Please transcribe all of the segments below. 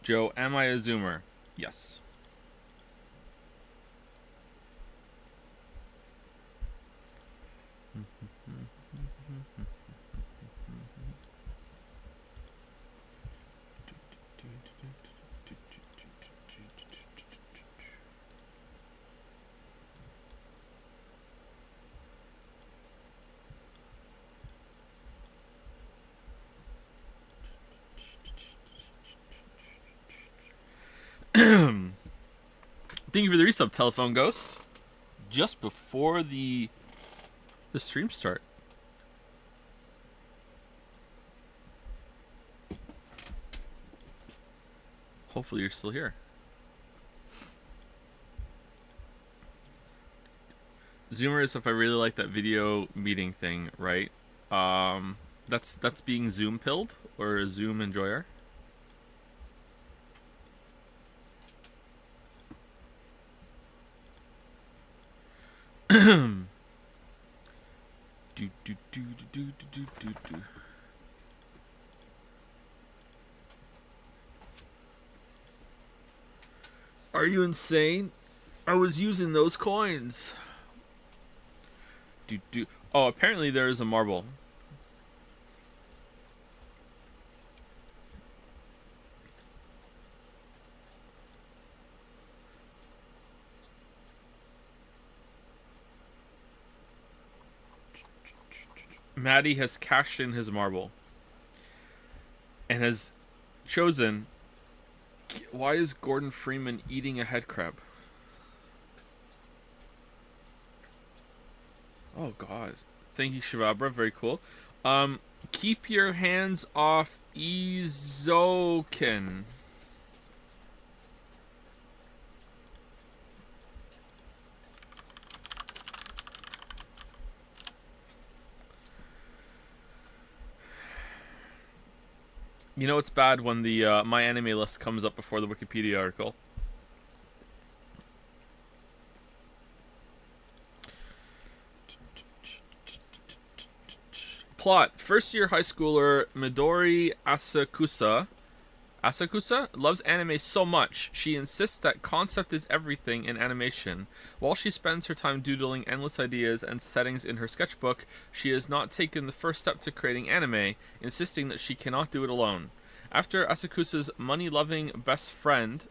Joe, am I a Zoomer? Yes. Thank you for the resub, Telephone Ghost. Just before the stream start. Hopefully you're still here. Zoomer is if I really like that video meeting thing, right? That's being Zoom pilled or a Zoom enjoyer. Are you insane? I was using those coins. Oh, apparently there is a marble. Maddie has cashed in his marble and has chosen. Why is Gordon Freeman eating a head crab? Oh God! Thank you, Shababra. Very cool. Keep your hands off Izoken. You know it's bad when the My Anime list comes up before the Wikipedia article. Plot. First-year high schooler Midori Asakusa loves anime so much, she insists that concept is everything in animation. While she spends her time doodling endless ideas and settings in her sketchbook, she has not taken the first step to creating anime, insisting that she cannot do it alone. After Asakusa's money-loving best friend,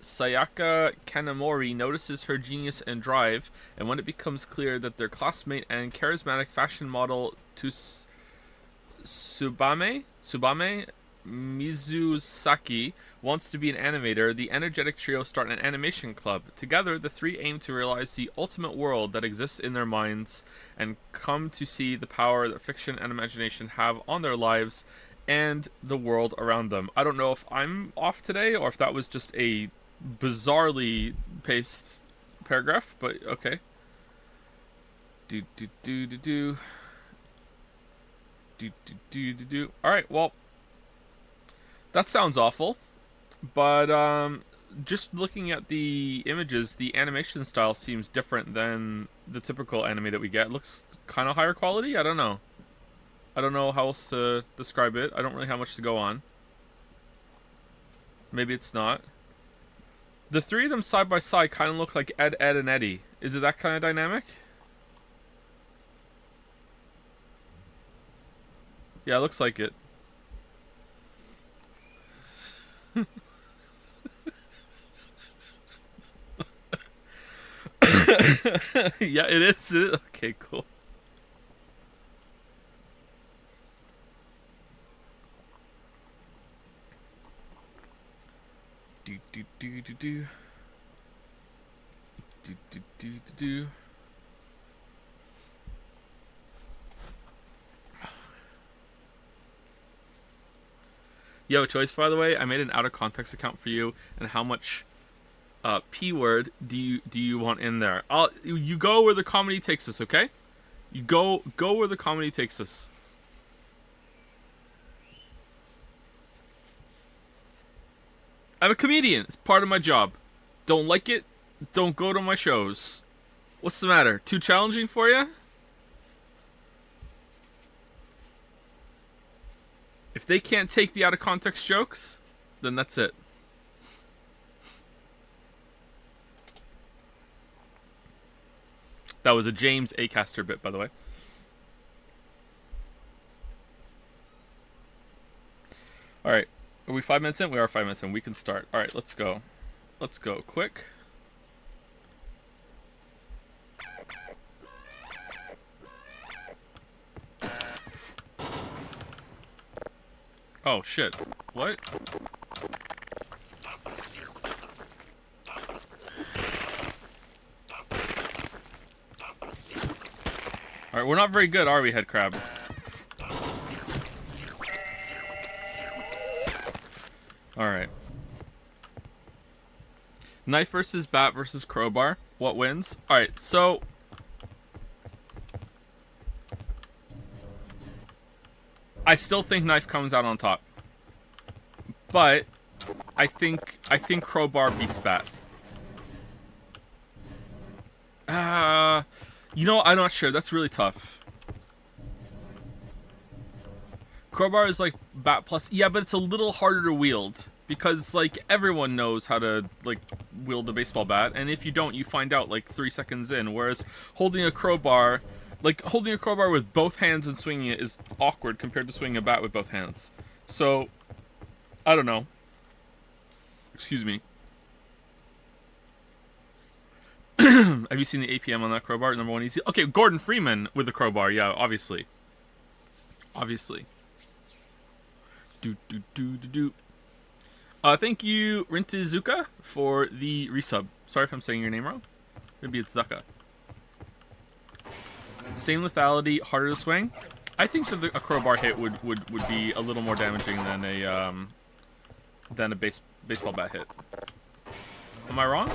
Sayaka Kanamori, notices her genius and drive, and when it becomes clear that their classmate and charismatic fashion model Tsubame Mizusaki wants to be an animator, the energetic trio start an animation club. Together, the three aim to realize the ultimate world that exists in their minds and come to see the power that fiction and imagination have on their lives and the world around them. I don't know if I'm off today or if that was just a bizarrely paced paragraph, but okay. Alright, well, that sounds awful, but just looking at the images, the animation style seems different than the typical anime that we get. It looks kind of higher quality. I don't know how else to describe it. I don't really have much to go on. Maybe it's not. The three of them side by side kind of look like Ed, and Eddie. Is it that kind of dynamic? Yeah, it looks like it. Yeah, it is. Okay, cool. Yo, Choice, by the way, I made an out of context account for you, and how much P word do you want in there? You go where the comedy takes us, okay? You go where the comedy takes us. I'm a comedian. It's part of my job. Don't like it? Don't go to my shows. What's the matter? Too challenging for you? If they can't take the out of context jokes, then that's it. That was a James Acaster bit, by the way. Alright. Are we 5 minutes in? We are 5 minutes in. We can start. Alright, let's go. Let's go. Quick. Oh, shit. What? Alright, we're not very good, are we, head crab? Alright. Knife versus bat versus crowbar. What wins? Alright, so... I still think knife comes out on top. But I think crowbar beats bat. You know, I'm not sure. That's really tough. Crowbar is like bat plus... Yeah, but it's a little harder to wield. Because, like, everyone knows how to, like, wield a baseball bat. And if you don't, you find out, like, 3 seconds in. Whereas holding a crowbar... Like, holding a crowbar with both hands and swinging it is awkward compared to swinging a bat with both hands. So, I don't know. Excuse me. Have you seen the APM on that crowbar? Number 1 easy. Okay, Gordon Freeman with the crowbar. Yeah, obviously. Obviously. Thank you, Rintizuka, for the resub. Sorry if I'm saying your name wrong. Maybe it's Zuka. Same lethality, harder to swing. I think that a crowbar hit would be a little more damaging than a baseball bat hit. Am I wrong?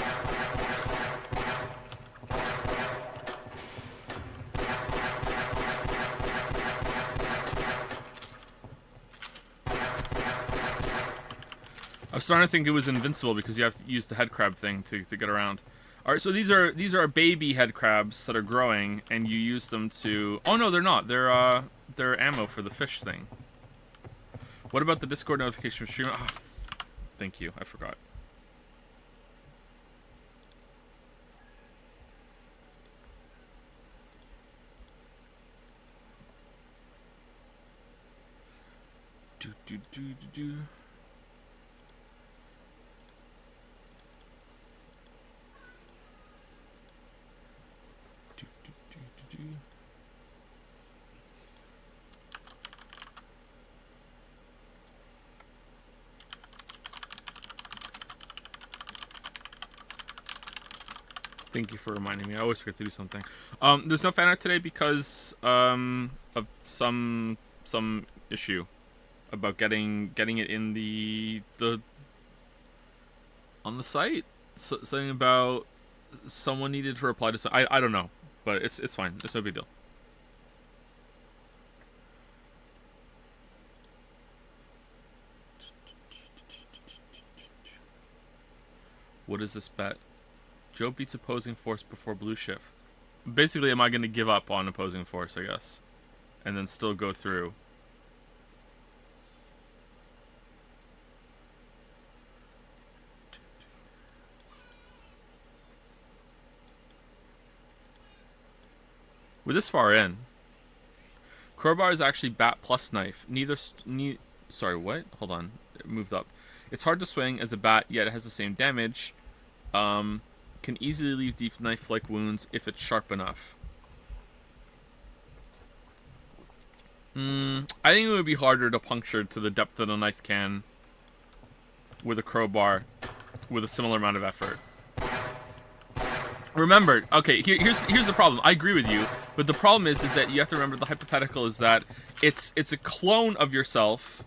I was starting to think it was invincible because you have to use the head crab thing to get around. All right, so these are baby head crabs that are growing, and you use them to... Oh no, they're not. They're ammo for the fish thing. What about the Discord notification for stream? Oh, thank you. I forgot. Do. Thank you for reminding me. I always forget to do something. There's no fan art today because of some issue about getting it in the on the site. Something about someone needed to reply to some. I don't know, but it's fine. It's no big deal. What is this bet? Joe beats opposing force before blue shift. Basically, am I going to give up on opposing force, I guess? And then still go through. We're this far in. Crowbar is actually bat plus knife. Sorry, what? Hold on. It moved up. It's hard to swing as a bat, yet it has the same damage. Can easily leave deep knife-like wounds if it's sharp enough. I think it would be harder to puncture to the depth that a knife can with a crowbar with a similar amount of effort. Remember, okay, here's the problem. I agree with you, but the problem is that you have to remember the hypothetical is that it's a clone of yourself.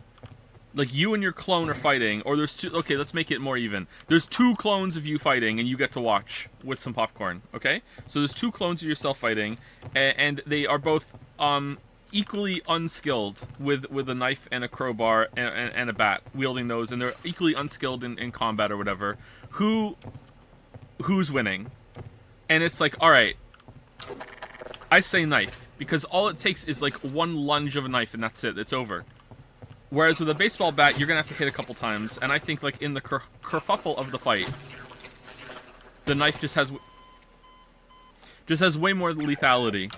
Like, you and your clone are fighting, or there's two... Okay, let's make it more even. There's 2 clones of you fighting, and you get to watch with some popcorn, okay? So there's 2 clones of yourself fighting, and they are both, equally unskilled with a knife and a crowbar and a bat, wielding those, and they're equally unskilled in combat or whatever. Who's winning? And it's like, all right, I say knife, because all it takes is like one lunge of a knife and that's it. It's over. Whereas with a baseball bat, you're gonna have to hit a couple times, and I think like in the kerfuffle of the fight, the knife just has way more lethality.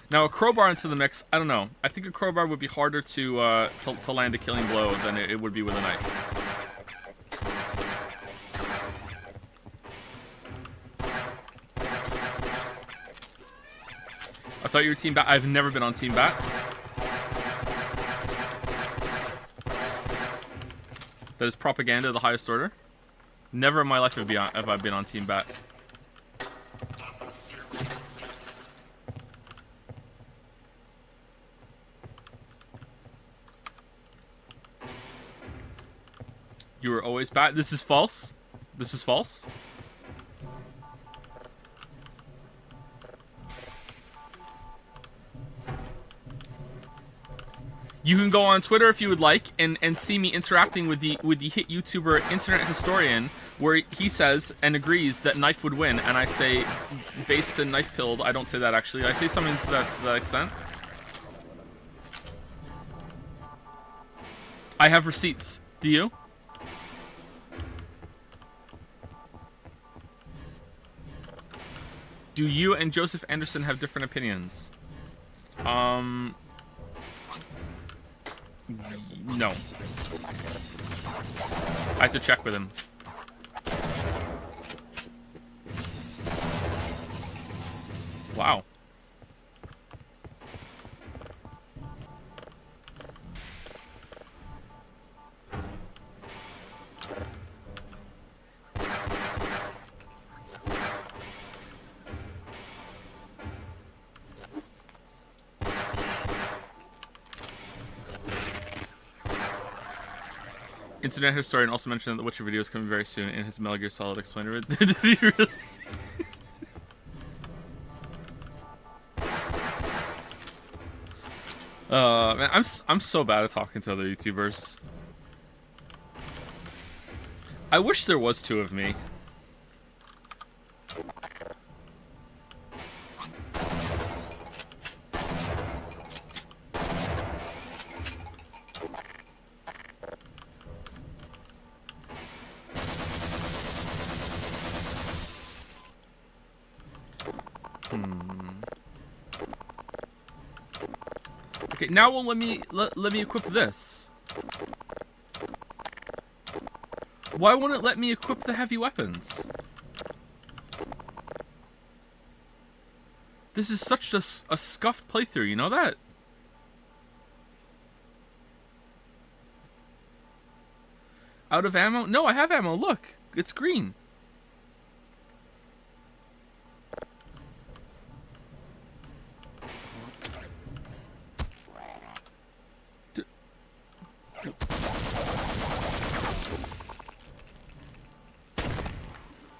Now a crowbar into the mix, I don't know. I think a crowbar would be harder to land a killing blow than it would be with a knife. I thought you were Team Bat. I've never been on Team Bat. That is propaganda of the highest order. Never in my life have I been on Team Bat. You were always Bat. This is false. This is false. You can go on Twitter if you would like and see me interacting with the hit YouTuber Internet Historian, where he says and agrees that knife would win, and I say based and knife killed. I don't say that actually. I say something to that extent. I have receipts. Do you? Do you and Joseph Anderson have different opinions? No. I have to check with him. Wow. Internet Historian also mentioned that the Witcher video is coming very soon in his Metal Gear Solid explainer. Did he really? Man, I'm so bad at talking to other YouTubers. I wish there was two of me. Okay, now well, let me equip this. Why won't it let me equip the heavy weapons? This is such a scuffed playthrough, you know that? Out of ammo? No, I have ammo. Look, it's green.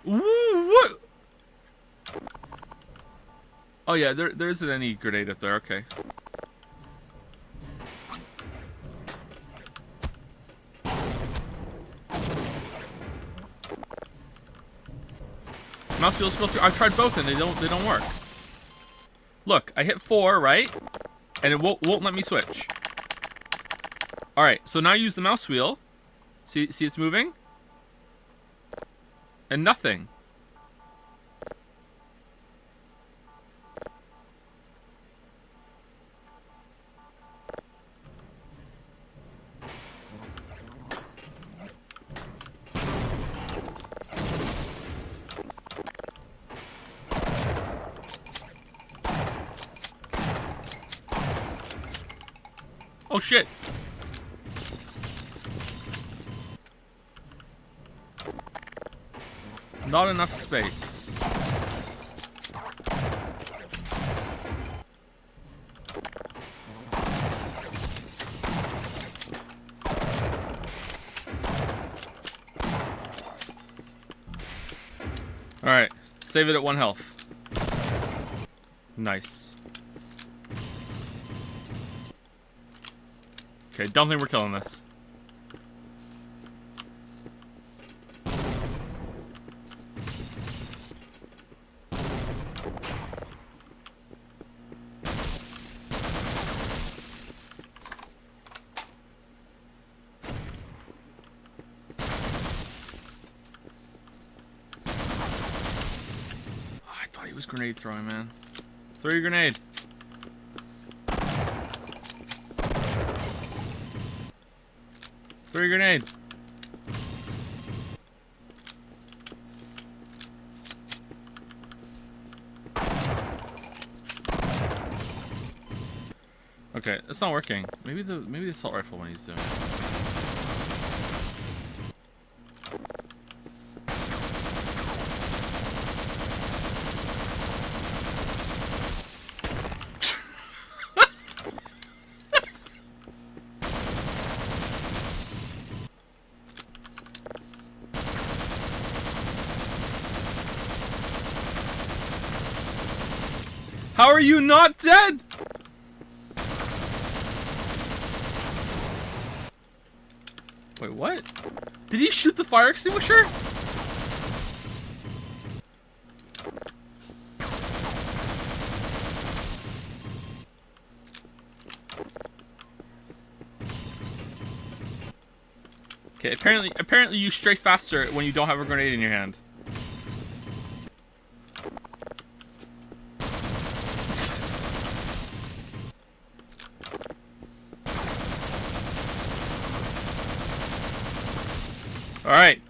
What? Oh yeah, there isn't any grenade up there. Okay. Mouse wheels filter. I've tried both and they don't work. Look, I hit 4, right? And it won't let me switch. All right, so now I use the mouse wheel. See it's moving? And nothing. Oh shit. Not enough space. Alright, save it at 1 health. Nice. Okay, don't think we're killing this. I thought he was grenade throwing, man. Throw your grenade. Throw your grenade. Okay, it's not working. Maybe the assault rifle one he's doing. How are you not dead? Wait, what? Did he shoot the fire extinguisher? Okay, apparently you strafe faster when you don't have a grenade in your hand. Alright.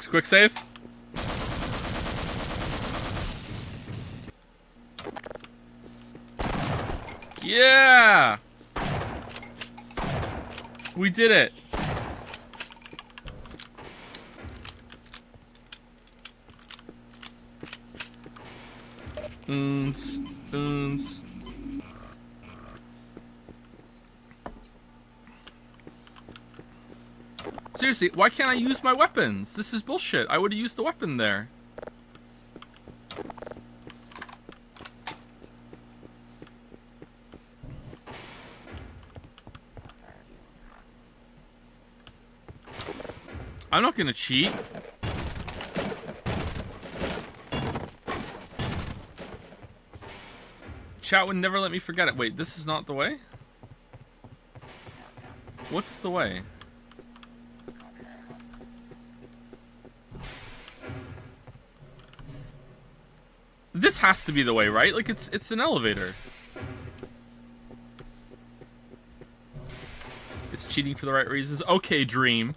Quick save. Yeah! We did it. Oons. Seriously, why can't I use my weapons? This is bullshit. I would have used the weapon there. I'm not gonna cheat. Chat would never let me forget it. Wait, this is not the way? What's the way? This has to be the way, right? Like, it's an elevator. It's cheating for the right reasons. Okay, Dream.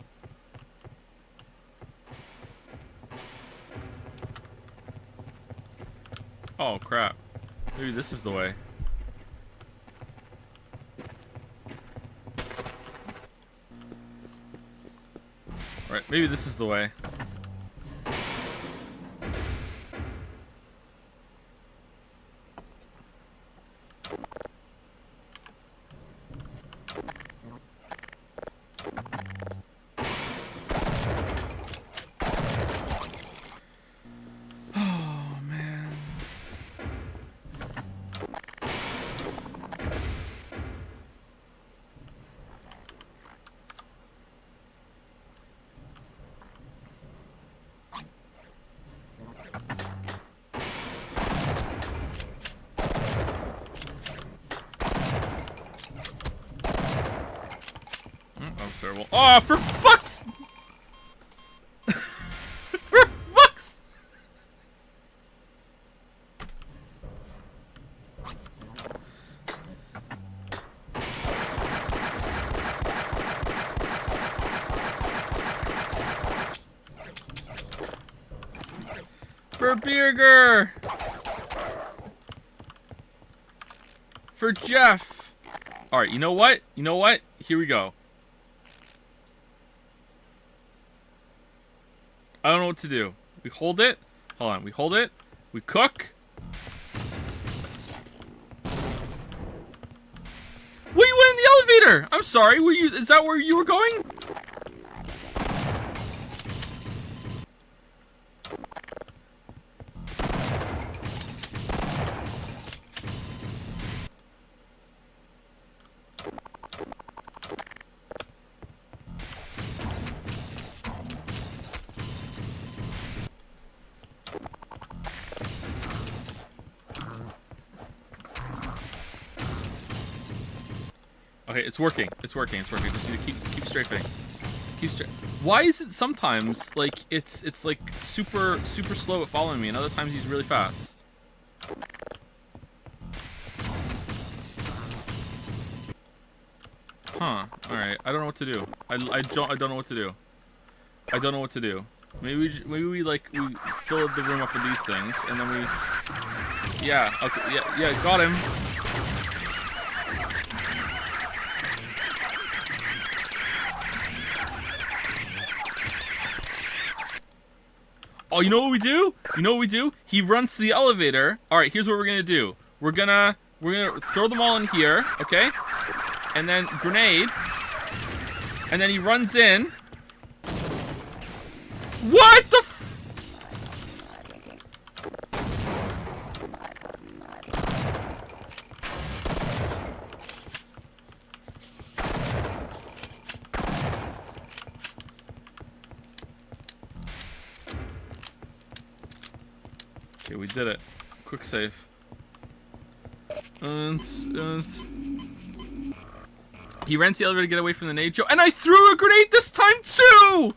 Oh, crap. Maybe this is the way. Right, maybe this is the way. Terrible. Oh, for fuck's... for fuck's... For Birger! For Jeff! Alright, you know what? You know what? Here we go. I don't know what to do. We hold it. Hold on. We hold it. We cook. Well, you went in the elevator. I'm sorry. Were you? Is that where you were going? Okay, it's working. It's working. It's working. Just need to keep strafing. Keep straight. Why is it sometimes like it's like super slow at following me, and other times he's really fast? Huh. All right. I don't know what to do. I don't know what to do. I don't know what to do. Maybe we fill the room up with these things, and then we. Yeah. Okay. Yeah. Got him. Oh, you know what we do? You know what we do? He runs to the elevator. All right, here's what we're gonna do. We're gonna throw them all in here, okay? And then grenade. And then he runs in. What the? Okay, we did it. Quick save. He ran to the elevator to get away from the nade show, and I threw a grenade this time too!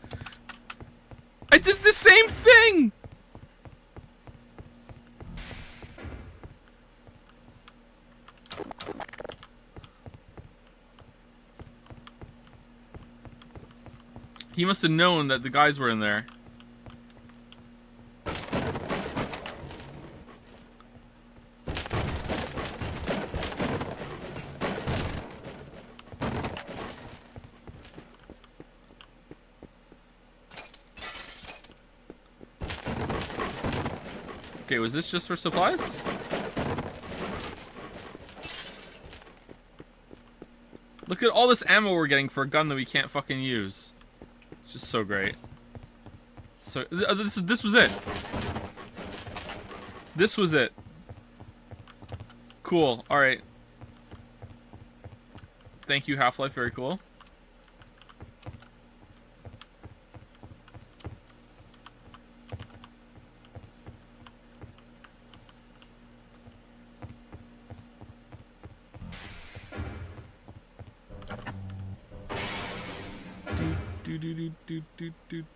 I did the same thing! He must have known that the guys were in there. Okay, was this just for supplies? Look at all this ammo we're getting for a gun that we can't fucking use. It's just so great. So this was it. This was it. Cool. All right. Thank you, Half-Life. Very cool.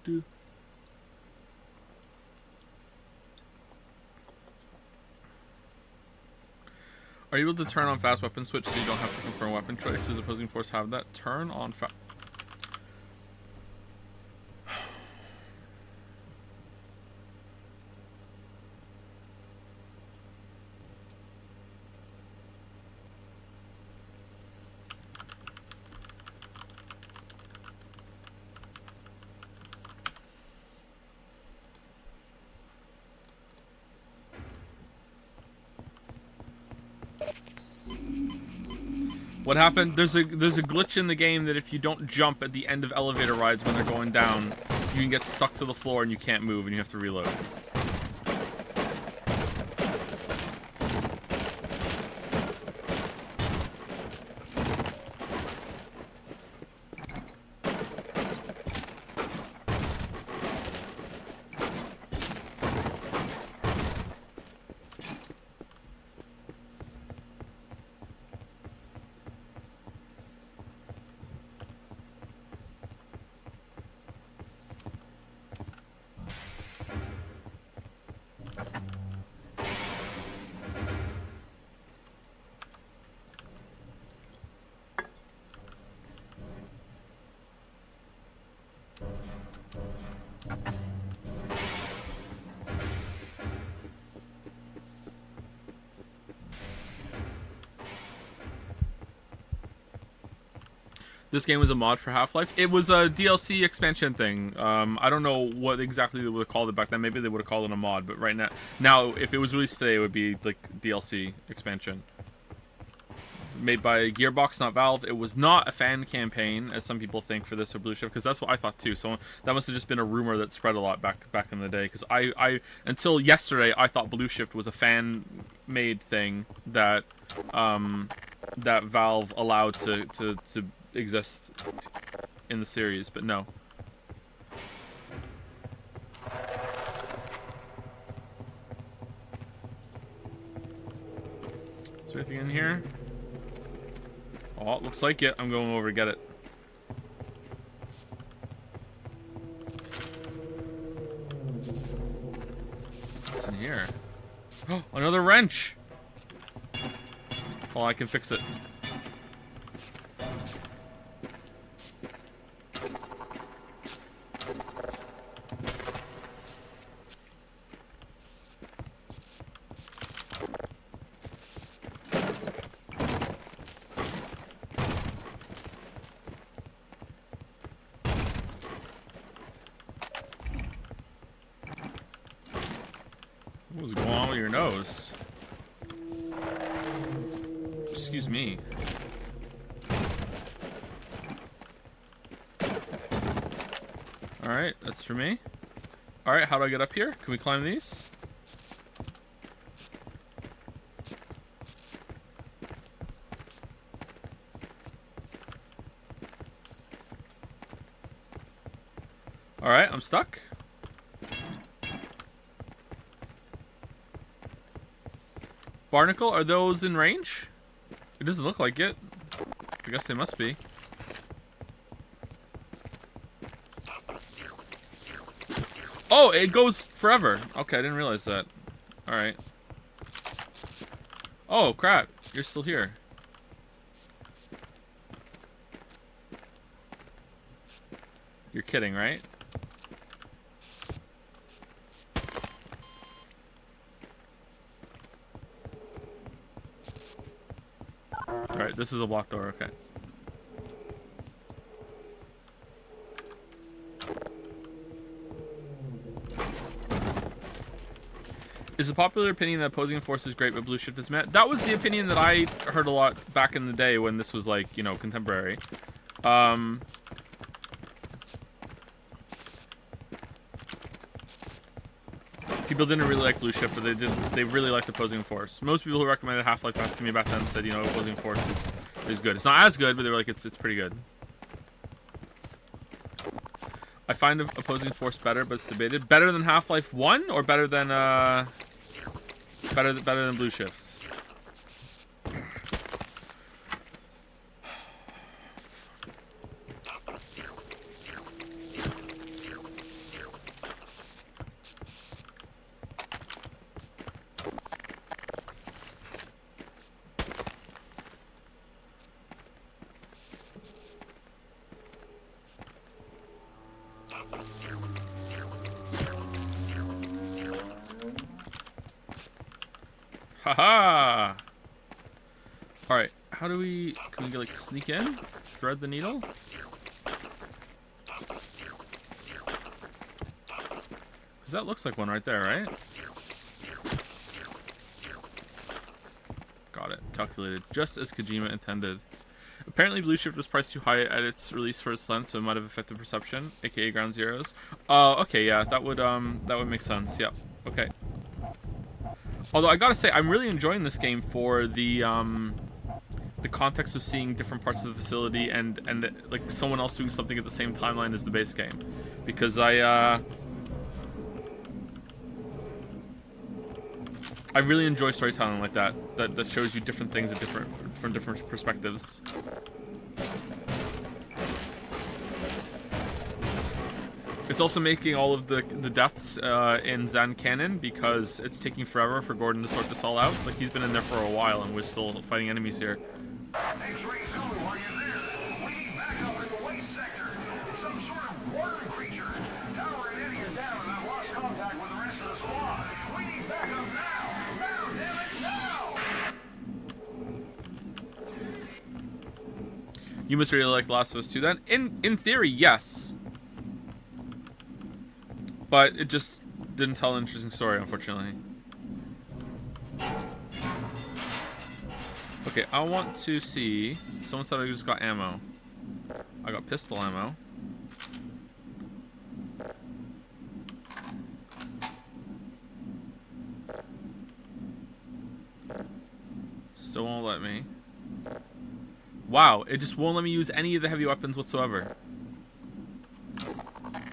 Do. Are you able to turn on fast weapon switch so you don't have to confirm weapon choice? Does opposing force have that? Turn on fast. What happened? There's a glitch in the game that if you don't jump at the end of elevator rides when they're going down, you can get stuck to the floor and you can't move and you have to reload. This game was a mod for Half-Life. It was a DLC expansion thing. I don't know what exactly they would have called it back then. Maybe they would have called it a mod, but right now, if it was released today, it would be like DLC expansion. Made by Gearbox, not Valve. It was not a fan campaign, as some people think, for this or Blue Shift, because that's what I thought too. So that must have just been a rumor that spread a lot back in the day. Because I until yesterday, I thought Blue Shift was a fan-made thing that that Valve allowed to exist in the series, but no. Is there anything in here? Oh, looks like it. I'm going over to get it. What's in here? Oh, another wrench! Oh, I can fix it. What's going on with your nose? Excuse me. Alright, that's for me. Alright, how do I get up here? Can we climb these? Alright, I'm stuck. Barnacle, are those in range? It doesn't look like it. I guess they must be. Oh, it goes forever. Okay, I didn't realize that. Alright. Oh, crap. You're still here. You're kidding, right? Alright, this is a blocked door, okay. Is a popular opinion that opposing force is great, but blue shift is meh? That was the opinion that I heard a lot back in the day when this was like, you know, contemporary. People didn't really like blue shift, but they really liked opposing force. Most people who recommended Half-Life back to me back then said, you know, opposing force is good. It's not as good, but they were like, it's pretty good. I find opposing force better, but it's debated. Better than Half-Life 1 or better than better than blue shift? Haha! Alright, how do we... Can we, like, sneak in? Thread the needle? Because that looks like one right there, right? Got it. Calculated. Just as Kojima intended. Apparently Blue Shift was priced too high at its release for its length, so it might have affected perception, aka Ground Zeroes. Okay, yeah, that would make sense. Yep. Okay. Although I gotta say, I'm really enjoying this game for the context of seeing different parts of the facility and like someone else doing something at the same timeline as the base game, because I really enjoy storytelling like that shows you different things at from different perspectives. It's also making all of the deaths in Zan canon, because it's taking forever for Gordon to sort this all out. Like, he's been in there for a while and we're still fighting enemies here. X-ray zone, are you there? We need backup in the waste sector. Some sort of worm creature. Tower and Eddie are down and I've lost contact with the rest of the squad. We need backup now! Now, damn it, now! You must really like The Last of Us 2 then? In theory, yes. But it just didn't tell an interesting story, unfortunately. Okay, I want to see... Someone said I just got ammo. I got pistol ammo. Still won't let me. Wow, it just won't let me use any of the heavy weapons whatsoever.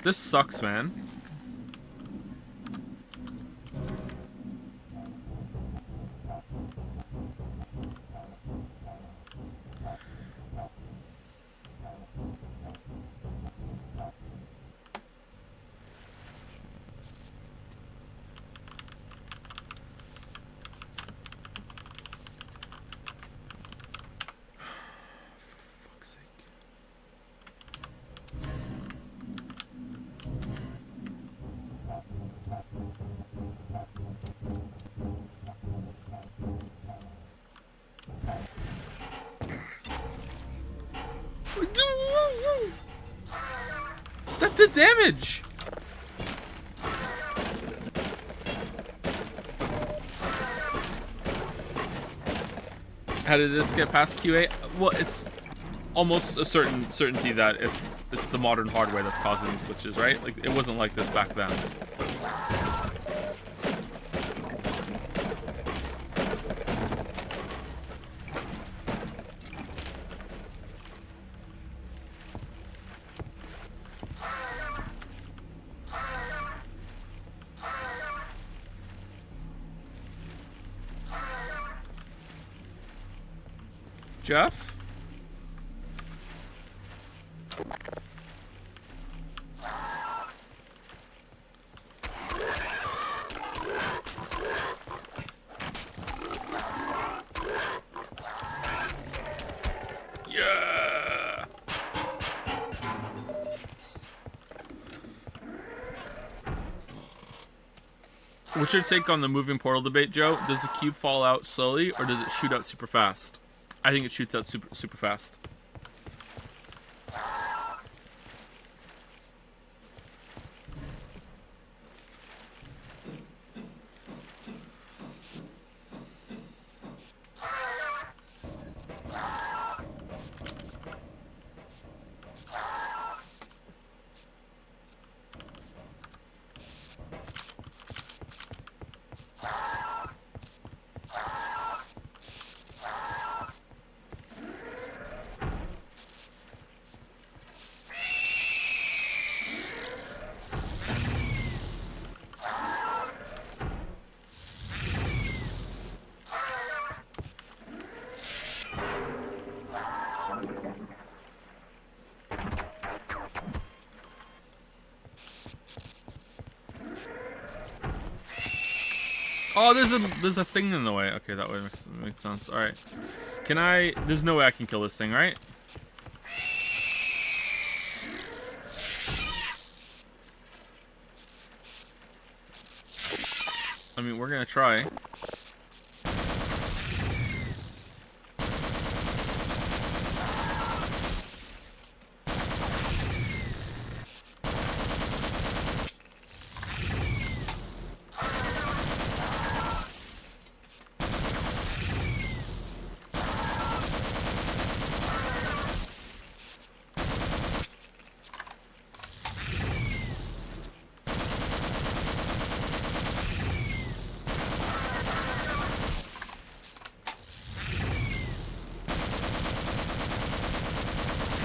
This sucks, man. the damage? How did this get past QA? Well, it's almost a certainty that it's the modern hardware that's causing these glitches, right? Like, it wasn't like this back then. Jeff? Yeah! What's your take on the moving portal debate, Joe? Does the cube fall out slowly, or does it shoot out super fast? I think it shoots out super fast. Oh, there's a thing in the way. Okay, that way makes sense. All right, can I? There's no way I can kill this thing, right? I mean, we're gonna try.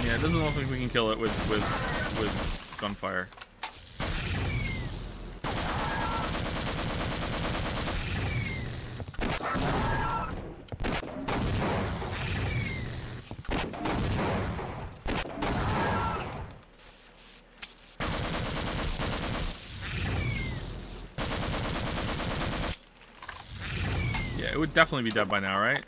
Yeah, it doesn't look like we can kill it with gunfire. Yeah, it would definitely be dead by now, right?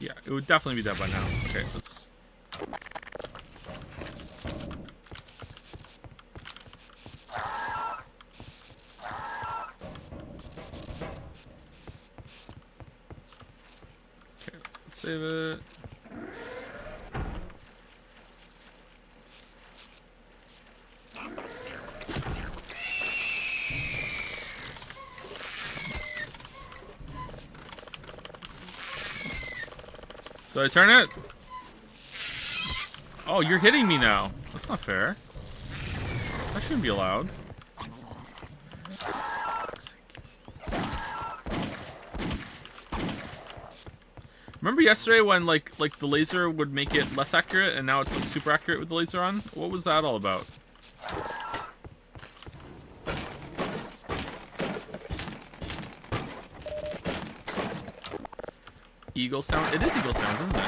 Yeah, it would definitely be dead by now. Okay, let's... Okay, let's save it. Did I turn it? Oh, you're hitting me now. That's not fair. That shouldn't be allowed. Remember yesterday when like the laser would make it less accurate and now it's like super accurate with the laser on? What was that all about? Eagle sound? It is eagle sounds, isn't it?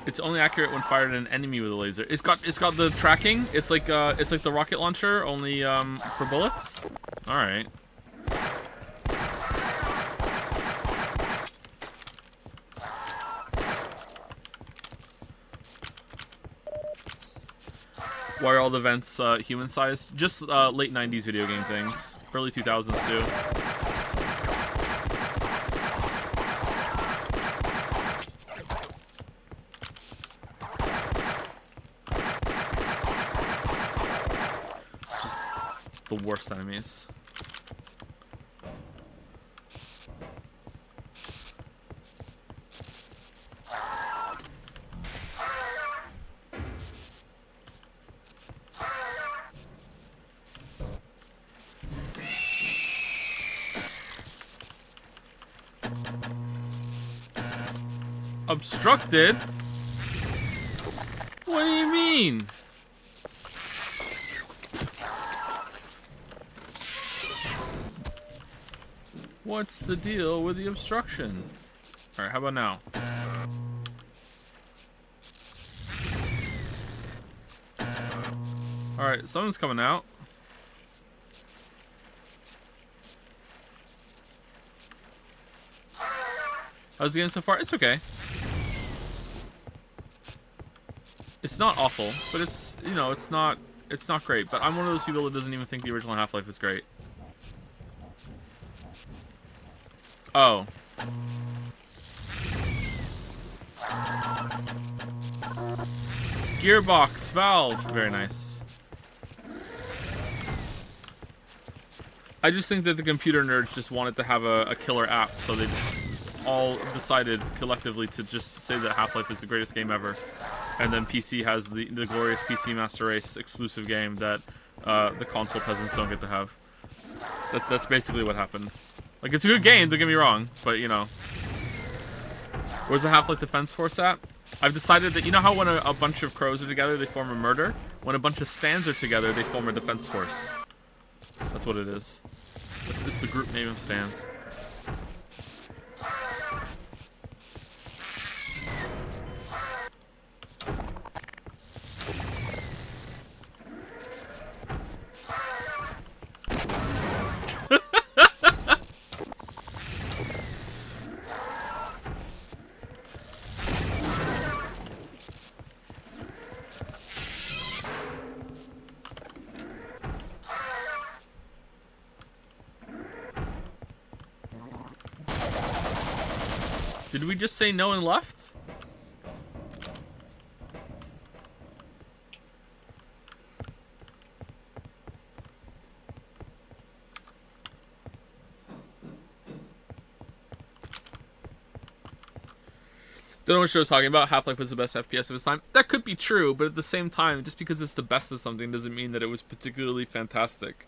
It's only accurate when fired at an enemy with a laser. It's got the tracking. It's like the rocket launcher, only for bullets. All right. Why are all the vents human-sized? Just late 90s video game things. Early 2000s too. It's just the worst enemies. Obstructed? What do you mean? What's the deal with the obstruction? Alright, how about now? Alright, something's coming out. How's the game so far? It's okay. It's not awful, but it's, you know, it's not great. But I'm one of those people that doesn't even think the original Half-Life is great. Oh. Gearbox, Valve, very nice. I just think that the computer nerds just wanted to have a killer app, so they just all decided collectively to just say that Half-Life is the greatest game ever. And then PC has the glorious PC Master Race exclusive game that the console peasants don't get to have. That's basically what happened. Like, it's a good game, don't get me wrong, but, you know. Where's the Half-Life Defense Force at? I've decided that, you know how when a bunch of crows are together, they form a murder? When a bunch of stands are together, they form a defense force. That's what it is. It's the group name of stands. Did we just say no and left? Don't know what show I was talking about. Half-Life was the best FPS of its time. That could be true, but at the same time, just because it's the best of something doesn't mean that it was particularly fantastic.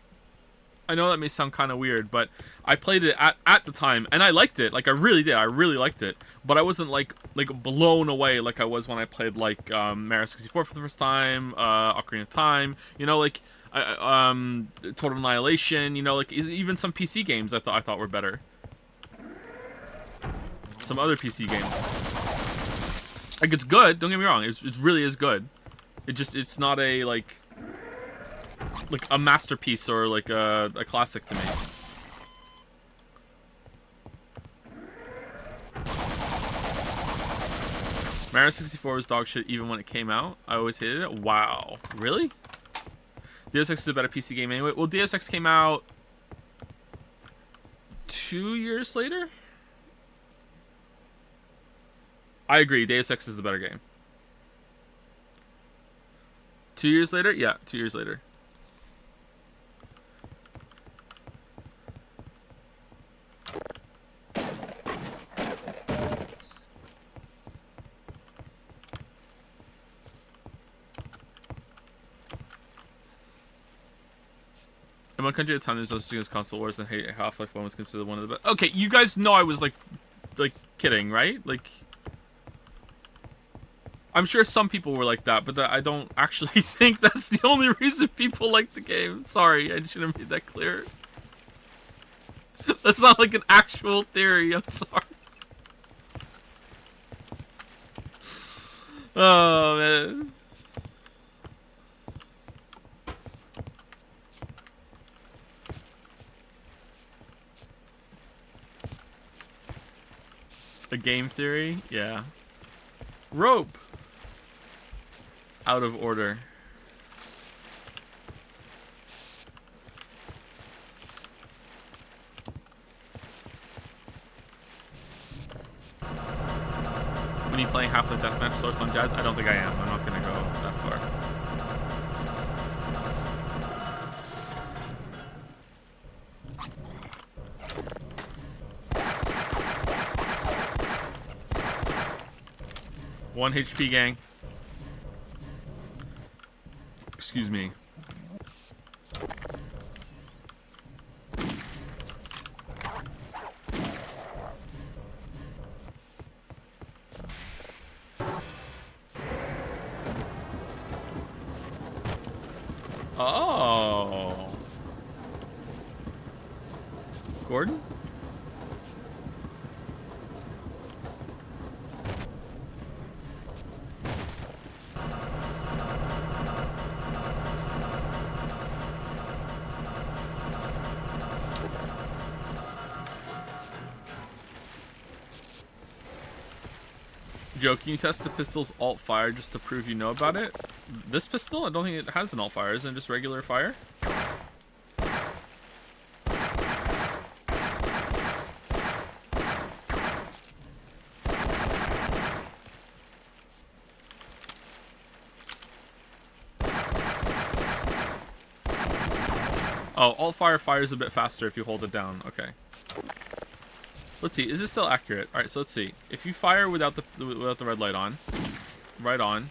I know that may sound kind of weird, but I played it at the time, and I liked it. Like, I really did. I really liked it. But I wasn't, like blown away like I was when I played, like, Mario 64 for the first time, Ocarina of Time, you know, like, Total Annihilation, you know, like, even some PC games I thought were better. Some other PC games. Like, it's good, don't get me wrong. It really is good. It's not a, like a masterpiece or like a classic to me. Mario 64 was dog shit even when it came out. I always hated it. Wow. Really? Deus Ex is a better PC game anyway. Well, Deus Ex came out 2 years later? I agree. Deus Ex is the better game. 2 years later? Yeah, 2 years later. In one country at a time, there's no such thing as console wars, and Half-Life 1 was considered one of the best. Okay, you guys know I was like kidding, right? Like, I'm sure some people were like that, but I don't actually think that's the only reason people like the game. Sorry, I should have made that clear. That's not like an actual theory. I'm sorry. Oh man. A game theory? Yeah. Rope. Out of order. When you playing Half-Life Deathmatch Source on Jazz? I don't think I am. I'm not gonna go that far. One HP, gang. Excuse me. Oh. Gordon? Joe, can you test the pistol's alt fire just to prove you know about it? This pistol? I don't think it has an alt fire. Isn't it just regular fire? Oh, alt fire fires a bit faster if you hold it down. Okay. Let's see. Is this still accurate? All right, so let's see. If you fire without the red light on, right on.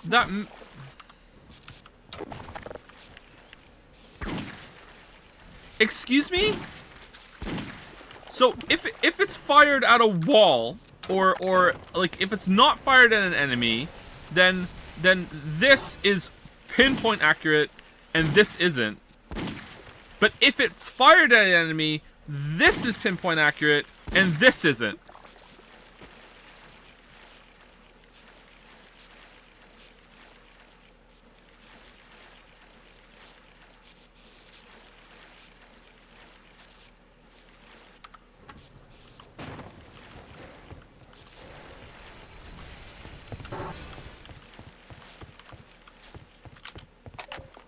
That excuse me? So if it's fired at a wall or like if it's not fired at an enemy, then this is pinpoint accurate and this isn't. But if it's fired at an enemy, this is pinpoint accurate and this isn't.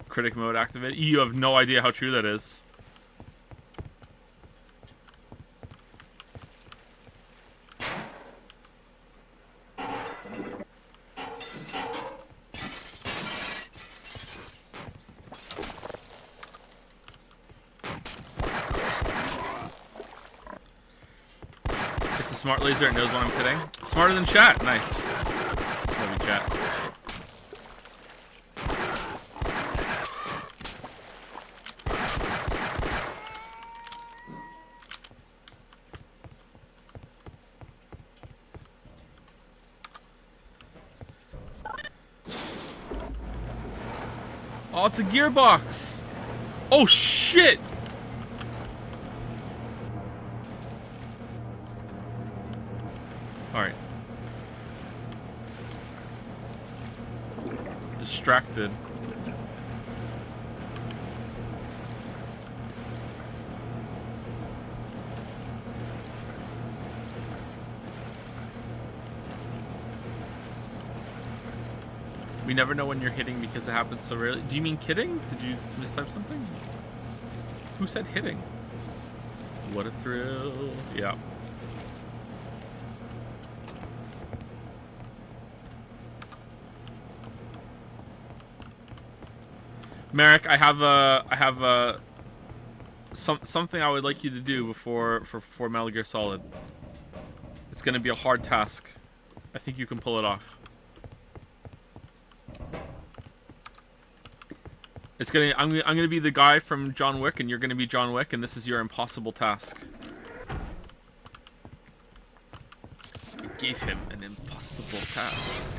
Critic mode activated. You have no idea how true that is. It's a smart laser. It knows when I'm kidding. Smarter than chat. Nice. Love you, chat. Oh, it's a gearbox. Oh, shit. All right. Distracted. We never know when you're hitting because it happens so rarely. Do you mean kidding? Did you mistype something? Who said hitting? What a thrill. Yeah. Merrick, I have a something I would like you to do for Metal Gear Solid. It's gonna be a hard task. I think you can pull it off. I'm gonna be the guy from John Wick, and you're gonna be John Wick, and this is your impossible task. I gave him an impossible task.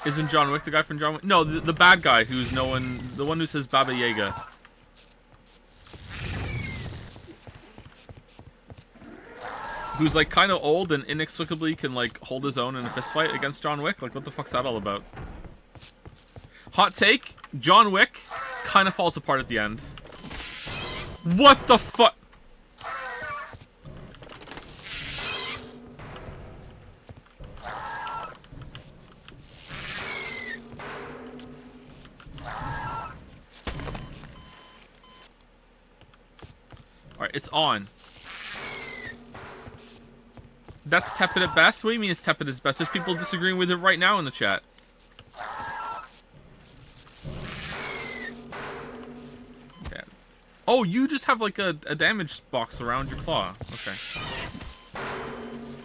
Isn't John Wick the guy from John Wick? No, the bad guy who's the one who says Baba Yaga. Who's like kind of old and inexplicably can like hold his own in a fist fight against John Wick. Like, what the fuck's that all about? Hot take: John Wick kind of falls apart at the end. What the fuck? Alright, it's on. That's tepid at best? What do you mean it's tepid at best? There's people disagreeing with it right now in the chat. Yeah. Oh, you just have like a damage box around your claw. Okay.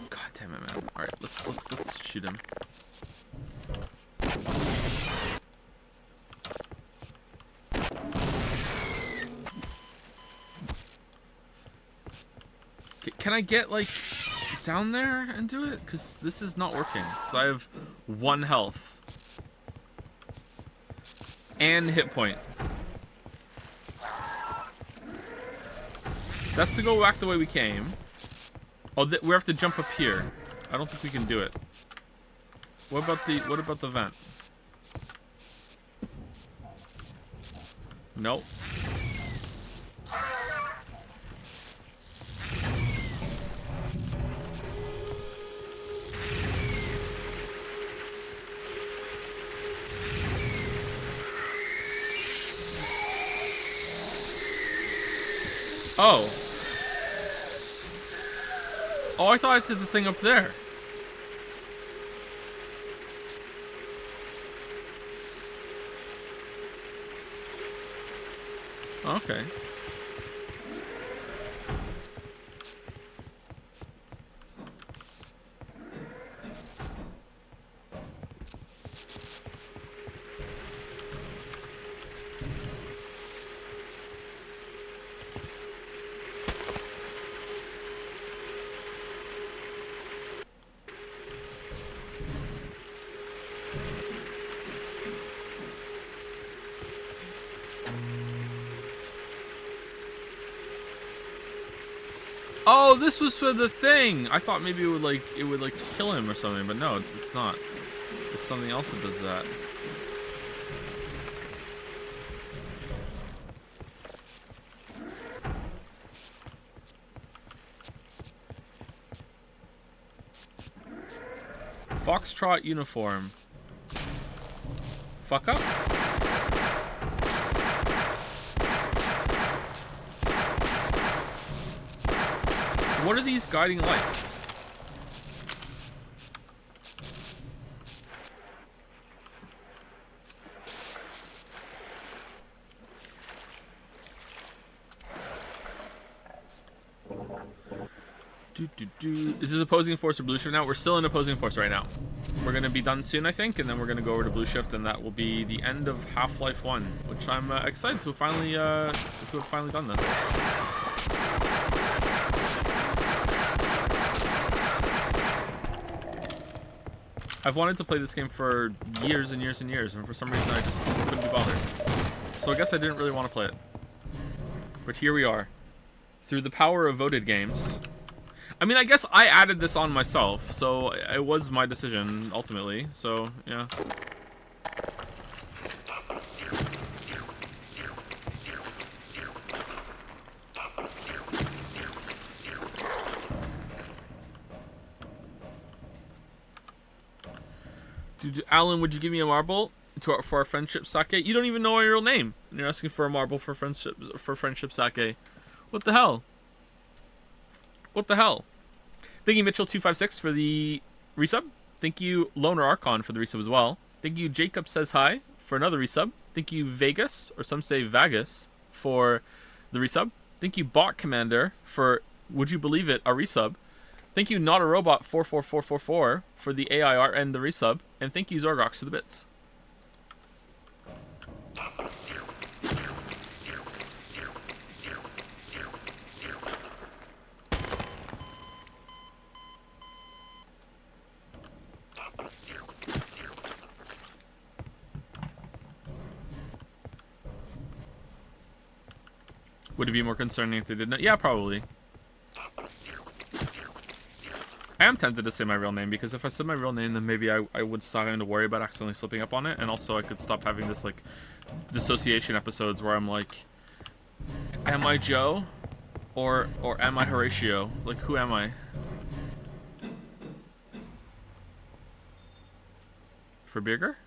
God damn it, man. Alright, let's shoot him. Can I get like down there and do it? Because this is not working. Because I have 1 health. And hit point. That's to go back the way we came. Oh, we have to jump up here. I don't think we can do it. What about the vent? Nope. Oh. Oh, I thought I did the thing up there. Okay. Oh, this was for the thing. I thought maybe it would kill him or something, but no, it's not. It's something else that does that. Foxtrot uniform. Fuck up. What are these guiding lights? Is this opposing force or blue shift now? We're still in opposing force right now. We're going to be done soon, I think, and then we're going to go over to blue shift, and that will be the end of Half-Life 1, which I'm excited to have finally done this. I've wanted to play this game for years and years and years, and for some reason I just couldn't be bothered. So I guess I didn't really want to play it. But here we are. Through the power of voted games. I mean, I guess I added this on myself, so it was my decision, ultimately. So, yeah. Alan, would you give me a marble for our friendship sake? You don't even know my real name, and you're asking for a marble for friendship sake. What the hell? What the hell? Thank you, Mitchell256, for the resub. Thank you, Loner Archon, for the resub as well. Thank you, Jacob Says Hi, for another resub. Thank you, Vegas, or some say Vagus, for the resub. Thank you, Bot Commander, for, would you believe it, a resub. Thank you, Not a Robot 44444 for the AI art and the resub. And thank you, Zorgox, for the bits. Would it be more concerning if they did not? Yeah, probably. I am tempted to say my real name, because if I said my real name, then maybe I would stop having to worry about accidentally slipping up on it, and also I could stop having this, like, dissociation episodes where I'm like, am I Joe? Or am I Horatio? Like, who am I? For Bigger?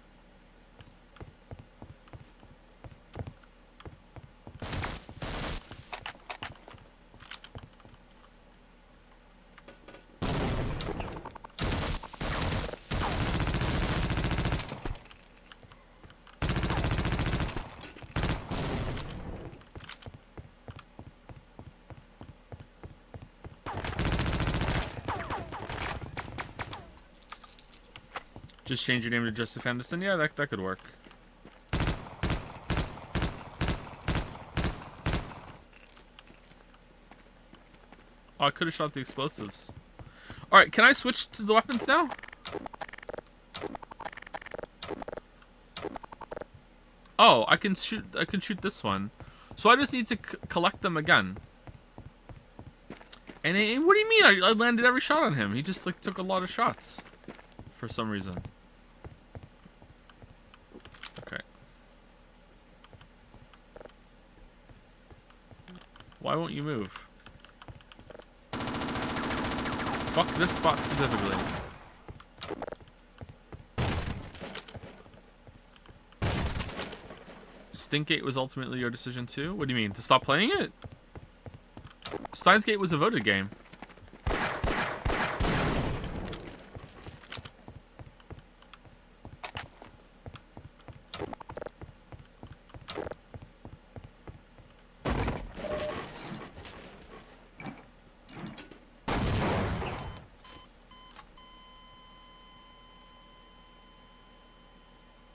Just change your name to Joseph Anderson? Yeah, that could work. Oh, I could have shot the explosives. Alright, can I switch to the weapons now? Oh, I can shoot this one. So I just need to collect them again. And what do you mean? I landed every shot on him. He just, like, took a lot of shots. For some reason. Okay. Why won't you move? Fuck this spot specifically. Stinkgate was ultimately your decision too? What do you mean? To stop playing it? Steins Gate was a voted game.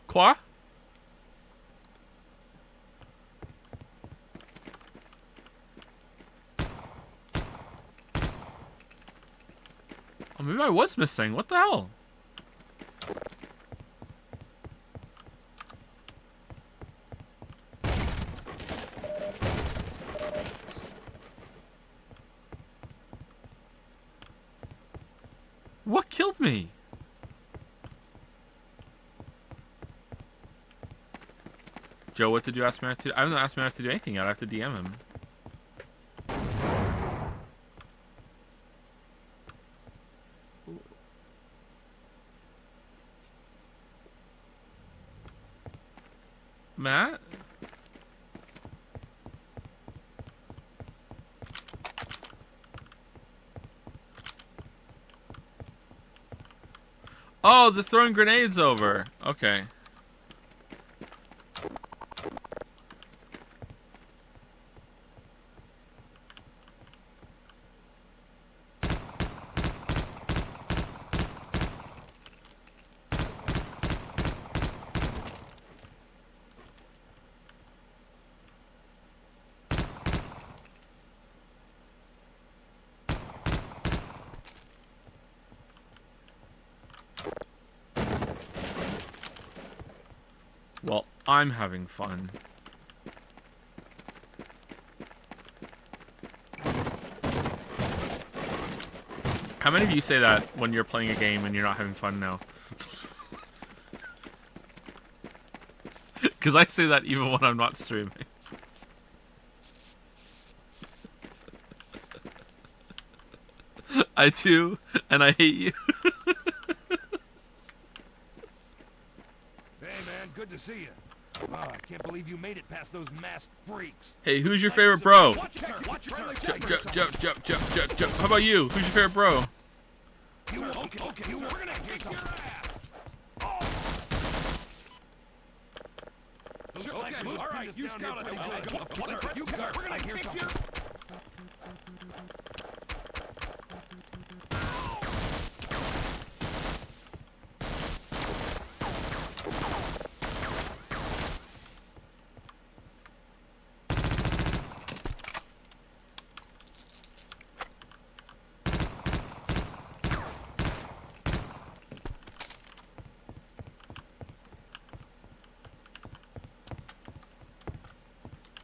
Quoi? Oh, maybe I was missing. What the hell? What killed me? Joe, what did you ask Merritt to do? I haven't asked Merritt to do anything yet. I have to DM him. Matt? Oh, they're throwing grenades over. Okay. Well, I'm having fun. How many of you say that when you're playing a game and you're not having fun now? Because I say that even when I'm not streaming. I do, and I hate you. Good to see you. Oh, I can't believe you made it past those masked freaks. Hey, who's your favorite bro? Watch your How about you? Who's your favorite bro? Okay, we're gonna kick your ass. Okay, all right, you scouted it. We're gonna kick your...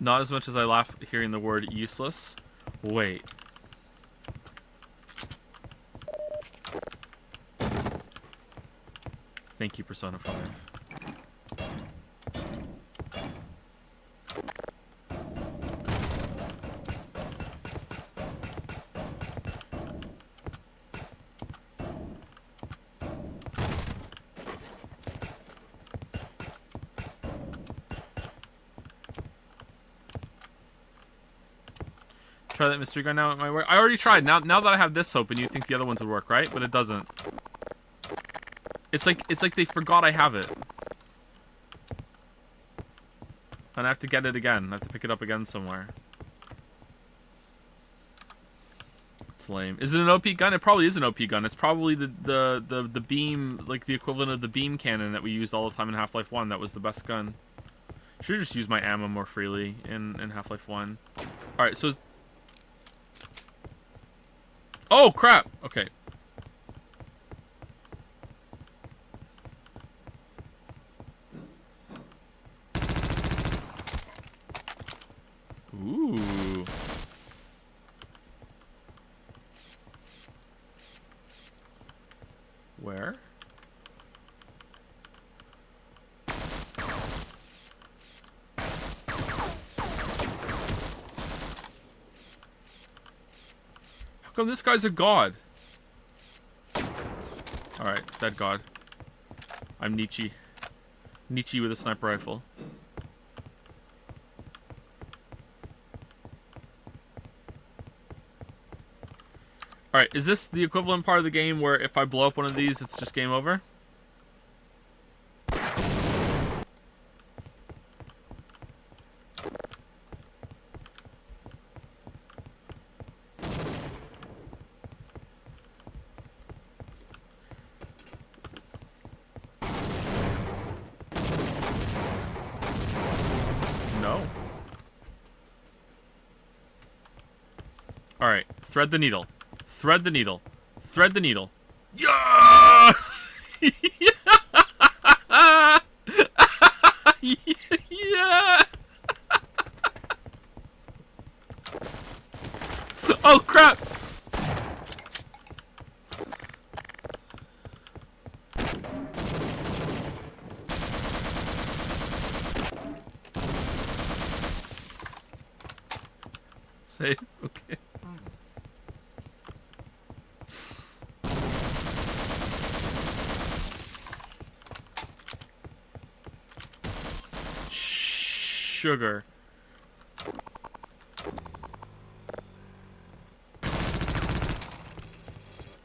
Not as much as I laugh hearing the word useless. Wait. Thank you, Persona 5. Try that mystery gun now at my work. I already tried. Now that I have this open, you think the other ones would work, right? But it doesn't. It's like they forgot I have it. And I have to get it again. I have to pick it up again somewhere. It's lame. Is it an OP gun? It probably is an OP gun. It's probably the beam, like the equivalent of the beam cannon that we used all the time in Half-Life 1. That was the best gun. Should just use my ammo more freely in Half-Life 1. Alright, so... Oh, crap! Okay. Ooh. Where? How come this guy's a god? Alright, dead god. I'm Nietzsche. Nietzsche with a sniper rifle. Alright, is this the equivalent part of the game where if I blow up one of these, it's just game over? No. Alright, thread the needle. Thread the needle. Thread the needle. Yes! Yeah! Oh, crap! Save? Okay. Sugar.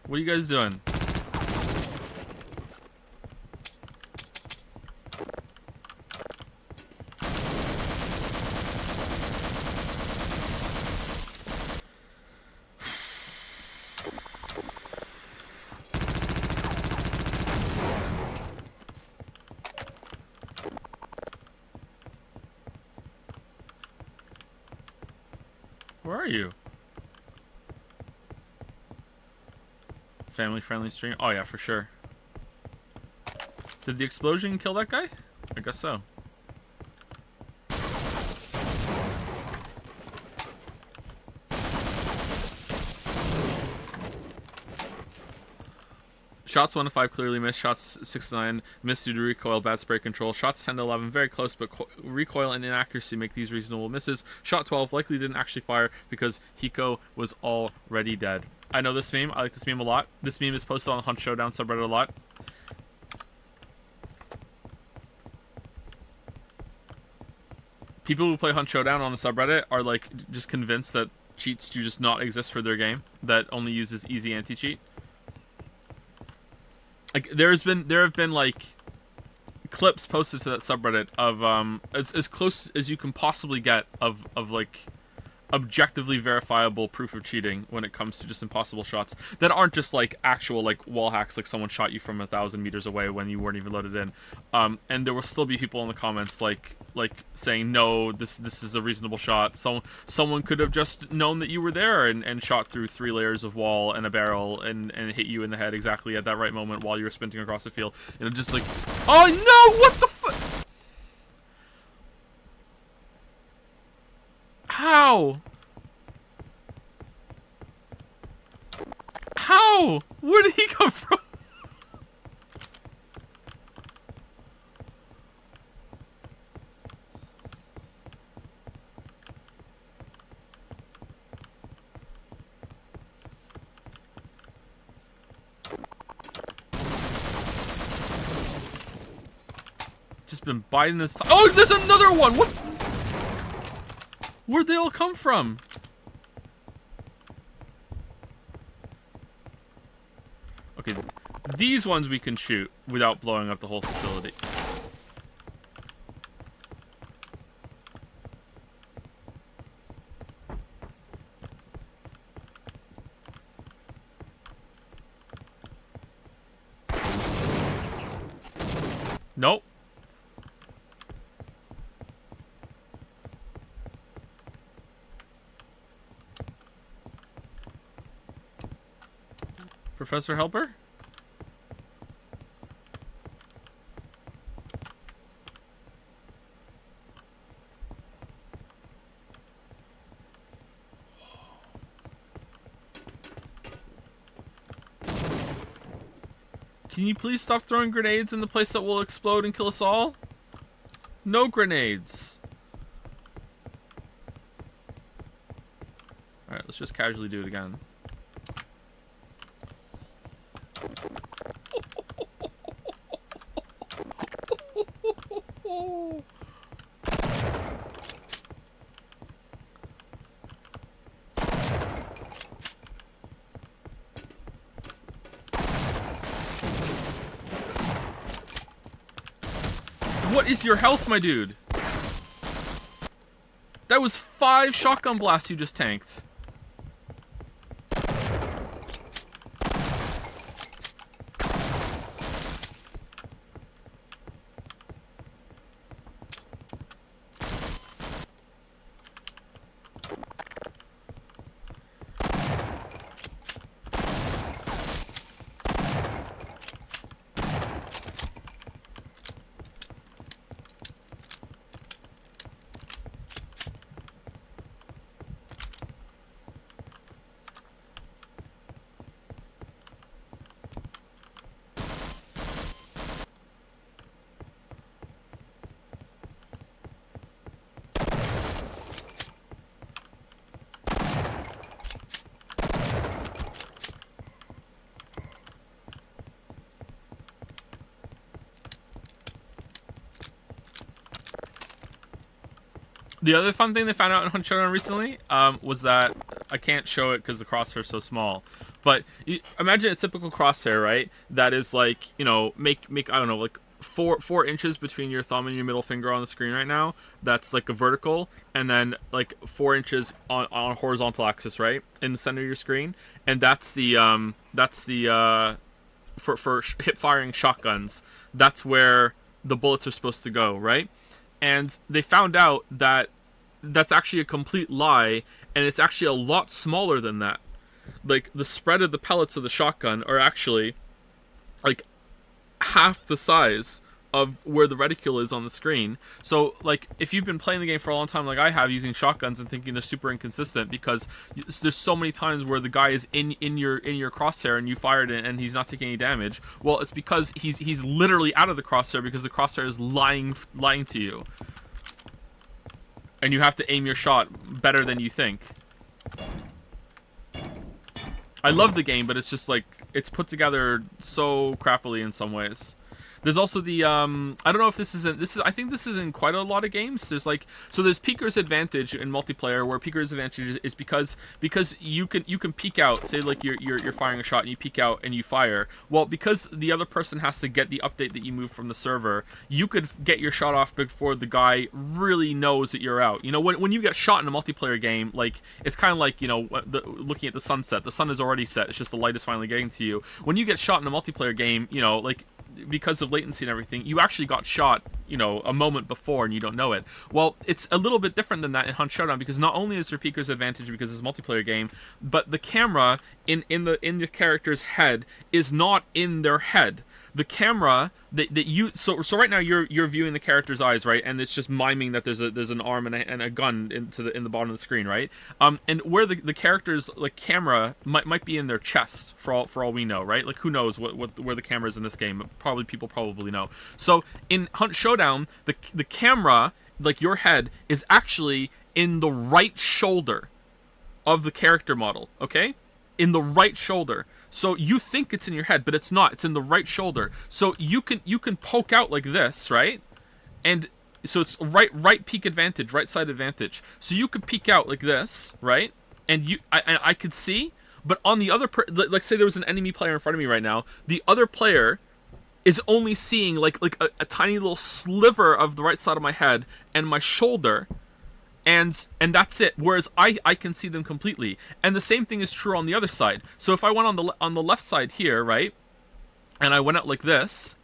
What are you guys doing? Where are you? Family-friendly stream? Oh yeah, for sure. Did the explosion kill that guy? I guess so. Shots 1 to 5 clearly missed. Shots 6 to 9 missed due to recoil, bad spray control. Shots 10 to 11 very close, but recoil and inaccuracy make these reasonable misses. Shot 12 likely didn't actually fire because Hiko was already dead. I know this meme. I like this meme a lot. This meme is posted on the Hunt Showdown subreddit a lot. People who play Hunt Showdown on the subreddit are like just convinced that cheats do just not exist for their game, that only uses easy anti-cheat. Like there have been like clips posted to that subreddit of as close as you can possibly get of like objectively verifiable proof of cheating when it comes to just impossible shots that aren't just like actual like wall hacks, like someone shot you from 1,000 meters away when you weren't even loaded in. And there will still be people in the comments like saying no, this is a reasonable shot. Someone could have just known that you were there and shot through 3 layers of wall and a barrel and hit you in the head exactly at that right moment while you were sprinting across the field. And it's just like, oh no, what the fuck? How? How? Where did he come from? Just been biding this time. Oh, there's another one! What? Where'd they all come from? Okay, these ones we can shoot without blowing up the whole facility. Nope. Professor Helper? Can you please stop throwing grenades in the place that will explode and kill us all? No grenades. Alright, let's just casually do it again. What is your health, my dude? That was 5 shotgun blasts you just tanked. The other fun thing they found out in Hunt Showdown recently was that I can't show it because the crosshair is so small. But imagine a typical crosshair, right? That is like, you know, make I don't know, like 4 inches between your thumb and your middle finger on the screen right now. That's like a vertical, and then like 4 inches on a horizontal axis, right, in the center of your screen. And that's the for hip firing shotguns. That's where the bullets are supposed to go, right? And they found out that that's actually a complete lie, and it's actually a lot smaller than that. Like, the spread of the pellets of the shotgun are actually like half the size of where the reticule is on the screen. So, like, if you've been playing the game for a long time like I have, using shotguns and thinking they're super inconsistent because there's so many times where the guy is in your crosshair and you fired it and he's not taking any damage, well, it's because he's literally out of the crosshair because the crosshair is lying to you. And you have to aim your shot better than you think. I love the game, but it's just like, it's put together so crappily in some ways. There's also the I don't know if I think this is in quite a lot of games. There's like, so there's Peeker's Advantage in multiplayer, where Peeker's Advantage is because you can peek out. Say like you're firing a shot and you peek out and you fire. Well, because the other person has to get the update that you moved from the server, you could get your shot off before the guy really knows that you're out. You know, when you get shot in a multiplayer game, like it's kind of like, you know, looking at the sunset. The sun is already set. It's just the light is finally getting to you. When you get shot in a multiplayer game, you know, like, because of latency and everything, you actually got shot, you know, a moment before and you don't know it. Well, it's a little bit different than that in Hunt Showdown, because not only is there Peeker's Advantage because it's a multiplayer game, but the camera in the character's head is not in their head. The camera that you so right now you're viewing the character's eyes, right, and it's just miming that there's an arm and a gun in the bottom of the screen, right? And where the character's like camera might be in their chest for all we know, right? Like, who knows where the camera is in this game? People probably know. So in Hunt Showdown, the camera, like your head, is actually in the right shoulder of the character model, okay? In the right shoulder. So you think it's in your head, but it's not. It's in the right shoulder. So you can poke out like this, right? And so it's right peek advantage, right side advantage. So you could peek out like this, right? And I could see, but on the other like say there was an enemy player in front of me right now, the other player is only seeing like a tiny little sliver of the right side of my head and my shoulder. And that's it. Whereas I can see them completely. And the same thing is true on the other side. So if I went on the left side here, right, and I went out like this,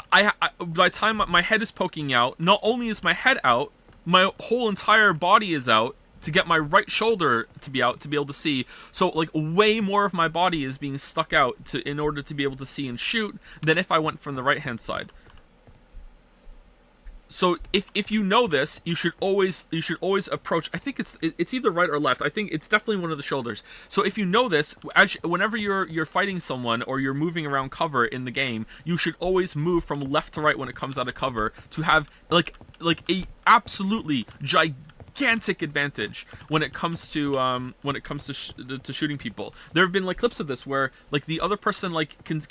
by the time my head is poking out, not only is my head out, my whole entire body is out to get my right shoulder to be out to be able to see. So like way more of my body is being stuck out in order to be able to see and shoot than if I went from the right hand side. So if you know this, you should always approach. I think it's either right or left. I think it's definitely one of the shoulders. So if you know this, whenever you're fighting someone or you're moving around cover in the game, you should always move from left to right when it comes out of cover to have like a absolutely gigantic advantage when it comes to to shooting people. There have been like clips of this where like the other person like can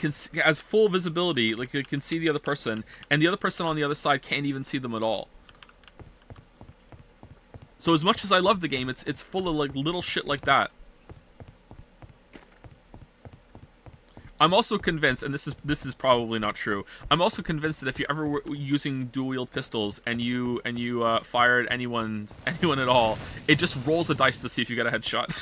has full visibility, like they can see the other person, and the other person on the other side can't even see them at all. So as much as I love the game, it's full of like little shit like that. I'm also convinced, and this is probably not true, I'm also convinced that if you ever were using dual-wield pistols and you fire at anyone at all, it just rolls the dice to see if you get a headshot.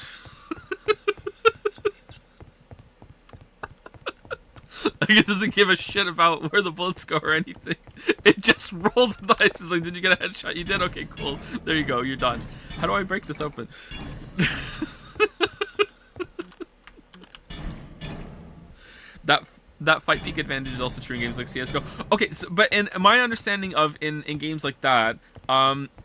Like, it doesn't give a shit about where the bullets go or anything. It just rolls the dice. It's like, did you get a headshot? You did? Okay, cool. There you go. You're done. How do I break this open? That fight peak advantage is also true in games like CS:GO. Okay, so, but in my understanding of in games like that,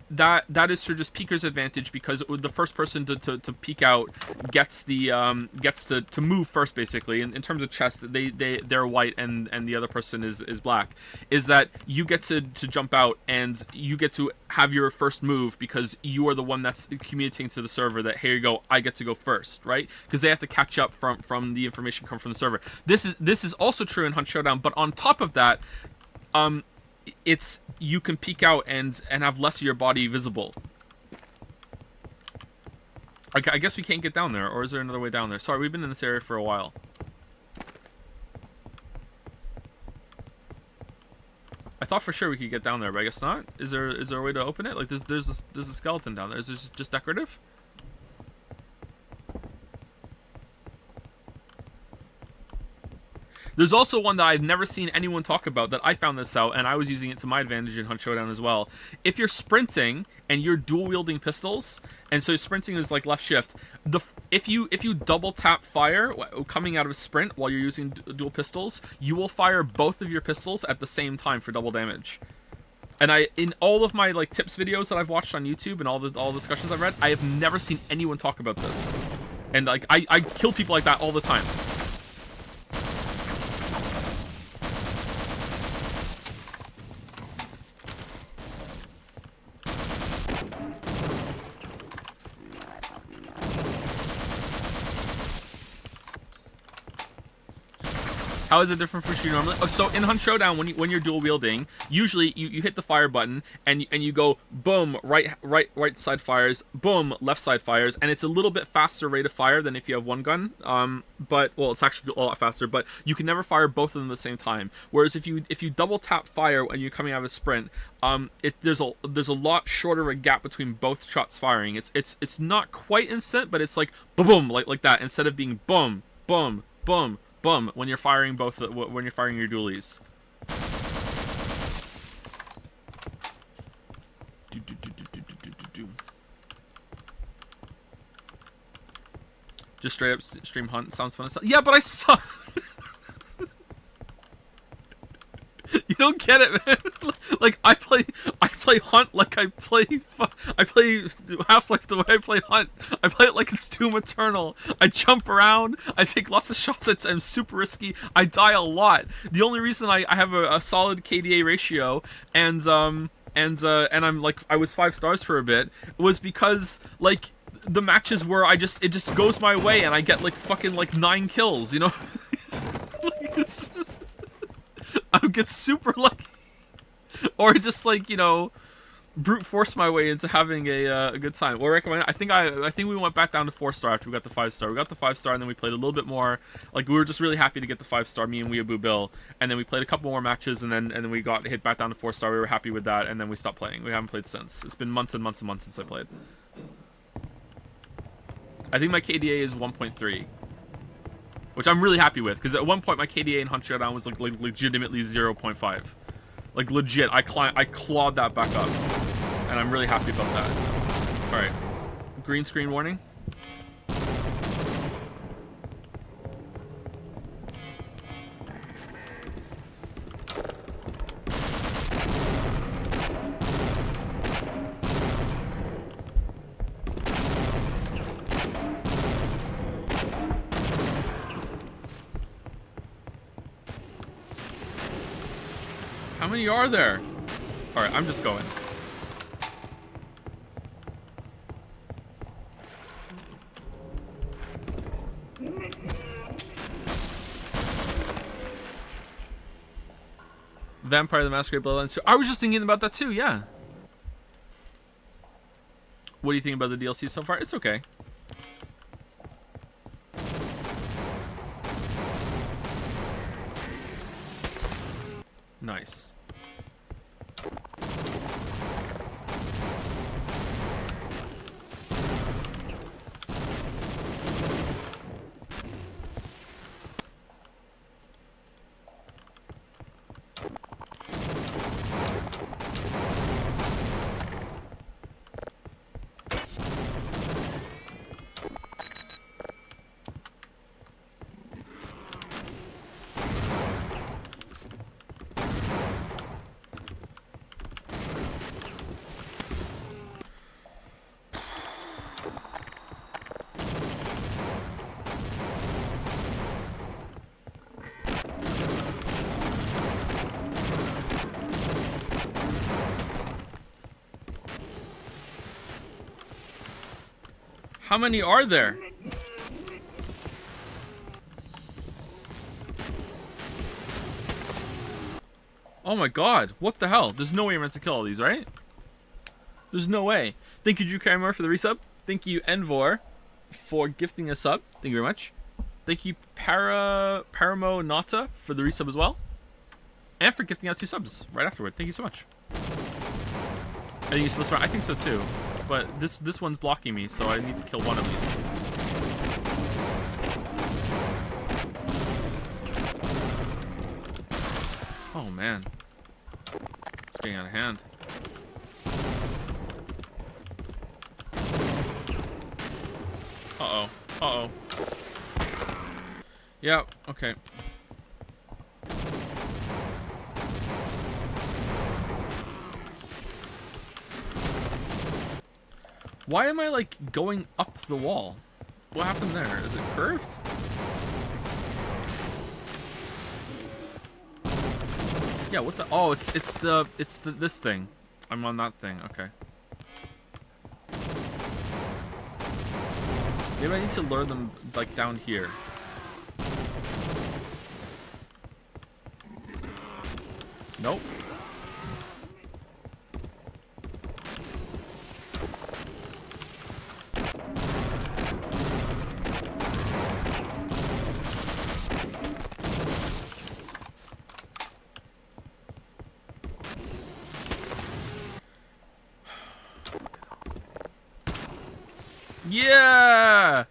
that is for just peeker's advantage, because the first person to peek out gets to move first, basically. In terms of chest, they're white and the other person is black. Is that you get to jump out and you get to have your first move because you are the one that's communicating to the server that, here you go, I get to go first, right? Because they have to catch up from the information come from the server. This is also true in Hunt Showdown, but on top of that, it's you can peek out and have less of your body visible. I guess we can't get down there, or is there another way down there? Sorry, we've been in this area for a while. I thought for sure we could get down there, but I guess not. Is there a way to open it? Like there's a skeleton down there. Is this just decorative? There's also one that I've never seen anyone talk about that I found this out, and I was using it to my advantage in Hunt Showdown as well. If you're sprinting and you're dual wielding pistols, and so sprinting is like left shift, if you double tap fire coming out of sprint while you're using dual pistols, you will fire both of your pistols at the same time for double damage. And in all of my like tips videos that I've watched on YouTube and all the discussions I've read, I have never seen anyone talk about this. And like I kill people like that all the time. How is it different from shooting normally? Oh, so in Hunt Showdown, when you're dual wielding, usually you hit the fire button and you go boom, right side fires, boom, left side fires, and it's a little bit faster rate of fire than if you have one gun. But well, it's actually a lot faster. But you can never fire both of them at the same time. Whereas if you double tap fire when you're coming out of a sprint, there's a lot shorter of a gap between both shots firing. It's not quite instant, but it's like boom, like that, instead of being boom, boom, boom, boom when you're firing when you're firing your dualies. Just straight up stream Hunt sounds fun. Yeah, but I saw. You don't get it, man. Like I play Hunt like I play Half-Life the way I play Hunt. I play it like it's Doom Eternal. I jump around. I take lots of shots. I'm super risky. I die a lot. The only reason I have a solid KDA ratio and I'm like I was 5 stars for a bit was because like the matches where it just goes my way and I get like fucking like 9 kills. You know. Like, it's just. I would get super lucky, or just like brute force my way into having a good time. Or recommend. I think we went back down to 4-star after we got the 5-star. We got the 5-star and then we played a little bit more. Like we were just really happy to get the 5-star. Me and Weeaboo Bill, and then we played a couple more matches and then we got hit back down to 4-star. We were happy with that and then we stopped playing. We haven't played since. It's been months and months and months since I played. I think my KDA is 1.3. Which I'm really happy with, because at one point my KDA in Hunt Showdown was like legitimately 0.5. Like legit, I clawed that back up. And I'm really happy about that. Alright. Green screen warning. How many are there? Alright, I'm just going. Vampire the Masquerade Bloodlines 2. I was just thinking about that too, yeah. What do you think about the DLC so far? It's okay. Nice. How many are there? Oh my god, what the hell? There's no way you're meant to kill all these, right? There's no way. Thank you, Drew Caramore, for the resub. Thank you, Envor, for gifting a sub. Thank you very much. Thank you, Paramo Nata, for the resub as well. And for gifting out 2 subs right afterward. Thank you so much. I think you're supposed to... I think so too. But this one's blocking me, so I need to kill one at least. Oh man. It's getting out of hand. Uh-oh. Uh-oh. Yeah, okay. Why am I, like, going up the wall? What happened there? Is it curved? Yeah, what the... Oh, it's this thing. I'm on that thing. Okay. Maybe I need to lure them, like, down here. Nope. Yeah!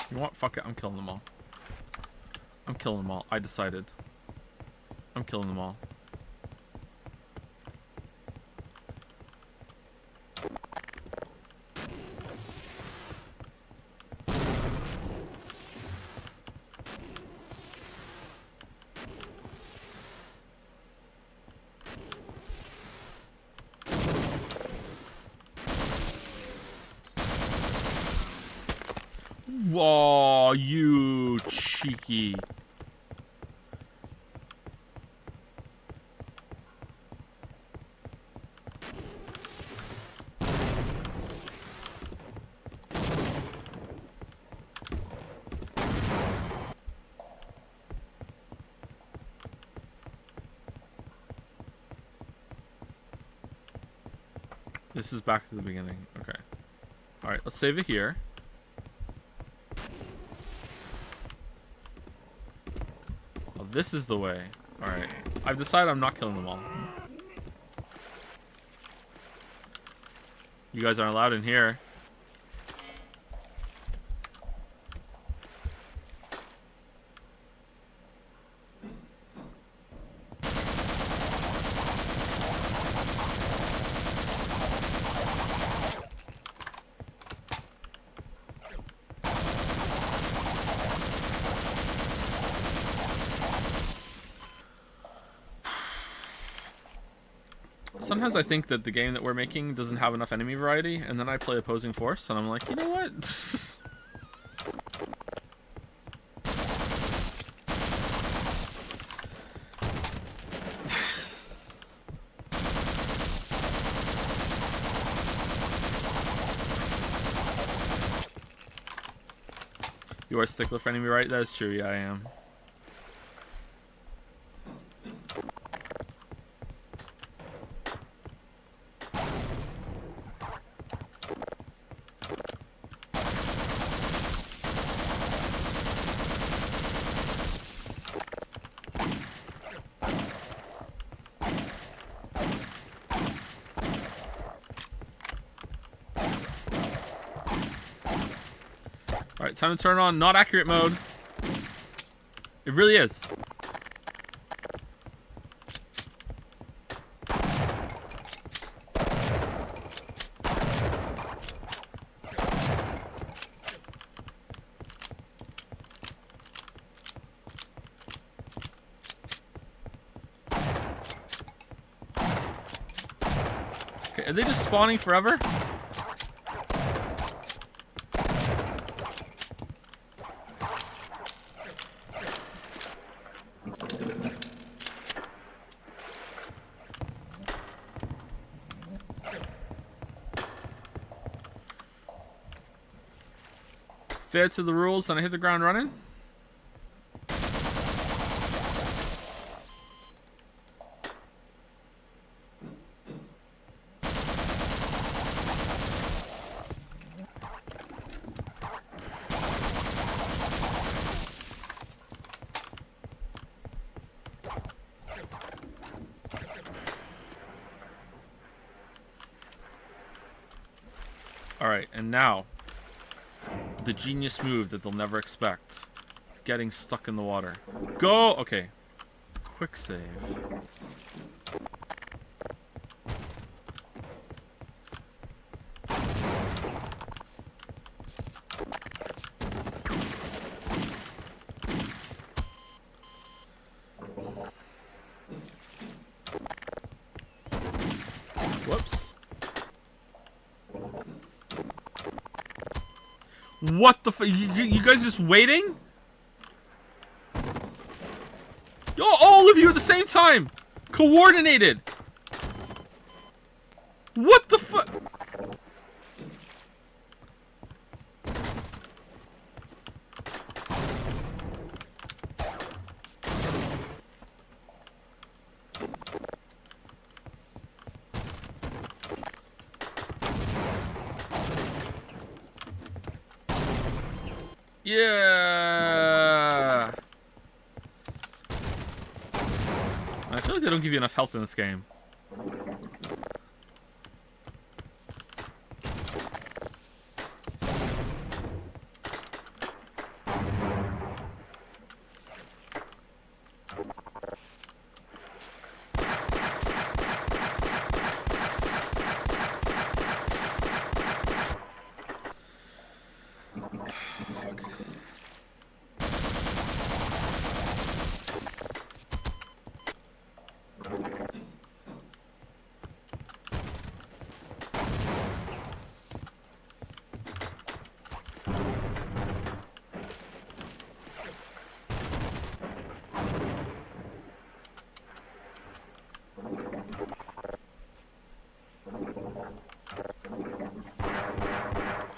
You know what? Fuck it. I'm killing them all. I'm killing them all. I decided. I'm killing them all. Whoa, you cheeky. This is back to the beginning. Okay. Alright, let's save it here. Oh, this is the way. Alright. I've decided I'm not killing them all. You guys aren't allowed in here. Sometimes I think that the game that we're making doesn't have enough enemy variety, and then I play Opposing Force, and I'm like, you know what? You are a stickler for enemy variety? That is true, yeah, I am. Alright, time to turn on not accurate mode. It really is. Okay, are they just spawning forever? Fair to the rules and I hit the ground running. Alright, and now the genius move that they'll never expect. Getting stuck in the water. Go! Okay. Quick save. Whoops. What the you guys just waiting? Yo, all of you at the same time! Coordinated! What the fuck? Yeah. I feel like they don't give you enough health in this game.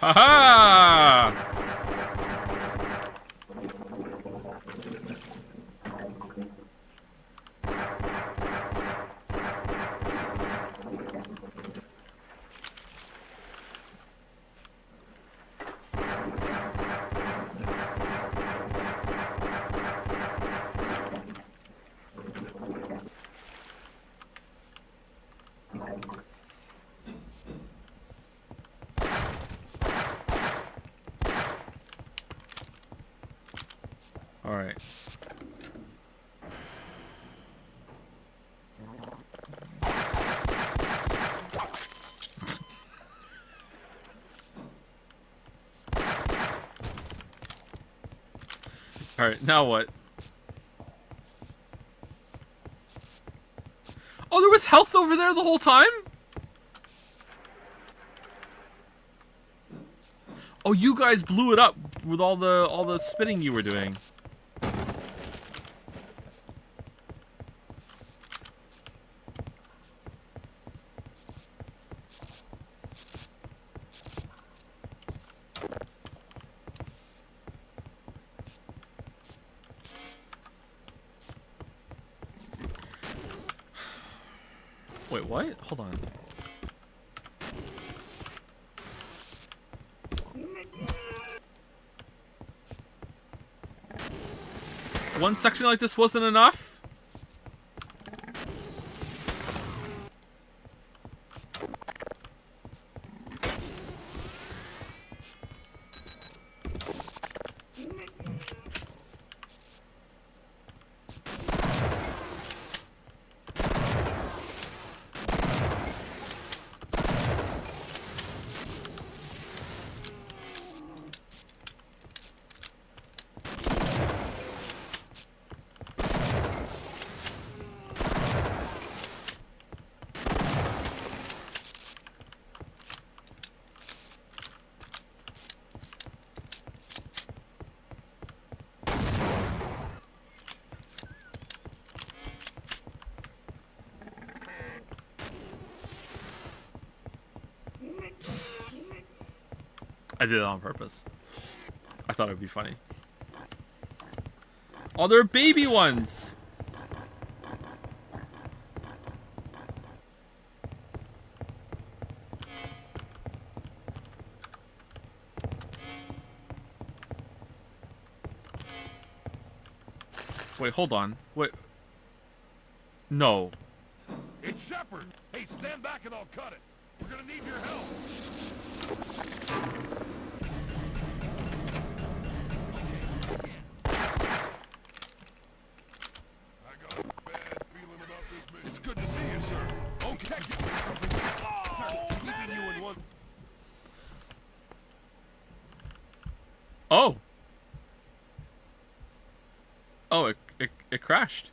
Haha! All right. All right, now what? Oh, there was health over there the whole time? Oh, you guys blew it up with all the spinning you were doing. Wait, what? Hold on. One section like this wasn't enough? I did it on purpose. I thought it would be funny. Oh, they're baby ones! Wait, hold on. Wait. No. It's Shepard. Hey, stand back and I'll cut it. We're gonna need your help. I got a bad feeling about this mission. It's good to see you, sir. Okay. Sir, keeping you in one. Oh. Oh, it crashed.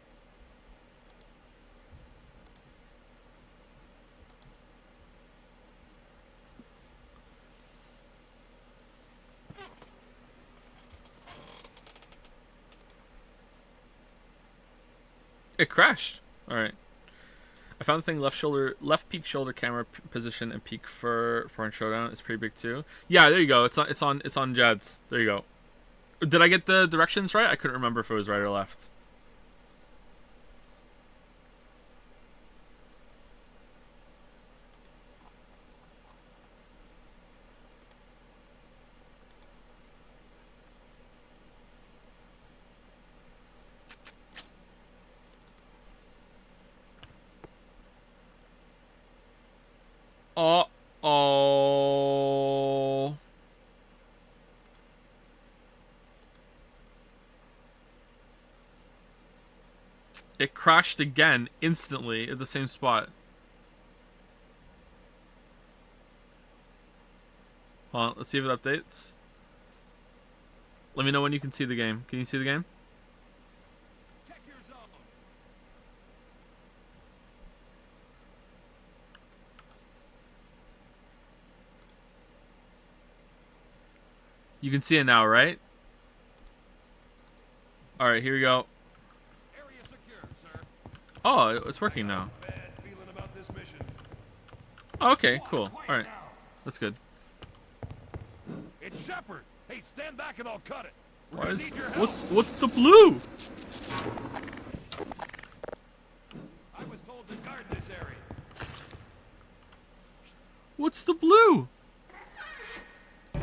it crashed. All right. I found the thing left peak shoulder camera position and peak for in showdown is pretty big too. Yeah, there you go. It's on Jed's. There you go. Did I get the directions right? I couldn't remember if it was right or left. Uh-oh. It crashed again instantly at the same spot. Hold on, let's see if it updates. Let me know when you can see the game. Can you see the game? Check your zone. You can see it now, right? Alright, here we go. Area secure, sir. Oh, it's working now. Bad feeling about this mission. Oh, okay, cool. Alright, that's good. It's Shepard. Hey, stand back and I'll cut it. We're Why gonna is need your help. what's the blue? I was told to guard this area. What's the blue? Okay.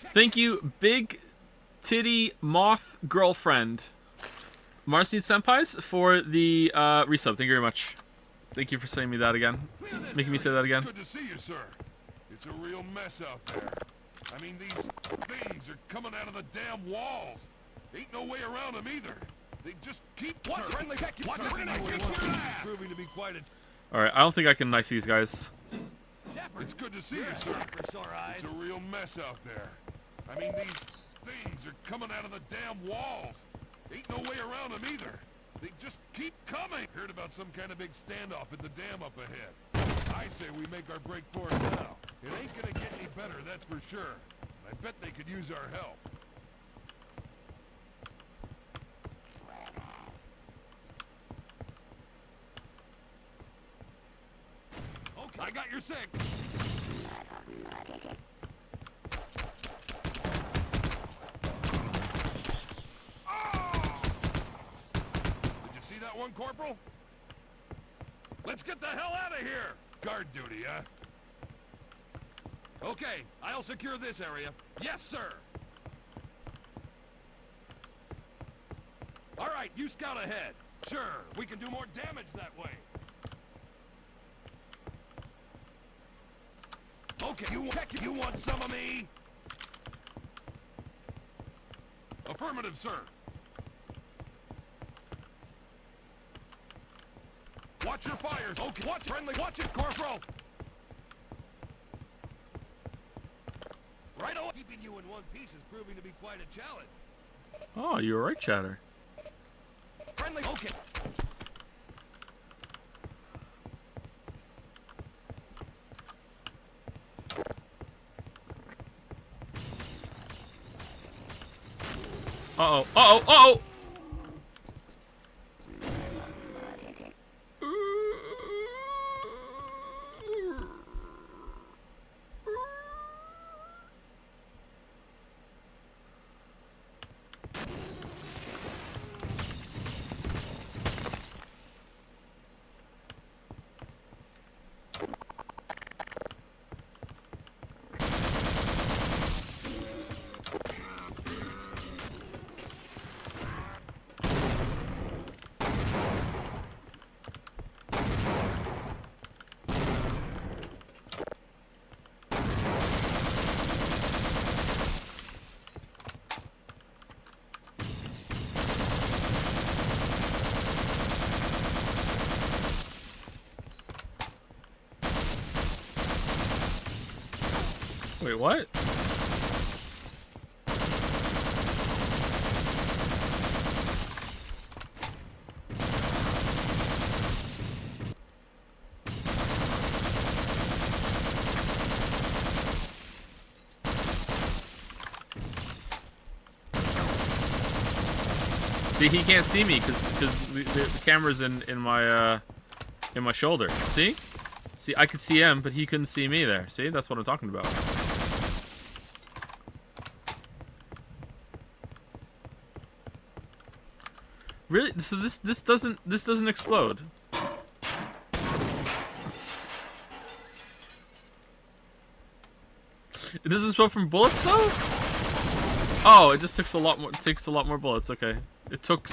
Check. Thank you, Big Titty Moth Girlfriend. Marcy Senpais for the resub. Thank you very much. Thank you for saying me that again. Clear this Making me say area. that again. Good to see you, sir. It's a real mess out there. I mean, these things are coming out of the damn walls. Ain't no way around them either. They just keep. What? Friendly check. What? We're gonna kick your ass. Proving to be quite a. Alright, I don't think I can knife these guys. Shepard. It's good to see you, sir. It's a real mess out there. I mean, these things are coming out of the damn walls. Ain't no way around them either. They just keep coming. Heard about some kind of big standoff at the dam up ahead. I say we make our break for it now. It ain't gonna get any better, that's for sure. I bet they could use our help. Okay, I got your six. Did you see that one, Corporal? Let's get the hell out of here! Guard duty, huh? Okay, I'll secure this area. Yes, sir! Alright, you scout ahead. Sure, we can do more damage that way. Okay, you want some of me? Affirmative, sir. Watch your fires. Okay, watch friendly. Watch it, Corporal. Right on. Keeping you in one piece is proving to be quite a challenge. Oh, you were right, Chatter. Friendly. Okay. Uh-oh. Uh-oh. Uh-oh! Wait, what? See, he can't see me because the camera's in my shoulder. See? See, I could see him, but he couldn't see me there. See? That's what I'm talking about. Really? So this doesn't explode. It doesn't explode from bullets though? Oh, it just takes a lot more bullets. Okay. It took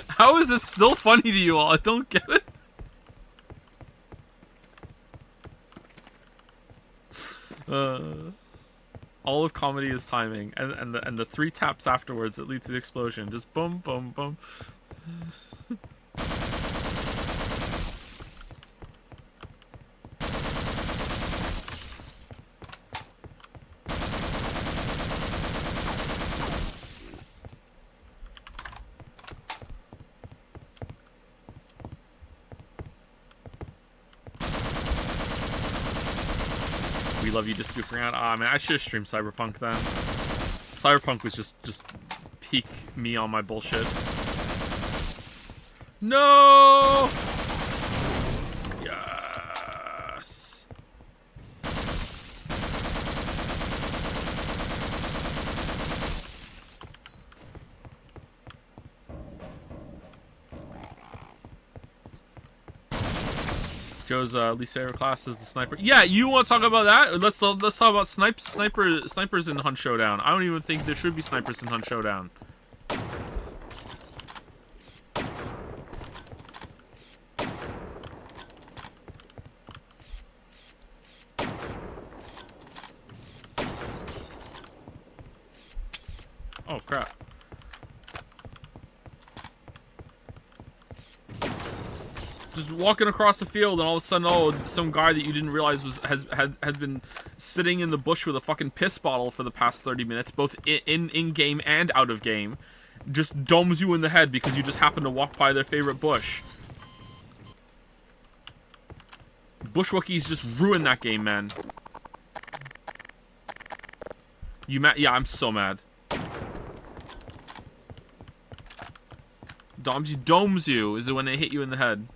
How is this still funny to you all? I don't get it. All of comedy is timing, and the 3 taps afterwards that lead to the explosion. Just boom, boom, boom. We love you just goofing around. Ah, man, I should have streamed Cyberpunk then. Cyberpunk was just peak me on my bullshit. No! Yes. Joe's least favorite class is the sniper. Yeah, you want to talk about that? Let's talk about snipers in Hunt Showdown. I don't even think there should be snipers in Hunt Showdown. Oh crap. Just walking across the field, and all of a sudden, oh, some guy that you didn't realize has been sitting in the bush with a fucking piss bottle for the past 30 minutes, both in game and out of game, just domes you in the head because you just happen to walk by their favorite bush. Bushwookies just ruined that game, man. You mad? Yeah, I'm so mad. Domes you is it when they hit you in the head.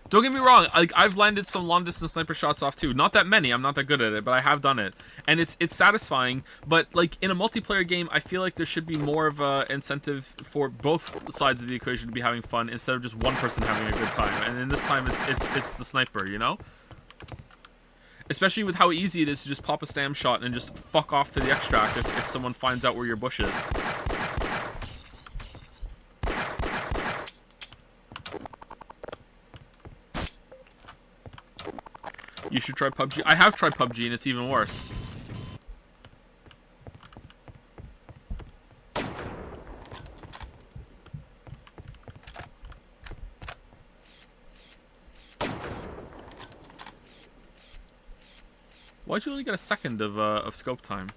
Don't get me wrong, like I've landed some long distance sniper shots off too. Not that many, I'm not that good at it, but I have done it. And it's satisfying, but like in a multiplayer game, I feel like there should be more of a incentive for both sides of the equation to be having fun instead of just one person having a good time. And in this time it's the sniper, you know? Especially with how easy it is to just pop a stam shot and just fuck off to the extract if someone finds out where your bush is. You should try PUBG. I have tried PUBG and it's even worse. Why'd you only get a second of scope time?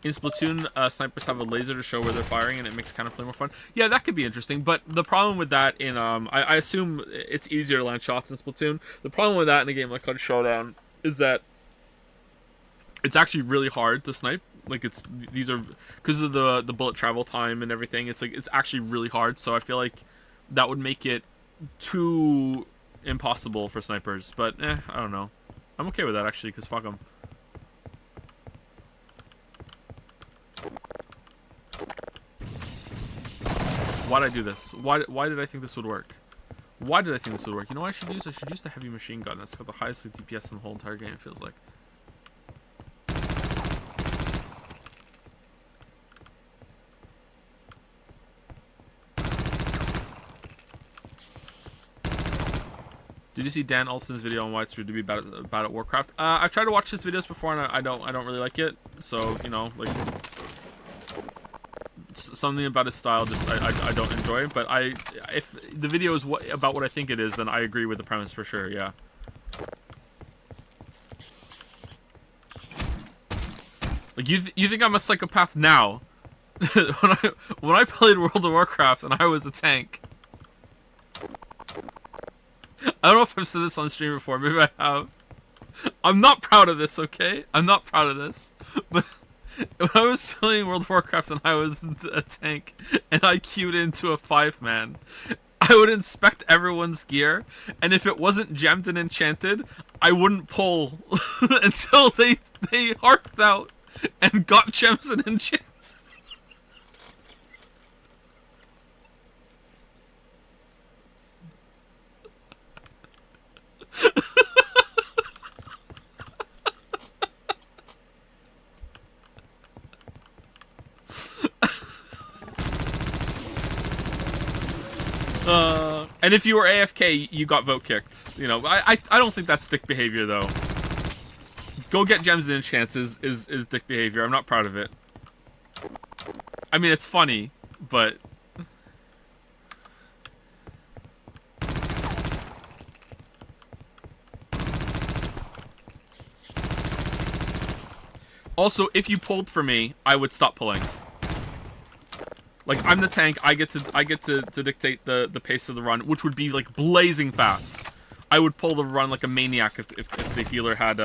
In Splatoon, snipers have a laser to show where they're firing, and it makes counterplay more fun. Yeah, that could be interesting, but the problem with that in, I assume it's easier to land shots in Splatoon. The problem with that in a game like Hunt Showdown is that it's actually really hard to snipe. Like, these are, because of the bullet travel time and everything, it's like, it's actually really hard, so I feel like that would make it too impossible for snipers, but, I don't know. I'm okay with that, actually, because fuck them. Why'd I do this? Why did I think this would work? Why did I think this would work? You know what I should use? I should use the heavy machine gun. That's got the highest DPS in the whole entire game, it feels like. Did you see Dan Olson's video on why it's rude to be bad at Warcraft? I've tried to watch his videos before and I don't really like it. So, you know, like, something about his style just I don't enjoy. But if the video is about what I think it is, then I agree with the premise for sure. Yeah. Like you think I'm a psychopath now? when I played World of Warcraft and I was a tank. I don't know if I've said this on stream before. Maybe I have. I'm not proud of this, okay? I'm not proud of this. But when I was playing World of Warcraft and I was a tank and I queued into a 5-man, I would inspect everyone's gear, and if it wasn't gemmed and enchanted, I wouldn't pull until they harped out and got gems and enchants. And if you were AFK, you got vote kicked. You know, I don't think that's dick behavior though. Go get gems and enchants is dick behavior. I'm not proud of it. I mean, it's funny, but also, if you pulled for me, I would stop pulling. Like, I'm the tank, I get to dictate the pace of the run, which would be like blazing fast. I would pull the run like a maniac if the healer had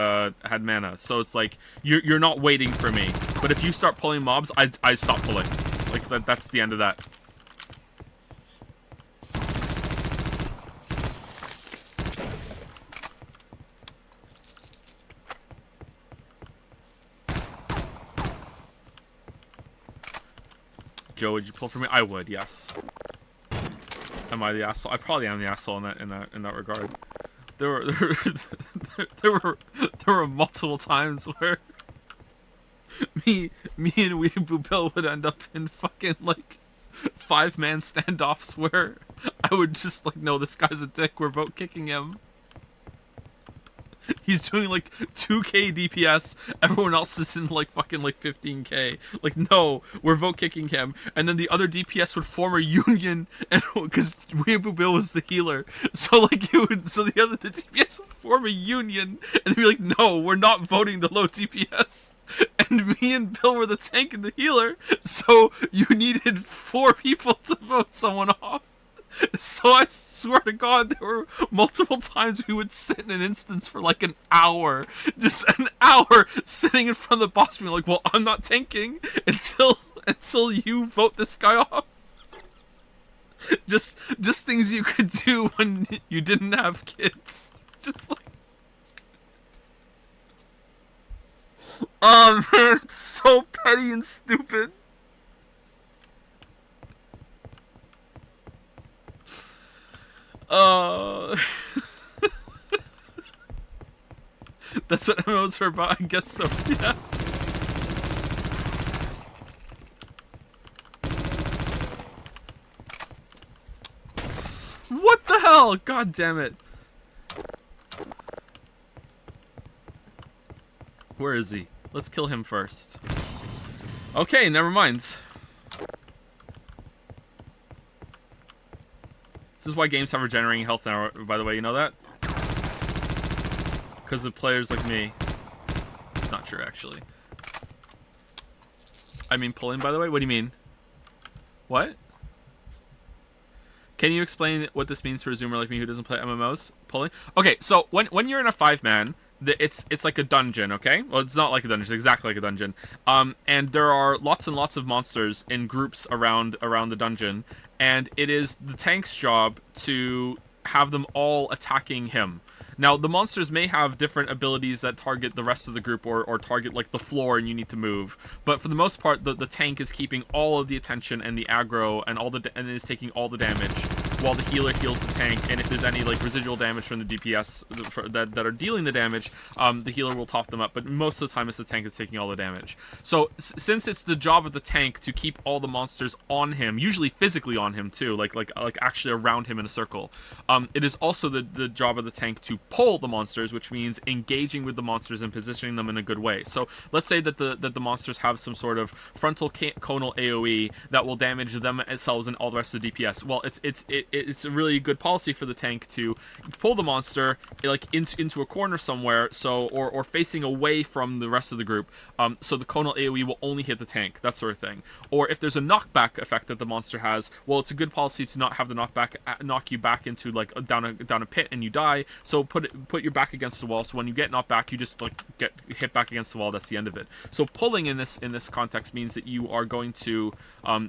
mana. So it's like you're not waiting for me. But if you start pulling mobs, I stop pulling. Like that's the end of that. Joe, would you pull for me? I would, yes. Am I the asshole? I probably am the asshole in that regard. There were multiple times where me and Weeaboo Bill would end up in fucking like 5-man standoffs where I would just like, no, this guy's a dick. We're vote kicking him. He's doing like 2k DPS. Everyone else is in like fucking like 15k. Like, no, we're vote kicking him. And then the other DPS would form a union, and because Weeaboo Bill was the healer, so like the DPS would form a union, and they'd be like, no, we're not voting the low DPS. And me and Bill were the tank and the healer, so you needed 4 people to vote someone off. So I swear to God, there were multiple times we would sit in an instance for like an hour. Just an hour sitting in front of the boss being like, well, I'm not tanking until you vote this guy off. Just things you could do when you didn't have kids. Just like... Oh man, it's so petty and stupid. That's what MMOs are about, I guess so, yeah. What the hell? God damn it. Where is he? Let's kill him first. Okay, never mind. This is why games have regenerating health now, by the way, you know that? Because of players like me. It's not true, actually. I mean pulling, by the way? What do you mean? What? Can you explain what this means for a Zoomer like me who doesn't play MMOs? Pulling? Okay, so when you're in a 5-man, it's like a dungeon, okay? Well, it's not like a dungeon, it's exactly like a dungeon. And there are lots and lots of monsters in groups around the dungeon, and it is the tank's job to have them all attacking him. Now, the monsters may have different abilities that target the rest of the group or target like the floor and you need to move. But for the most part, the tank is keeping all of the attention and the aggro and and is taking all the damage. while the healer heals the tank, and if there's any like residual damage from the DPS that are dealing the damage, the healer will top them up. But most of the time, it's the tank that's taking all the damage. So since it's the job of the tank to keep all the monsters on him, usually physically on him too, like actually around him in a circle, it is also the job of the tank to pull the monsters, which means engaging with the monsters and positioning them in a good way. So let's say that the monsters have some sort of frontal conal AoE that will damage themselves and all the rest of the DPS. Well, it's a really good policy for the tank to pull the monster like into a corner somewhere, so or facing away from the rest of the group, so the conal AoE will only hit the tank, that sort of thing. Or if there's a knockback effect that the monster has, well, it's a good policy to not have the knockback knock you back into like down a pit and you die. So put your back against the wall, so when you get knocked back, you just like get hit back against the wall. That's the end of it. So pulling in this context means that you are going to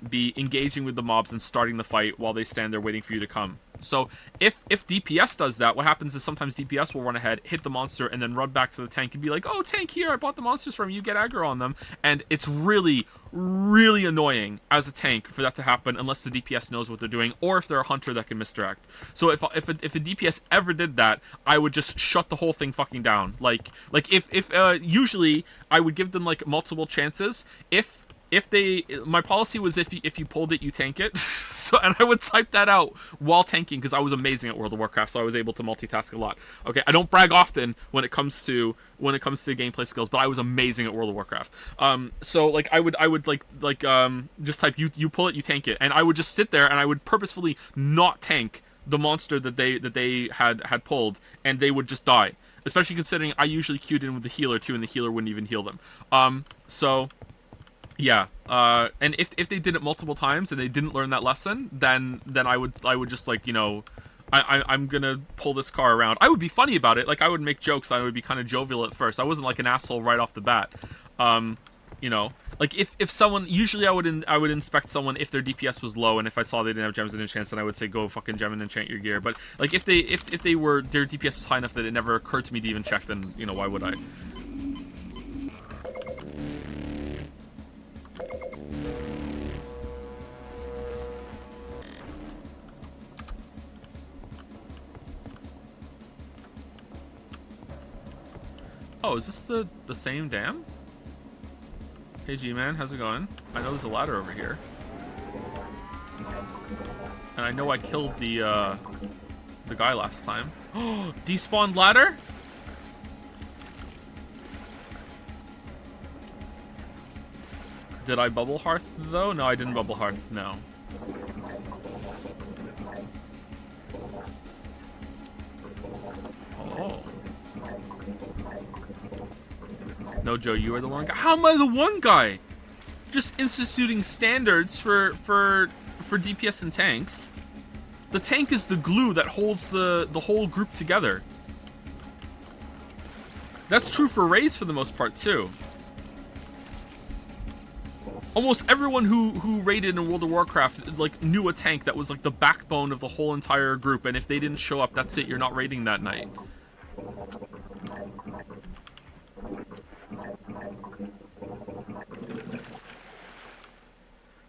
be engaging with the mobs and starting the fight while they stand there waiting for you to come. So if DPS does that, what happens is sometimes DPS will run ahead, hit the monster, and then run back to the tank and be like, oh, tank here, I bought the monsters from you, get aggro on them. And it's really, really annoying as a tank for that to happen unless the DPS knows what they're doing, or if they're a hunter that can misdirect. So if a DPS ever did that, I would just shut the whole thing fucking down. Like if usually I would give them like multiple chances. My policy was if you pulled it, you tank it. So, and I would type that out while tanking because I was amazing at World of Warcraft, so I was able to multitask a lot. Okay, I don't brag often when it comes to gameplay skills, but I was amazing at World of Warcraft. So like I would just type you pull it, you tank it, and I would just sit there and I would purposefully not tank the monster that they had pulled, and they would just die. Especially considering I usually queued in with the healer too, and the healer wouldn't even heal them. So. Yeah, and if they did it multiple times and they didn't learn that lesson, then I would just like, you know, I'm gonna pull this car around. I would be funny about it, like I would make jokes. I would be kind of jovial at first. I wasn't like an asshole right off the bat. You know, like if someone, usually I would inspect someone if their DPS was low, and if I saw they didn't have gems and enchants, then I would say go fucking gem and enchant your gear. But like if their DPS was high enough that it never occurred to me to even check, then you know, why would I? Oh, is this the same dam? Hey G-Man, how's it going? I know there's a ladder over here. And I know I killed the guy last time. Oh, despawned ladder? Did I bubble hearth though? No, I didn't bubble hearth, no. Oh. No, Joe, you are the one guy. How am I the one guy? Just instituting standards for DPS and tanks. The tank is the glue that holds the whole group together. That's true for raids for the most part too. Almost everyone who raided in World of Warcraft like knew a tank that was like the backbone of the whole entire group, and if they didn't show up, that's it. You're not raiding that night.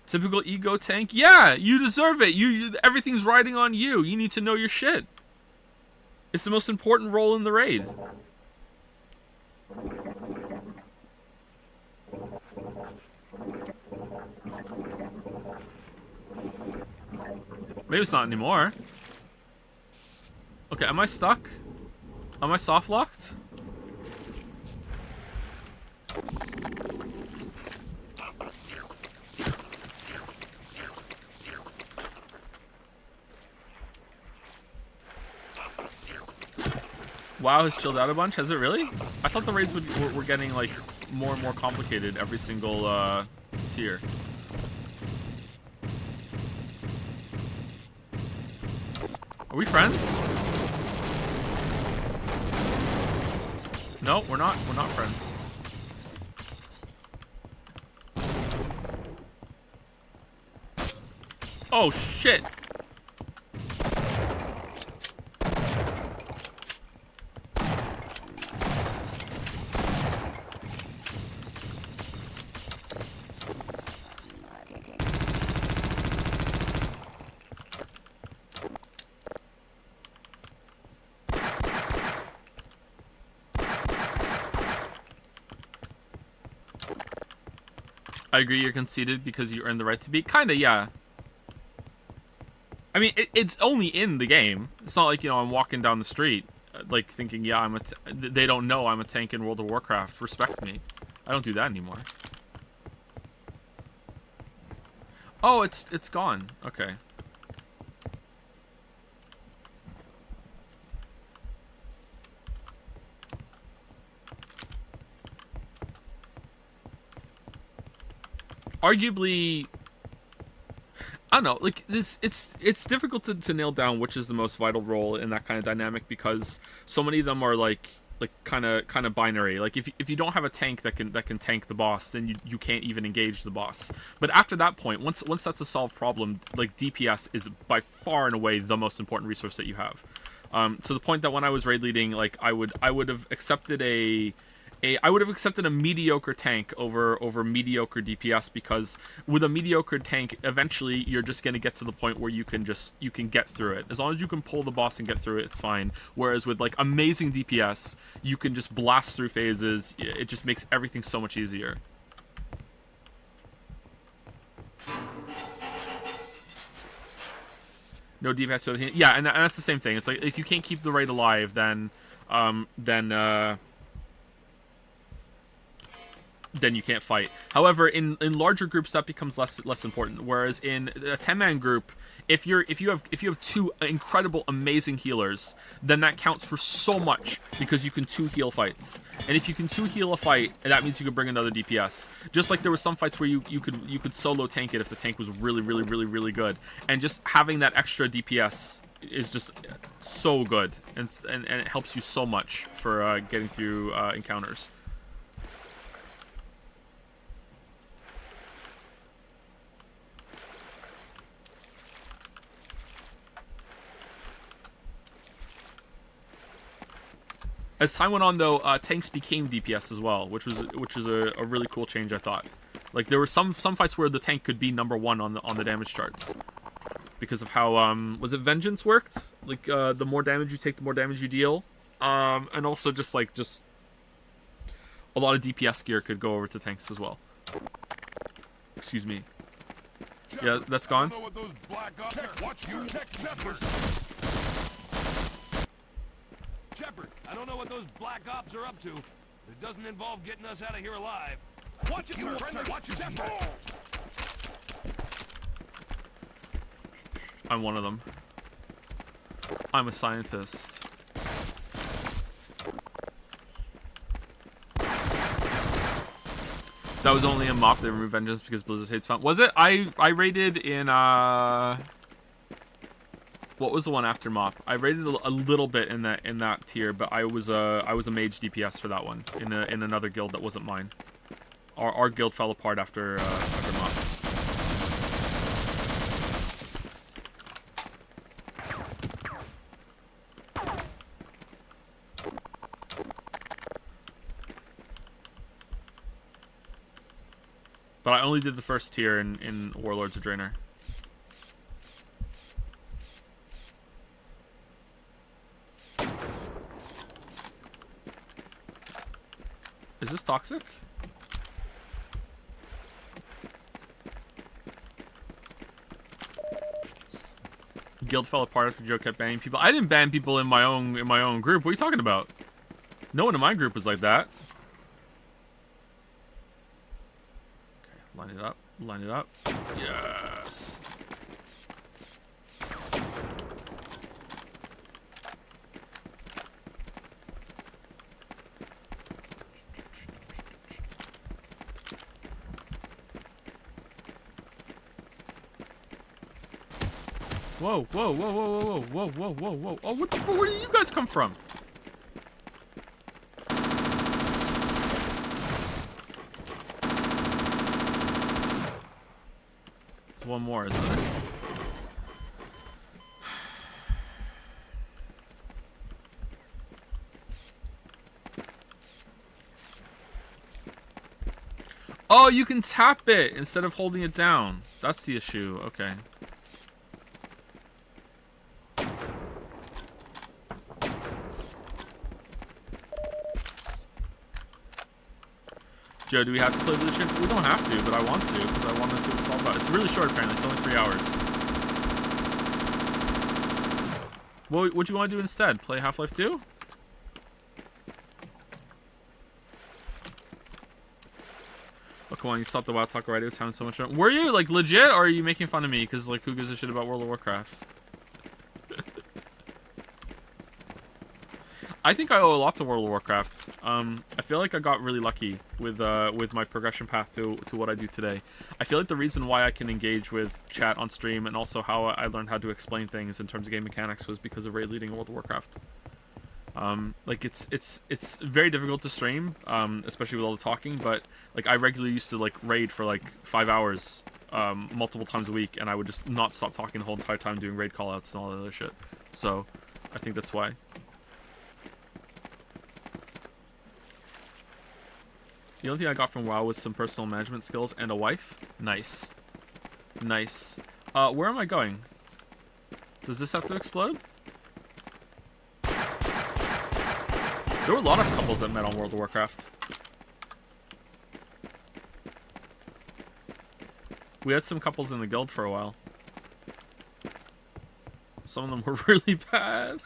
Typical ego tank? Yeah, you deserve it. Everything's riding on you. You need to know your shit. It's the most important role in the raid. Maybe it's not anymore. Okay, am I stuck? Am I soft locked? WoW has chilled out a bunch. Has it really? I thought the raids were getting like more and more complicated every single tier. Are we friends? No, we're not. We're not friends. Oh shit. I agree you're conceited because you earned the right to be. Kinda, yeah. I mean, it's only in the game. It's not like, you know, I'm walking down the street, like, thinking, yeah, they don't know I'm a tank in World of Warcraft. Respect me. I don't do that anymore. Oh, it's gone. Okay. Arguably, I don't know, like, it's difficult to nail down which is the most vital role in that kind of dynamic, because so many of them are like kind of binary. Like, if you don't have a tank that can tank the boss, then you can't even engage the boss. But after that point, once that's a solved problem, like, DPS is by far and away the most important resource that you have. To the point that when I was raid leading, like, I would have accepted I would have accepted a mediocre tank over mediocre DPS, because with a mediocre tank, eventually you're just going to get to the point where you can get through it. As long as you can pull the boss and get through it, it's fine. Whereas with, like, amazing DPS, you can just blast through phases. It just makes everything so much easier. No DPS, so yeah, and that's the same thing. It's like, if you can't keep the raid alive, then you can't fight. However, in larger groups, that becomes less important. Whereas in a 10-man group, if you have two incredible, amazing healers, then that counts for so much, because you can 2-heal fights. And if you can 2-heal a fight, that means you can bring another DPS. Just like there were some fights where you could solo tank it if the tank was really, really, really, really good. And just having that extra DPS is just so good, and it helps you so much for getting through encounters. As time went on, though, tanks became DPS as well, which was a really cool change, I thought. Like, there were some fights where the tank could be number 1 on the damage charts, because of how was it Vengeance worked? Like, the more damage you take, the more damage you deal, and also just a lot of DPS gear could go over to tanks as well. Excuse me. Yeah, that's gone. Shepard, I don't know what those black ops are up to. It doesn't involve getting us out of here alive. Watch it, sir! Watch it, Shepard! I'm one of them. I'm a scientist. That was only a mop. They removed Vengeance because Blizzard hates fun. Was it? I raided in what was the one after mop? I raided a little bit in that tier, but I was a mage DPS for that one in another guild that wasn't mine. Our guild fell apart after mop. But I only did the first tier in Warlords of Draenor. Is this toxic? Guild fell apart after Joe kept banning people. I didn't ban people in my own group. What are you talking about? No one in my group was like that. Okay, line it up. Line it up. Yes. Whoa, whoa, whoa, whoa, whoa, whoa, whoa, whoa, whoa. Oh, what the fuck? Where did you guys come from? There's one more, isn't there? Oh, you can tap it instead of holding it down. That's the issue. Okay. Joe, do we have to play Lucian? We don't have to, but I want to because I want to see what it's all about. It's really short, apparently. It's only 3 hours. What do you want to do instead? Play Half-Life 2? Oh, come on, you stopped the Wild Talk already. I was having so much fun. Were you, like, legit, or are you making fun of me? Because, like, who gives a shit about World of Warcraft? I think I owe a lot to World of Warcraft. I feel like I got really lucky with my progression path to what I do today. I feel like the reason why I can engage with chat on stream and also how I learned how to explain things in terms of game mechanics was because of raid leading World of Warcraft. Like it's very difficult to stream, especially with all the talking. But like I regularly used to like raid for like 5 hours, multiple times a week, and I would just not stop talking the whole entire time doing raid callouts and all that other shit. So I think that's why. The only thing I got from WoW was some personal management skills and a wife. Nice. Nice. Where am I going? Does this have to explode? There were a lot of couples that met on World of Warcraft. We had some couples in the guild for a while. Some of them were really bad.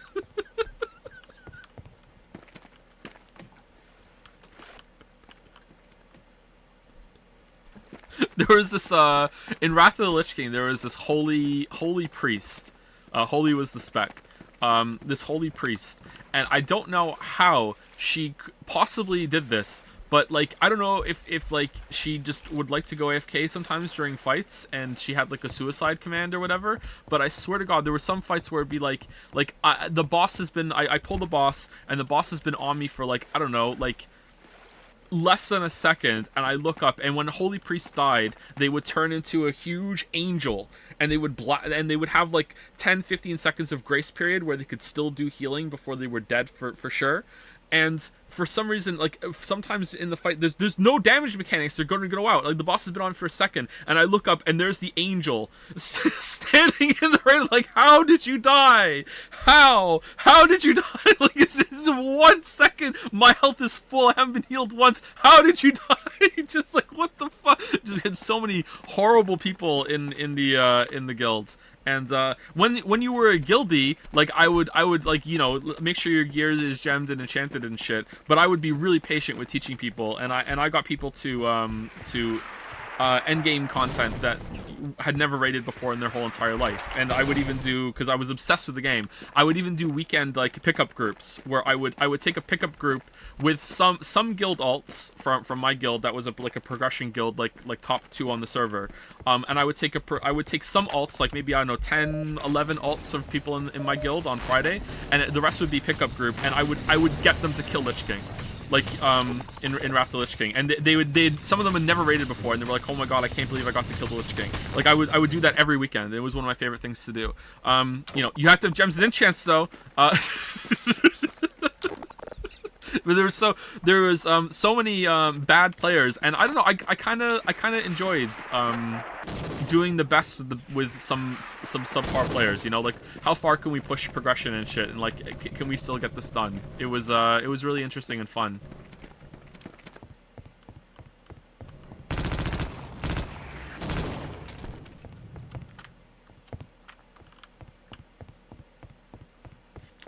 There was this, in Wrath of the Lich King, there was this holy priest. Holy was the spec. This holy priest. And I don't know how she possibly did this, but, like, I don't know if like, she just would like to go AFK sometimes during fights, and she had, like, a suicide command or whatever, but I swear to God, there were some fights where it'd be, like the boss has been, I pull the boss, and the boss has been on me for, like, I don't know, like, less than a second, and I look up, and when Holy Priest died, they would turn into a huge angel, and they would have like 10-15 seconds of grace period where they could still do healing before they were dead for sure. And for some reason, like, sometimes in the fight, there's no damage mechanics. They're going to go out. Like, the boss has been on for a second, and I look up, and there's the angel standing in the rain, like, how did you die? How did you die? Like, it's 1 second. My health is full. I haven't been healed once. How did you die? Just like, what the fuck? Just had so many horrible people in the guild. And when you were a guildie, like I would like, you know, make sure your gear is gemmed and enchanted and shit. But I would be really patient with teaching people, and I got people to endgame content that had never raided before in their whole entire life. And I would even do, because I was obsessed with the game, I would even do weekend like pickup groups where I would take a pickup group with some guild alts from my guild that was like a progression guild, like top 2 on the server, and I would take some alts, like maybe, I don't know, 10 11 alts of people in my guild on Friday, and the rest would be pickup group, and I would get them to kill Lich King. Like, in Wrath of the Lich King, and some of them had never raided before, and they were like, oh my god, I can't believe I got to kill the Lich King. Like, I would do that every weekend. It was one of my favorite things to do. You know, you have to have gems and enchants, though. But there was so many bad players, and I don't know, I kind of enjoyed doing the best with some subpar players, you know, like how far can we push progression and shit, and like can we still get this done? It was really interesting and fun.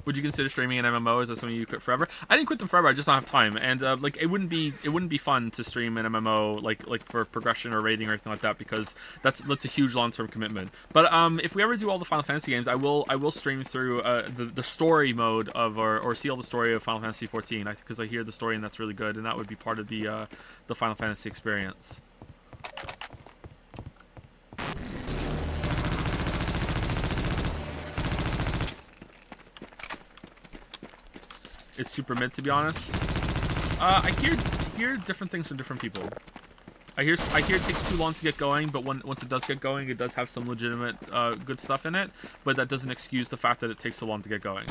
Would you consider streaming an MMO? Is that something you quit forever? I didn't quit them forever. I just don't have time, and like it wouldn't be fun to stream an MMO like for progression or rating or anything like that, because that's a huge long-term commitment. But if we ever do all the Final Fantasy games, I will stream through the story mode of or see all the story of Final Fantasy 14. Because I hear the story and that's really good, and that would be part of the Final Fantasy experience. It's super mid, to be honest. I hear different things from different people. I hear it takes too long to get going, but once it does get going, it does have some legitimate good stuff in it. But that doesn't excuse the fact that it takes so long to get going.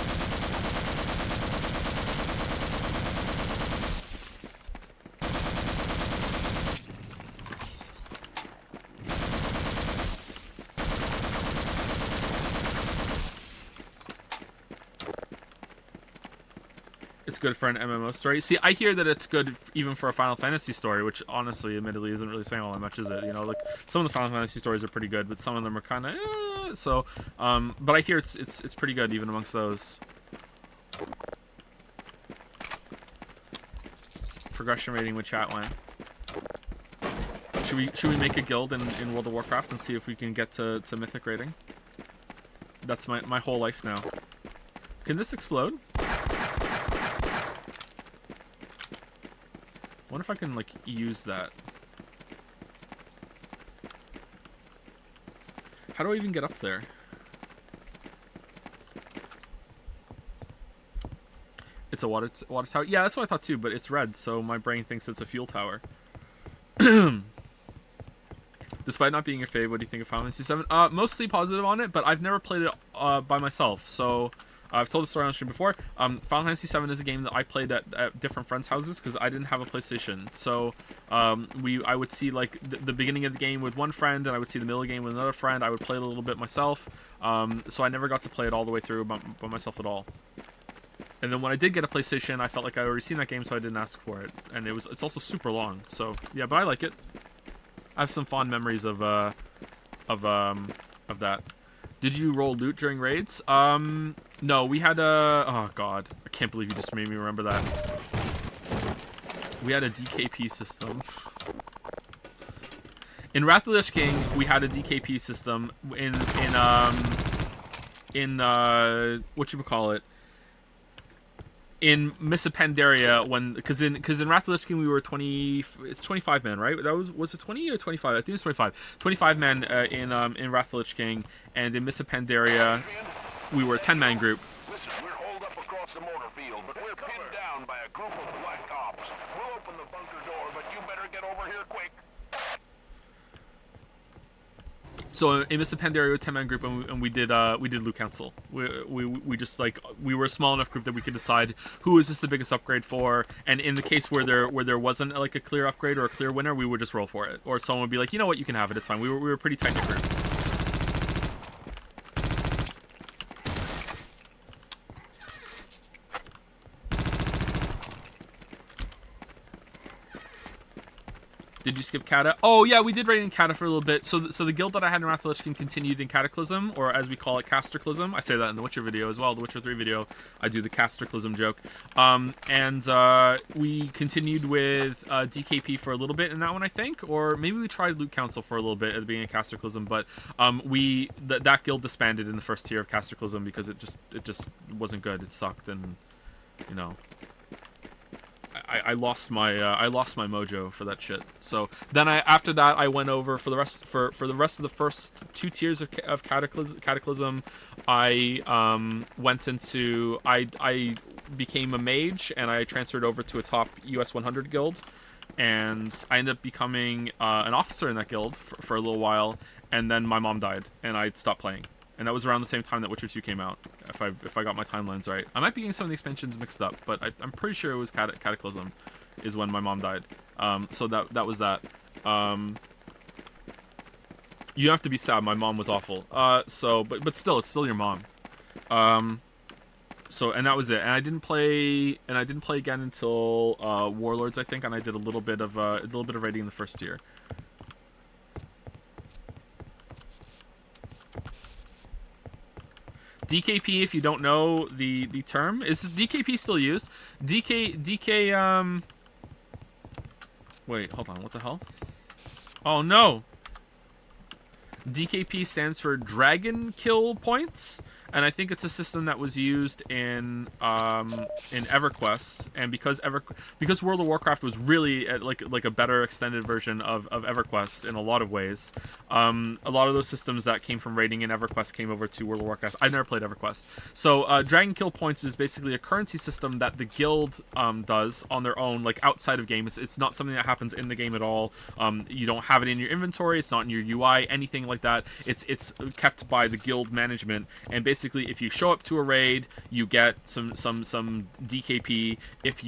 It's good for an MMO story. See, I hear that it's good even for a Final Fantasy story, which honestly, admittedly, isn't really saying all that much, is it? You know, like some of the Final Fantasy stories are pretty good, but some of them are kind of so. But I hear it's pretty good even amongst those. Progression rating with chat went. Should we make a guild in World of Warcraft and see if we can get to Mythic rating? That's my whole life now. Can this explode? Wonder if I can, like, use that. How do I even get up there? It's a water tower? Yeah, that's what I thought too, but it's red, so my brain thinks it's a fuel tower. Despite not being your fave, what do you think of Final Fantasy VII? Mostly positive on it, but I've never played it by myself, so... I've told the story on stream before. Final Fantasy VII is a game that I played at different friends' houses because I didn't have a PlayStation. So I would see like the beginning of the game with one friend, and I would see the middle of the game with another friend. I would play it a little bit myself. So I never got to play it all the way through by myself at all. And then when I did get a PlayStation, I felt like I already seen that game, so I didn't ask for it. And it's also super long. So yeah, but I like it. I have some fond memories of that. Did you roll loot during raids? No, we had a... Oh, God. I can't believe you just made me remember that. We had a DKP system. In Wrath of the Lich King, we had a DKP system in whatchamacallit? In Miss Pandaria, because in Wrath of the Lich King we were 20, it's 25 men, right? Was it 20 or 25? I think it's 25. 25 men in Wrath of the Lich King, and in Miss Pandaria we were a 10-man group. Listen, we're holed up across the mortar field, but we're pinned down by a group of black ops. We'll open the bunker door, but you better get over here quick. So in Miss Pandaria, 10-man group, and we did loot council. We just like we were a small enough group that we could decide who is this the biggest upgrade for, and in the case where there wasn't like a clear upgrade or a clear winner, we would just roll for it, or someone would be like, you know what, you can have it, it's fine. We were a pretty tight knit group. Did you skip Kata? Oh yeah, we did raid in Kata for a little bit. So the guild that I had in Wrath of the Lich King continued in Cataclysm, or as we call it, Casterclysm. I say that in the Witcher video as well. The Witcher 3 video, I do the Casterclysm joke. We continued with DKP for a little bit in that one, I think, or maybe we tried Loot Council for a little bit at the beginning of Casterclysm. But that guild disbanded in the first tier of Casterclysm because it just wasn't good. It sucked, and you know. I lost my mojo for that shit. So then after that I went over for the rest of the first 2 tiers of Cataclysm. I became a mage, and I transferred over to a top US 100 guild, and I ended up becoming an officer in that guild for a little while, and then my mom died and I stopped playing. And that was around the same time that Witcher 2 came out, if I got my timelines right. I might be getting some of the expansions mixed up, but I'm pretty sure it was Cataclysm is when my mom died. So that was that. You don't have to be sad. My mom was awful. But still, it's still your mom. So and that was it. And I didn't play again until Warlords, I think, and I did a little bit of raiding in the first year. DKP, if you don't know the term, is DKP still used? Wait, hold on, what the hell? Oh no! DKP stands for Dragon Kill Points, and I think it's a system that was used in EverQuest, and because World of Warcraft was really like a better extended version of EverQuest in a lot of ways. A lot of those systems that came from raiding in EverQuest came over to World of Warcraft. I've never played EverQuest. So Dragon Kill Points is basically a currency system that the guild does on their own, like outside of game. It's not something that happens in the game at all. You don't have it in your inventory. It's not in your UI, anything like that. It's kept by the guild management, and basically if you show up to a raid, you get some DKP. If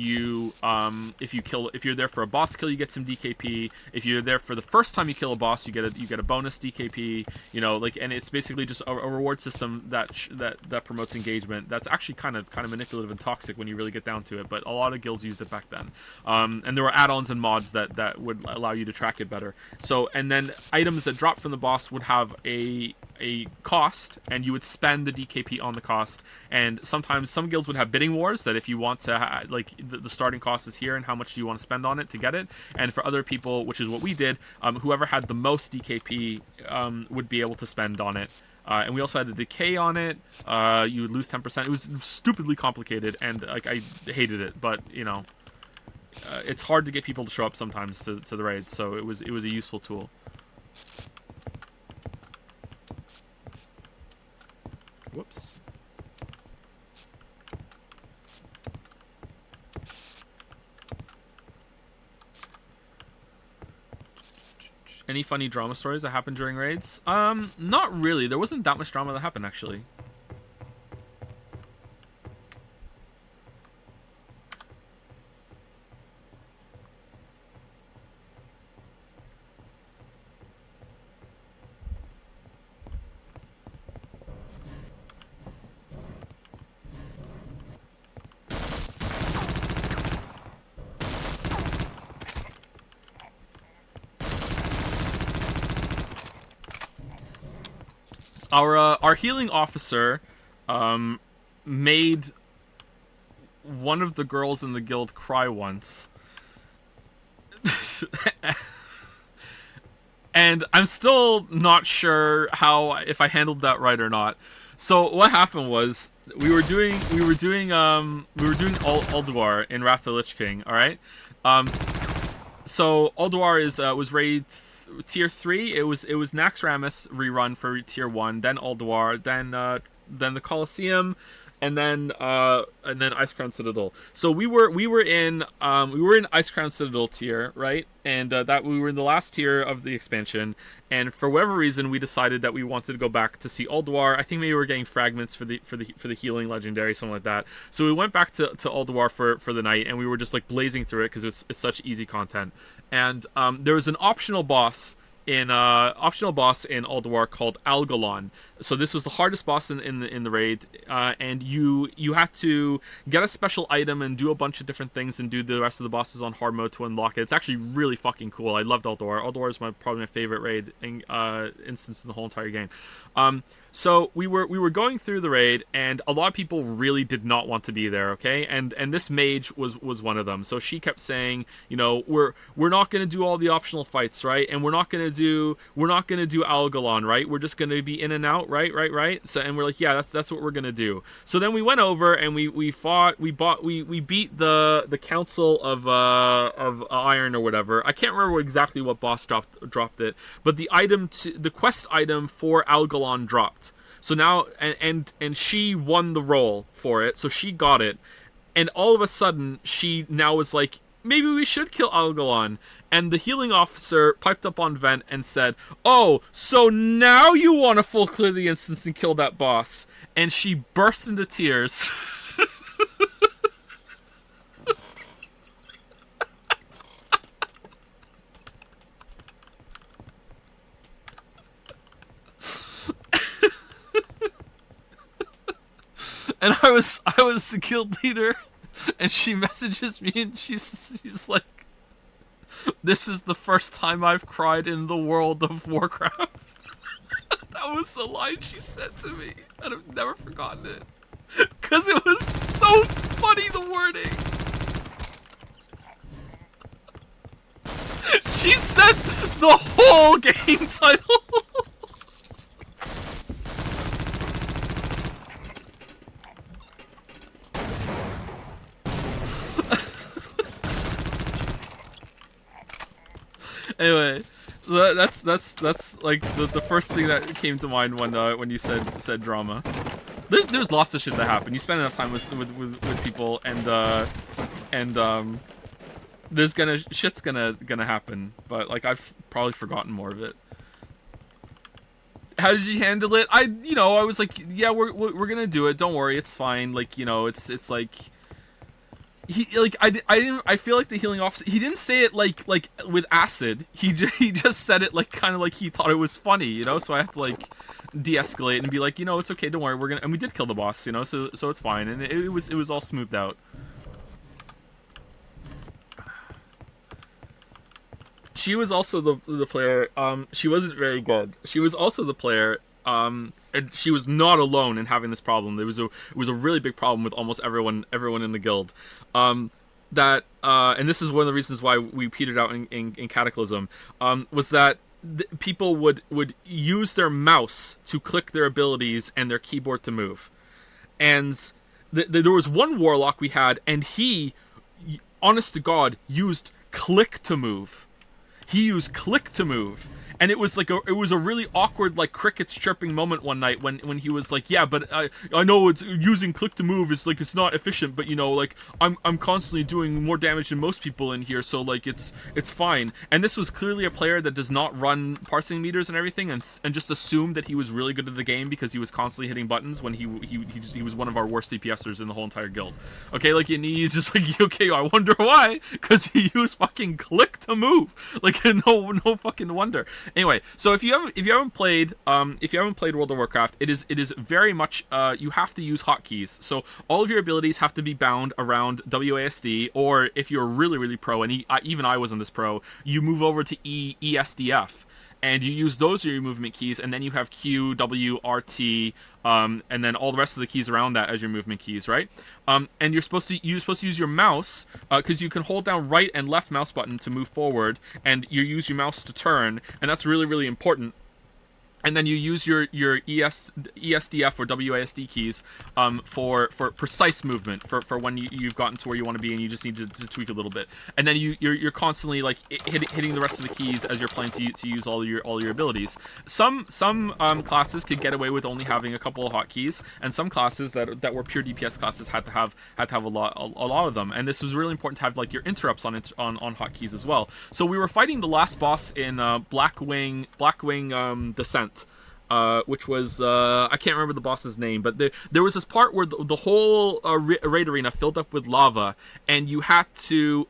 you're there for a boss kill, you get some DKP. If you're there for the first time you kill a boss, you get a bonus DKP. You know, like, and it's basically just a reward system that promotes engagement. That's actually kind of manipulative and toxic when you really get down to it, but a lot of guilds used it back then. And there were add-ons and mods that would allow you to track it better. So, and then items that drop from the boss would have a cost, and you would spend the DKP on the cost. And sometimes some guilds would have bidding wars, that if you want to like the starting cost is here and how much do you want to spend on it to get it. And for other people, which is what we did, whoever had the most DKP would be able to spend on it. And we also had a decay on it. You would lose 10%. It was stupidly complicated, and like I hated it, but you know, it's hard to get people to show up sometimes to the raid, so it was a useful tool. Whoops. Any funny drama stories that happened during raids? Not really. There wasn't that much drama that happened, actually. Our healing officer made one of the girls in the guild cry once. And I'm still not sure if I handled that right or not. So what happened was we were doing Ulduar in Wrath of the Lich King, all right? So Ulduar was raid tier 3. It was Naxxramas rerun for tier 1, then Ulduar, then the Colosseum, and then Icecrown Citadel. So we were in Icecrown Citadel tier, right? And that we were in the last tier of the expansion. And for whatever reason, we decided that we wanted to go back to see Ulduar. I think maybe we were getting fragments for the healing legendary, something like that. So we went back to Ulduar for the night, and we were just like blazing through it because it's such easy content. And there was an optional boss in Ulduar called Algalon. So this was the hardest boss in the raid, and you have to get a special item and do a bunch of different things and do the rest of the bosses on hard mode to unlock it. It's actually really fucking cool. I loved Ulduar. Ulduar is probably my favorite raid instance in the whole entire game. So we were going through the raid, and a lot of people really did not want to be there, okay? And this mage was one of them. So she kept saying, you know, we're not gonna do all the optional fights, right? And we're not gonna do Algalon, right? We're just gonna be in and out, right? So, and we're like, yeah, that's what we're gonna do. So then we went over and we beat the Council of Iron or whatever. I can't remember exactly what boss dropped it, but the quest item for Algalon dropped. So now, and she won the role for it, so she got it. And all of a sudden, she now was like, maybe we should kill Algalon. And the healing officer piped up on vent and said, oh, so now you want to full clear the instance and kill that boss. And she burst into tears. And I was the guild leader, and she messages me, and she's like, "This is the first time I've cried in the world of Warcraft." That was the line she said to me, and I've never forgotten it, because it was so funny, the wording. She said the whole game title. Anyway, so that's like the first thing that came to mind when you said drama. There's lots of shit that happen. You spend enough time with people, and shit's gonna happen. But like I've probably forgotten more of it. How did you handle it? I was like, yeah, we're gonna do it. Don't worry, it's fine. Like, it's like I didn't. I feel like the healing officer. He didn't say it like with acid. He just said it like kind of like he thought it was funny. So I have to like de-escalate and be like, it's okay. Don't worry. We're gonna. And we did kill the boss. So it's fine. And it was all smoothed out. She was also the player. She wasn't very good. She was also the player. And she was not alone in having this problem. It was a really big problem with almost everyone in the guild. And this is one of the reasons why we petered out in Cataclysm. Was that people would use their mouse to click their abilities and their keyboard to move. And there was one warlock we had, and he, honest to God, used click to move. He used click to move, and it was a really awkward like crickets chirping moment one night when he was like, yeah, but I know it's using click to move is like it's not efficient, but like I'm constantly doing more damage than most people in here, so like it's fine. And this was clearly a player that does not run parsing meters and everything, and just assumed that he was really good at the game because he was constantly hitting buttons when he was one of our worst DPSers in the whole entire guild. Okay, like, and he's just like, okay, I wonder why, because he used fucking click to move. Like, no fucking wonder. Anyway, so if you haven't played World of Warcraft, it is very much you have to use hotkeys. So all of your abilities have to be bound around WASD, or if you're really really pro, and even I wasn't this pro, you move over to ESDF. And you use those as your movement keys, and then you have Q, W, RT, and then all the rest of the keys around that as your movement keys, right? And you're supposed to use your mouse, because you can hold down right and left mouse button to move forward, and you use your mouse to turn, and that's really, really important. And then you use your ESDF or WASD keys for precise movement for when you've gotten to where you want to be and you just need to tweak a little bit. And then you're constantly like hitting the rest of the keys as you're playing to use all your abilities. Some classes could get away with only having a couple of hotkeys, and some classes that were pure DPS classes had to have a lot of them. And this was really important to have like your interrupts on hotkeys as well. So we were fighting the last boss in Blackwing Descent. Which was I can't remember the boss's name, but there was this part where the whole raid arena filled up with lava, and you had to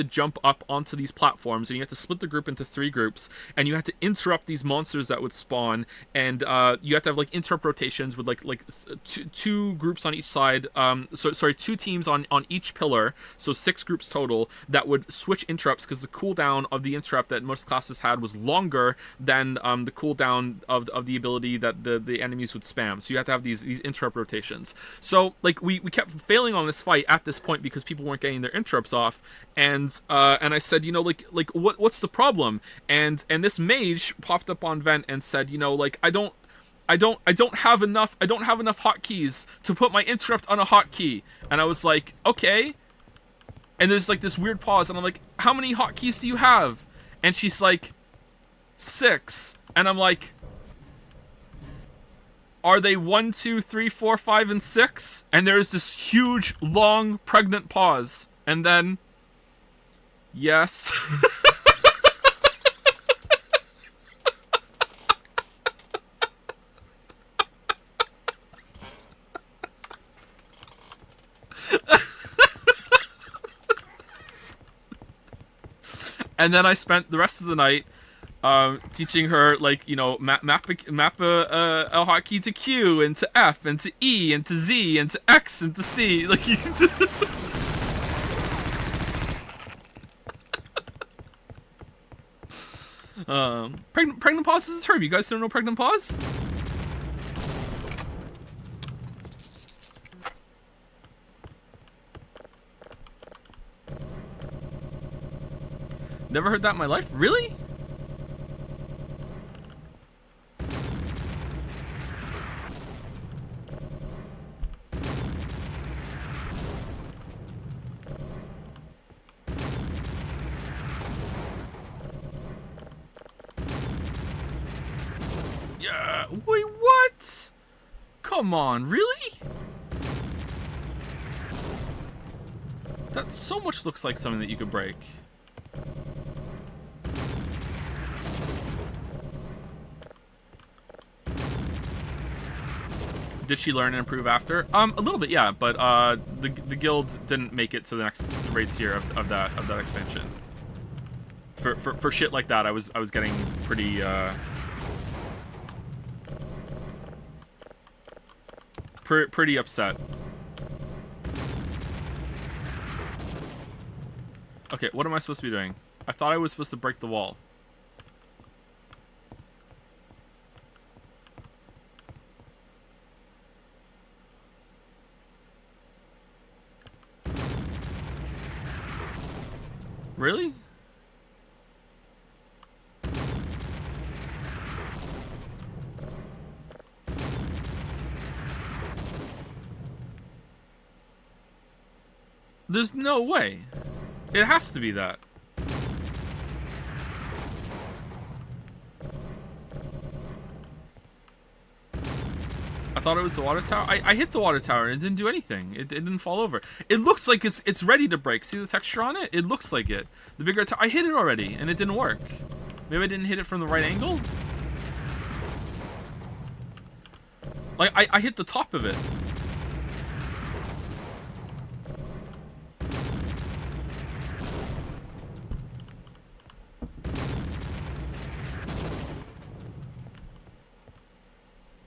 jump up onto these platforms, and you had to split the group into 3 groups, and you had to interrupt these monsters that would spawn, and you have to have like interrupt rotations with like two groups on each side. 2 teams on each pillar, so 6 groups total that would switch interrupts, because the cooldown of the interrupt that most classes had was longer than the cooldown of the ability that the enemies would spam. So you have to have these interrupt rotations. So like we kept failing on this fight at this point because people weren't getting their interrupts off, and I said, like what's the problem? And this mage popped up on Vent and said, like I don't have enough hotkeys to put my interrupt on a hotkey. And I was like, okay. And there's like this weird pause, and I'm like, how many hotkeys do you have? And she's like, 6. And I'm like, are they 1, 2, 3, 4, 5, and 6? And there's this huge, long, pregnant pause. And then, yes. And then I spent the rest of the night teaching her, like, map a hotkey to Q, and to F, and to E, and to Z, and to X, and to C. Like, pregnant pause is a term. You guys don't know pregnant pause? Never heard that in my life? Really? Yeah. Wait, what? Come on, really? That so much looks like something that you could break. Did she learn and improve after? A little bit, yeah. But the guild didn't make it to the next raid tier of that expansion. For shit like that, I was getting pretty pretty upset. Okay, what am I supposed to be doing? I thought I was supposed to break the wall. Really? There's no way. It has to be that. I thought it was the water tower. I hit the water tower and it didn't do anything. It didn't fall over. It looks like it's ready to break. See the texture on it? It looks like it. The bigger tower. I hit it already and it didn't work. Maybe I didn't hit it from the right angle? Like, I hit the top of it.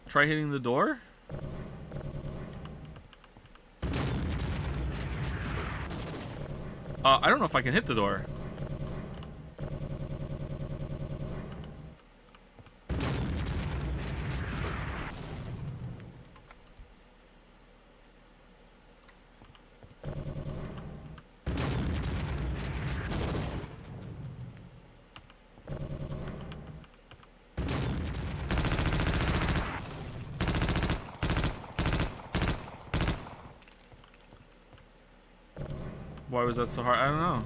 Try hitting the door? I don't know if I can hit the door. Why was that so hard? I don't know.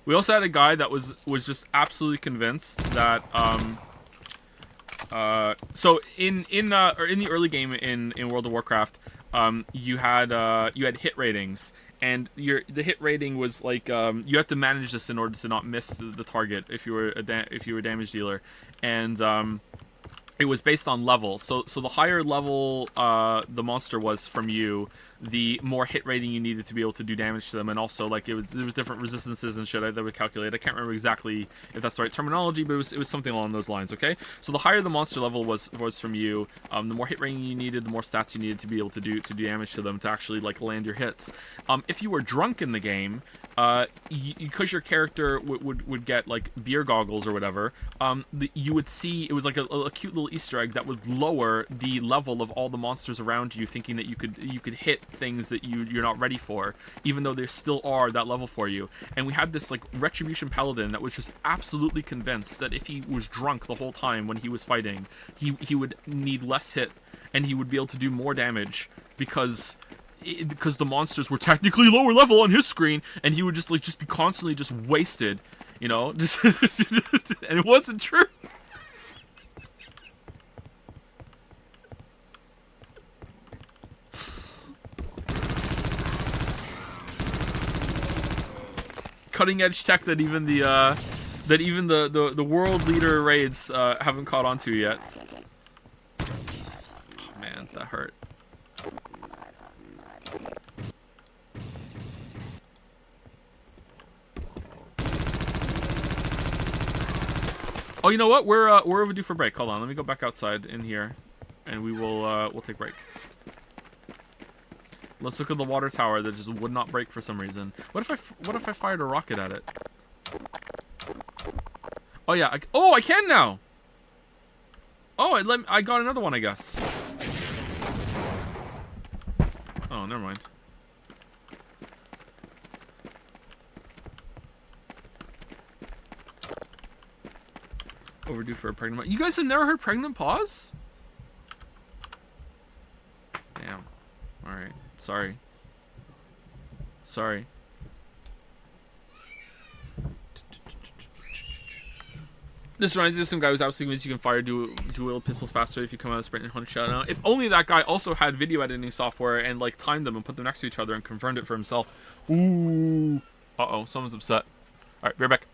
We also had a guy that was just absolutely convinced that so in the early game in World of Warcraft, you had hit ratings. And the hit rating was like you have to manage this in order to not miss the target if you were a damage dealer, and it was based on level. So the higher level the monster was from you, the more hit rating you needed to be able to do damage to them, and also like there was different resistances and shit that would calculate. I can't remember exactly if that's the right terminology, but it was something along those lines. Okay, so the higher the monster level was from you, the more hit rating you needed, the more stats you needed to be able to do damage to them to actually like land your hits. If you were drunk in the game, because your character would get like beer goggles or whatever, you would see it was like a cute little Easter egg that would lower the level of all the monsters around you, thinking that you could hit things that you're not ready for, even though there still are that level for you. And we had this like Retribution Paladin that was just absolutely convinced that if he was drunk the whole time when he was fighting, he would need less hit and he would be able to do more damage because the monsters were technically lower level on his screen, and he would just be constantly just wasted, you know, just and it wasn't true. Cutting edge tech that even the world leader raids haven't caught on to yet. Oh man, that hurt. Oh, you know what? We're overdue for break. Hold on, let me go back outside in here, and we'll take break. Let's look at the water tower that just would not break for some reason. What if I fired a rocket at it? Oh yeah. I can now. Oh, I got another one, I guess. Oh, never mind. Overdue for a pregnant. You guys have never heard Pregnant Pause? Damn. All right. Sorry. This reminds me of some guy who's absolutely convinced you can fire dual pistols faster if you come out of sprint and hunt shot out. If only that guy also had video editing software and like timed them and put them next to each other and confirmed it for himself. Ooh. Uh-oh, someone's upset. Alright, be right back.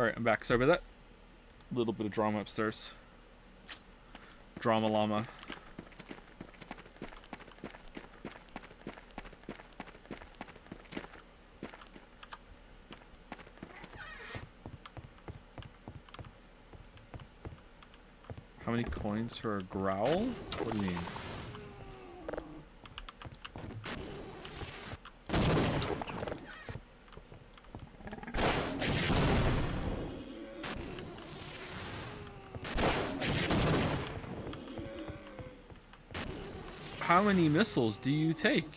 Alright, I'm back. Sorry about that. A little bit of drama upstairs. Drama llama. How many coins for a growl? What do you mean? How many missiles do you take?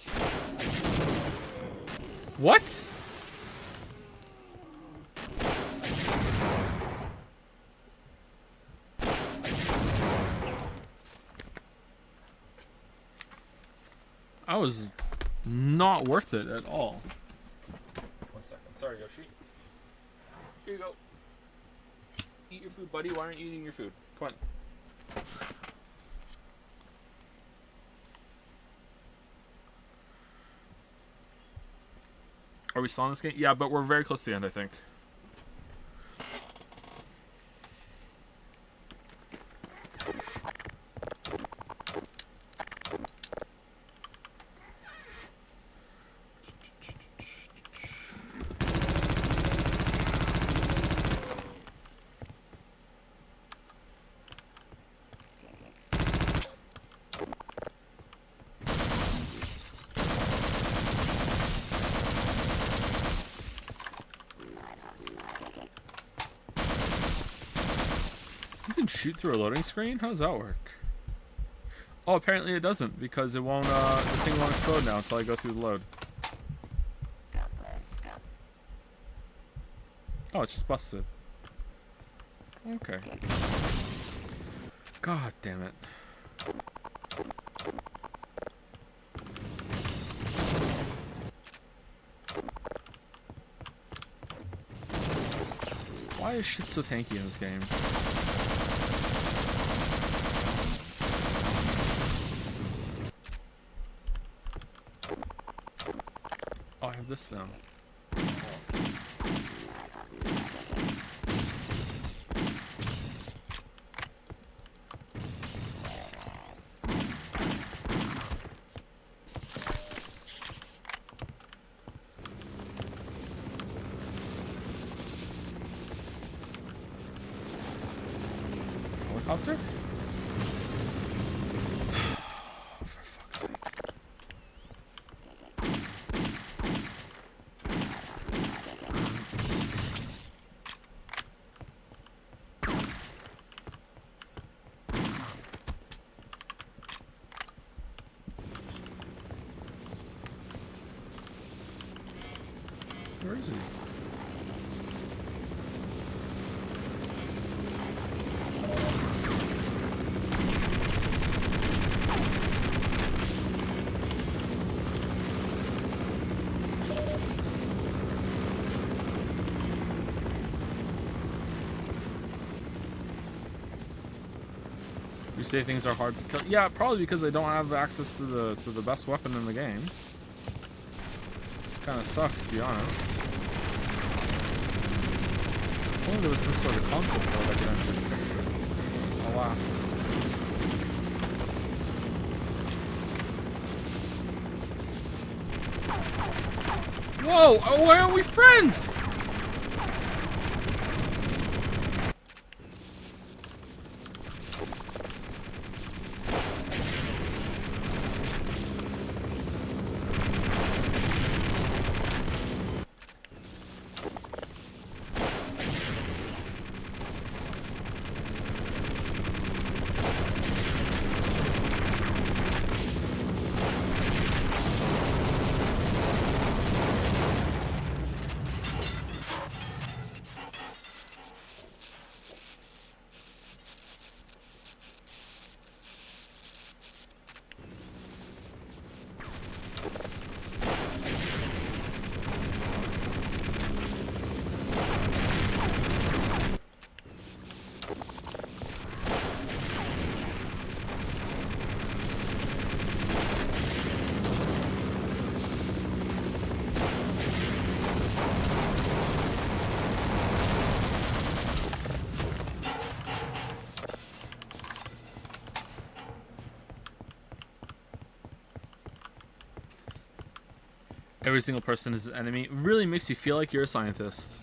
What? That was not worth it at all. 1 second. Sorry, Yoshi. Here you go. Eat your food, buddy. Why aren't you eating your food? Come on. Are we still in this game? Yeah, but we're very close to the end, I think. Shoot through a loading screen? How does that work? Oh, apparently it doesn't, because it won't, the thing won't explode now until I go through the load. Oh, it's just busted. Okay. God damn it. Why is shit so tanky in this game? This now. Helicopter? Where is he? You say things are hard to kill. Yeah, probably because I don't have access to the best weapon in the game. Kind of sucks, to be honest. If only there was some sort of console code I could enter to fix it. Alas. Whoa! Oh, why aren't we friends? Every single person is an enemy. It really makes you feel like you're a scientist.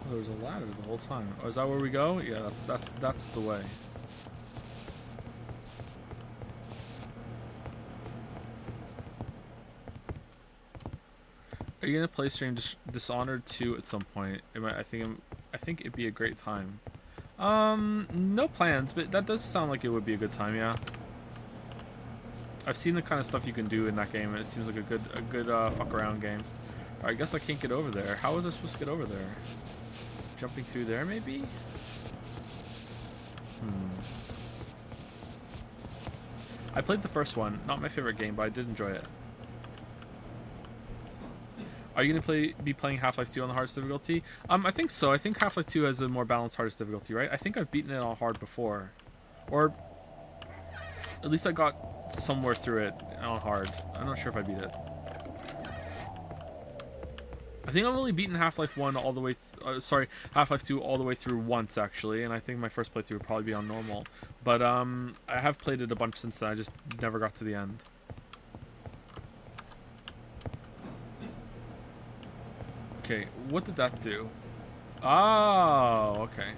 There was a ladder the whole time. Oh, is that where we go? Yeah, that's the way. Are you gonna play stream Dishonored 2 at some point? I think it'd be a great time. No plans, but that does sound like it would be a good time. Yeah. I've seen the kind of stuff you can do in that game, and it seems like a good fuck around game. Alright, I guess I can't get over there. How was I supposed to get over there? Jumping through there, maybe? I played the first one. Not my favorite game, but I did enjoy it. Are you gonna be playing Half-Life 2 on the hardest difficulty? I think so. I think Half-Life 2 has a more balanced hardest difficulty, right? I think I've beaten it on hard before, or at least I got somewhere through it on hard. I'm not sure if I beat it. I think I've only beaten Half-Life 1 all the way, Half-Life 2 all the way through once, actually, and I think my first playthrough would probably be on normal. But, I have played it a bunch since then, I just never got to the end. Okay, what did that do? Oh, okay.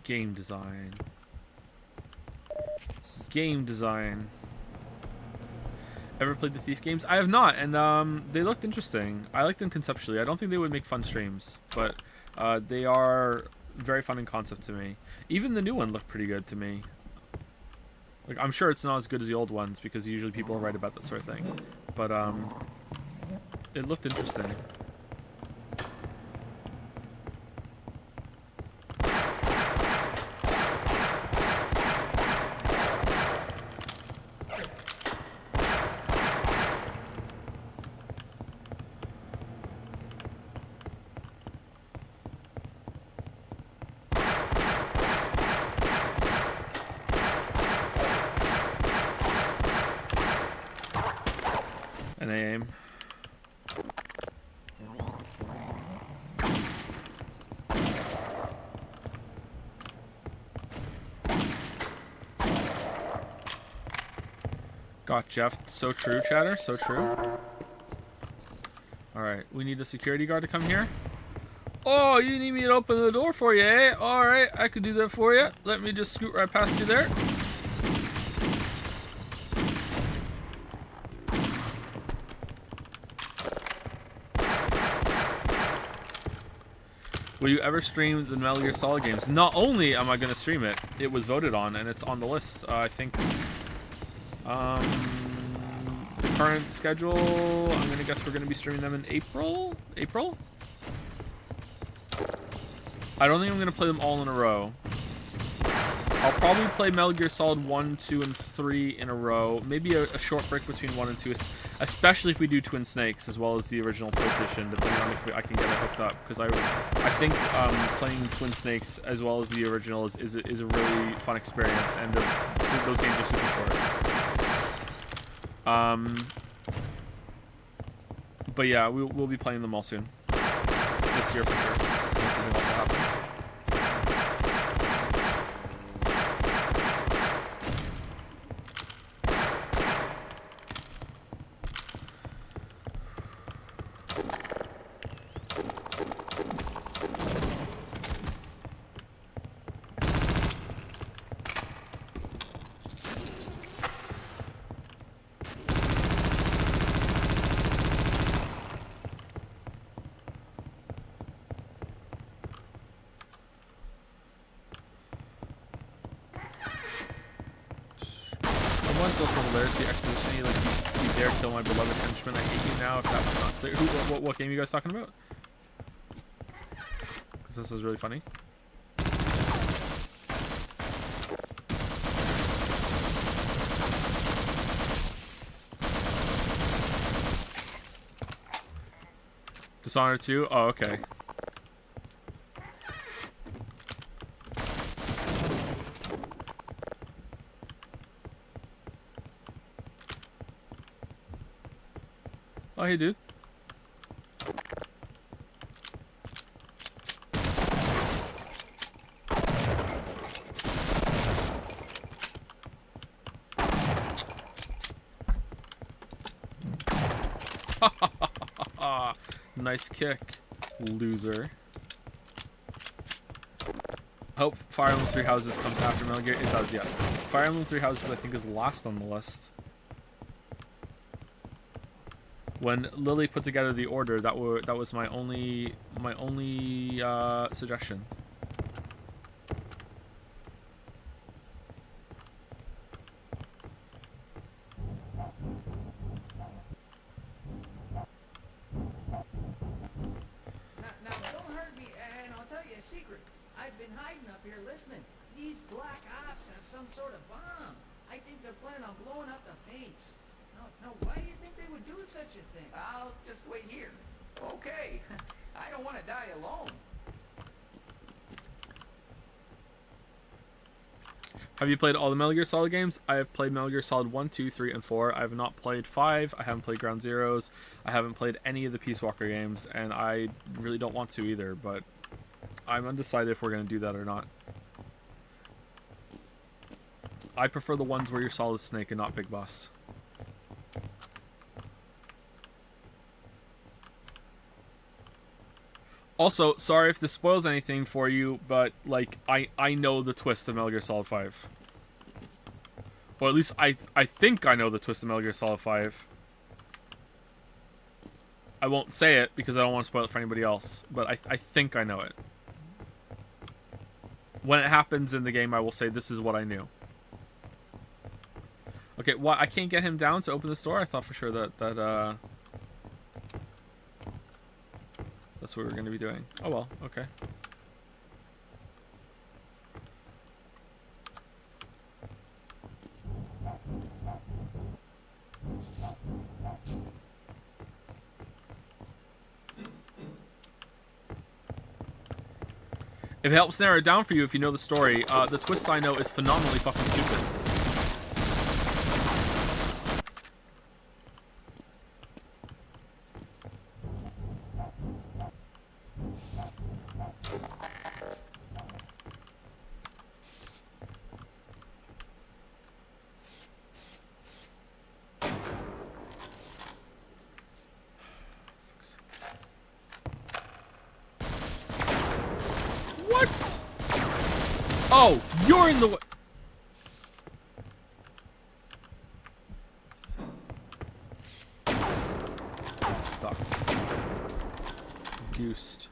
Game design. Game design. Ever played the Thief games? I have not, and they looked interesting. I like them conceptually. I don't think they would make fun streams, but they are very fun in concept to me. Even the new one looked pretty good to me. Like, I'm sure it's not as good as the old ones because usually people write about that sort of thing, but it looked interesting. And I aim. Got Jeff. So true, chatter. So true. Alright, we need a security guard to come here. Oh, you need me to open the door for you, eh? Alright, I could do that for you. Let me just scoot right past you there. Will you ever stream the Metal Gear Solid games? Not only am I going to stream it, it was voted on and it's on the list. I think the current schedule, I'm going to guess we're going to be streaming them in April? April? I don't think I'm going to play them all in a row. I'll probably play Metal Gear Solid 1, 2, and 3 in a row. Maybe a short break between 1 and 2, especially if we do Twin Snakes as well as the original PlayStation, depending on if I can get it hooked up. Because I think playing Twin Snakes as well as the original is a really fun experience, and those games are super short. But yeah, we'll be playing them all soon. This year for sure. Unless something else happens. I hate you now, if that was not clear. What game are you guys talking about? Because this is really funny. Dishonored 2? Oh, okay. Oh, hey, dude. Nice kick, loser. Hope Fire Emblem Three Houses comes after Metal Gear. It does, yes. Fire Emblem Three Houses, I think, is last on the list. When Lily put together the order, that was my only suggestion. Now, don't hurt me, and I'll tell you a secret. I've been hiding up here listening. These black ops have some sort of bomb. I think they're planning on blowing up the base. Now, why do you think they would do such a thing? I'll just wait here. Okay. I don't want to die alone. Have you played all the Metal Gear Solid games? I have played Metal Gear Solid 1, 2, 3, and 4. I have not played 5. I haven't played Ground Zeroes. I haven't played any of the Peace Walker games, and I really don't want to either, but I'm undecided if we're going to do that or not. I prefer the ones where you're Solid Snake and not Big Boss. Also, sorry if this spoils anything for you, but like I know the twist of Metal Gear Solid 5. Or at least I think I know the twist of Metal Gear Solid 5. I won't say it because I don't want to spoil it for anybody else, but I think I know it. When it happens in the game, I will say this is what I knew. Okay, what? I can't get him down to open this door? I thought for sure that that's what we're going to be doing. Oh well, okay. If it helps narrow it down for you, if you know the story, the twist I know is phenomenally fucking stupid. What? Oh, you're in the way. Ducked. Goosed.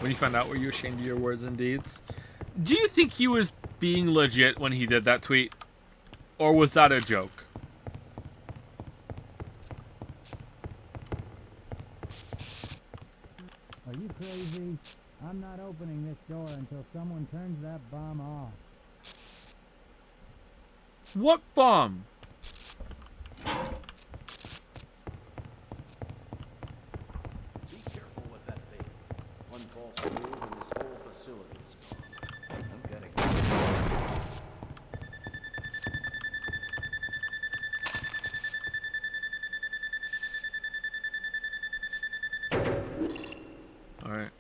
When you found out, were you ashamed of your words and deeds? Do you think he was being legit when he did that tweet? Or was that a joke? Are you crazy? I'm not opening this door until someone turns that bomb off. What bomb? Be careful with that thing. One false move and this whole facility is gone. I'm gonna get All right.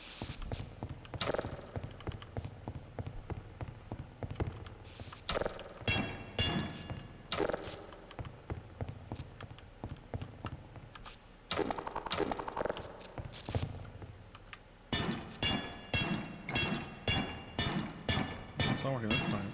It's not working this time.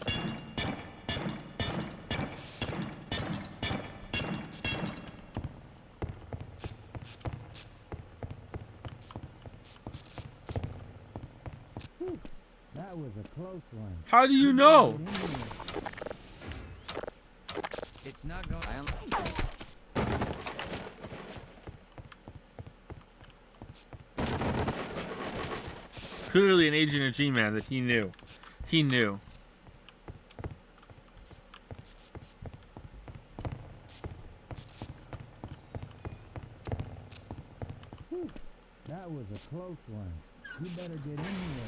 That was a close one. How do you know? Get in here. It's not going. Clearly an agent of G-Man that he knew. He knew. That was a close one. You better get in here.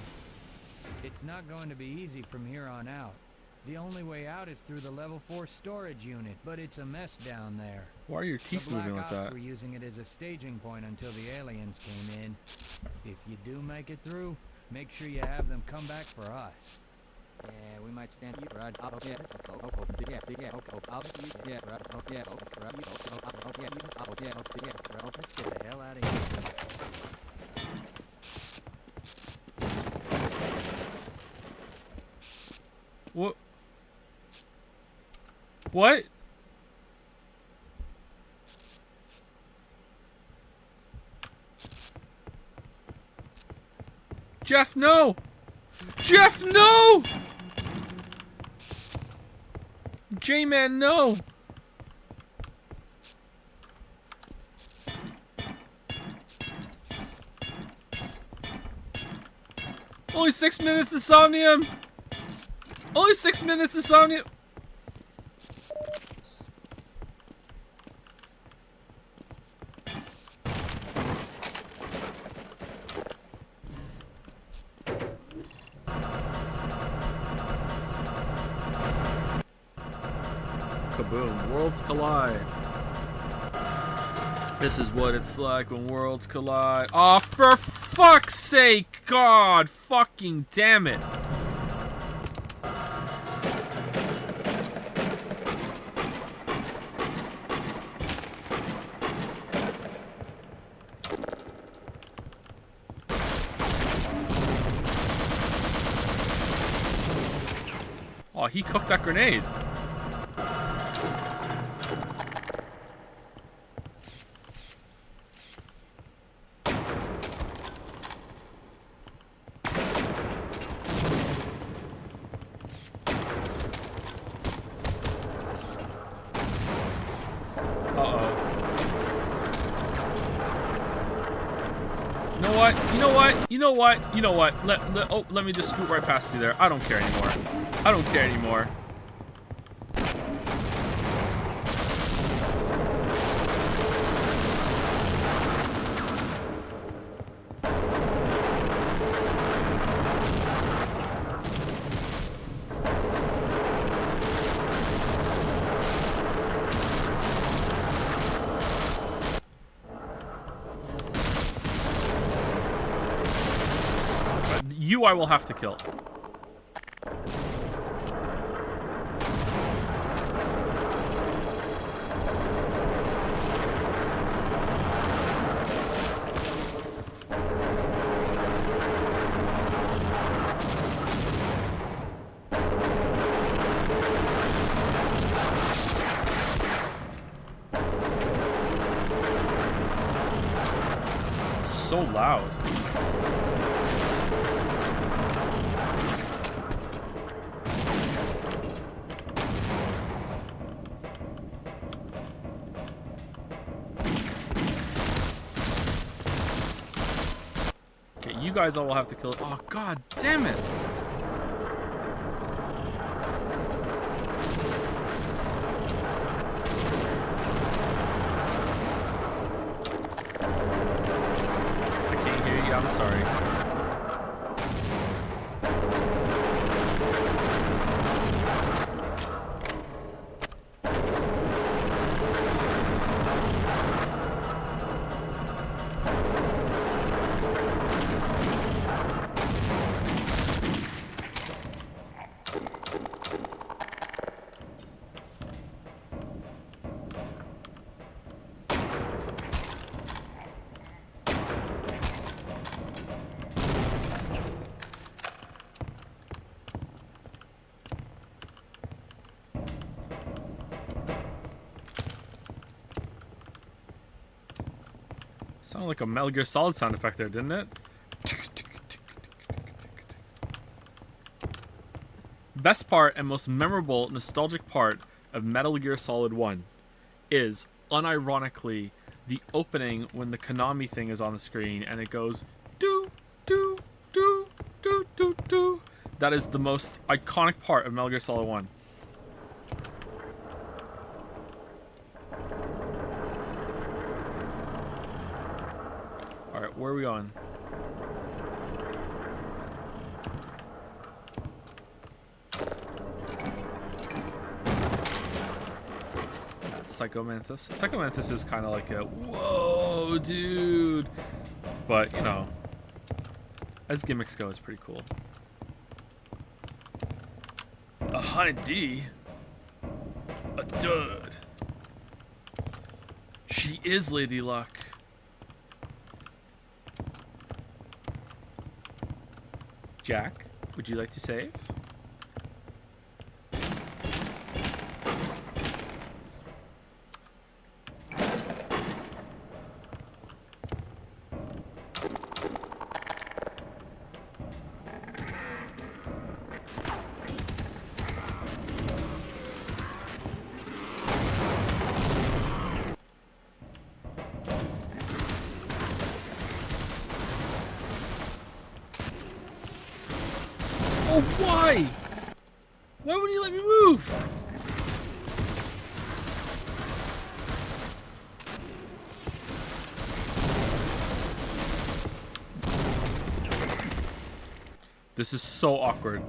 It's not going to be easy from here on out. The only way out is through the level 4 storage unit, but it's a mess down there. Why are your The teeth Black moving like Ops that? were using it as a staging point until the aliens came in. If you do make it through, make sure you have them come back for us. Yeah, we might stand you right. Oh, yeah. Oh, yeah, yeah. Oh, yeah, right. Oh, yeah. Oh, right. Oh, yeah. Oh, yeah. Yeah. Let's get the hell out of here. What? What? Jeff, no! Jeff, no! J-Man, no! Only 6 minutes, Insomnium! Only 6 minutes, Insomnium! Kaboom. Worlds collide. This is what it's like when worlds collide. Oh, for fuck's sake! God fucking damn it. Oh, he cooked that grenade. You know what? Let me just scoot right past you there. I don't care anymore. I don't care anymore. You I will have to kill. It's so loud. You guys all will have to kill it. Oh, god damn it. I can't hear you. I'm sorry. Sounded like a Metal Gear Solid sound effect there, didn't it? Best part and most memorable, nostalgic part of Metal Gear Solid 1 is, unironically, the opening when the Konami thing is on the screen and it goes, do, do, do, do, do, do. That is the most iconic part of Metal Gear Solid 1. Alright, where are we going? Psycho Mantis. Psycho Mantis is kind of like a, whoa, dude. But, you know, as gimmicks go, it's pretty cool. A high D? A dud. She is Lady Luck. Jack, would you like to save? Oh, why? Why wouldn't you let me move? This is so awkward.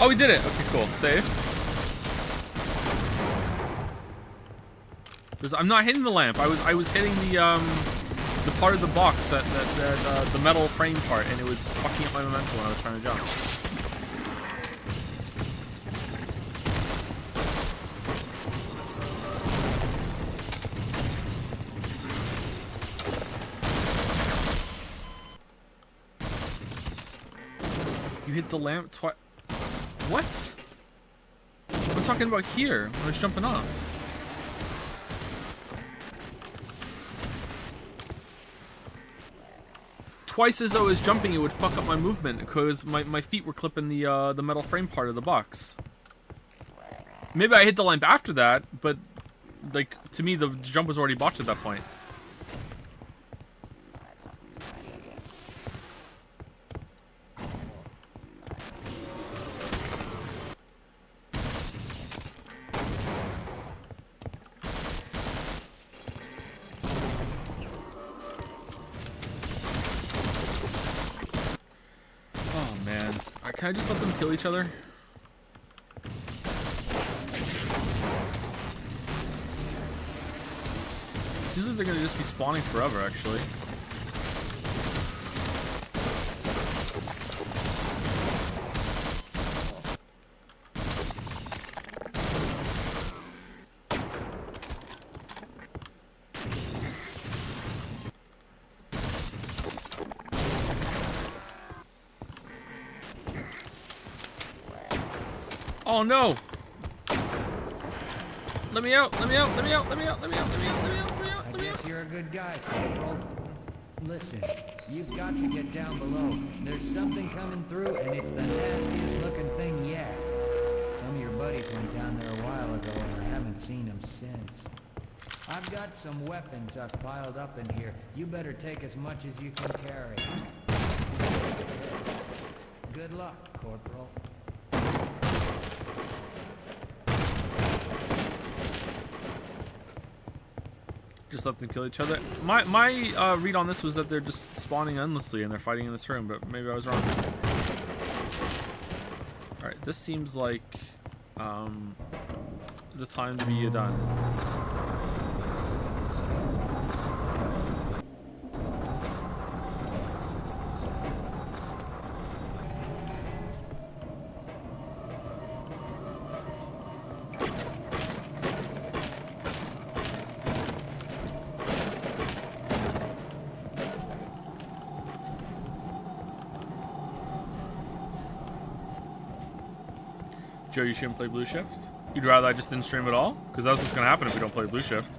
Oh, we did it. Okay, cool. Save. I'm not hitting the lamp. I was hitting the part of the box that the metal frame part, and it was fucking up my momentum when I was trying to jump. You hit the lamp twice. What? I'm talking about here when I was jumping off. Twice as I was jumping, it would fuck up my movement because my feet were clipping the metal frame part of the box. Maybe I hit the lamp after that, but like to me the jump was already botched at that point. Can I just let them kill each other? Seems like they're gonna just be spawning forever, actually. Oh no! Let me out! Let me out! Let me out! Let me out! Let me out! Let me out! Let me out! Let me out! I guess you're a good guy, Corporal. Listen, you've got to get down below. There's something coming through, and it's the nastiest looking thing yet. Some of your buddies went down there a while ago, and I haven't seen them since. I've got some weapons I've piled up in here. You better take as much as you can carry. Good luck, Corporal. Just let them kill each other. My read on this was that they're just spawning endlessly and they're fighting in this room, but maybe I was wrong. Alright, this seems like the time to be done. Joe, you shouldn't play Blue Shift? You'd rather I just didn't stream at all? Because that's what's going to happen if we don't play Blue Shift.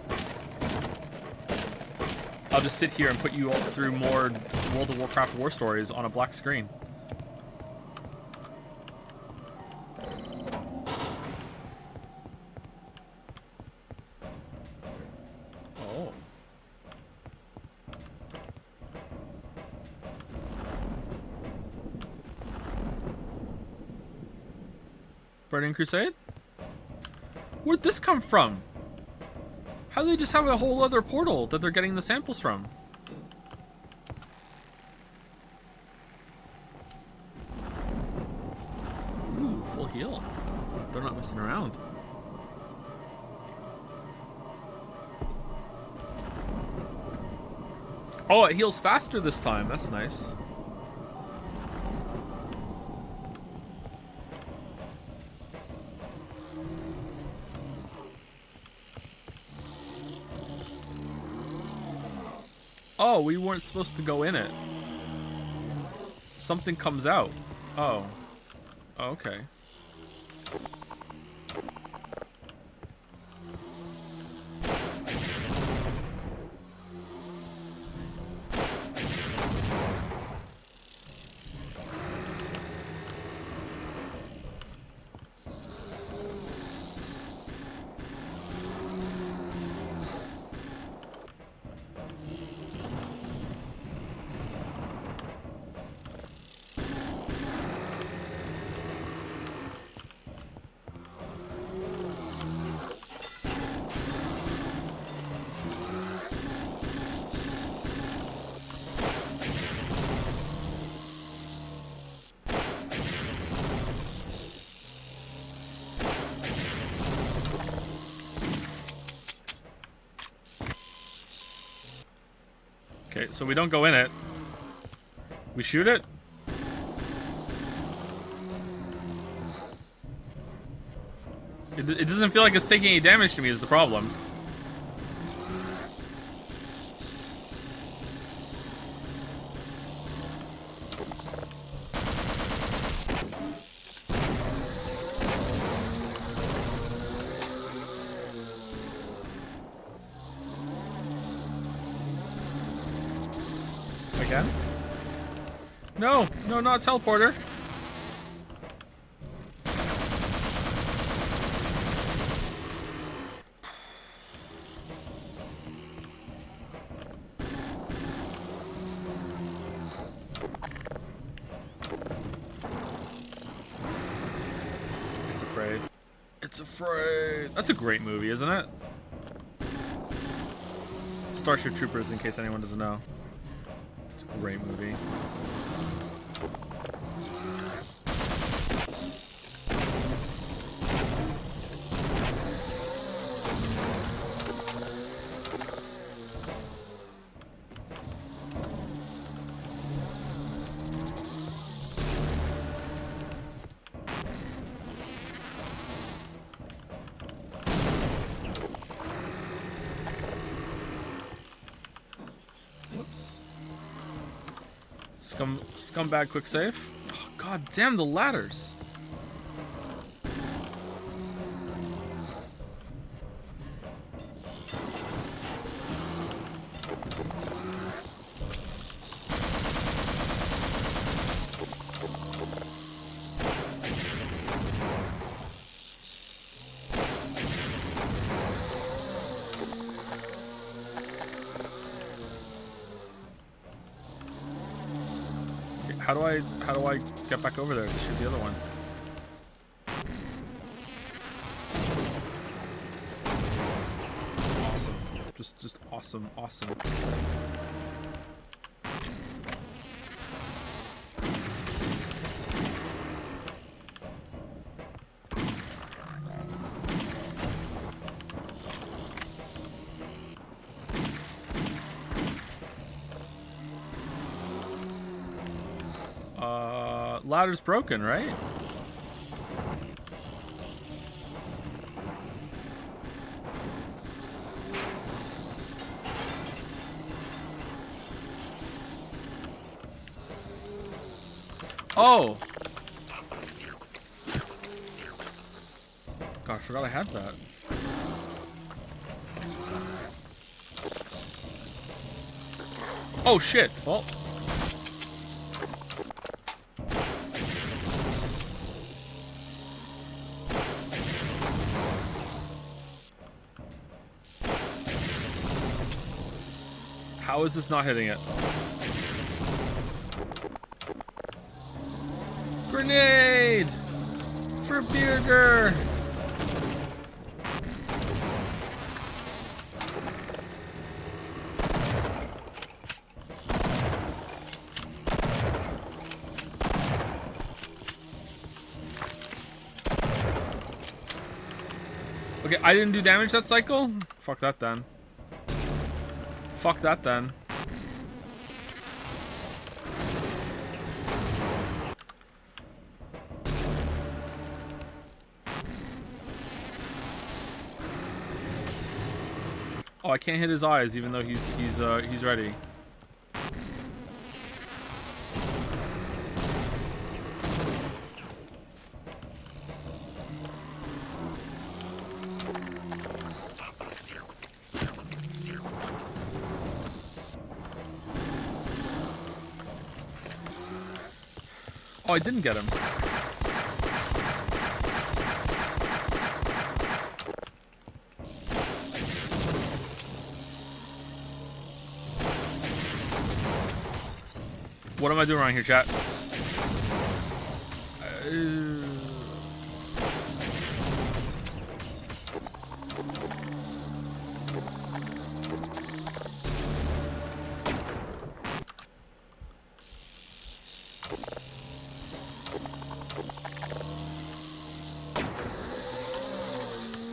I'll just sit here and put you all through more World of Warcraft war stories on a black screen. Oh. Burning Crusade? Where'd this come from? How do they just have a whole other portal that they're getting the samples from? Ooh, full heal. They're not messing around. Oh, it heals faster this time. That's nice. Oh, we weren't supposed to go in it. Something comes out. Oh. Oh, okay. Okay, so we don't go in it. We shoot it? It doesn't feel like it's taking any damage to me is the problem. Again? No, no, not teleporter. It's Afraid. It's Afraid. That's a great movie, isn't it? Starship Troopers, in case anyone doesn't know. It's a great movie. Whoops. Scumbag quick save. Oh, God damn the ladders. How do I get back over there to shoot the other one? Awesome. Just awesome. Ladder's broken, right? Oh! God, I forgot I had that. Oh shit! Well. How is this not hitting it? Grenade! For Birger! Okay, I didn't do damage that cycle? Fuck that then. Fuck that then. Oh, I can't hit his eyes even though he's ready. Oh, I didn't get him. What am I doing wrong here, chat?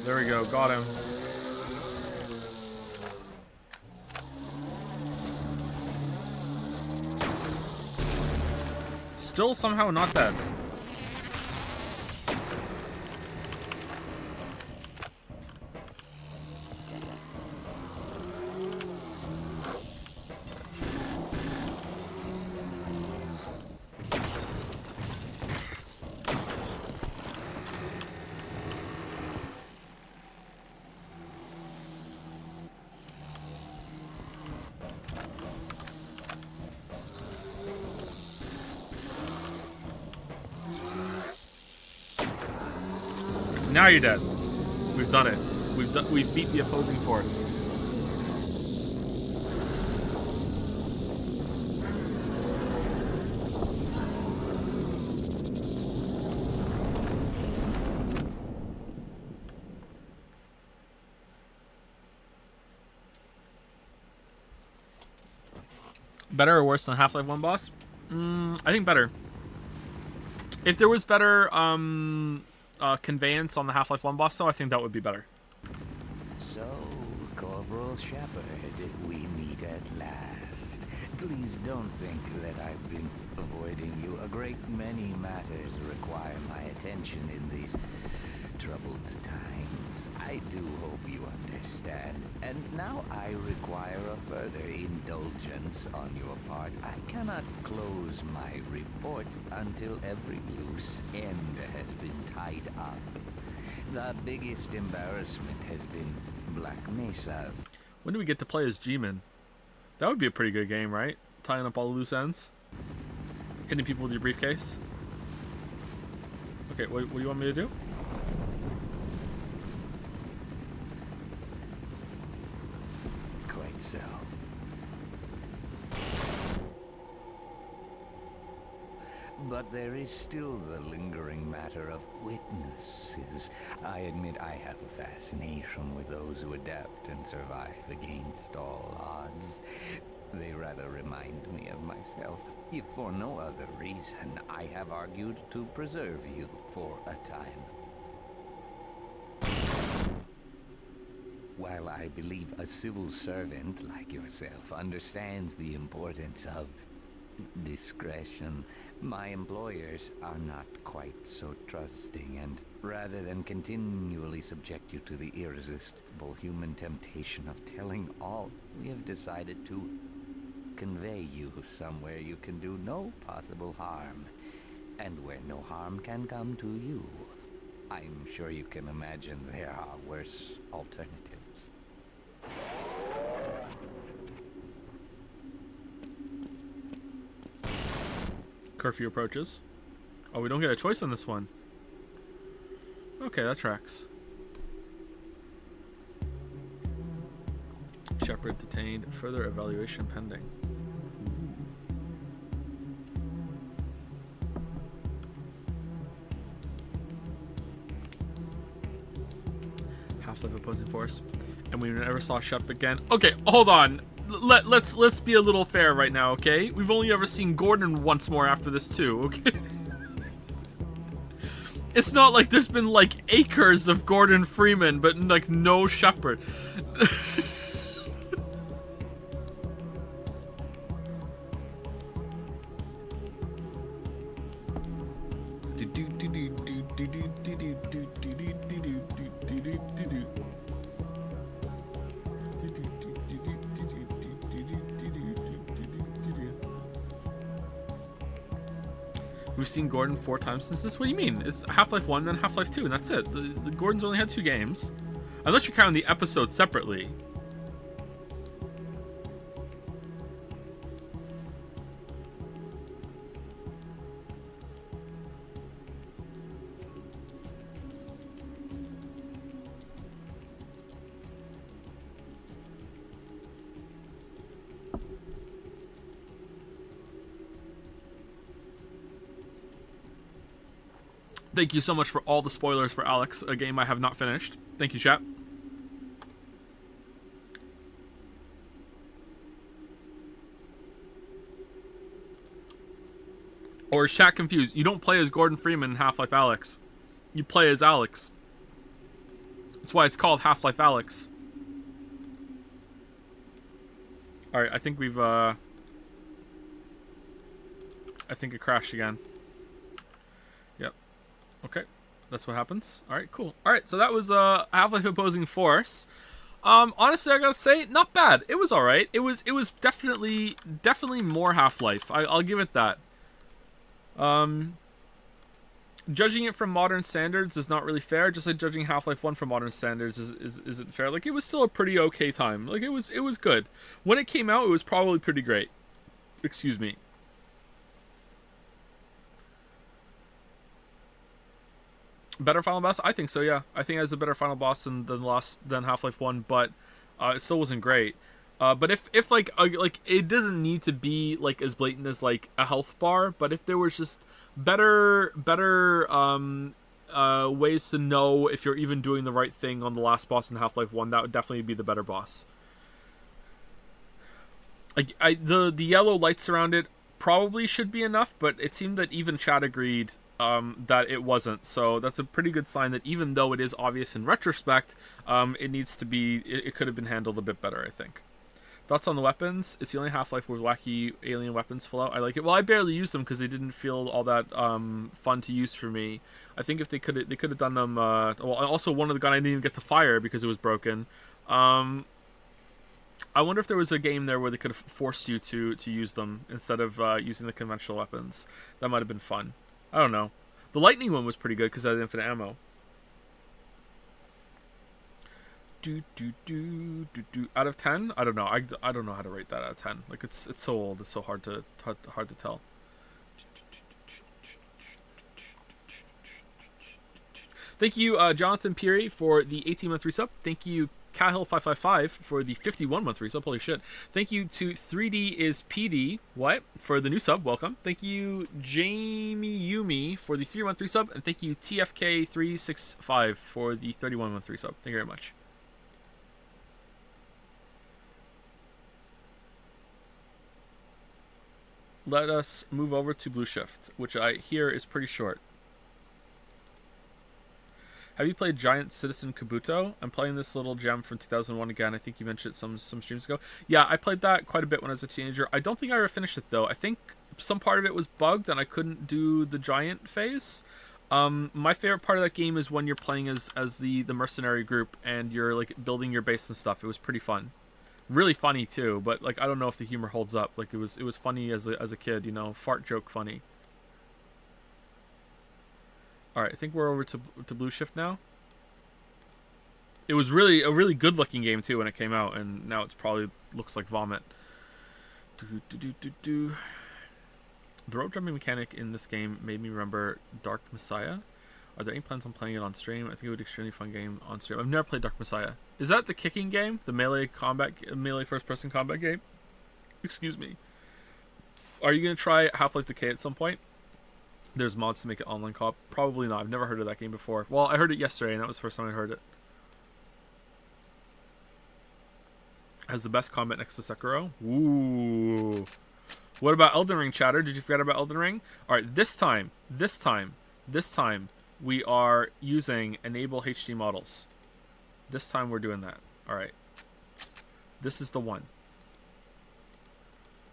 There we go, got him. Still somehow not dead. Now you're dead. We've done it. We've beat the opposing force. Better or worse than Half-Life 1 boss? I think better. If there was better conveyance on the Half-Life 1 boss, though, I think that would be better. So, Corporal Shepard, we meet at last. Please don't think that I've been avoiding you. A great many matters require my attention in these troubled times. I do hope you understand. And now I require a further indulgence on your part. I cannot close my report until every loose end has been tied up. The biggest embarrassment has been Black Mesa. When do we get to play as G-Man? That would be a pretty good game, right? Tying up all the loose ends. Hitting people with your briefcase. Okay, what do you want me to do? Quite so. But there is still the lingering matter of witnesses. I admit I have a fascination with those who adapt and survive against all odds. They rather remind me of myself. If for no other reason, I have argued to preserve you for a time. While I believe a civil servant like yourself understands the importance of discretion, my employers are not quite so trusting, and rather than continually subject you to the irresistible human temptation of telling all, we have decided to convey you somewhere you can do no possible harm, and where no harm can come to you. I'm sure you can imagine there are worse alternatives. Curfew approaches. Oh, we don't get a choice on this one. Okay, that tracks. Shepard detained. Further evaluation pending. Half-Life opposing force. And we never saw Shep again. Okay, hold on. Let's be a little fair right now, okay? We've only ever seen Gordon once more after this too, okay? It's not like there's been like acres of Gordon Freeman, but like no Shepard. We've seen Gordon 4 times since this. What do you mean? It's Half-Life 1 and then Half-Life 2, and that's it. The Gordon's only had 2 games. Unless you're counting the episodes separately. Thank you so much for all the spoilers for Alex, a game I have not finished. Thank you, chat. Or is chat confused? You don't play as Gordon Freeman in Half-Life Alex. You play as Alex. That's why it's called Half-Life Alex. Alright, I think we've, I think it crashed again. Yep. Okay. That's what happens. Alright, cool. Alright, so that was, Half-Life Opposing Force. Honestly, I gotta say, not bad. It was alright. It was definitely more Half-Life. I'll give it that. Judging it from modern standards is not really fair, just like judging Half-Life 1 from modern standards isn't fair. Like, it was still a pretty okay time. Like, it was good. When it came out, it was probably pretty great. Excuse me. Better final boss? I think so, yeah. I think it has a better final boss than Half-Life 1, but it still wasn't great. But if like it doesn't need to be like as blatant as like a health bar, but if there was just better ways to know if you're even doing the right thing on the last boss in Half-Life 1, that would definitely be the better boss. The yellow lights around it probably should be enough, but it seemed that even chat agreed that it wasn't. So that's a pretty good sign that even though it is obvious in retrospect, it could have been handled a bit better, I think. Thoughts on the weapons? It's the only Half-Life where wacky alien weapons fall out. I like it. Well, I barely used them because they didn't feel all that fun to use for me. I think if they could have done them. Well, also one of the gun I didn't even get to fire because it was broken. I wonder if there was a game there where they could have forced you to use them instead of using the conventional weapons. That might have been fun. I don't know. The lightning one was pretty good because it had infinite ammo. Out of 10? I don't know. I don't know how to rate that out of 10. Like it's so old. It's so hard to tell. Thank you, Jonathan Peary, for the 18-month resub. Thank you, Cahill555, for the 51-month resub. Holy shit. Thank you to 3D is PD, for the new sub. Welcome. Thank you, Jamie Yumi, for the 3-month resub. And thank you, TFK365, for the 31-month resub. Thank you very much. Let us move over to Blue Shift, which I hear is pretty short. Have you played Giant Citizen Kabuto? I'm playing this little gem from 2001 again. I think you mentioned it some streams ago. Yeah, I played that quite a bit when I was a teenager. I don't think I ever finished it, though. I think some part of it was bugged and I couldn't do the giant phase. My favorite part of that game is when you're playing as the mercenary group and you're like building your base and stuff. It was pretty fun. Really funny too, but like I don't know if the humor holds up. Like it was funny as a kid, you know, fart joke funny. All right, I think we're over to Blue Shift now. It was really a really good looking game too when it came out, and now it's probably looks like vomit. The rope jumping mechanic in this game made me remember Dark Messiah. Are there any plans on playing it on stream? I think it would be an extremely fun game on stream. I've never played Dark Messiah. Is that the kicking game? The melee first person combat game? Excuse me. Are you gonna try Half-Life Decay at some point? There's mods to make it online co-op. Probably not. I've never heard of that game before. Well, I heard it yesterday, and that was the first time I heard it. Has the best combat next to Sekiro. Ooh. What about Elden Ring, chatter? Did you forget about Elden Ring? All right, this time, we are using enable HD models. This time we're doing that. All right. This is the one.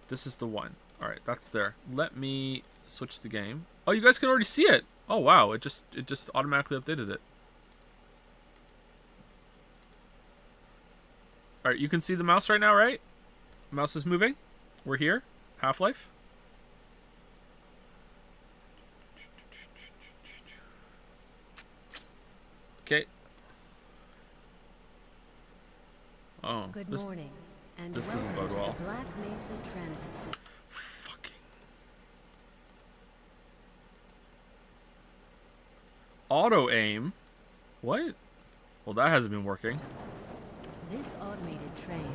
This is the one. All right, that's there. Let me switch the game. Oh, you guys can already see it. Oh wow, it just automatically updated it. All right, you can see the mouse right now, right? Mouse is moving. We're here. Half-Life. Okay. Oh. Good morning, and this doesn't welcome bode to well. the Black Mesa Transit System. Fucking. Auto aim? What? Well, that hasn't been working. This automated train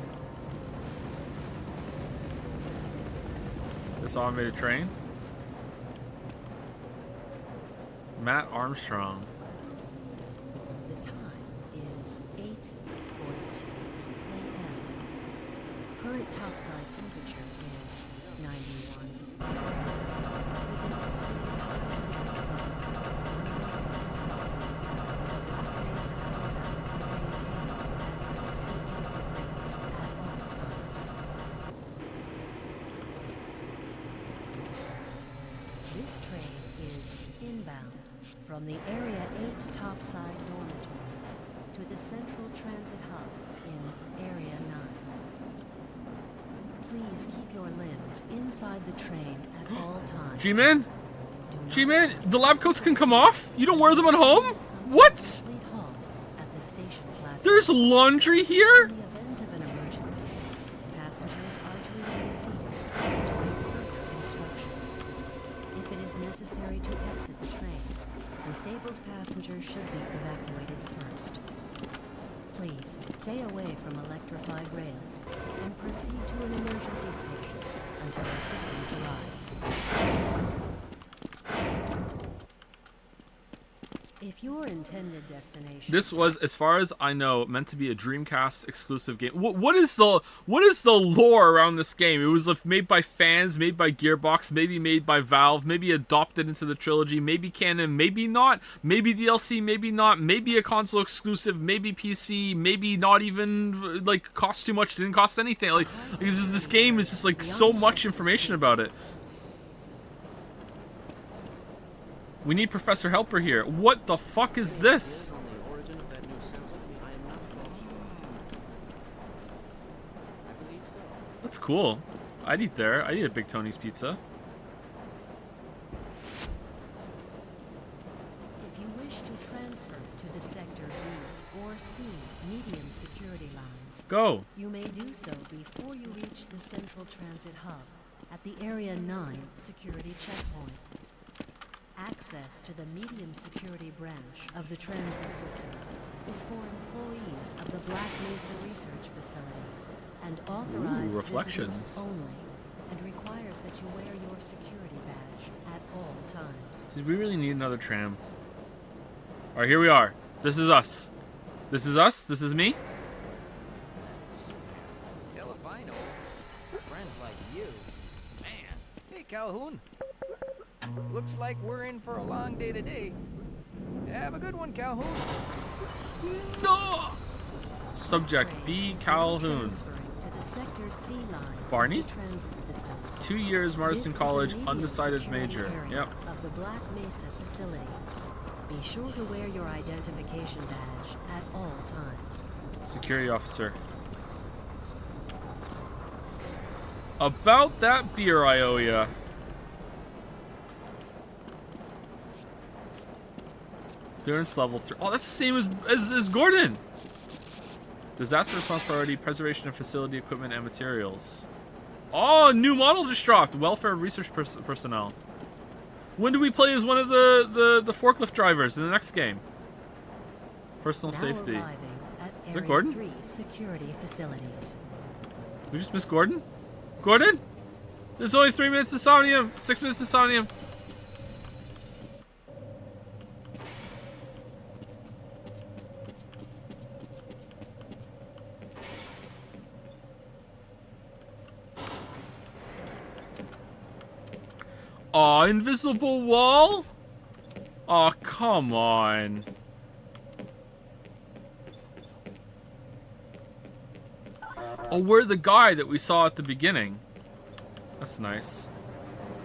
This automated train? Matt Armstrong. The time is 8:42 a.m. Current topside temperature is 91 degrees, with an estimated altitude of 120 Mesa combat is maintained at 68 degrees at all times. This train is inbound from the Area 8 topside dormitories to the Central Transit Hub in Area 9. Please keep your limbs inside the train at all times. G-Man? Do not G-Man, the lab coats can come off? You don't wear them at home? What? complete halt at the station platform. There's laundry here? In the event of an emergency, passengers are to remain seated and await further instruction. If it is necessary to exit the train, disabled passengers should be evacuated first. Please stay away from electrified rails and proceed to an emergency station until assistance arrives. If your intended destination This was, as far as I know, meant to be a Dreamcast exclusive game. What is the lore around this game? It was made by fans, made by Gearbox, maybe made by Valve, maybe adopted into the trilogy, maybe canon, maybe not, maybe DLC, maybe not, maybe a console exclusive, maybe PC, maybe not even cost too much, didn't cost anything. This game is just so much information about it. We need Professor Helper here. What the fuck is this? That's cool. I'd eat there. I'd eat a Big Tony's pizza. If you wish to transfer to the Sector B or C medium security lines, Go. you may do so before you reach the Central Transit Hub at the Area 9 security checkpoint. Access to the medium security branch of the transit system is for employees of the Black Mesa Research Facility and authorized reflections. visitors only, and requires that you wear your security badge at all times. Did we really need another tram? Alright, here we are. This is us. This is us. This is me. Hell if I know. Friends like you. Man. Hey, Calhoun. Looks like we're in for a long day today. Have a good one, Calhoun. No! Subject This train B. is now Calhoun. transferring to the Sector C line Barney? of the transit system. 2 years, Marston This is College, the medium undecided security major. area Yep. Of the Black Mesa facility. Be sure to wear your identification badge at all times. Security officer. About that beer I owe ya. Clearance level 3. Oh, that's the same as Gordon. Disaster response priority, preservation of facility, equipment, and materials. Oh, new model just dropped. Welfare of research personnel. When do we play as one of the forklift drivers in the next game? Personal Now safety. arriving at it Area Gordon? 3 security facilities. We just missed Gordon? Gordon? There's only 3 minutes of Somnium. 6 minutes of Somnium. Aw, invisible wall? Aw, come on. Oh, we're the guy that we saw at the beginning. That's nice.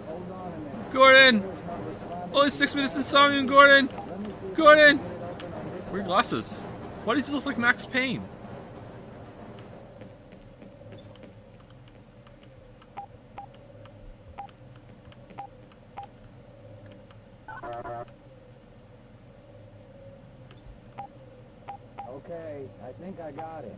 Hold on a minute. Gordon! Door's not responding. Only 6 minutes in Somnium, Gordon! Let me see if I Gordon! can get it open on this Weird glasses. Why does he look like Max Payne? Okay, I think I got it.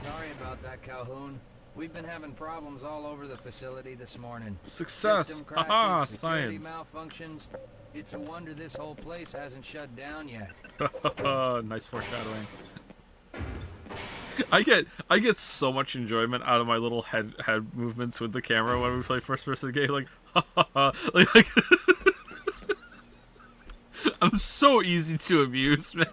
Sorry about that, Calhoun. We've been having problems all over the facility this morning. Success! System crashes, Haha, security science. malfunctions. It's a wonder this whole place hasn't shut down yet. Nice foreshadowing. I get so much enjoyment out of my little head movements with the camera when we play first person game. Like, like I'm so easy to amuse, man.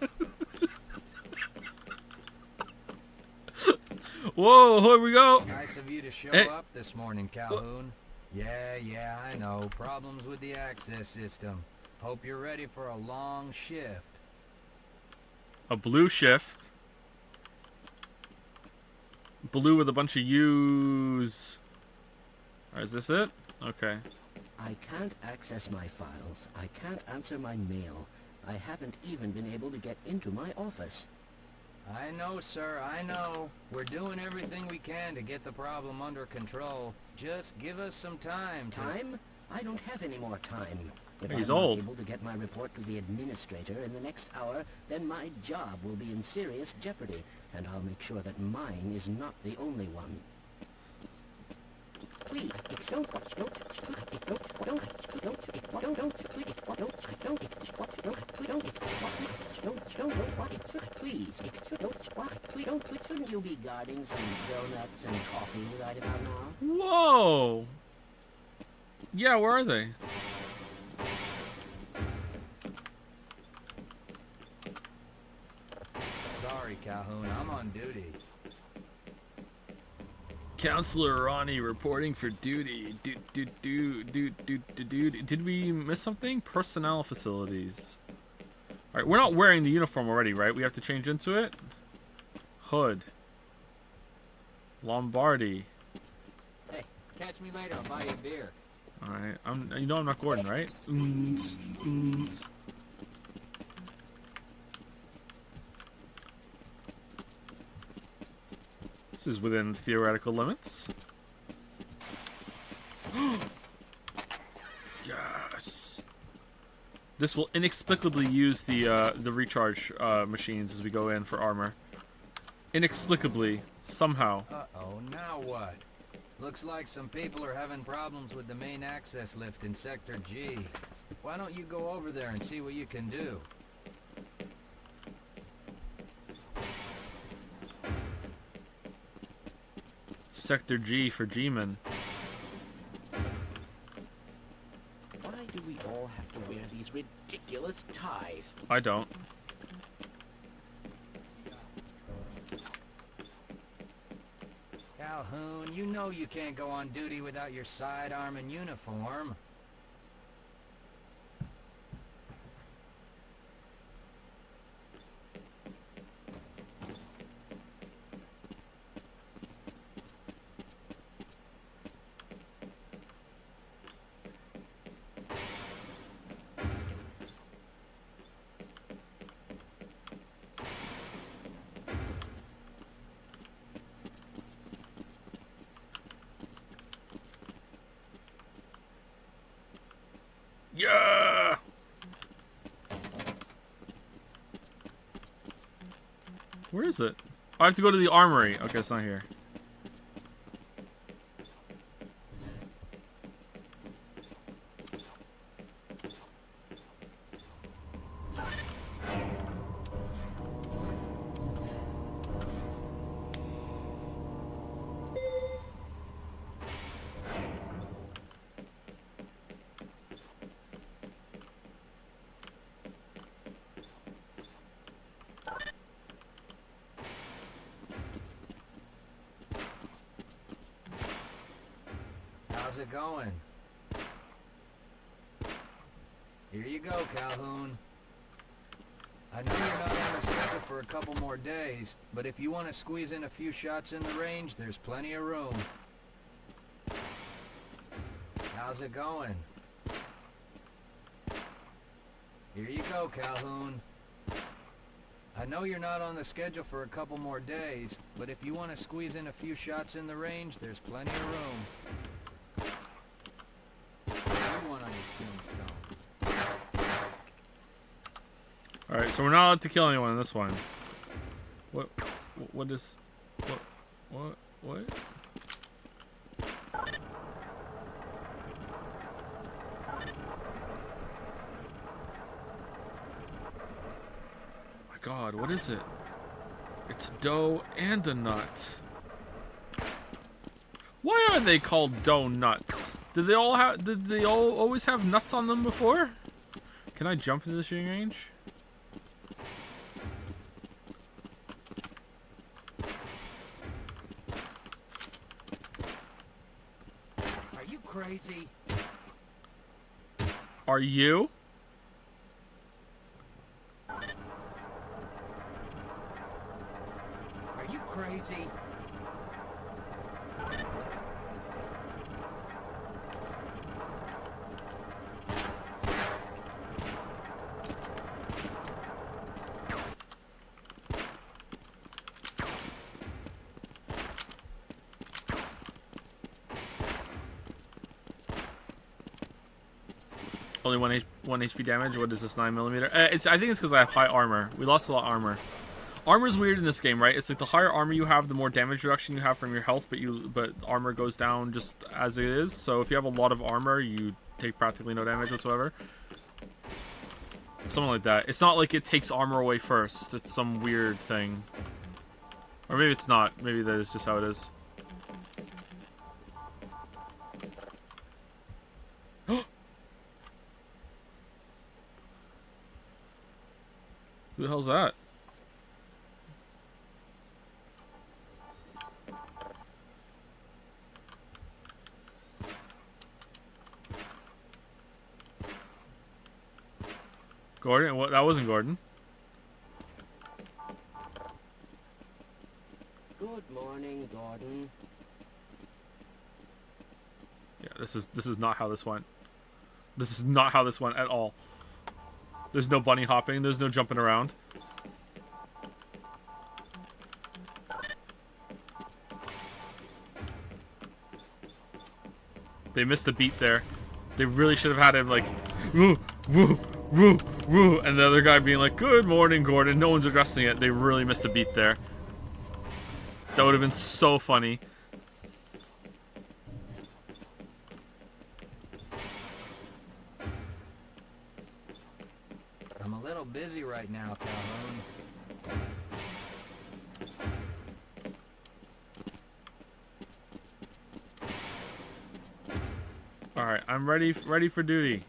Whoa, here we go. Nice of you to show Hey. up this morning, Calhoun. Yeah, I know. Problems with the access system. Hope you're ready for a long shift. A blue shift. Blue with a bunch of U's. Alright, is this it? Okay. I can't access my files. I can't answer my mail. I haven't even been able to get into my office. I know, sir, I know. We're doing everything we can to get the problem under control. Just give us some time to... Time? I don't have any more time. If He's I'm old. not able to get my report to the administrator in the next hour, then my job will be in serious jeopardy, and I'll make sure that mine is not the only one. Please, it's don't, shouldn't you be guarding some donuts and coffee right about now? Whoa! Yeah, where are they? Sorry, Calhoun, I'm on duty. Counselor Ronnie reporting for duty. Did we miss something? Personnel facilities. Alright, we're not wearing the uniform already, right? We have to change into it? Hood. Lombardi. Hey, catch me later, I'll buy you a beer. Alright, I'm not Gordon, right? This is within theoretical limits. Yes. This will inexplicably use the recharge machines as we go in for armor. Inexplicably, somehow. Uh-oh, now what? Looks like some people are having problems with the main access lift in Sector G. Why don't you go over there and see what you can do? Sector G for G-Man. Why do we all have to wear these ridiculous ties? I don't. Calhoun, you know you can't go on duty without your sidearm and uniform. Where is it? Oh, I have to go to the armory. Okay, it's not here. How's it going? Here you go, Calhoun. I know you're not on the schedule for a couple more days, but if you want to squeeze in a few shots in the range, there's plenty of room. How's it going? Here you go, Calhoun. I know you're not on the schedule for a couple more days, but if you want to squeeze in a few shots in the range, there's plenty of room. One on your tombstone. Alright, so we're not allowed to kill anyone in this one. What is... What? My god, what is it? It's dough and a nut. Why are they called dough nuts? Did they all always have nuts on them before? Can I jump into the shooting range? Are you crazy? Are you? Are you crazy? Only one HP damage. What is this, 9mm? I think it's because I have high armor. We lost a lot of armor. Armor's weird in this game, right? It's like the higher armor you have, the more damage reduction you have from your health, but armor goes down just as it is. So if you have a lot of armor, you take practically no damage whatsoever. Something like that. It's not like it takes armor away first. It's some weird thing. Or maybe it's not. Maybe that is just how it is. Who the hell's that? Gordon? What? That wasn't Gordon. Good morning, Gordon. Yeah, this is not how this went. This is not how this went at all. There's no bunny hopping. There's no jumping around. They missed a beat there. They really should have had him like, woo, woo, woo, woo, and the other guy being like, good morning, Gordon. No one's addressing it. They really missed a beat there. That would have been so funny. I'm a little busy right now, Calhoun. Alright, I'm ready for duty.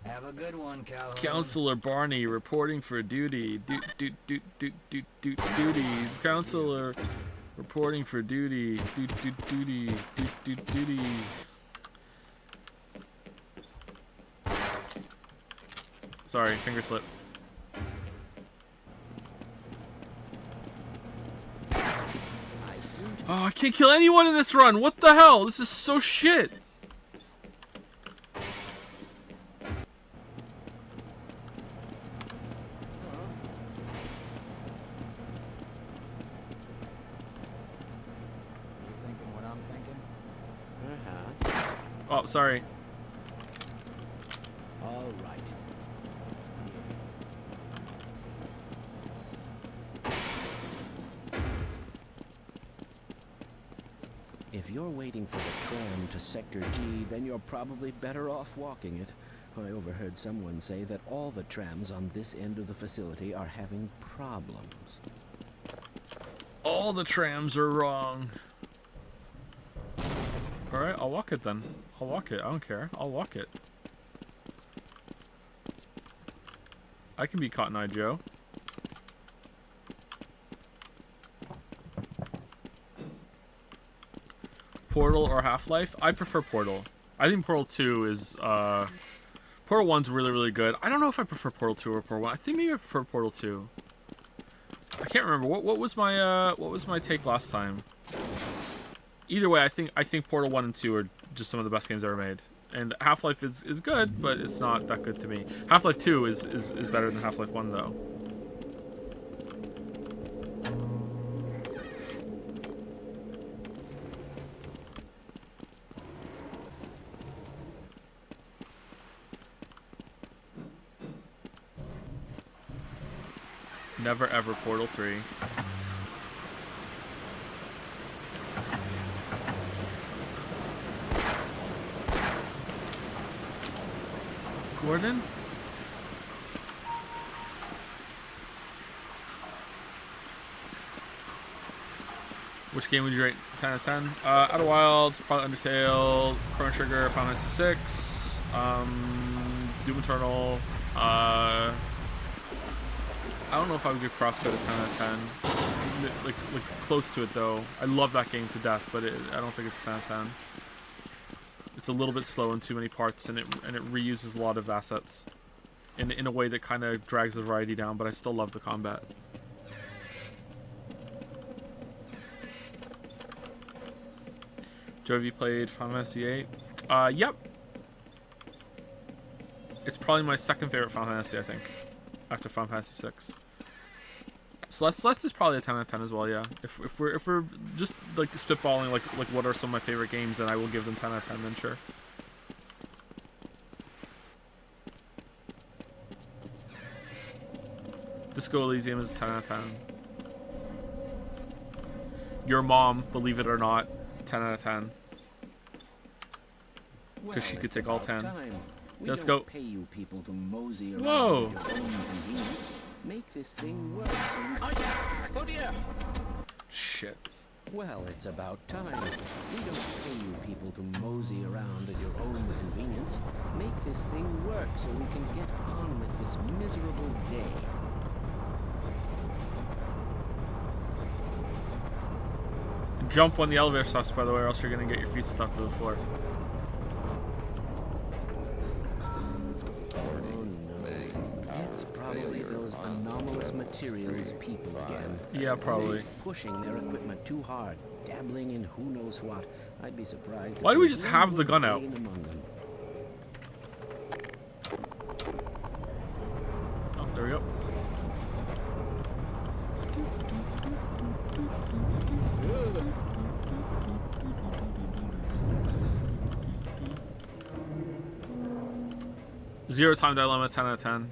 Have a good one, Calhoun. Counselor Barney reporting for duty. Duty. Counselor reporting for duty. Duty. Sorry, finger slip. Oh, I can't kill anyone in this run. What the hell? This is so shit. Oh, sorry. All right. you're waiting for the tram to Sector G, then you're probably better off walking it. I overheard someone say that all the trams on this end of the facility are having problems. All the trams are wrong. Alright, I'll walk it then. I'll walk it. I don't care. I'll walk it. I can be Cotton Eye Joe. Portal or Half-Life? I prefer Portal. I think Portal 2 is, Portal 1's really, really good. I don't know if I prefer Portal 2 or Portal 1. I think maybe I prefer Portal 2. I can't remember. What was my take last time? Either way, I think Portal 1 and 2 are just some of the best games ever made. And Half-Life is good, but it's not that good to me. Half-Life 2 is better than Half-Life 1 though. Never ever Portal 3. Gordon? Which game would you rate 10 out of 10? Outer Wilds, probably Undertale, Chrono Trigger, Final Fantasy VI, Doom Eternal. I don't know if I would give Crosscode a 10 out of 10. Like close to it though. I love that game to death, but I don't think it's 10 out of 10. It's a little bit slow in too many parts, and it reuses a lot of assets in a way that kind of drags the variety down. But I still love the combat. Joe, have you played Final Fantasy VIII? Yep. It's probably my second favorite Final Fantasy, I think, after Final Fantasy VI. Celeste is probably a 10 out of 10 as well, yeah. If we're just like spitballing like what are some of my favorite games, then I will give them 10 out of 10 then, sure. Disco Elysium is a 10 out of 10. Your mom, believe it or not, 10 out of 10. Because she could take all 10. Let's go. Pay you people to mosey around Whoa. at your own convenience. Make this thing work. Oh dear! Shit. Well, it's about time. We don't pay you people to mosey around at your own convenience. Make this thing work so we can get on with this miserable day. Jump when the elevator stops, by the way, or else you're gonna get your feet stuck to the floor. Materials people again. Yeah, probably. Always pushing their equipment too hard, dabbling in who knows what. I'd be surprised. Why do we just have the gun out? Oh, there we go. Zero Time Dilemma, 10 out of 10.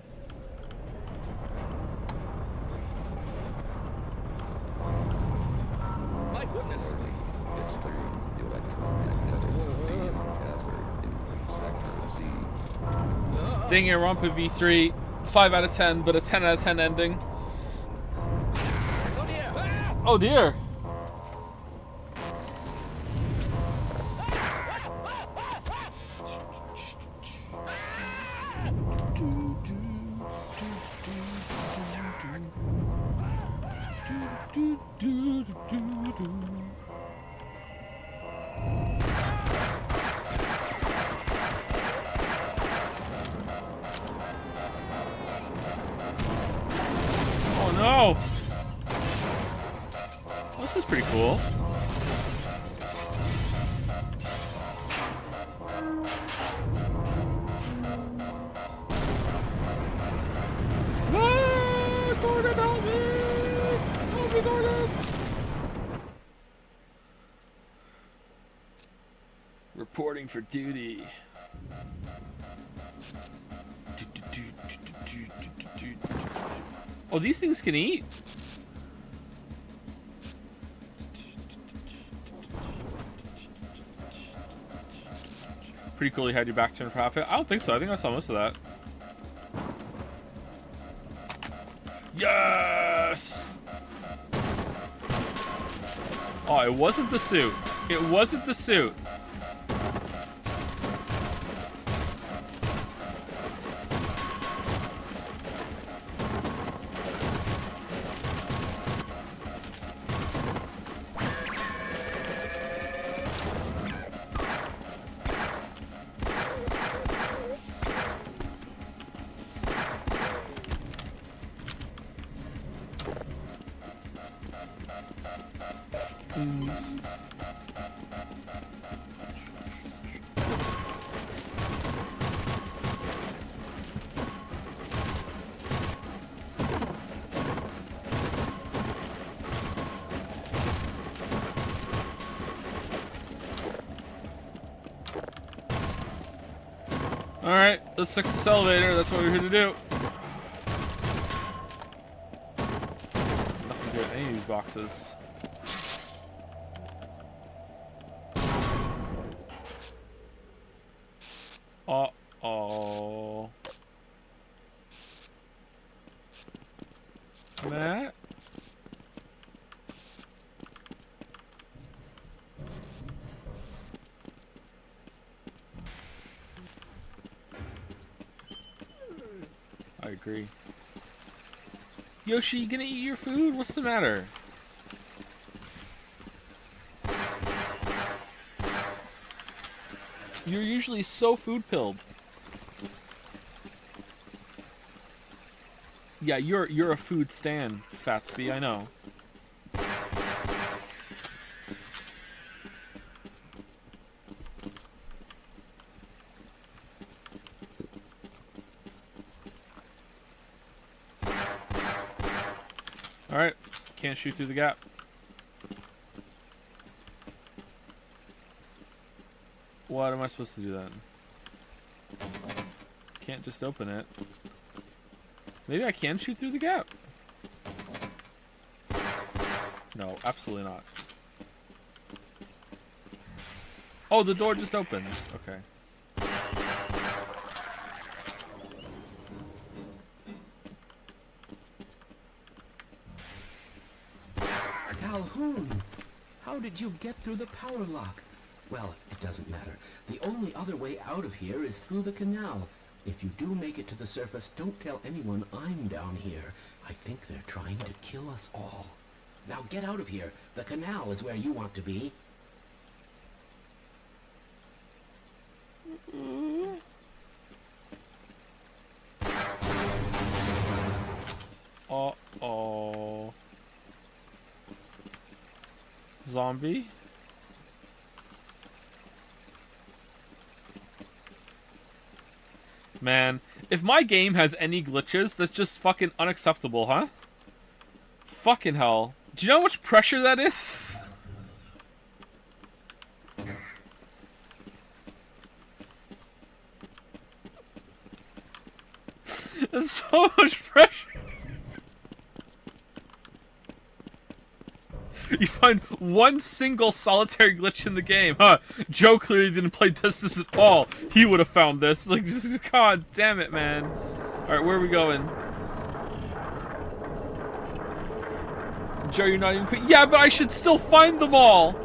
Danganronpa V3, 5 out of 10, but a 10 out of 10 ending. Oh dear! Oh dear! Oh no! This is pretty cool. Ah, Gordon, help me! Help me, Gordon! Reporting for duty. Oh, these things can eat. Pretty cool he had you back to profit. I don't think so. I think I saw most of that. Yes! Oh, it wasn't the suit. It wasn't the suit. Alright, let's fix this elevator. That's what we're here to do. Nothing good in any of these boxes. Uh-oh. Matt? I agree. Yoshi, you gonna eat your food? What's the matter? You're usually so food-pilled. Yeah, you're a food stan, Fatsby, I know. Alright, can't shoot through the gap. What am I supposed to do then? Can't just open it. Maybe I can shoot through the gap. No, absolutely not. Oh, the door just opens. Okay. Calhoun! How did you get through the power lock? Well, it doesn't matter. The only other way out of here is through the canal. If you do make it to the surface, don't tell anyone I'm down here. I think they're trying to kill us all. Now get out of here. The canal is where you want to be. Uh-oh. Zombie? Man, if my game has any glitches, that's just fucking unacceptable, huh? Fucking hell. Do you know how much pressure that is? That's so much pressure. You find one single solitary glitch in the game, huh? Joe clearly didn't play this at all. He would have found this. Like, just, god damn it, man. Alright, where are we going? Joe, you're not even quick. Yeah, but I should still find them all.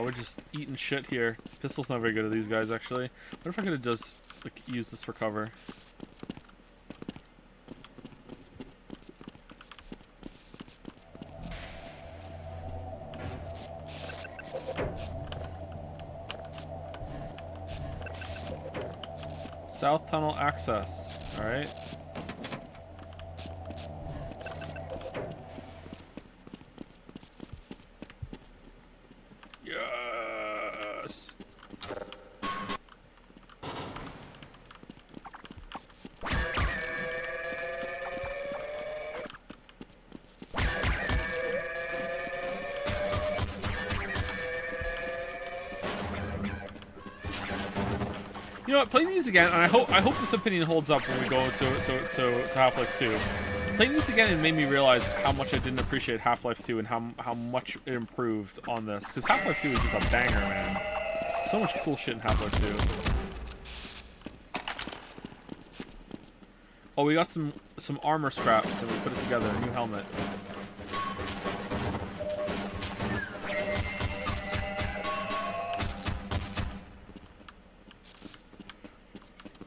We're just eating shit here. Pistol's not very good at these guys, actually. What if I could have just like used this for cover? South tunnel access. All right. Yes. You know what? Playing these again, and I hope this opinion holds up when we go to Half-Life 2. Playing these again, it made me realize how much I didn't appreciate Half-Life 2 and how much it improved on this. Because Half-Life 2 is just a banger, man. So much cool shit in Half-Life 2. Oh, we got some armor scraps and we put it together. A new helmet.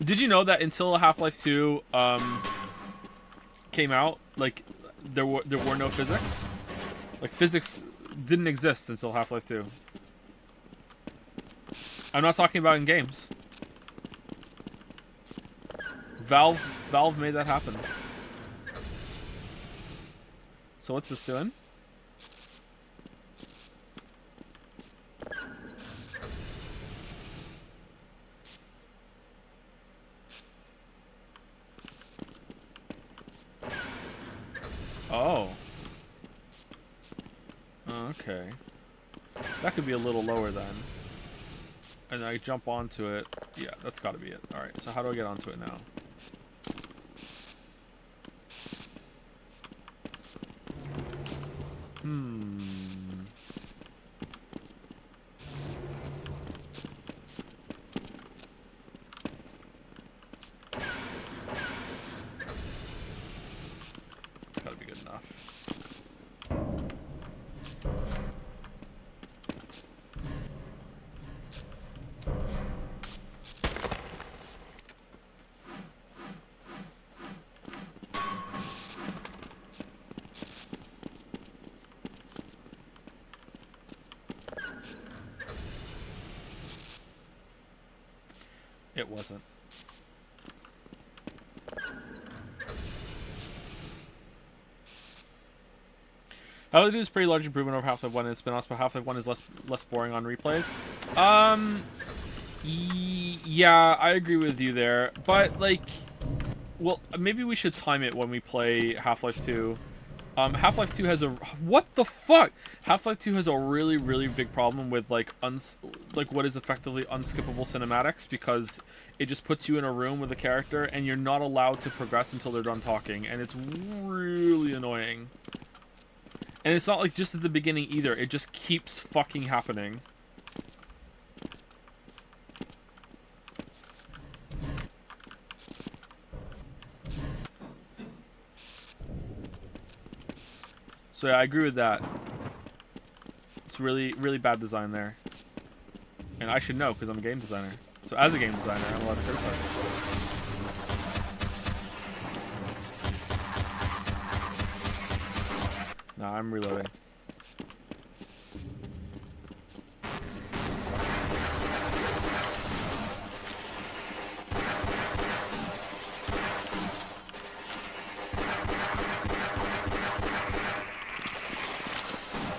Did you know that until Half-Life 2 came out, like there were no physics? Like physics didn't exist until Half-Life 2. I'm not talking about in games. Valve made that happen. So what's this doing? Oh. Okay. That could be a little lower then. And I jump onto it. Yeah, that's got to be it. Alright, so how do I get onto it now? It's got to be good enough. It wasn't. Half-Life 2 is a pretty large improvement over Half-Life 1 and spin-offs, but Half-Life 1 is less boring on replays. Yeah, I agree with you there. But, like, well, maybe we should time it when we play Half-Life 2. Half-Life 2 has a... What the fuck? Half-Life 2 has a really, really big problem with, like what is effectively unskippable cinematics, because it just puts you in a room with a character and you're not allowed to progress until they're done talking, and it's really annoying. And it's not like just at the beginning either, it just keeps fucking happening. So yeah, I agree with that. It's really, really bad design there. And I should know, because I'm a game designer. So as a game designer, I'm allowed to criticize it. Nah, I'm reloading.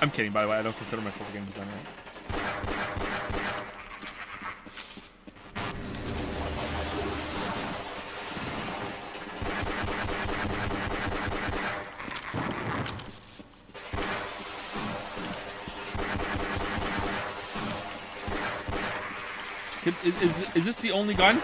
I'm kidding, by the way. I don't consider myself a game designer. Is this the only gun?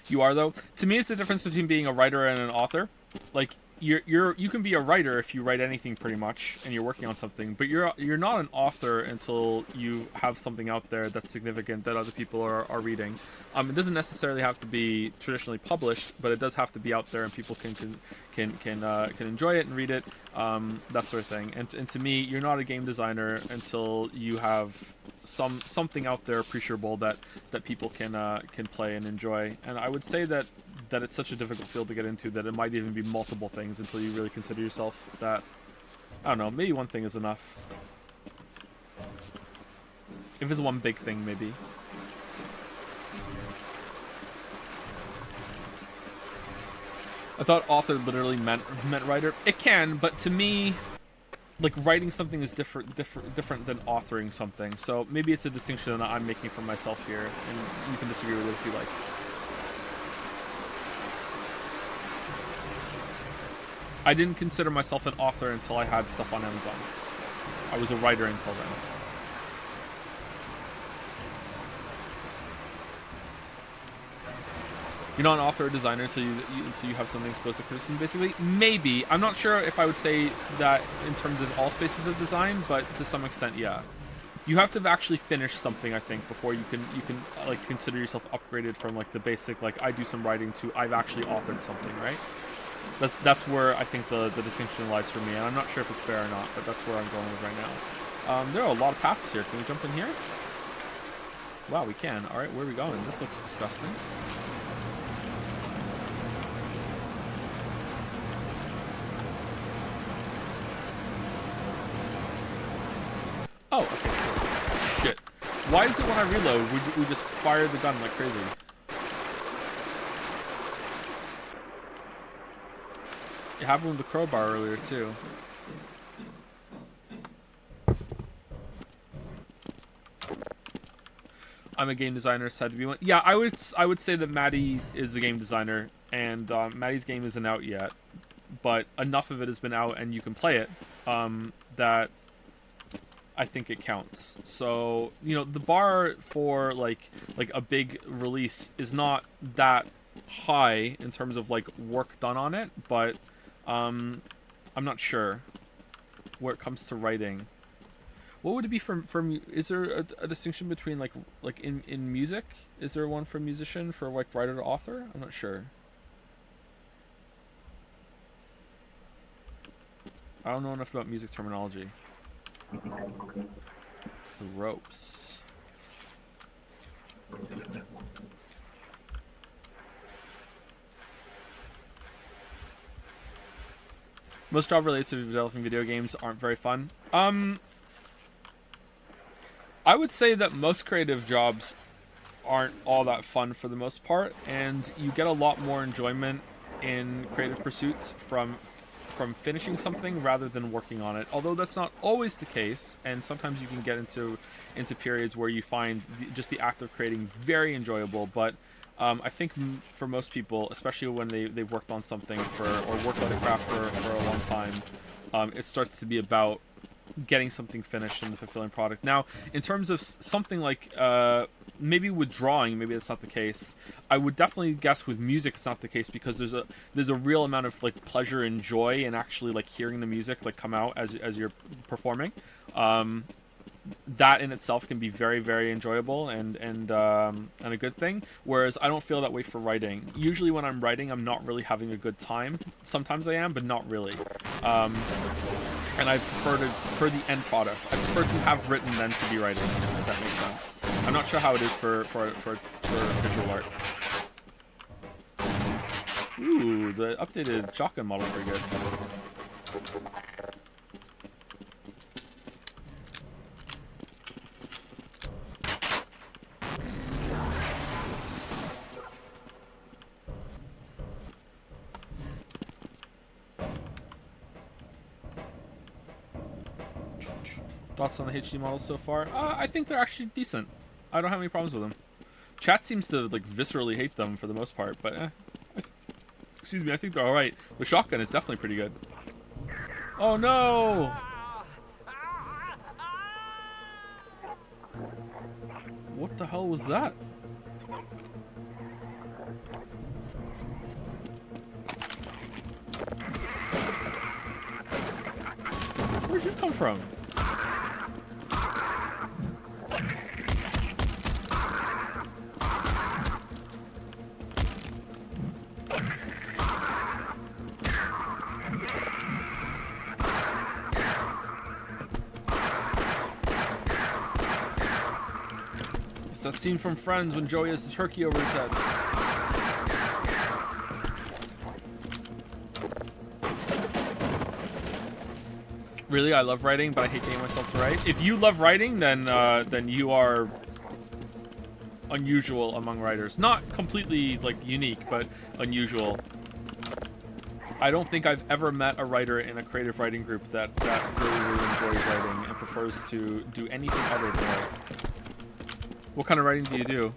You are, though. To me, it's the difference between being a writer and an author. Like, you can be a writer if you write anything pretty much, and you're working on something, but you're not an author until you have something out there that's significant that other people are reading. It doesn't necessarily have to be traditionally published, but it does have to be out there and people can enjoy it and read it, that sort of thing. And to me, you're not a game designer until you have something out there appreciable that people can play and enjoy. And I would say that it's such a difficult field to get into that it might even be multiple things until you really consider yourself that. I don't know, maybe one thing is enough. If it's one big thing, maybe. I thought author literally meant writer. It can, but to me, like, writing something is different than authoring something. So maybe it's a distinction that I'm making for myself here, and you can disagree with it if you like. I didn't consider myself an author until I had stuff on Amazon. I was a writer until then. You're not an author or designer until you have something exposed to criticism, basically. Maybe. I'm not sure if I would say that in terms of all spaces of design, but to some extent, yeah. You have to have actually finished something, I think, before you can like consider yourself upgraded from like the basic, like I do some writing, to I've actually authored something, right? That's where I think the distinction lies for me, and I'm not sure if it's fair or not, but that's where I'm going with right now. There are a lot of paths here. Can we jump in here? Wow, we can. All right, where are we going? This looks disgusting. Oh, okay, cool. Shit. Why is it when I reload, we just fire the gun like crazy? It happened with the crowbar earlier, too. I'm a game designer, said to be one. Yeah, I would say that Maddie is a game designer, and Maddie's game isn't out yet, but enough of it has been out and you can play it, that I think it counts. So, you know, the bar for like a big release is not that high in terms of like work done on it, but I'm not sure where it comes to writing. What would it be from is there a distinction between like in music? Is there one for musician, for like writer to author? I'm not sure. I don't know enough about music terminology. The ropes. Most job related to developing video games aren't very fun. I would say that most creative jobs aren't all that fun for the most part, and you get a lot more enjoyment in creative pursuits from finishing something rather than working on it. Although that's not always the case, and sometimes you can get into periods where you find just the act of creating very enjoyable. But I think for most people, especially when they've worked on something or worked on a craft for a long time, it starts to be about getting something finished and the fulfilling product. Now, in terms of something like maybe with drawing, maybe that's not the case. I would definitely guess with music it's not the case, because there's a real amount of like pleasure and joy in actually like hearing the music like come out as you're performing. That in itself can be very, very enjoyable and a good thing. Whereas I don't feel that way for writing. Usually when I'm writing, I'm not really having a good time. Sometimes I am, but not really. And I prefer the end product. I prefer to have written than to be writing, if that makes sense. I'm not sure how it is for visual art. Ooh, the updated shotgun model is pretty good. Thoughts on the HD models so far? I think they're actually decent. I don't have any problems with them. Chat seems to like viscerally hate them for the most part, but excuse me, I think they're all right. The shotgun is definitely pretty good. Oh no! What the hell was that? Where'd you come from? That scene from Friends when Joey has the turkey over his head. Really, I love writing, but I hate getting myself to write. If you love writing, then you are unusual among writers. Not completely like unique, but unusual. I don't think I've ever met a writer in a creative writing group that really enjoys writing and prefers to do anything other than write. What kind of writing do you do?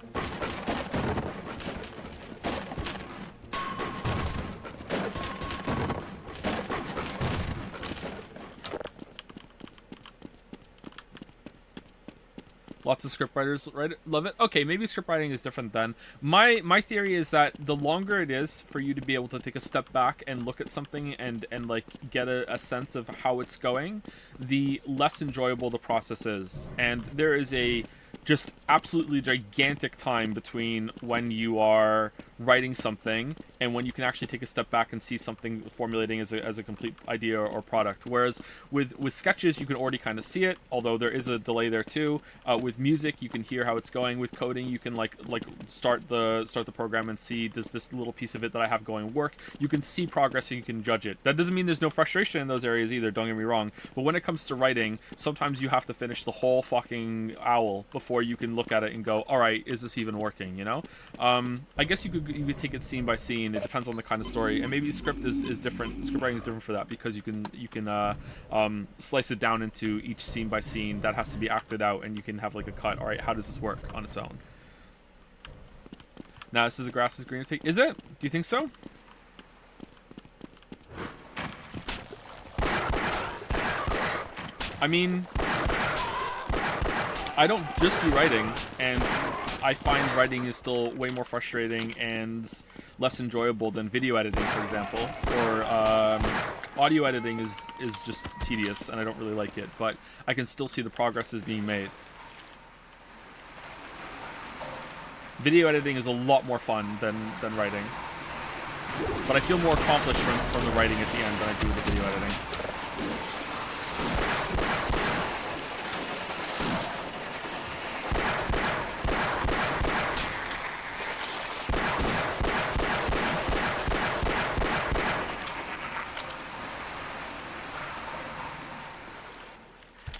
Lots of scriptwriters love it. Okay, maybe scriptwriting is different then. My theory is that the longer it is for you to be able to take a step back and look at something and like get a sense of how it's going, the less enjoyable the process is. And there is a just absolutely gigantic time between when you are writing something and when you can actually take a step back and see something formulating as a complete idea or product. Whereas with sketches, you can already kind of see it, although there is a delay there too. With music, you can hear how it's going. With coding, you can like start the program and see, does this little piece of it that I have going work? You can see progress and you can judge it. That doesn't mean there's no frustration in those areas either, don't get me wrong. But when it comes to writing, sometimes you have to finish the whole fucking owl before you can look at it and go, all right, is this even working, you know? I guess you could take it scene by scene. It depends on the kind of story, and maybe script is different. Script writing is different for that because you can slice it down into each scene by scene that has to be acted out, and you can have like a cut. All right, how does this work on its own? Now this is the grass is greener take. Is it? Do you think so? I mean, I don't just do writing, and I find writing is still way more frustrating and less enjoyable than video editing, for example, or audio editing is just tedious, and I don't really like it, but I can still see the progress is being made. Video editing is a lot more fun than writing, but I feel more accomplished from the writing at the end than I do with the video editing.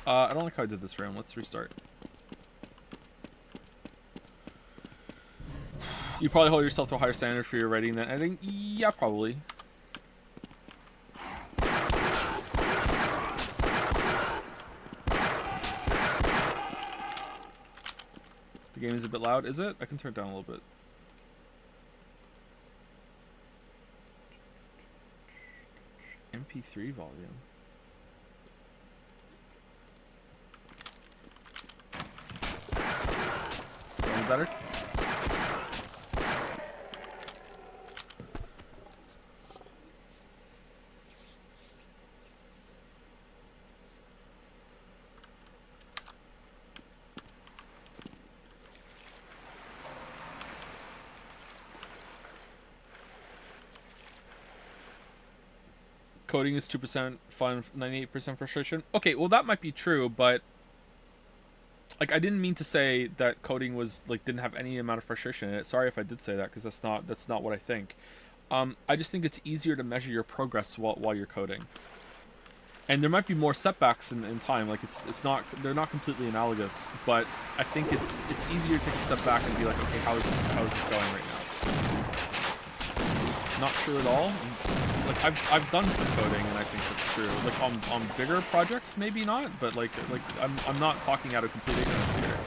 I don't like how I did this room. Let's restart. You probably hold yourself to a higher standard for your writing than editing? Yeah, probably. The game is a bit loud, is it? I can turn it down a little bit. MP3 volume. Sound better? Coding is 2% fun, 98% frustration. Okay, well that might be true, but like I didn't mean to say that coding was like didn't have any amount of frustration in it. Sorry if I did say that, because that's not what I think. I just think it's easier to measure your progress while you're coding. And there might be more setbacks in time. Like they're not completely analogous, but I think it's easier to take a step back and be like, okay, how is this going right now? Not sure at all. Like I've done some coding and I think that's true. Like on bigger projects, maybe not, but like I'm not talking out of complete ignorance here.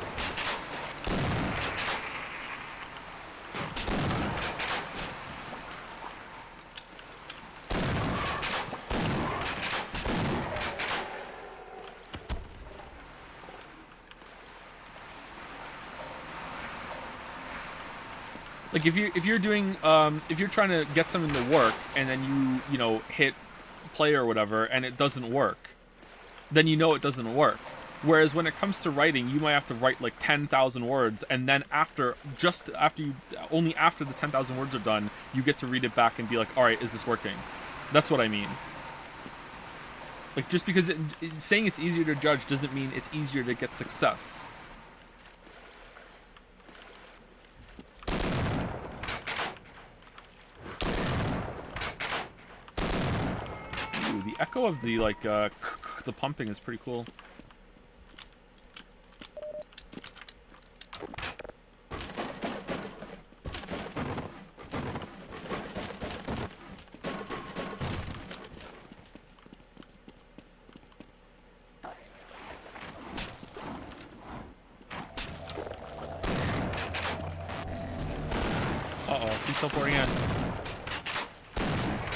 Like if you're doing if you're trying to get something to work and then you know hit play or whatever and it doesn't work, then you know it doesn't work. Whereas when it comes to writing, you might have to write like 10,000 words, and then only after the 10,000 words are done, you get to read it back and be like, all right, is this working? That's what I mean. Like just because saying it's easier to judge doesn't mean it's easier to get success. The echo of the like the pumping is pretty cool. Uh-oh, he's teleporting in.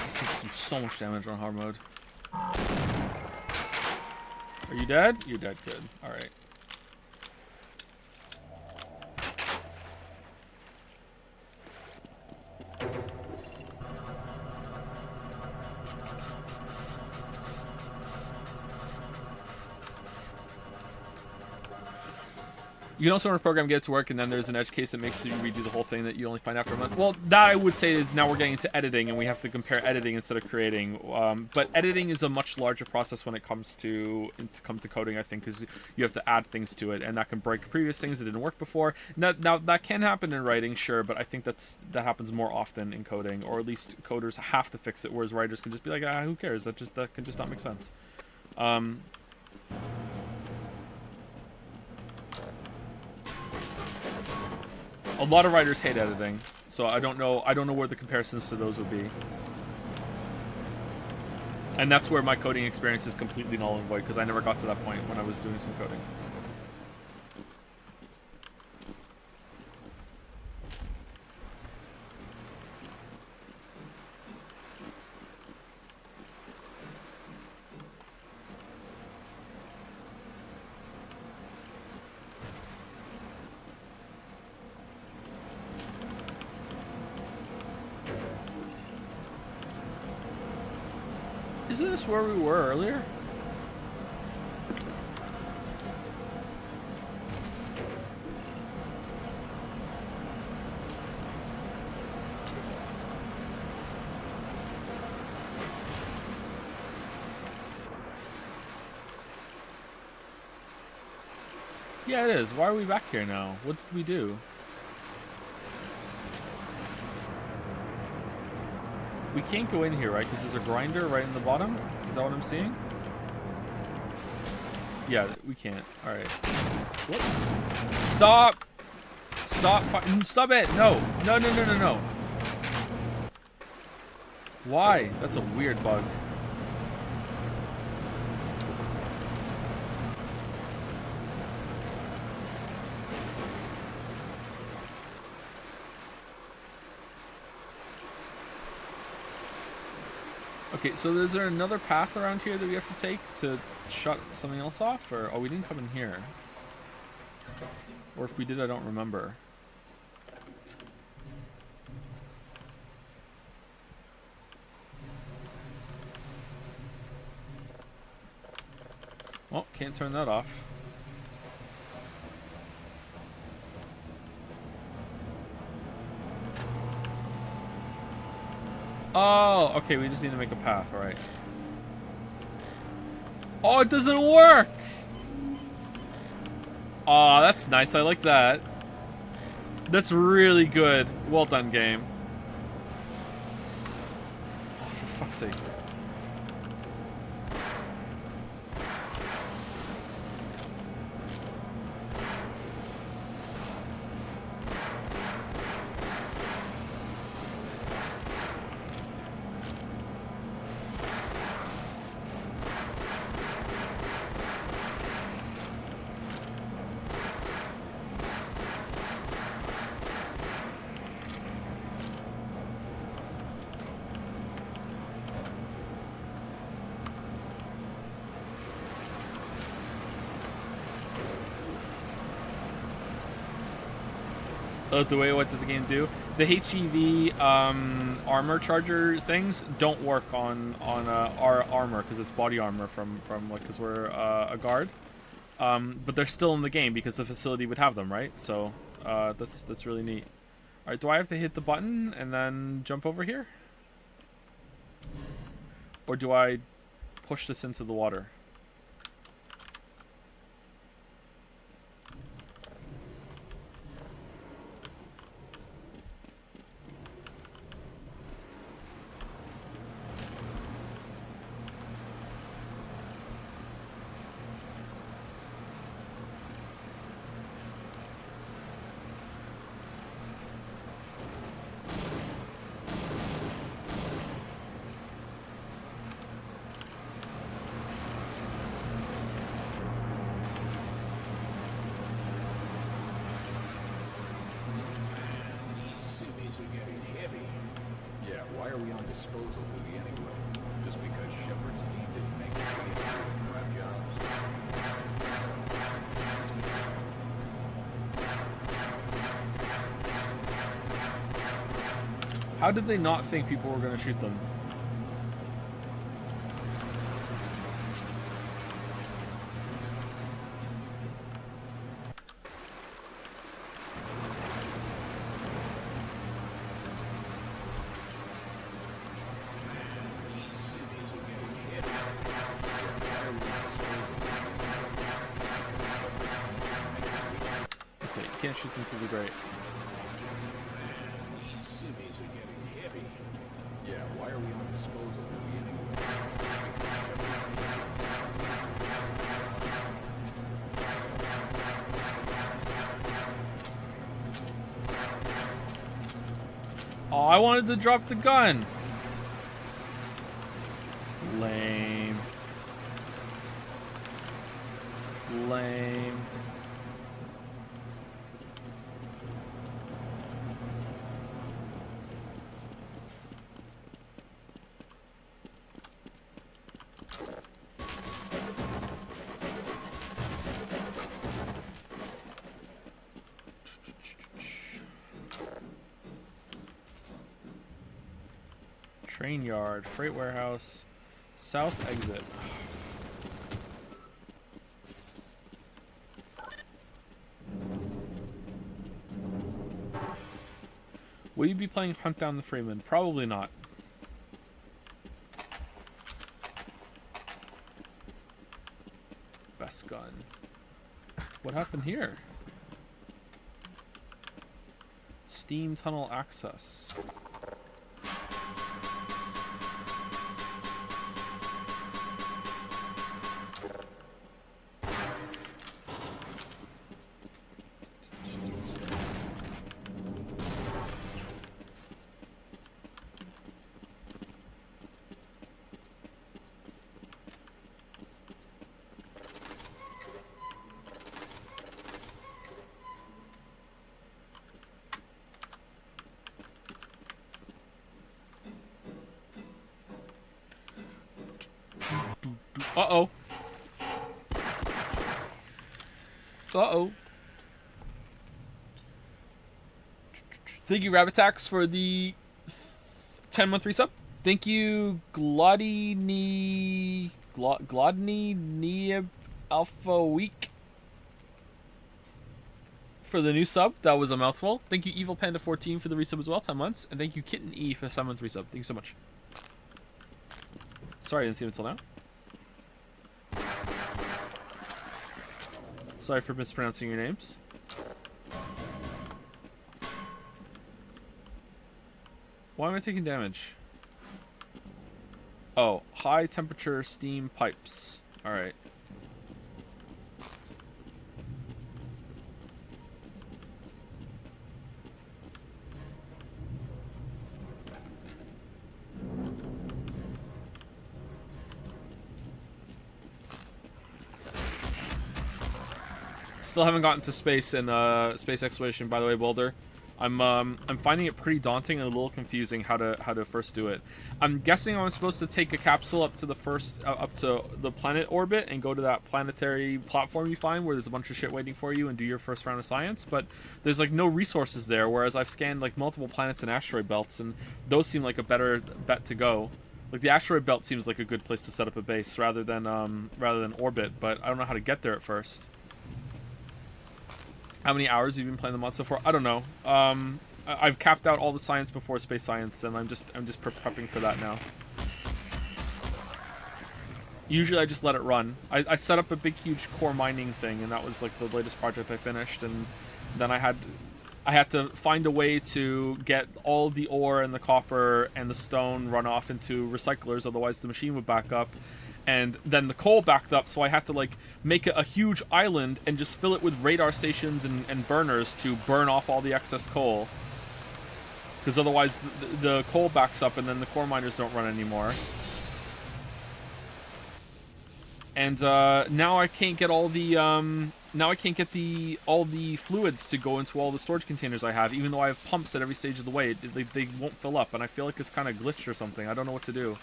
This thing's do so much damage on hard mode. Are you dead? You're dead. Good. All right. You can also run a program, get it to work, and then there's an edge case that makes you redo the whole thing that you only find after a month. Well, that I would say is now we're getting into editing, and we have to compare editing instead of creating. But editing is a much larger process when it comes to coding, I think, because you have to add things to it, and that can break previous things that didn't work before. Now that can happen in writing, sure, but I think that happens more often in coding, or at least coders have to fix it, whereas writers can just be like, who cares? That can just not make sense. A lot of writers hate editing, so I don't know where the comparisons to those would be. And that's where my coding experience is completely null and void, because I never got to that point when I was doing some coding. Isn't this where we were earlier? Yeah, it is. Why are we back here now? What did we do? We can't go in here, right? Because there's a grinder right in the bottom? Is that what I'm seeing? Yeah, we can't. Alright. Whoops. Stop! Stop! Stop it! No! No, no, no, no, no. Why? That's a weird bug. Okay, so is there another path around here that we have to take to shut something else off? Or, oh, we didn't come in here. Or if we did, I don't remember. Well, can't turn that off. Oh, okay, we just need to make a path, alright. Oh, it doesn't work! Oh, that's nice, I like that. That's really good. Well done, game. Oh, for fuck's sake. The way what did the game do? The HEV armor charger things don't work on our armor because it's body armor from like because we're a guard, but they're still in the game because the facility would have them, right? So that's really neat. All right, do I have to hit the button and then jump over here, or do I push this into the water? How did they not think people were going to shoot them? Okay, you can't shoot them through the grate. These civvies are getting heavy. Yeah, why are we on disposal anyway? Oh, I wanted to drop the gun. Lame. Lame. Train yard, freight warehouse, south exit. Will you be playing Hunt Down the Freeman? Probably not. Best gun. What happened here? Steam tunnel access. Uh-oh. Uh-oh. Thank you, Rabbit Tax, for the 10-month resub. Thank you, Glodny Alpha Week, for the new sub. That was a mouthful. Thank you, Evil Panda 14, for the resub as well, 10 months. And thank you, Kitten E, for the 7-month resub. Thank you so much. Sorry I didn't see him until now. Sorry for mispronouncing your names. Why am I taking damage? Oh, high temperature steam pipes. Alright. Still haven't gotten to space in space exploration, by the way, Boulder. I'm finding it pretty daunting and a little confusing how to first do it. I'm guessing I'm supposed to take a capsule up to the up to the planet orbit and go to that planetary platform you find where there's a bunch of shit waiting for you and do your first round of science, but there's like no resources there, whereas I've scanned like multiple planets and asteroid belts, and those seem like a better bet to go. Like the asteroid belt seems like a good place to set up a base rather than orbit, but I don't know how to get there at first. How many hours have you been playing the mod so far? I don't know. I've capped out all the science before space science, and I'm just prepping for that now. Usually I just let it run. I set up a big huge core mining thing, and that was like the latest project I finished, and then I had to find a way to get all the ore and the copper and the stone run off into recyclers, otherwise the machine would back up. And then the coal backed up, so I had to like make a huge island and just fill it with radar stations and burners to burn off all the excess coal. Because otherwise the coal backs up and then the core miners don't run anymore. And now I can't get all the all the fluids to go into all the storage containers I have, even though I have pumps at every stage of the way. They won't fill up, and I feel like it's kind of glitched or something. I don't know what to do.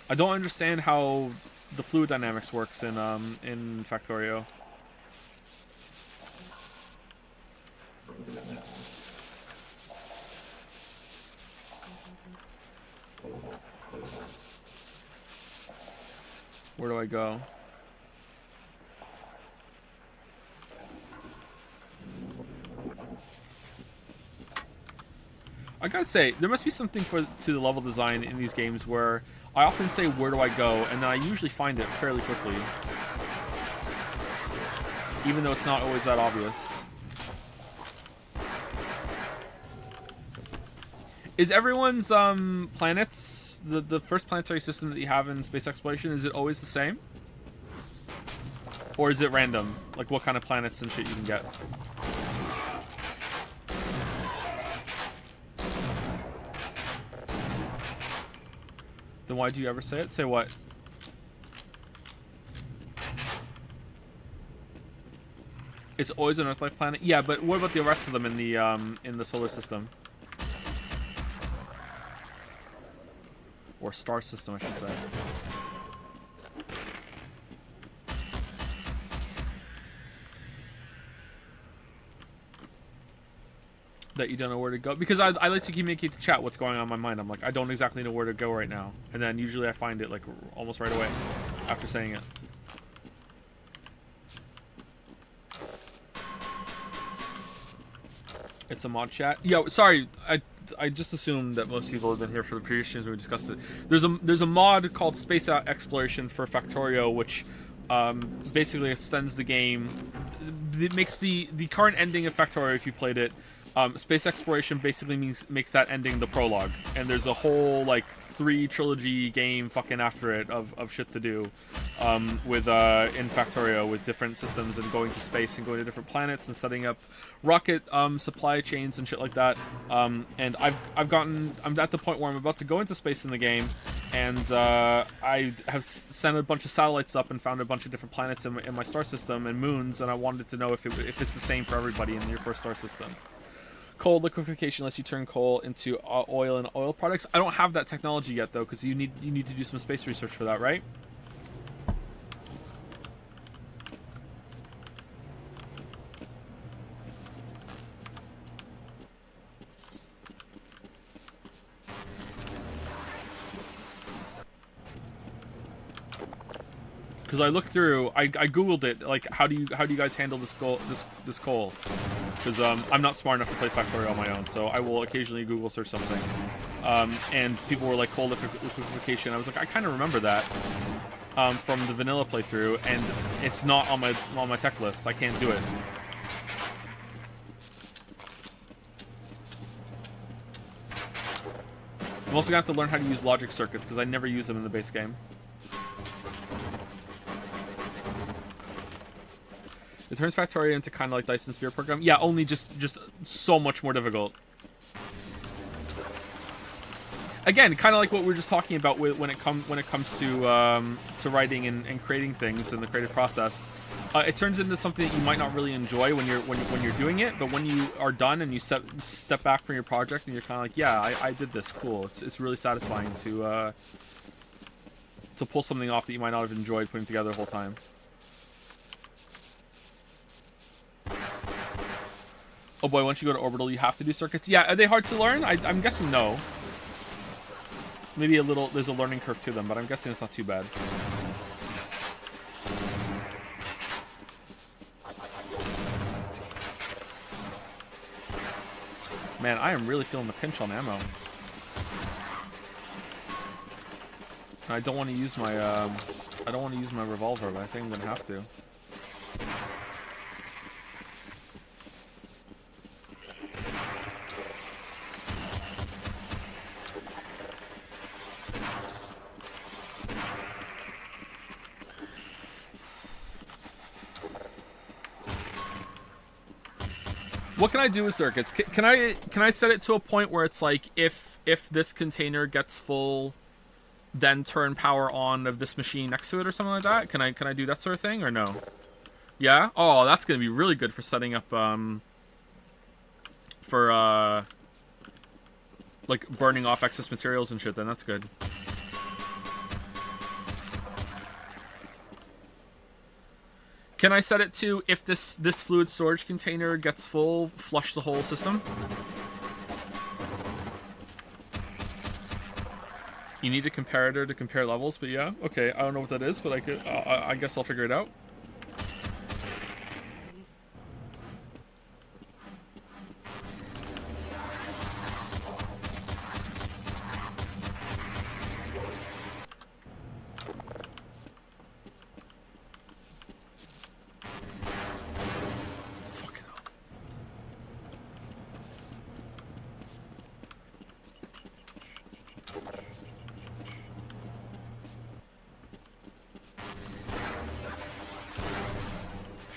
I don't understand how the fluid dynamics works in Factorio. Where do I go? I gotta say, there must be something to the level design in these games where I often say, where do I go? And then I usually find it fairly quickly. Even though it's not always that obvious. Is everyone's planets, the first planetary system that you have in space exploration, is it always the same? Or is it random? Like what kind of planets and shit you can get? Then why do you ever say it? Say what? It's always an Earth-like planet? Yeah, but what about the rest of them in the solar system? Or star system, I should say. That you don't know where to go, because I like to communicate to chat what's going on in my mind. I'm like, I don't exactly know where to go right now, and then usually I find it like almost right away after saying it. It's a mod chat. Yeah, sorry, I just assumed that most people have been here for the previous streams when we discussed it. There's a mod called Space Exploration for Factorio, which basically extends the game. It makes the current ending of Factorio, if you played it. Space Exploration basically makes that ending the prologue, and there's a whole like 3 trilogy game fucking after it of shit to do with in Factorio with different systems and going to space and going to different planets and setting up rocket supply chains and shit like that. And I'm at the point where I'm about to go into space in the game, and I have sent a bunch of satellites up and found a bunch of different planets in my star system and moons, and I wanted to know if it's the same for everybody in your first star system. Coal liquefaction lets you turn coal into oil and oil products. I don't have that technology yet though, because you need to do some space research for that, right? Because I looked through, I googled it, like how do you guys handle this coal? Because I'm not smart enough to play Factorio on my own, so I will occasionally Google search something. And people were like, coal liquefaction. I was like, I kind of remember that from the vanilla playthrough, and it's not on my tech list. I can't do it. I'm also gonna have to learn how to use logic circuits because I never use them in the base game. It turns Factorio into kind of like Dyson Sphere program. Yeah, only just so much more difficult. Again, kind of like what we were just talking about when it comes to writing and creating things in the creative process. It turns into something that you might not really enjoy when you're doing it, but when you are done and you step back from your project and you're kind of like, yeah, I did this, cool. It's really satisfying to pull something off that you might not have enjoyed putting together the whole time. Oh boy, once you go to orbital, you have to do circuits. Yeah, are they hard to learn? I'm guessing no. Maybe a little, there's a learning curve to them, but I'm guessing it's not too bad. Man, I am really feeling the pinch on ammo. I don't want to use my revolver, but I think I'm gonna have to. What can I do with circuits? Can I set it to a point where it's like if this container gets full, then turn power on of this machine next to it or something like that? Can I do that sort of thing or no? Yeah? Oh, that's gonna be really good for setting up for like burning off excess materials and shit. Then that's good. Can I set it to, if this fluid storage container gets full, flush the whole system? You need a comparator to compare levels, but yeah, okay. I don't know what that is, but I guess I'll figure it out.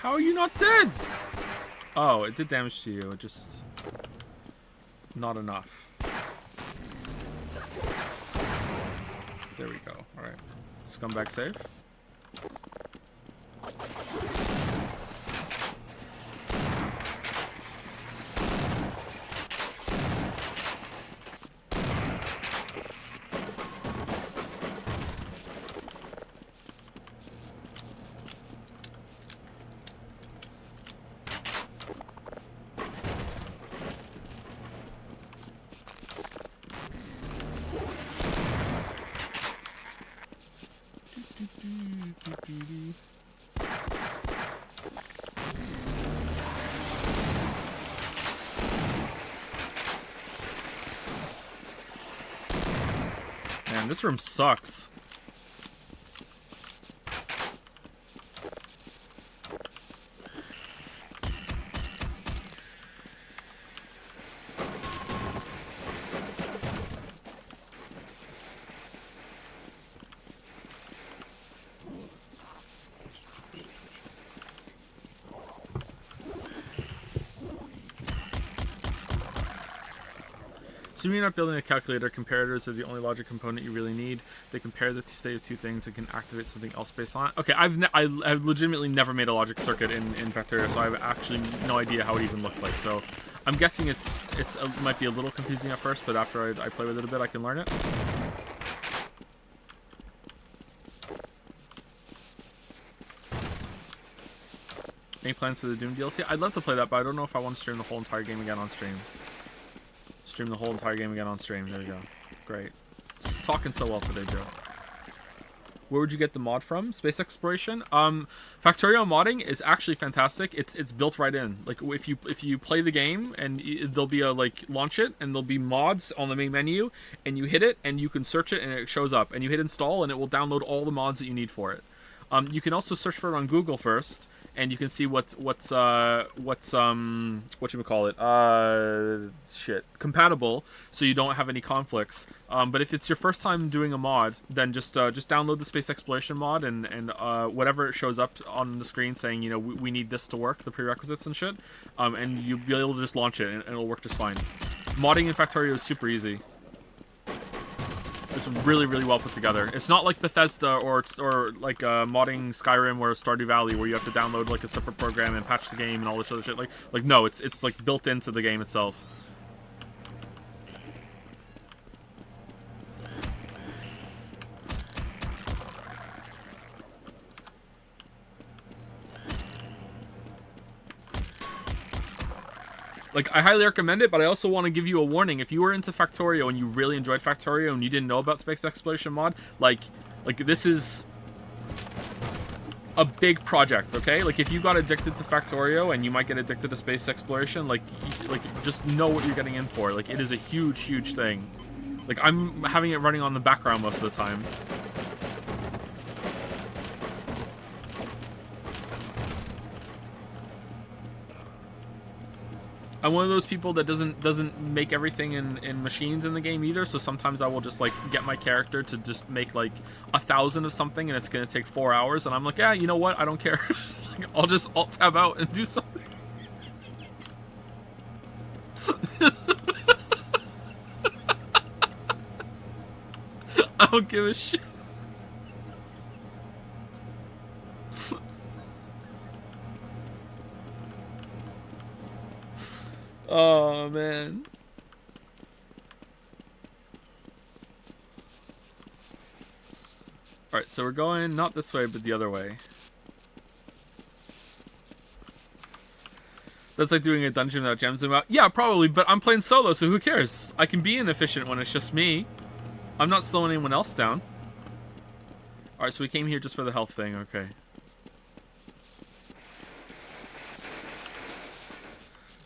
How are you not dead? Oh, it did damage to you. It just... not enough. There we go. Alright. Scumbag save. Man, this room sucks. So you're not building a calculator. Comparators are the only logic component you really need. They compare the state of two things and can activate something else based on it. Okay, I've legitimately never made a logic circuit in Factorio, so I have actually no idea how it even looks like. So I'm guessing it might be a little confusing at first, but after I play with it a bit, I can learn it. Any plans for the Doom DLC? I'd love to play that, but I don't know if I want to stream the whole entire game again on stream. Stream the whole entire game again on stream. There we go. Great. Talking so well today, Joe. Where would you get the mod from? Space exploration. Factorio modding is actually fantastic. It's built right in. Like if you play the game and there'll be a like launch it and there'll be mods on the main menu and you hit it and you can search it and it shows up and you hit install and it will download all the mods that you need for it. You can also search for it on Google first, and you can see what's compatible, so you don't have any conflicts. But if it's your first time doing a mod, then just download the space exploration mod and whatever it shows up on the screen saying, you know, we need this to work, the prerequisites and shit, and you'll be able to just launch it and it'll work just fine. Modding in Factorio is super easy. It's really, really well put together. It's not like Bethesda or like modding Skyrim or Stardew Valley where you have to download like a separate program and patch the game and all this other shit. Like no, it's like built into the game itself. Like, I highly recommend it, but I also want to give you a warning. If you were into Factorio and you really enjoyed Factorio and you didn't know about Space Exploration mod, like this is a big project, okay? Like, if you got addicted to Factorio and you might get addicted to space exploration, like just know what you're getting in for. Like, it is a huge, huge thing. Like, I'm having it running on the background most of the time. I'm one of those people that doesn't make everything in machines in the game either, so sometimes I will just like get my character to just make like 1,000 of something and it's gonna take 4 hours and I'm like, yeah, you know what, I don't care. Like, I'll just alt tab out and do something. I don't give a shit. Oh, man. Alright, so we're going not this way, but the other way. That's like doing a dungeon without gems. Yeah, probably, but I'm playing solo, so who cares? I can be inefficient when it's just me. I'm not slowing anyone else down. Alright, so we came here just for the health thing, okay.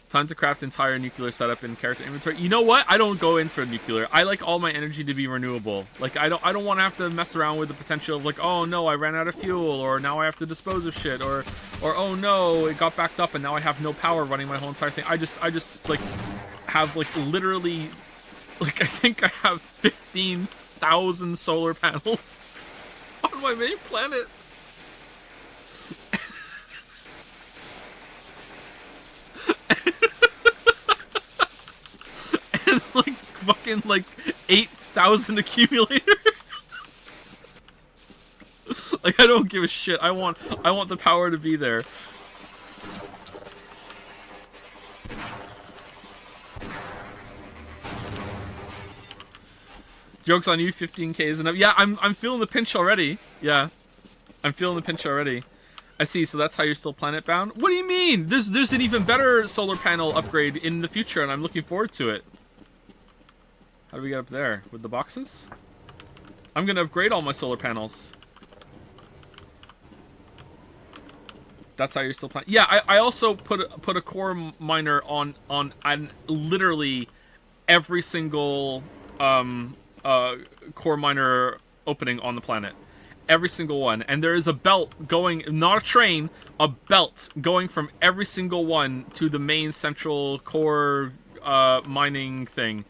Time to craft entire nuclear setup in character inventory. You know what? I don't go in for nuclear. I like all my energy to be renewable. Like, I don't want to have to mess around with the potential of like, oh no, I ran out of fuel, or now I have to dispose of shit, or oh no, it got backed up and now I have no power running my whole entire thing. I just like have like literally, like I think I have 15,000 solar panels on my main planet. and like fucking like 8,000 accumulator. Like, I don't give a shit. I want the power to be there. Joke's on you, 15k is enough. Yeah, I'm feeling the pinch already. Yeah. I'm feeling the pinch already. I see, so that's how you're still planet bound? What do you mean? There's an even better solar panel upgrade in the future, and I'm looking forward to it. How do we get up there? With the boxes? I'm gonna upgrade all my solar panels. That's how you're still playing. Yeah, I also put a core miner on literally every single core miner opening on the planet. Every single one. And there is a belt going, not a train, a belt going from every single one to the main central core mining thing.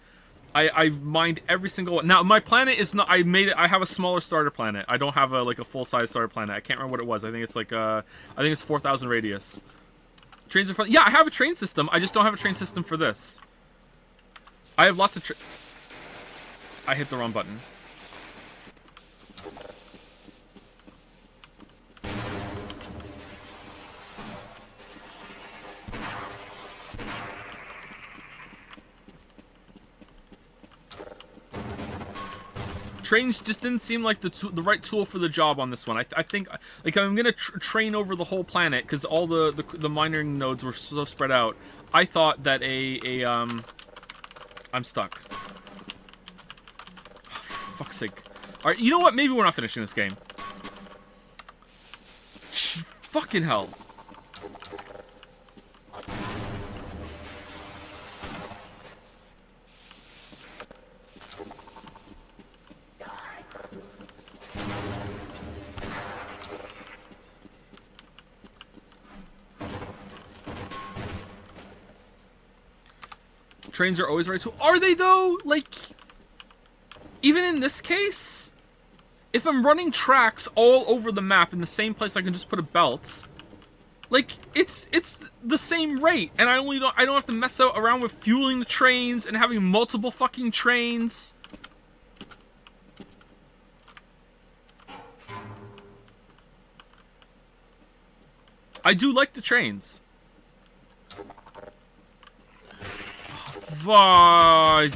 I've mined every single one. Now, my planet is not... I have a smaller starter planet. I don't have a full-size starter planet. I can't remember what it was. I think it's like, I think it's 4,000 radius. Trains are fun. Yeah, I have a train system. I just don't have a train system for this. I have lots of I hit the wrong button. Trains just didn't seem like the right tool for the job on this one. I think, like, I'm gonna train over the whole planet because all the mining nodes were so spread out. I thought that I'm stuck. Oh, for fuck's sake! All right, you know what? Maybe we're not finishing this game. Fucking hell! Trains are always the right tool. Are they though? Like, even in this case, if I'm running tracks all over the map in the same place, I can just put a belt. Like, it's the same rate, and I don't have to mess around with fueling the trains and having multiple fucking trains. I do like the trains. Fuck.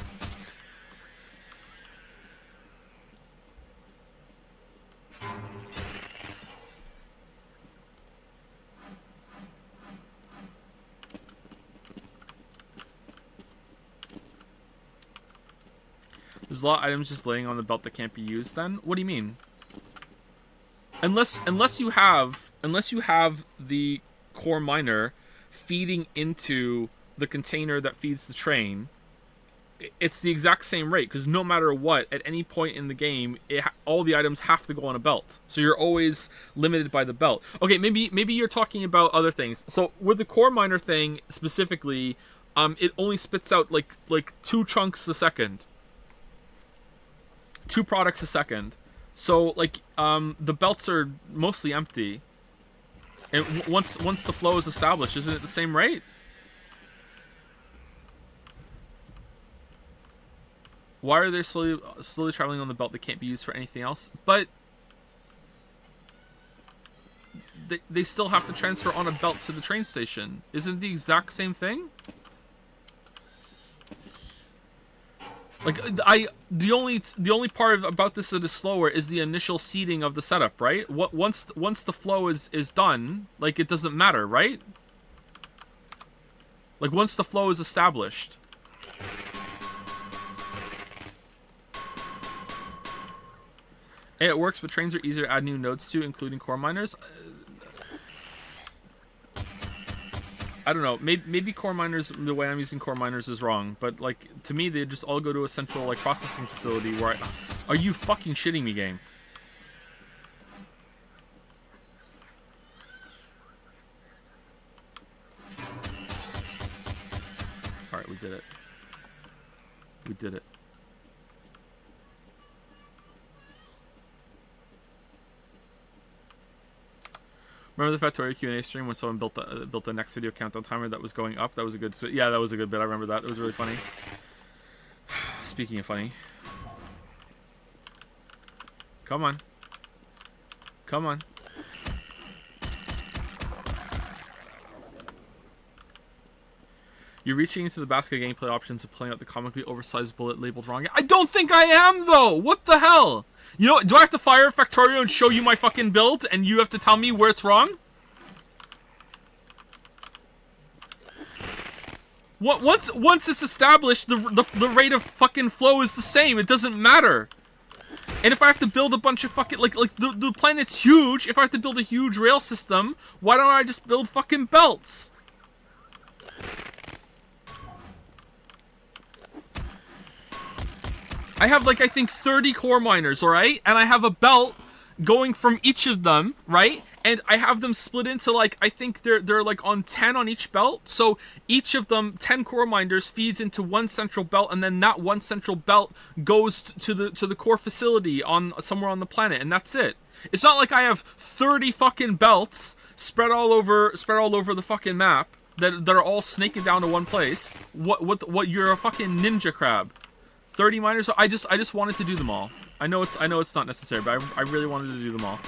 There's a lot of items just laying on the belt that can't be used then? What do you mean? Unless you have the core miner feeding into the container that feeds the train, it's the exact same rate, because no matter what, at any point in the game, all the items have to go on a belt. So you're always limited by the belt. Okay, maybe you're talking about other things. So with the core miner thing specifically, it only spits out like 2 chunks a second. 2 products a second. So like the belts are mostly empty. And once the flow is established, isn't it the same rate? Why are they slowly traveling on the belt that can't be used for anything else? But they still have to transfer on a belt to the train station. Isn't it the exact same thing? Like, the only part about this that is slower is the initial seeding of the setup, right? Once the flow is done, like, it doesn't matter, right? Like, once the flow is established. Hey, it works, but trains are easier to add new nodes to, including core miners. I don't know. Maybe core miners, the way I'm using core miners is wrong, but like, to me, they just all go to a central like processing facility where are you fucking shitting me, game? All right, we did it. We did it. Remember the Factorio Q&A stream when someone built the next video countdown timer that was going up? That was a good... Yeah, that was a good bit. I remember that. It was really funny. speaking of funny. Come on. Come on. You're reaching into the basket of gameplay options of playing out the comically oversized bullet labeled wrong. I don't think I am, though! What the hell? You know, do I have to fire Factorio and show you my fucking build, and you have to tell me where it's wrong? Once it's established, the rate of fucking flow is the same. It doesn't matter. And if I have to build a bunch of fucking... Like the planet's huge. If I have to build a huge rail system, why don't I just build fucking belts? I have, like, I think 30 core miners, alright? And I have a belt going from each of them, right? And I have them split into, like, I think they're like on 10 on each belt. So each of them, 10 core miners, feeds into one central belt, and then that one central belt goes to the core facility on somewhere on the planet, and that's it. It's not like I have 30 fucking belts spread all over the fucking map that are all snaking down to one place. What you're a fucking ninja crab. 30 miners. I just wanted to do them all. I know it's not necessary, but I really wanted to do them all.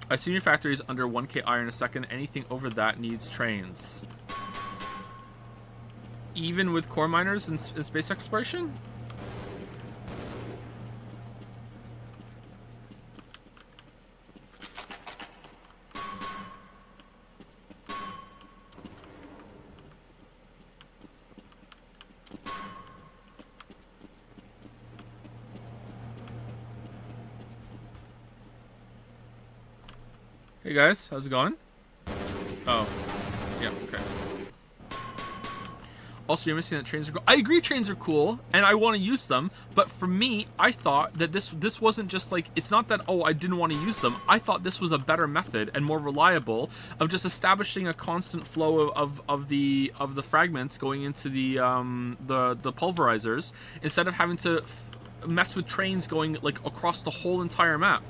I assume your factory is under 1k iron a second. Anything over that needs trains. Even with core miners in space exploration? Hey guys, how's it going? Oh, yeah, okay. Also, you're missing that trains are cool. I agree trains are cool, and I want to use them, but for me, I thought that this wasn't just like, it's not that, oh, I didn't want to use them. I thought this was a better method and more reliable of just establishing a constant flow of the fragments going into the pulverizers, instead of having to mess with trains going like across the whole entire map.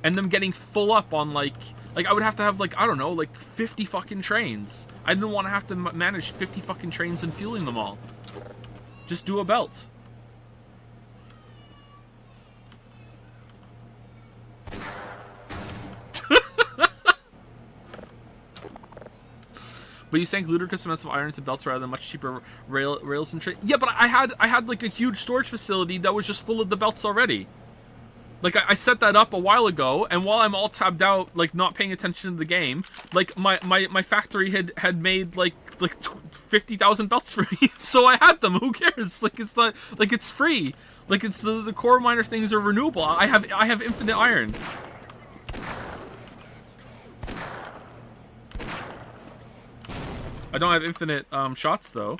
And them getting full up on, like I would have to have, like, I don't know, like 50 fucking trains. I didn't want to have to manage 50 fucking trains and fueling them all. Just do a belt. But you sank ludicrous amounts of iron into belts rather than much cheaper rails and trains. Yeah, but I had like a huge storage facility that was just full of the belts already. Like, I set that up a while ago, and while I'm all tabbed out, like, not paying attention to the game, like, my factory had made, like 50,000 belts for me, so I had them. Who cares? Like, it's not, like, it's free. Like, it's the core miner things are renewable. I have infinite iron. I don't have infinite shots though.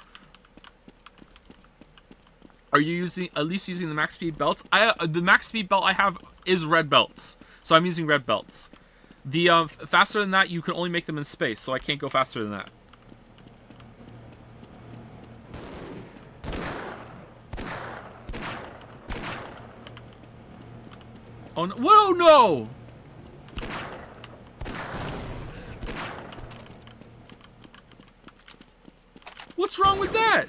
Are you at least using the max speed belts? The max speed belt I have is red belts, so I'm using red belts. The faster than that, you can only make them in space, so I can't go faster than that. Oh no! Whoa, no! What's wrong with that?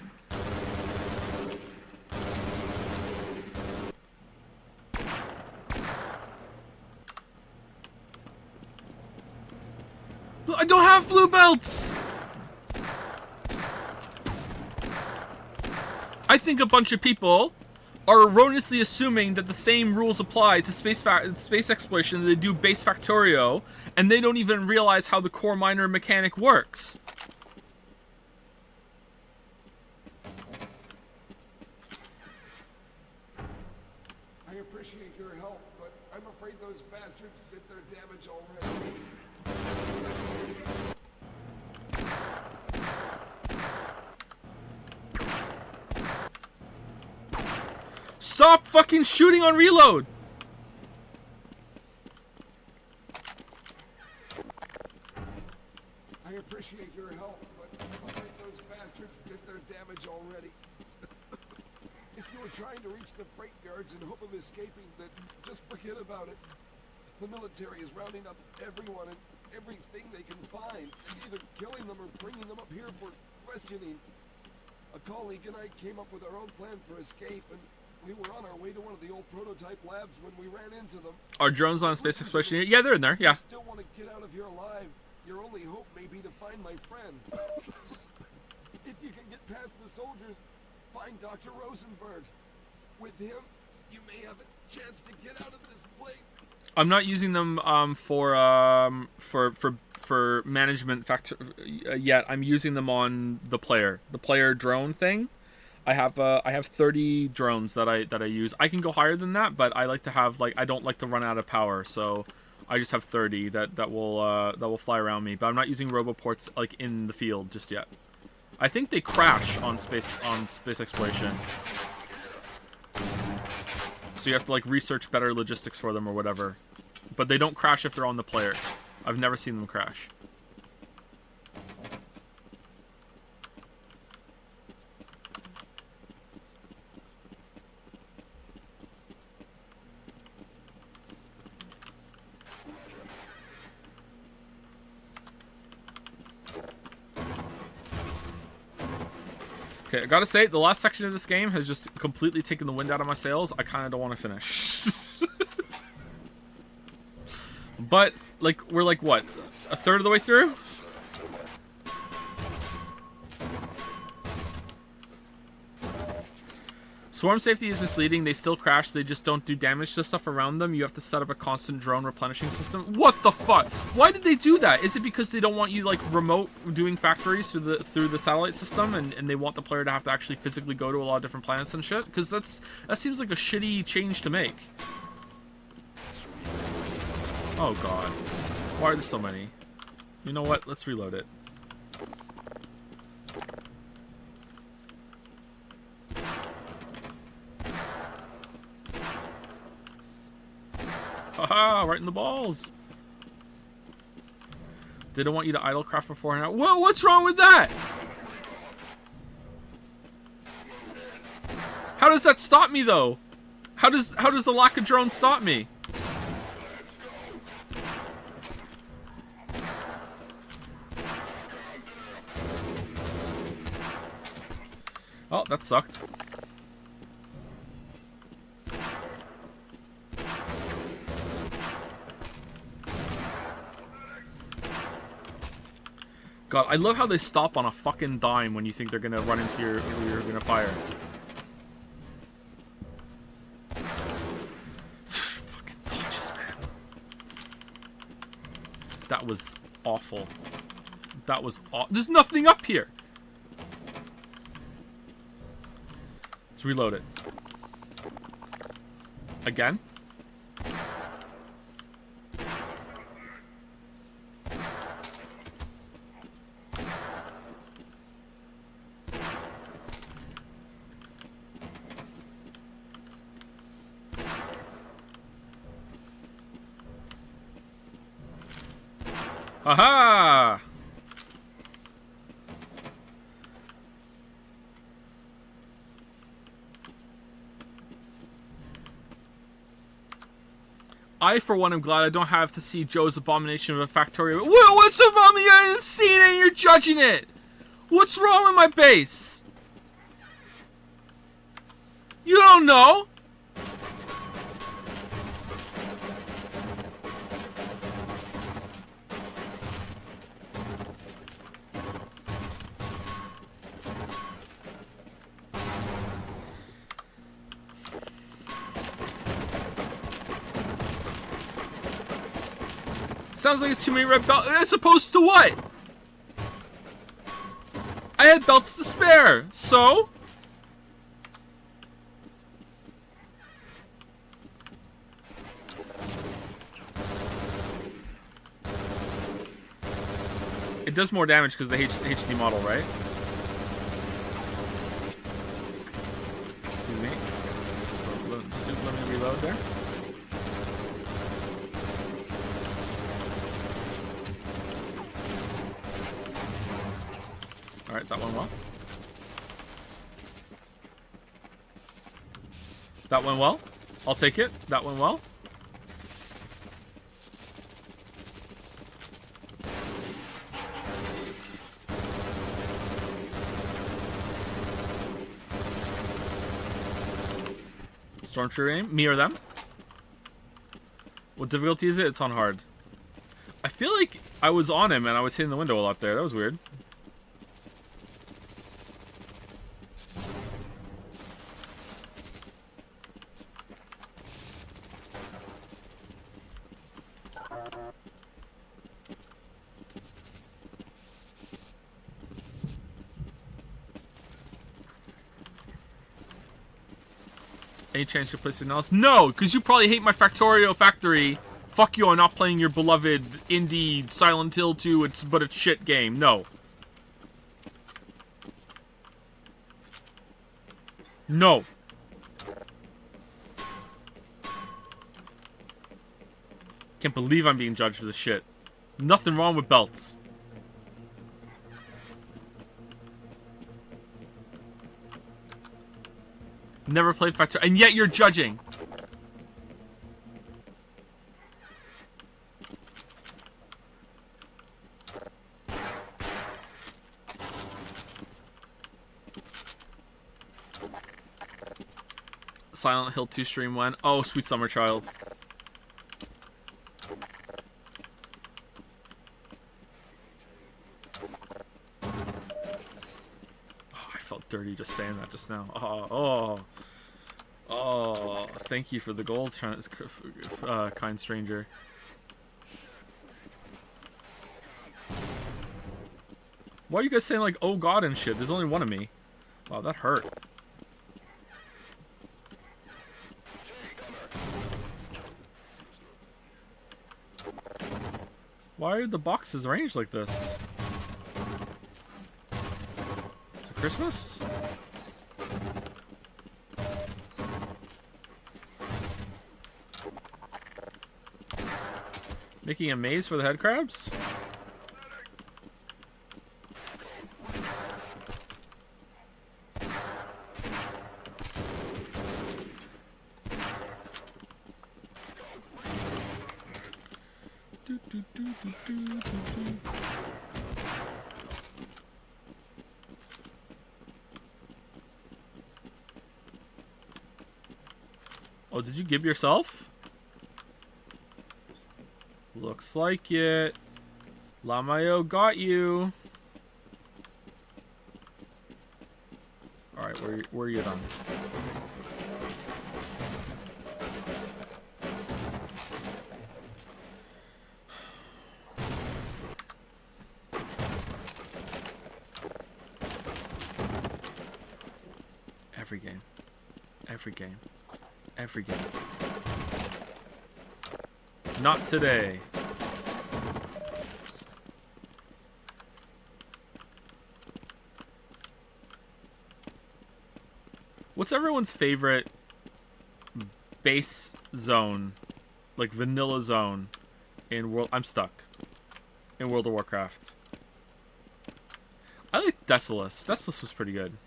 I don't have blue belts! I think a bunch of people are erroneously assuming that the same rules apply to space exploration that they do base Factorio, and they don't even realize how the core miner mechanic works. I appreciate your help, but I'm afraid those bastards did their damage already. Stop fucking shooting on reload! I appreciate your help, but already. If you were trying to reach the freight yards in hope of escaping, then just forget about it. The military is rounding up everyone and everything they can find, and either killing them or bringing them up here for questioning. A colleague and I came up with our own plan for escape, and we were on our way to one of the old prototype labs when we ran into them. Are drones on space exploration? Yeah, they're in there. Yeah. If you still want to get out of here alive, your only hope may be to find my friend. If you can get past the soldiers, find Dr. Rosenberg. With him, you may have a chance to get out of this place. I'm not using them for management factor yet. I'm using them on the player drone thing. I have 30 drones that I use. I can go higher than that, but I like to have I don't like to run out of power, so I just have 30 that will fly around me. But I'm not using roboports in the field just yet. I think they crash on space exploration. So you have to research better logistics for them or whatever. But they don't crash if they're on the player. I've never seen them crash. Okay, I gotta say, the last section of this game has just completely taken the wind out of my sails. I kind of don't want to finish. But, we're what? A third of the way through? Swarm safety is misleading. They still crash. They just don't do damage to stuff around them. You have to set up a constant drone replenishing system. What the fuck? Why did they do that? Is it because they don't want you remote doing factories through the satellite system, and they want the player to have to actually physically go to a lot of different planets and shit? Because that seems like a shitty change to make. Oh god. Why are there so many? You know what? Let's reload it. Haha, right in the balls. They don't want you to idle craft beforehand. Whoa, what's wrong with that? How does that stop me though? How does the lack of drones stop me? Oh, that sucked. God, I love how they stop on a fucking dime when you think they're gonna run into you're gonna fire. Fucking dodges, man. That was awful. That was There's nothing up here. Let's reload it. Again? Haha! I, for one, am glad I don't have to see Joe's abomination of a Factorio. What's wrong with you? I haven't seen it and you're judging it! What's wrong with my base? You don't know? Sounds like it's too many red belts. As opposed to what? I had belts to spare, so? It does more damage because the HD model, right? Excuse me. So let me reload there. Alright, that one well. That went well. I'll take it. That went well. Stormtrooper aim. Me or them? What difficulty is it? It's on hard. I feel like I was on him and I was hitting the window a lot there. That was weird. Any chance you're placing else? No, because you probably hate my Factorio Factory. Fuck you, I'm not playing your beloved indie Silent Hill 2, but it's shit game. No. No. Can't believe I'm being judged for this shit. Nothing wrong with belts. Never played Factorio, and yet you're judging. Silent Hill 2 stream when? Oh, Sweet Summer Child. I felt dirty just saying that just now. Oh, thank you for the gold, kind stranger. Why are you guys saying like, oh god and shit? There's only one of me. Wow, that hurt. Why are the boxes arranged like this? Is it Christmas? Making a maze for the head crabs? Oh, did you give yourself? Looks like it. Lamayo got you. Alright, where are you done? Every game. Every game. Every game. Not today. What's everyone's favorite base zone, like vanilla zone in World? I'm stuck in World of Warcraft. I like Desolus. Desolus was pretty good.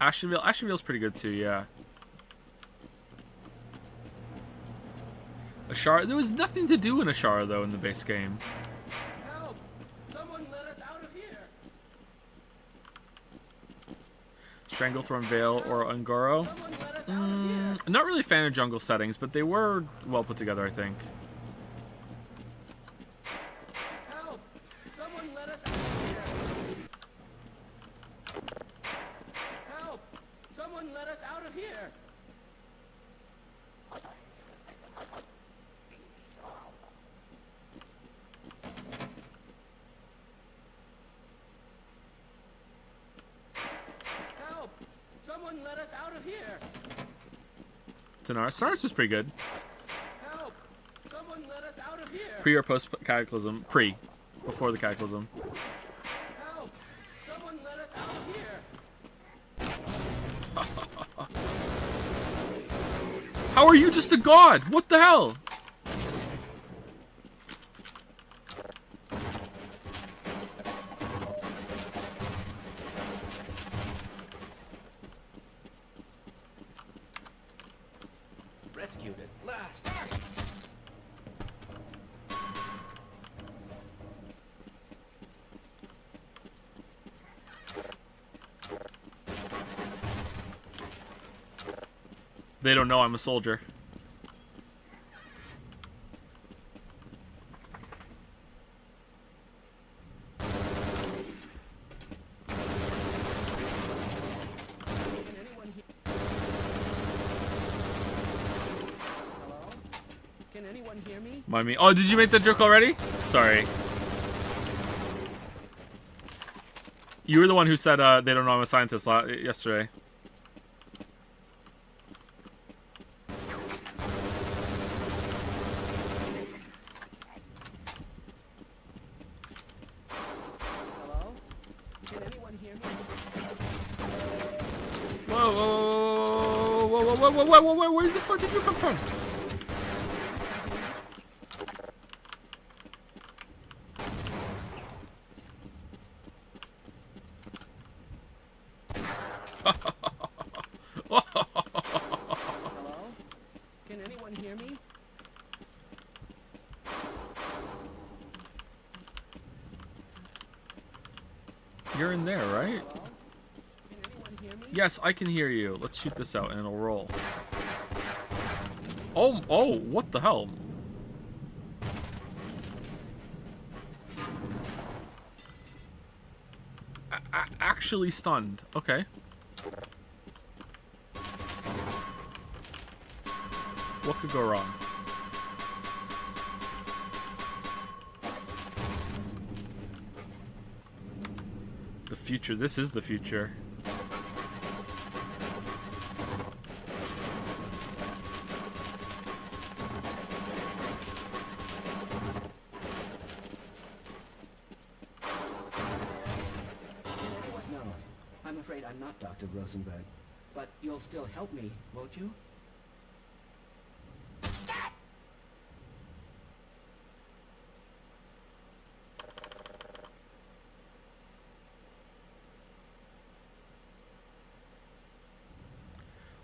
Ashenvale. Ashenvale's pretty good too, yeah. Ashara. There was nothing to do in Ashara though in the base game. Help! Someone let us out of here! Stranglethorn Vale or Ungoro. I'm not really a fan of jungle settings, but they were well put together, I think. Help! Someone let us out of here! Help! Someone let us out of here! Help! Someone let us out of here! Tanaris. Tanaris was pretty good. Help! Someone let us out of here! Pre or post Cataclysm? Pre. Before the Cataclysm. Help! Someone let us out of here! How are you just a god? What the hell? They don't know I'm a soldier. Can anyone hear me? Mind me. Oh, did you make that joke already? Sorry. You were the one who said they don't know I'm a scientist yesterday. Hello? Can anyone hear me? Whoa, whoa, whoa, whoa, whoa, whoa, whoa, whoa, whoa, where the fuck did you come from? Hello? Can anyone hear me? You're in there, right? Hello? Can anyone hear me? Yes, I can hear you. Let's shoot this out and it'll roll. Oh, what the hell? Actually stunned. Okay. What could go wrong? The future. This is the future. No, I'm afraid I'm not Dr. Rosenberg. But you'll still help me, won't you?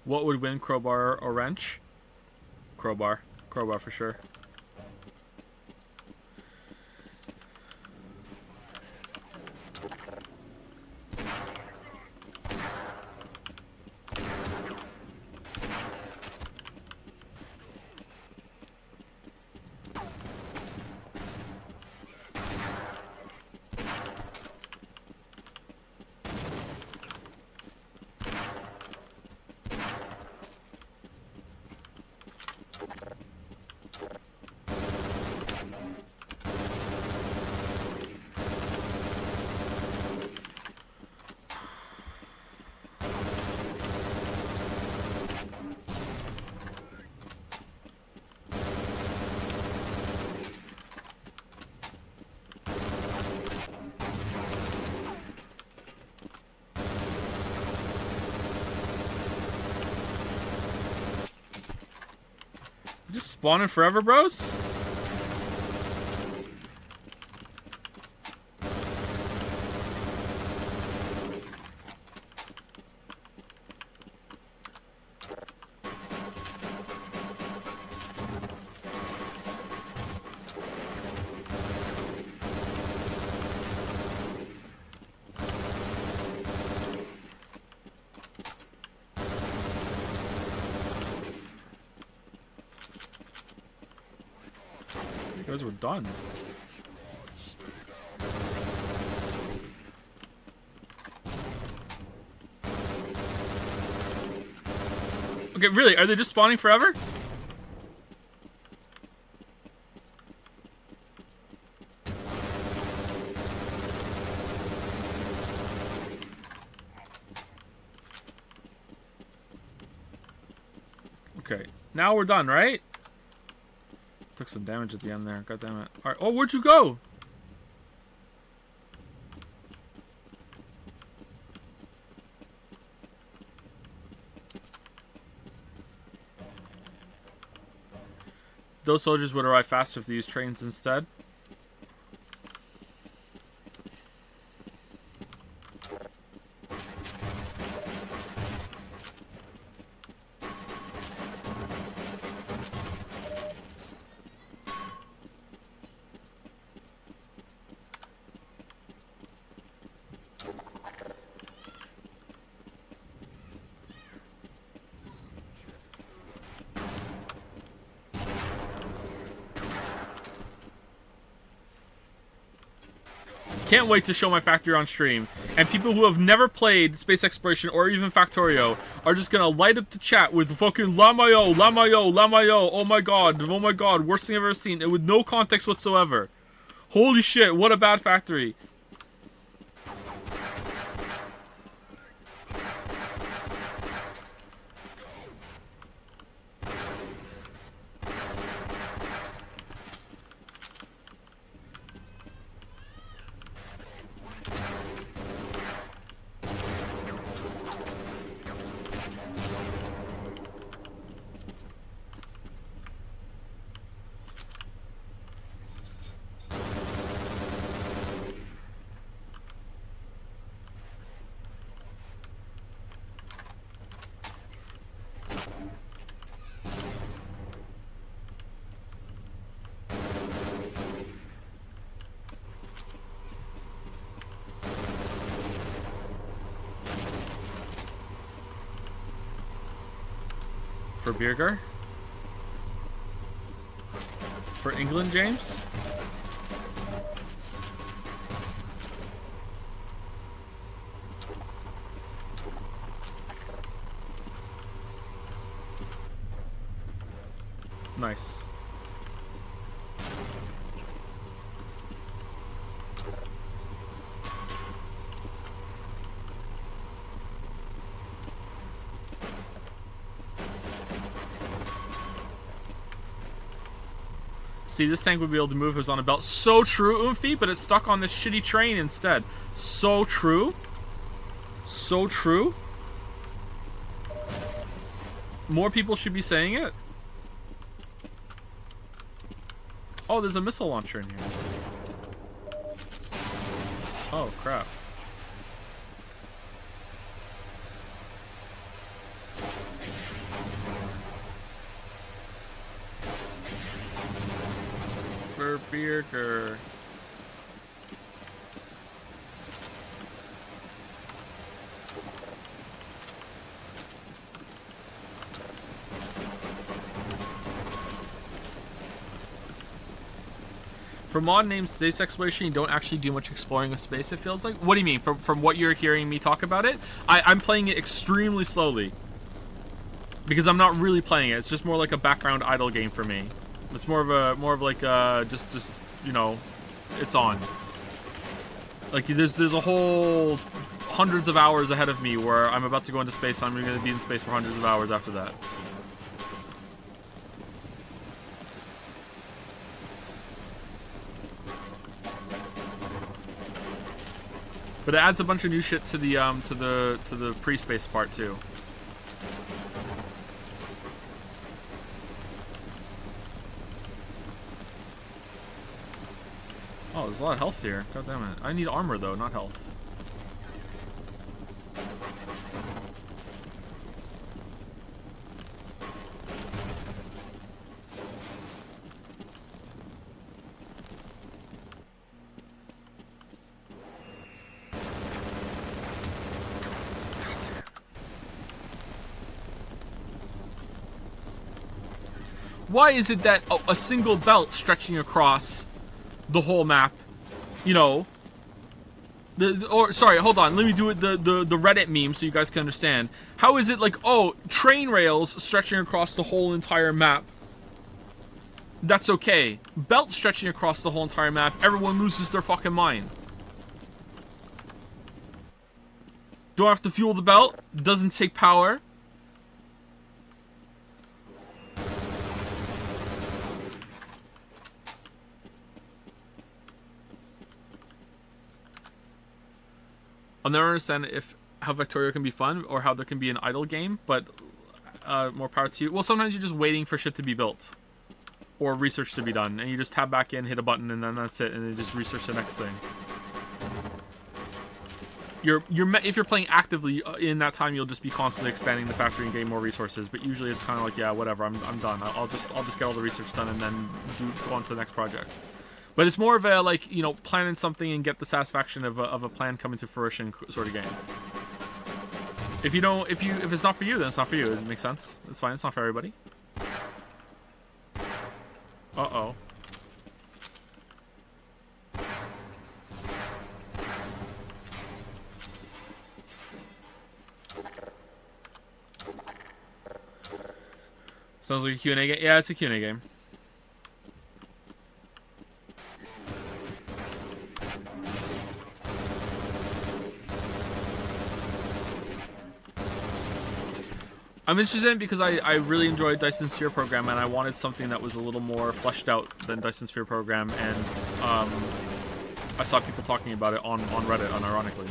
What would win, crowbar or wrench? Crowbar. Crowbar for sure. Just spawning forever, bros? You guys were done. Okay, really? Are they just spawning forever? Okay, now we're done, right? Took some damage at the end there. God damn it. Alright. Oh, where'd you go? Those soldiers would arrive faster if they used trains instead. Can't wait to show my factory on stream. And people who have never played space exploration or even Factorio are just gonna light up the chat with fucking Lamayo, Lamayo, Lamayo. Oh my god, worst thing I've ever seen. And with no context whatsoever. Holy shit, what a bad factory. For Birger? For England, James? Nice. See, this tank would be able to move if it was on a belt. So true, Oomphy, but it's stuck on this shitty train instead. So true. So true. More people should be saying it. Oh, there's a missile launcher in here. Oh, crap. For Birger. For mod names space exploration, you don't actually do much exploring of space, it feels like. What do you mean? From what you're hearing me talk about it? I'm playing it extremely slowly. Because I'm not really playing it. It's just more like a background idle game for me. It's more of like just you know, it's on. Like there's a whole hundreds of hours ahead of me where I'm about to go into space and I'm going to be in space for hundreds of hours after that. But it adds a bunch of new shit to the pre-space part too. Oh, there's a lot of health here. God damn it. I need armor though, not health. Why is it that a single belt stretching across the whole map, you know, sorry, hold on, let me do it the Reddit meme so you guys can understand. How is it like, oh, train rails stretching across the whole entire map, that's okay. Belt stretching across the whole entire map, everyone loses their fucking mind. Don't have to fuel the belt, doesn't take power. I'll never understand how Factorio can be fun or how there can be an idle game, but more power to you. Well, sometimes you're just waiting for shit to be built or research to be done, and you just tab back in, hit a button, and then that's it, and then just research the next thing. If you're playing actively in that time, you'll just be constantly expanding the factory and getting more resources. But usually it's kind of like, yeah, whatever, I'm done. I'll just get all the research done and then go on to the next project. But it's more of a, like, you know, planning something and get the satisfaction of a plan coming to fruition sort of game. If it's not for you, then it's not for you. It makes sense. It's fine. It's not for everybody. Sounds like a Q&A game. Yeah, it's a Q&A game. I'm interested in it because I really enjoyed Dyson Sphere Program, and I wanted something that was a little more fleshed out than Dyson Sphere Program, and I saw people talking about it on Reddit, unironically.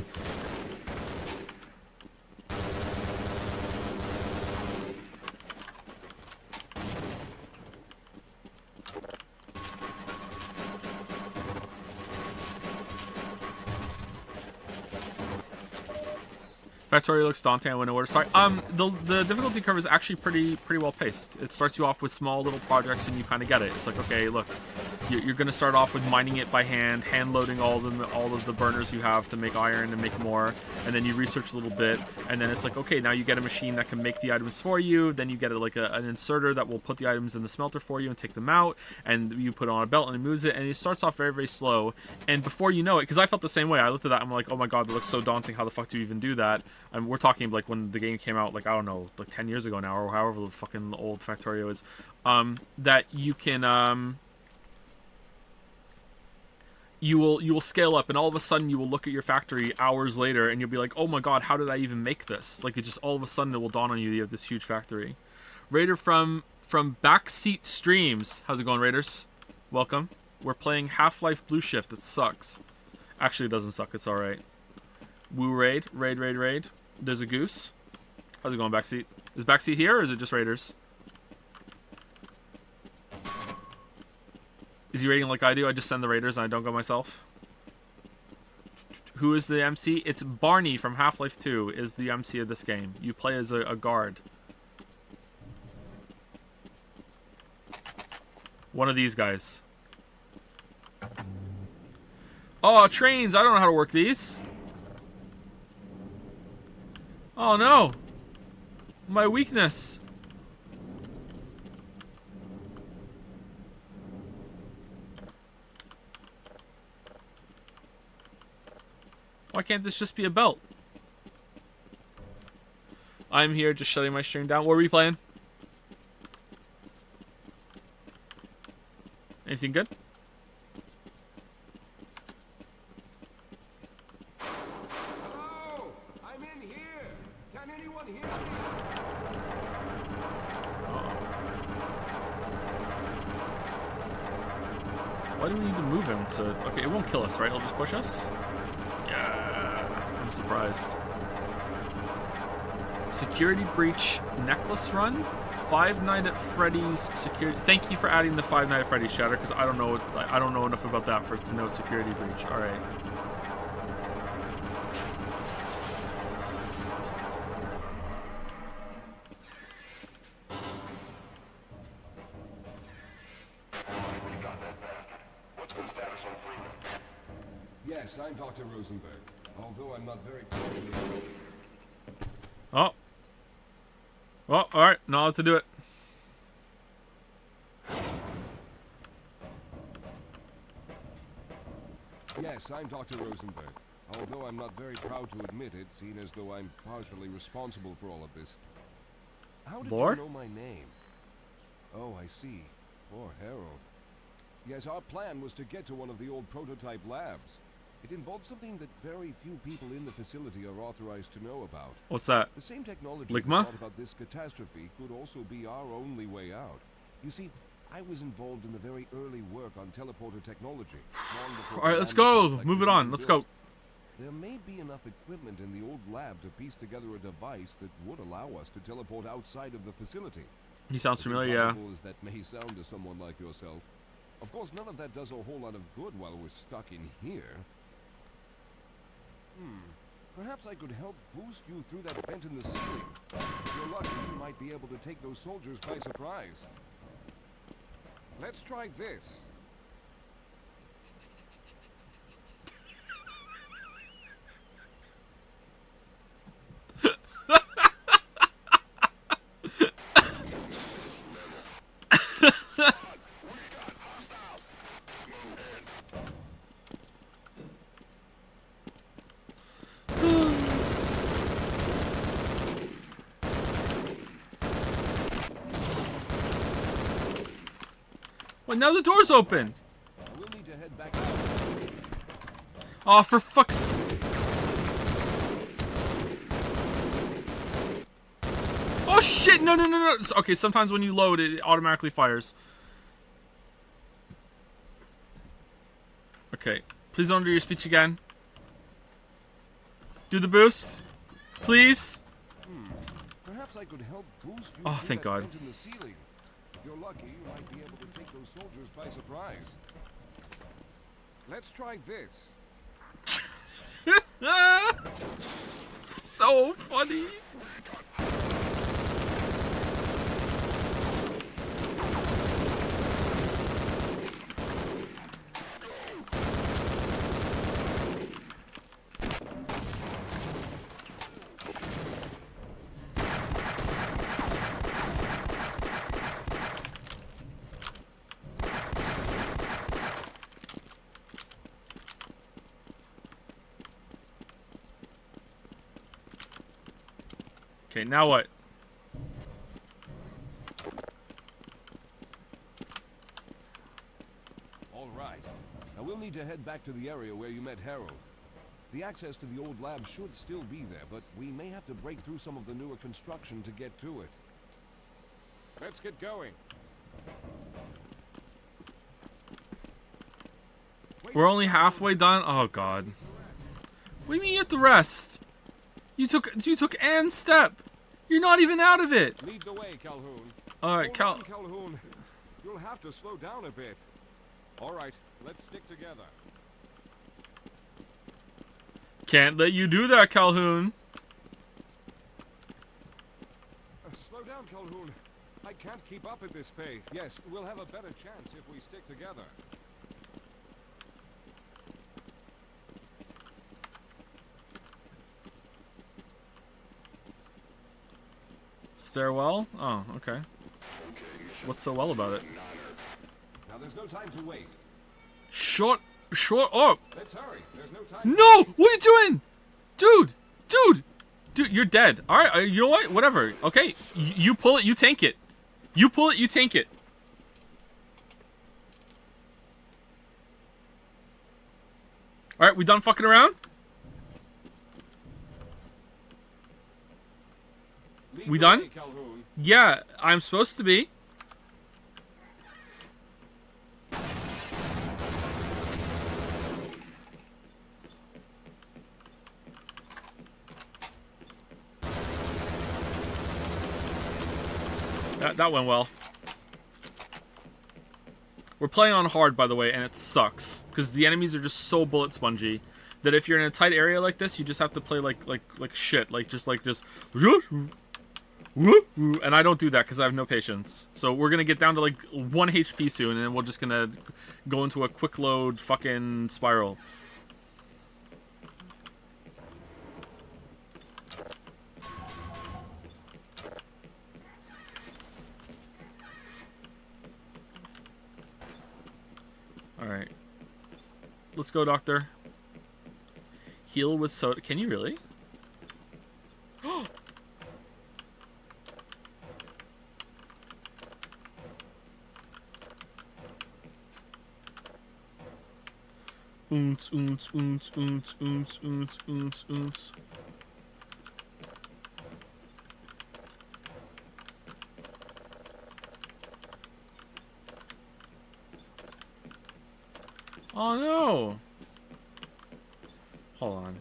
Factorio looks daunting. I wouldn't know where to start. The difficulty curve is actually pretty well paced. It starts you off with small little projects, and you kind of get it. It's like, okay, look, you're going to start off with mining it by hand loading all of the burners you have to make iron and make more, and then you research a little bit, and then it's like, okay, now you get a machine that can make the items for you. Then you get an inserter that will put the items in the smelter for you and take them out, and you put it on a belt and it moves it, and it starts off very slow. And before you know it, because I felt the same way, I looked at that, I'm like, oh my god, that looks so daunting. How the fuck do you even do that? We're talking like when the game came out, like, I don't know, like 10 years ago now, or however the fucking old Factorio is, that you can, you will scale up, and all of a sudden you will look at your factory hours later, and you'll be like, oh my god, how did I even make this? Like, it just, all of a sudden it will dawn on you have this huge factory. Raider from Backseat Streams. How's it going, Raiders? Welcome. We're playing Half-Life Blue Shift. It sucks. Actually, it doesn't suck. It's alright. Woo raid. There's a goose. How's it going, Backseat? Is Backseat here, or is it just Raiders? Is he raiding like I do? I just send the Raiders and I don't go myself. Who is the MC? It's Barney from Half-Life 2 is the MC of this game. You play as a guard. One of these guys. Oh, trains! I don't know how to work these. Oh no! My weakness! Why can't this just be a belt? I'm here just shutting my stream down. What were we playing? Anything good? Hello! I'm in here! Can anyone hear me? Why do we need to move him to... Okay, it won't kill us, right? He'll just push us? Yeah, I'm surprised. Security breach necklace run? Five Nights at Freddy's security... Thank you for adding the Five Nights at Freddy's, Shatter, because I don't know enough about that to know security breach. Alright. Yes, I'm Dr. Rosenberg, although I'm not very... Oh. Well, alright. Not allowed to do it. Yes, I'm Dr. Rosenberg, although I'm not very proud to admit it, seeing as though I'm partially responsible for all of this. How did Lore? you know my name? Oh, I see. Poor Harold. Yes, our plan was to get to one of the old prototype labs. It involved something that very few people in the facility are authorized to know about. What's that? The same technology Ligma? that brought about this catastrophe could also be our only way out. You see, I was involved in the very early work on teleporter technology. Alright, let's go! Move it on, let's go. There may be enough equipment in the old lab to piece together a device that would allow us to teleport outside of the facility. He sounds As familiar, yeah. improbable as that may sound to someone like yourself. Of course, none of that does a whole lot of good while we're stuck in here. Perhaps I could help boost you through that vent in the ceiling. If you're lucky, you might be able to take those soldiers by surprise. Let's try this. now the door's open. We'll need to head back. Oh, for fuck's... Oh shit! No, no, no, no. Okay, sometimes when you load, it automatically fires. Okay, please don't do your speech again. Do the boost, please. Perhaps I could help boost you. Oh, thank God. In the ceiling. If you're lucky, you might be able to take those soldiers by surprise. Let's try this. So funny. Okay, now what? All right. Now we'll need to head back to the area where you met Harold. The access to the old lab should still be there, but we may have to break through some of the newer construction to get to it. Let's get going. We're only halfway done? Oh god. What do you mean you have to rest? You took Anne's step. You're not even out of it. Lead the way, Calhoun. All right, Calhoun. You'll have to slow down a bit. All right, let's stick together. Can't let you do that, Calhoun. Slow down, Calhoun. I can't keep up at this pace. Yes, we'll have a better chance if we stick together. Stairwell? Oh, okay. What's so well about it? Now there's no time to waste. Shut up! Let's hurry. There's no time. No! What are you doing? Dude, you're dead. Alright, you know what? Whatever. Okay, you pull it, you tank it. You pull it, you tank it. Alright, we done fucking around? We done? Yeah, I'm supposed to be. That went well. We're playing on hard, by the way, and it sucks because the enemies are just so bullet spongy that if you're in a tight area like this, you just have to play like shit, just. And I don't do that because I have no patience. So we're gonna get down to like 1 HP soon, and then we're just gonna go into a quick load fucking spiral. Alright. Let's go, doctor. Heal with soda. Can you really? Oons, oons, oons, oons, oons, oons, oons, oons. Oh no! Hold on.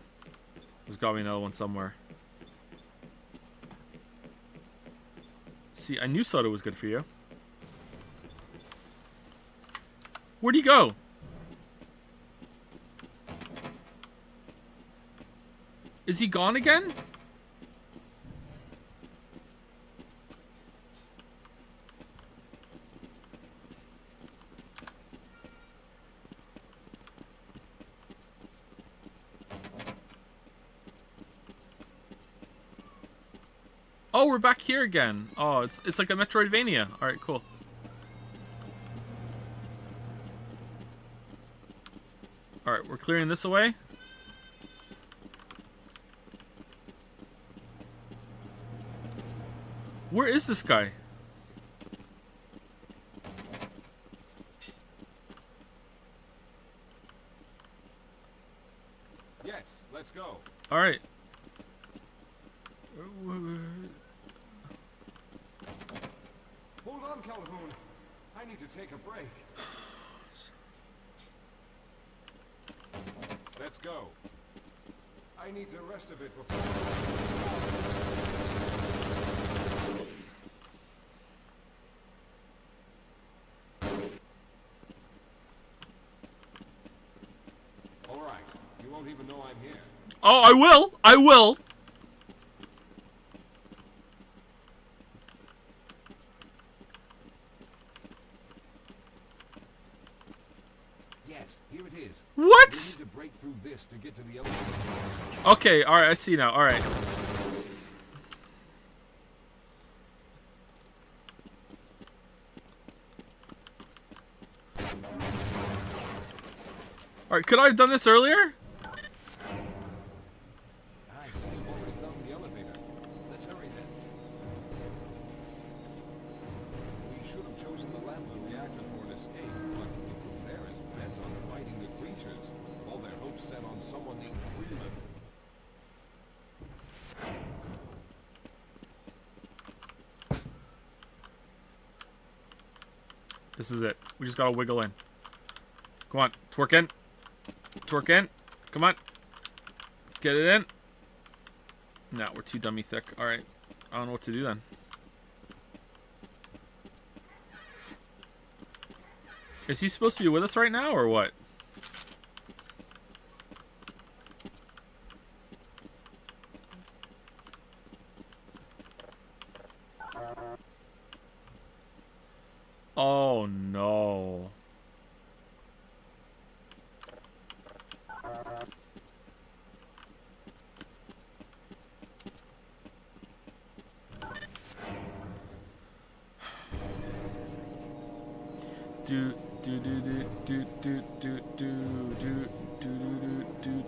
There's gotta be another one somewhere. See, I knew soda was good for you. Where'd he go? Is he gone again? Oh, we're back here again. Oh, it's like a Metroidvania. All right, cool. All right, we're clearing this away. Where is this guy? Let's go. All right. Hold on, Calhoun. I need to take a break. Let's go. I need to rest a bit before... All right. You won't even know I'm here. Oh, I will. I will. Yes, here it is. What? We need to break through this to get to the elevator. Okay. All right. I see now. All right. All right. Could I have done this earlier? I see you've already found the elevator. Let's hurry then. We should have chosen the lambda reactor for an escape, but they're as bent on fighting the creatures. All their hopes set on someone named Freeman. This is it. We just gotta wiggle in. Come on. Twerk in. Twerk in. Come on. Get it in. No, we're too dummy thick. Alright. I don't know what to do then. Is he supposed to be with us right now or what? Oh no. Do do do do do do do do do do do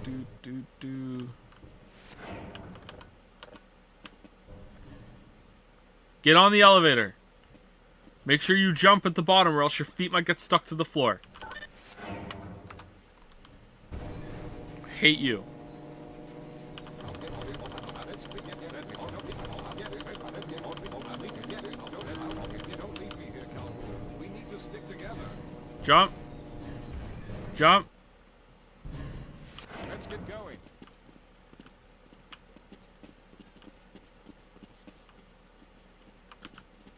do do do. Get on the elevator. Make sure you jump at the bottom or else your feet might get stuck to the floor. Hate you. We need to stick together. Jump. Jump. Let's get going.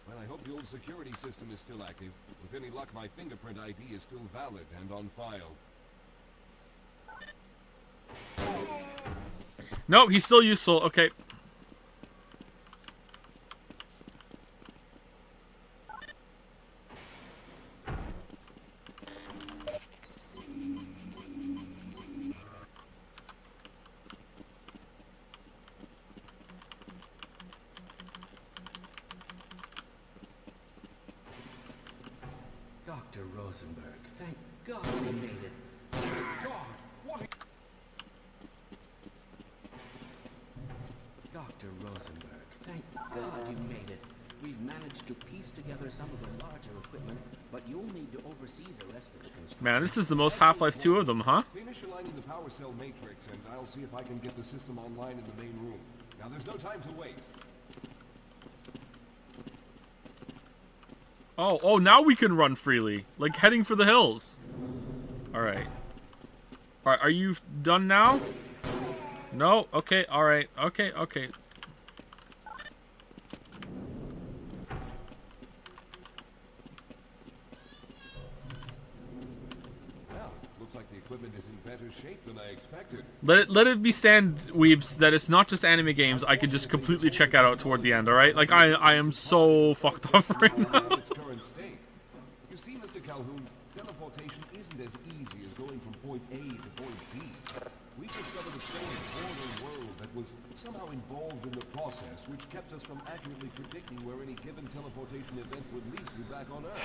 Well, I hope the old security system is still active. With any luck, my fingerprint ID is still valid and on file. Nope, he's still useful. Okay. Dr. Rosenberg, thank God we made it. God, what? Dr. Rosenberg, thank God you made it. We've managed to piece together some of the larger equipment, but you'll need to oversee the rest of the construction. Man, this is the most Half-Life 2 of them, huh? Finish aligning the power cell matrix, and I'll see if I can get the system online in the main room. Now, there's no time to waste. Oh, now we can run freely. Like, heading for the hills. Alright. Alright, are you done now? No? Okay, alright. Okay. Well, looks like the equipment is in better shape than I expected. Let it be stand, weebs, that it's not just anime games I can just completely check out toward the end, alright? Like, I am so fucked up right now. Its current state. You see, Mr. Calhoun, teleportation isn't as easy as going from point A to point B. We discovered a strange border world that was somehow involved in the process, which kept us from accurately predicting where any given teleportation event would lead you back on Earth.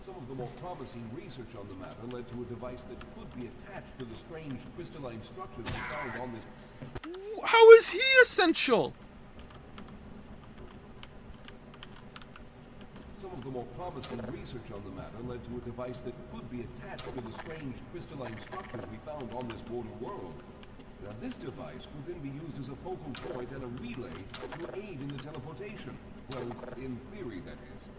Some of the more promising research on the matter led to a device that could be attached to the strange crystalline structures we found on this. How is he essential? some of the more promising research on the matter led to a device that could be attached to the strange crystalline structures we found on this border world. Now, this device would then be used as a focal point and a relay to aid in the teleportation. Well, in theory, that is.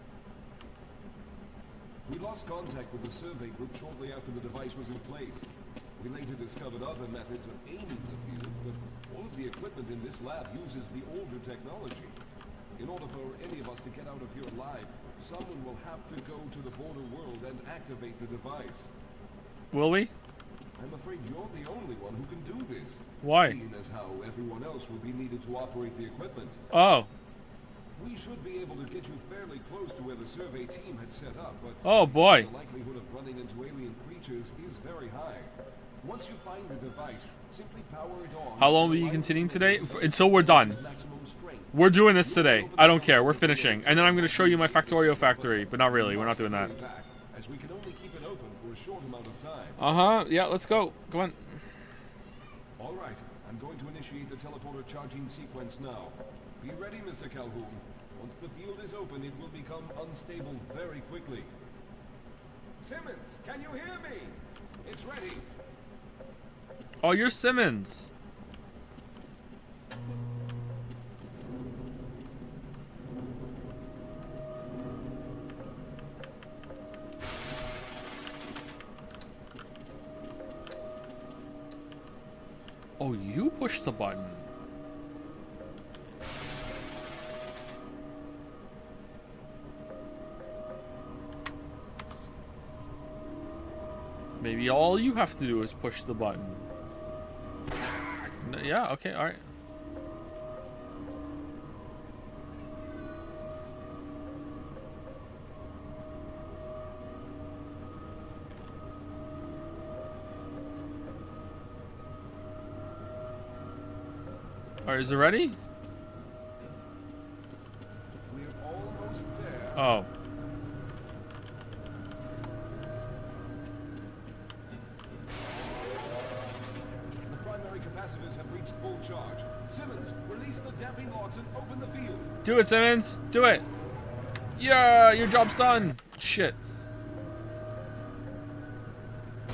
We lost contact with the survey group shortly after the device was in place. We later discovered other methods of aiming the field, but all of the equipment in this lab uses the older technology. In order for any of us to get out of here alive, someone will have to go to the border world and activate the device. Will we? I'm afraid you're the only one who can do this. Why? Seeing as how everyone else will be needed to operate the equipment. Oh. We should be able to get you fairly close to where the survey team had set up, but Oh boy. the likelihood of running into alien creatures is very high. Once you find the device, simply power it on. How long will you continuing today? Until we're done. We're doing this today. I don't care. We're finishing. And then I'm going to show you my Factorio factory. But not really. We're not doing that. As we can only keep it open for a short amount of time. Uh-huh. Yeah, let's go. Come on. All right. I'm going to initiate the teleporter charging sequence now. Be ready, Mr. Calhoun. Once the field is open, it will become unstable very quickly. Simmons, can you hear me? It's ready. Oh, you're Simmons. Oh, you push the button. Maybe all you have to do is push the button. Yeah, okay, alright. Alright, is it ready? We're almost there. Oh. The primary capacitors have reached full charge. Simmons, release the damping rods and open the field. Do it, Simmons. Do it. Yeah, your job's done. Shit. The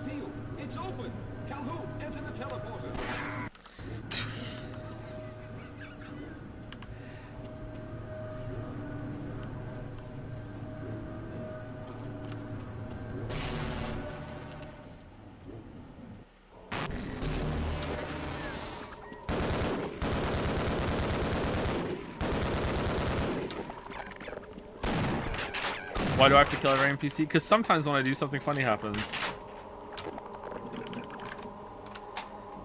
field, it's open. Calhoun, enter the teleporter. Why do I have to kill every NPC? Because sometimes when I do, something funny happens.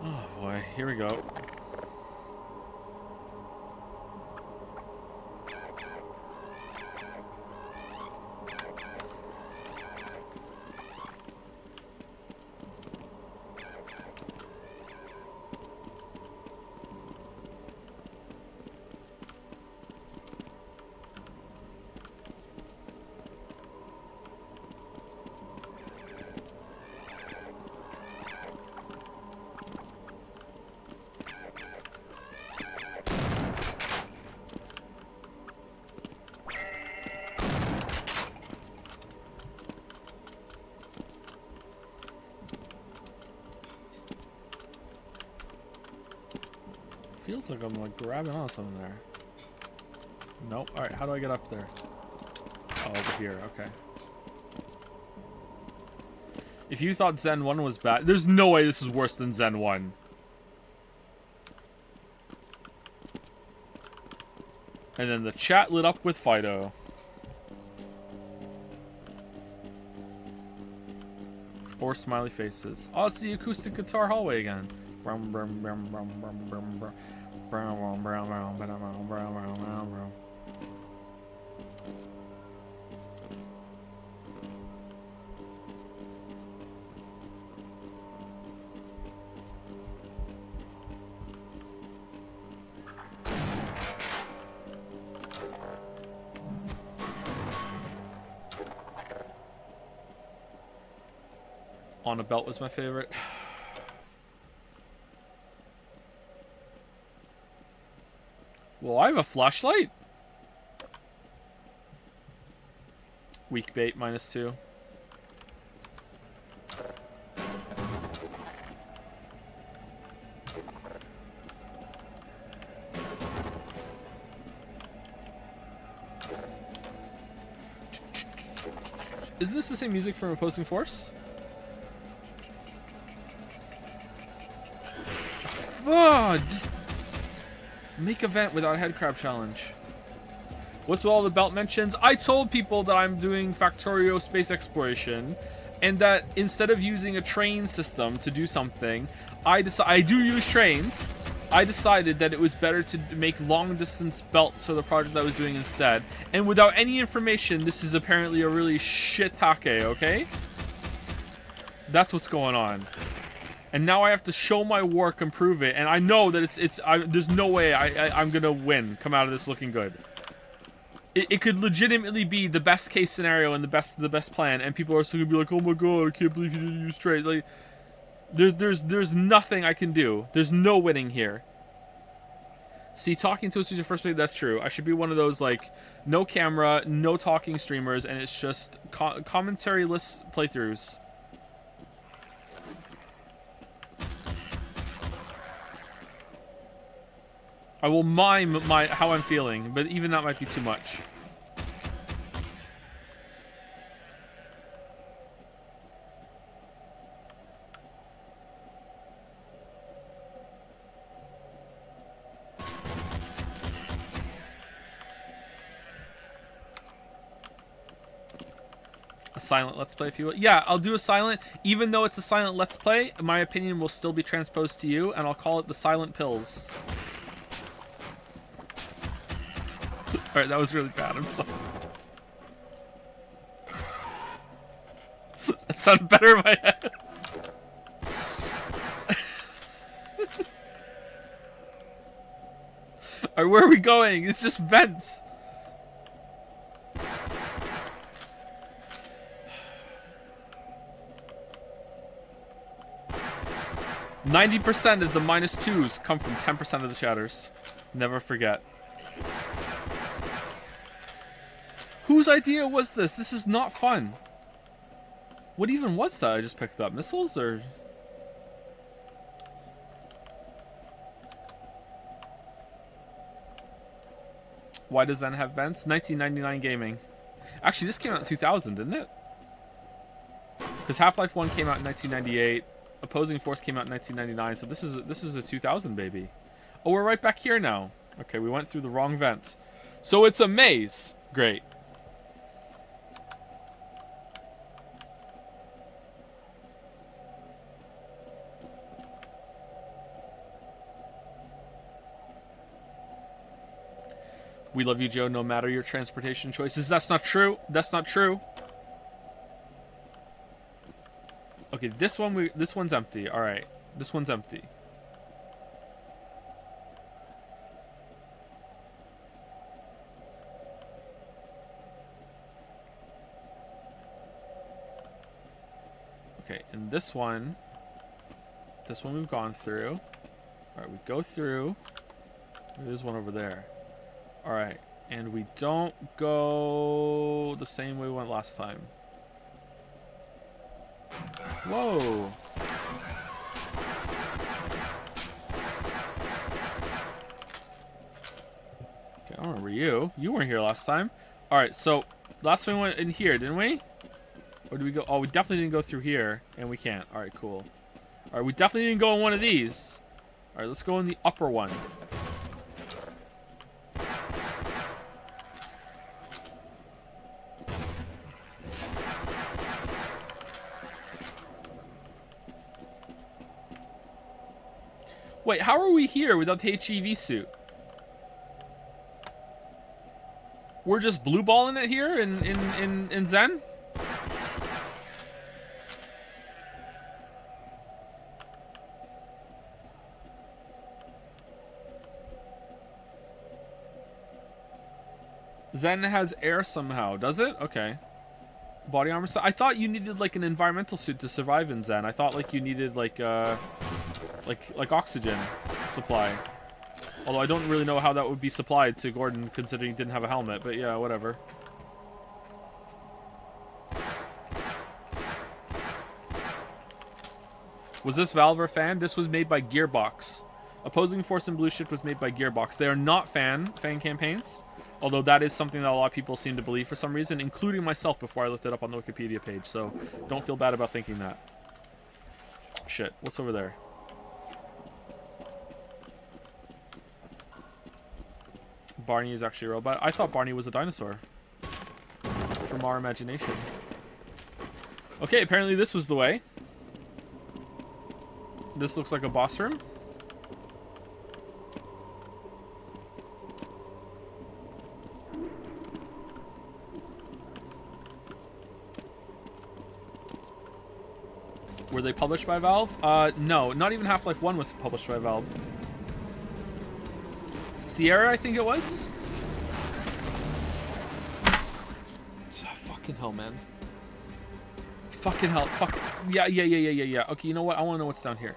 Oh boy, here we go. Feels like I'm like grabbing on something there. Nope. Alright, how do I get up there? Oh, over here, okay. If you thought Zen 1 was bad, there's no way this is worse than Zen 1. And then the chat lit up with Fido. Or smiley faces. Oh, it's the acoustic guitar hallway again. Brum, brum, brum, brum, brum, brum, brum. Brum, brum, brum, brum, brum, brum, brum, brum, brum. On a Belt was my favorite. Well, I have a flashlight. Weak bait, -2. Isn't this the same music from Opposing Force? Just make a vent without a headcrab challenge. What's with all the belt mentions? I told people that I'm doing Factorio space exploration, and that instead of using a train system to do something, I do use trains. I decided that it was better to make long distance belts for the project I was doing instead. And without any information, this is apparently a really shit take, okay? That's what's going on. And now I have to show my work and prove it. And I know that there's no way I'm gonna win, come out of this looking good. It could legitimately be the best case scenario and the best plan, and people are still gonna be like, oh my god, I can't believe you didn't use trade. Like, there's nothing I can do. There's no winning here. See, talking to us is your first play. That's true. I should be one of those like no camera, no talking streamers, and it's just commentary-less playthroughs. I will mime how I'm feeling, but even that might be too much. A silent Let's Play, if you will. Yeah, I'll do a silent. Even though it's a silent Let's Play, my opinion will still be transposed to you, and I'll call it the Silent Pills. Alright, that was really bad. I'm sorry. That sounded better in my head. Alright, where are we going? It's just vents. %90 of the -2s come from 10% of the shatters. Never forget. Whose idea was this? This is not fun. What even was that I just picked up? Missiles or... Why does Zen have vents? 1999 gaming. Actually, this came out in 2000, didn't it? Because Half-Life 1 came out in 1998. Opposing Force came out in 1999, so this is a 2000 baby. Oh, we're right back here now. Okay, we went through the wrong vent. So it's a maze. Great. We love you, Joe, no matter your transportation choices. That's not true. That's not true. Okay, this one's empty. All right. This one's empty. Okay, and this one we've gone through. All right, we go through. There's one over there. All right, and we don't go the same way we went last time. Whoa. Okay, I don't remember you. You weren't here last time. All right, so last time we went in here, didn't we? Or did we go? Oh, we definitely didn't go through here, and we can't. All right, cool. All right, we definitely didn't go in one of these. All right, let's go in the upper one. Wait, how are we here without the HEV suit? We're just blue balling it here in Zen? Zen has air somehow, does it? Okay. Body armor. I thought you needed like an environmental suit to survive in Zen. I thought like you needed like oxygen supply. Although I don't really know how that would be supplied to Gordon considering he didn't have a helmet, but yeah, whatever. Was this Valve or Fan? This was made by Gearbox. Opposing Force and Blue Shift was made by Gearbox. They are not fan campaigns, although that is something that a lot of people seem to believe for some reason, including myself before I looked it up on the Wikipedia page, so don't feel bad about thinking that. Shit, what's over there? Barney is actually a robot. I thought Barney was a dinosaur. From our imagination. Okay, apparently this was the way. This looks like a boss room. Were they published by Valve? No, not even Half-Life 1 was published by Valve. Sierra, I think it was. Fucking hell, man. Fucking hell. Fuck. Yeah. Okay, you know what? I want to know what's down here.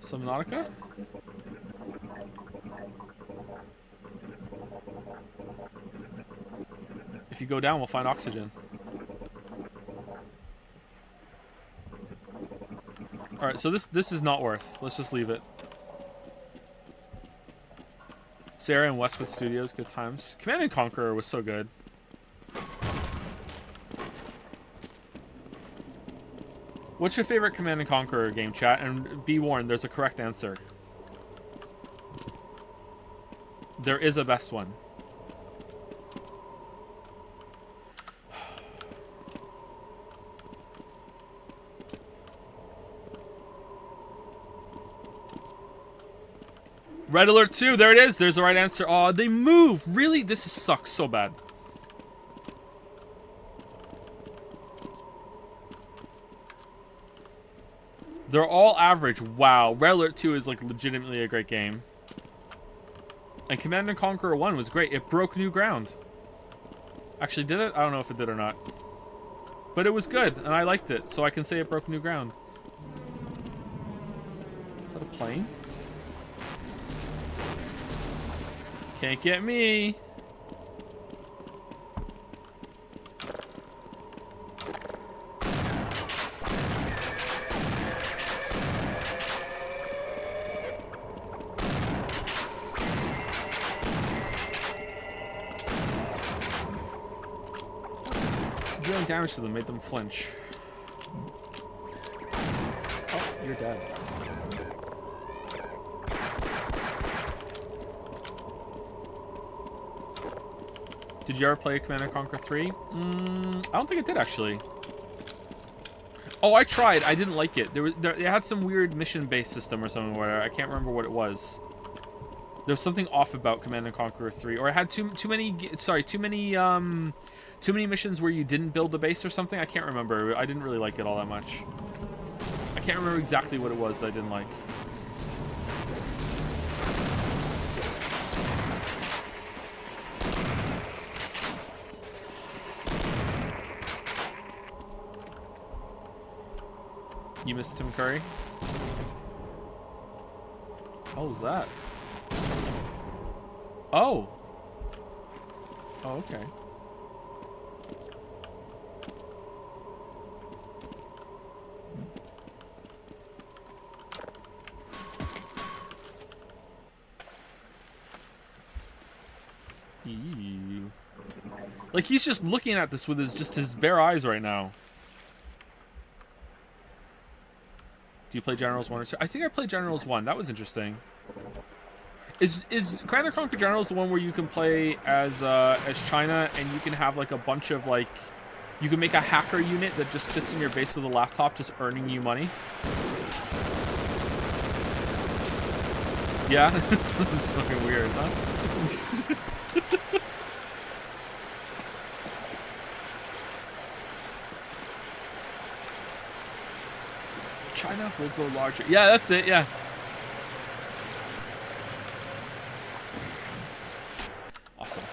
Subnautica? If you go down, we'll find oxygen. Alright, so this is not worth. Let's just leave it. Sarah and Westwood Studios, good times. Command & Conquer was so good. What's your favorite Command & Conquer game, chat? And be warned, there's a correct answer. There is a best one. Red Alert 2, there it is. There's the right answer. Oh, they move. Really? This sucks so bad. They're all average. Wow. Red Alert 2 is like legitimately a great game. And Command & Conquer 1 was great. It broke new ground. Actually, did it? I don't know if it did or not. But it was good, and I liked it, so I can say it broke new ground. Is that a plane? Can't get me. Dealing damage to them made them flinch. Oh, you're dead. Did you ever play Command & Conquer 3? I don't think it did, actually. Oh, I tried. I didn't like it. It had some weird mission-based system or something where I can't remember what it was. There was something off about Command & Conquer 3, or it had too many missions where you didn't build the base or something. I can't remember. I didn't really like it all that much. I can't remember exactly what it was that I didn't like. You missed Tim Curry? How was that? Oh! Oh, okay. Ew. Like, he's just looking at this with his bare eyes right now. Do you play Generals 1 or 2? I think I played Generals 1. That was interesting. Is Command & Conquer Generals the one where you can play as China and you can have like a bunch of like... You can make a hacker unit that just sits in your base with a laptop just earning you money? Yeah? This is fucking weird, huh? China will grow larger. Yeah, that's it, yeah. Awesome.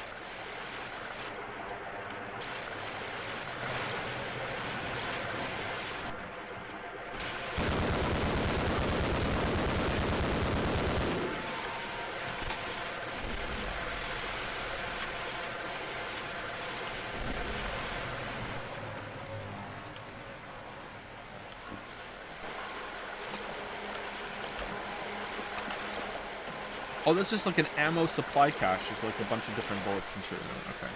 Oh, that's just like an ammo supply cache. There's like a bunch of different bullets and shit in it. Okay.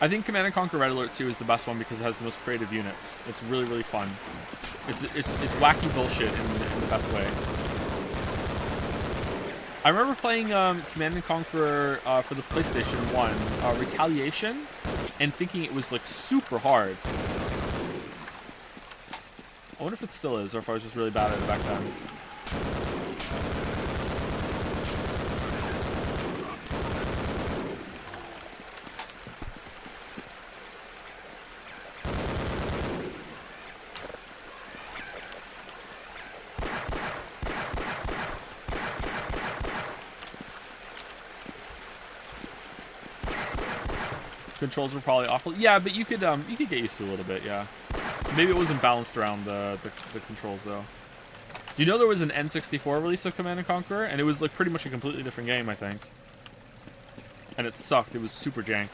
I think Command & Conquer Red Alert 2 is the best one because it has the most creative units. It's really, really fun. It's wacky bullshit in the best way. I remember playing Command & Conquer for the PlayStation 1, Retaliation, and thinking it was like super hard. I wonder if it still is, or if I was just really bad at it back then. Controls were probably awful. Yeah, but you could get used to it a little bit, yeah. Maybe it wasn't balanced around the controls though. Do you know there was an N64 release of Command & Conquer, and it was like pretty much a completely different game, I think. And it sucked. It was super jank.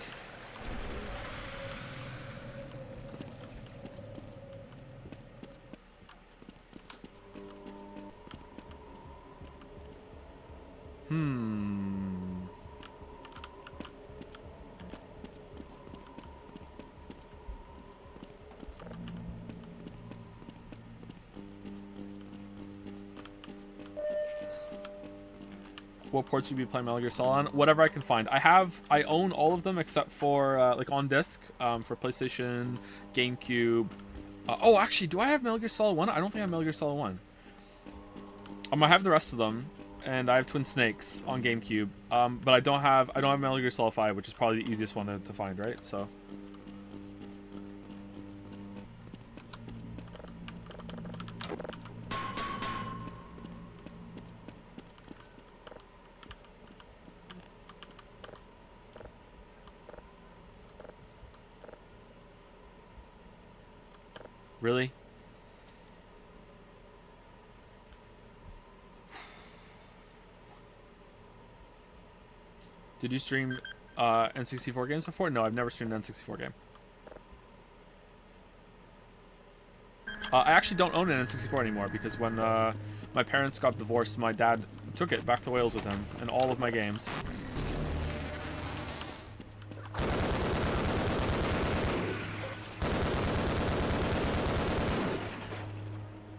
What ports would you be playing Metal Gear Solid on? Whatever I can find. I own all of them except for like on disc for PlayStation, GameCube. Oh, actually, do I have Metal Gear Solid 1? I don't think I have Metal Gear Solid 1. I have the rest of them, and I have Twin Snakes on GameCube. But I don't have Metal Gear Solid 5, which is probably the easiest one to find, right? So. Really? Did you stream N64 games before? No, I've never streamed an N64 game. I actually don't own an N64 anymore because when my parents got divorced, my dad took it back to Wales with him and all of my games.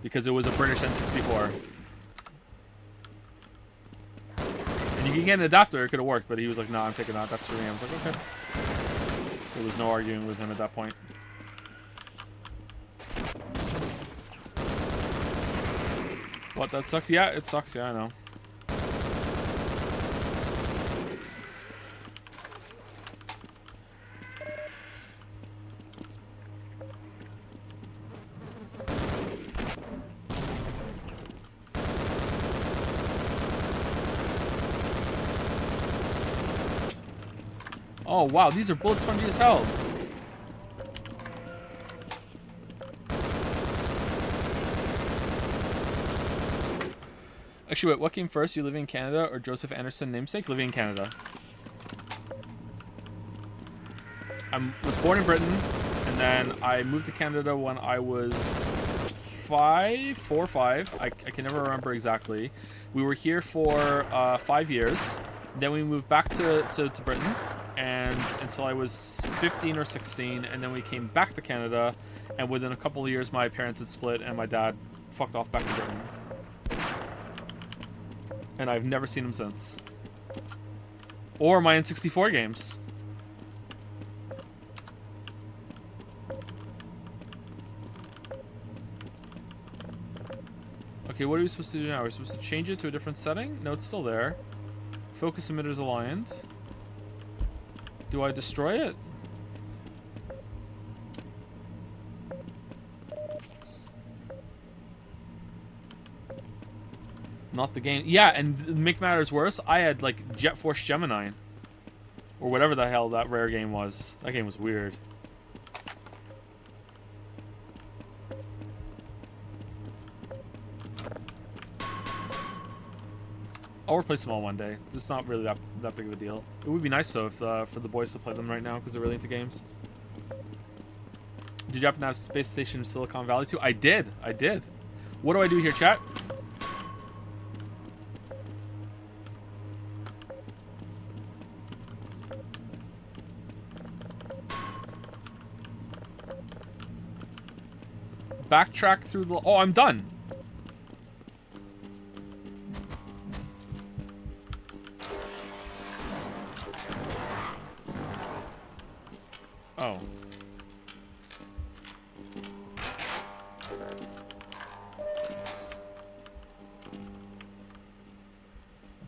Because it was a British N64. And you can get an adapter, it could have worked, but he was like, no, I'm taking that, that's for me. I was like, okay. There was no arguing with him at that point. What, that sucks? Yeah, it sucks, yeah, I know. Oh wow, these are bullet spongy as hell. Actually, wait, what came first? You living in Canada or Joseph Anderson namesake? Living in Canada. I was born in Britain, and then I moved to Canada when I was 4 or 5. I can never remember exactly. We were here for 5 years. Then we moved back to Britain, and until I was 15 or 16, and then we came back to Canada, and within a couple of years my parents had split and my dad fucked off back to Britain. And I've never seen him since. Or my N64 games. Okay, what are we supposed to do now? Are we supposed to change it to a different setting? No, it's still there. Focus emitters aligned. Do I destroy it? Not the game. Yeah, and to make matters worse, I had like Jet Force Gemini. Or whatever the hell that rare game was. That game was weird. I'll replace them all one day. It's not really that big of a deal. It would be nice though if for the boys to play them right now because they're really into games. Did you happen to have Space Station Silicon Valley too? I did. What do I do here, chat? backtrack through the... Oh, I'm done. Oh.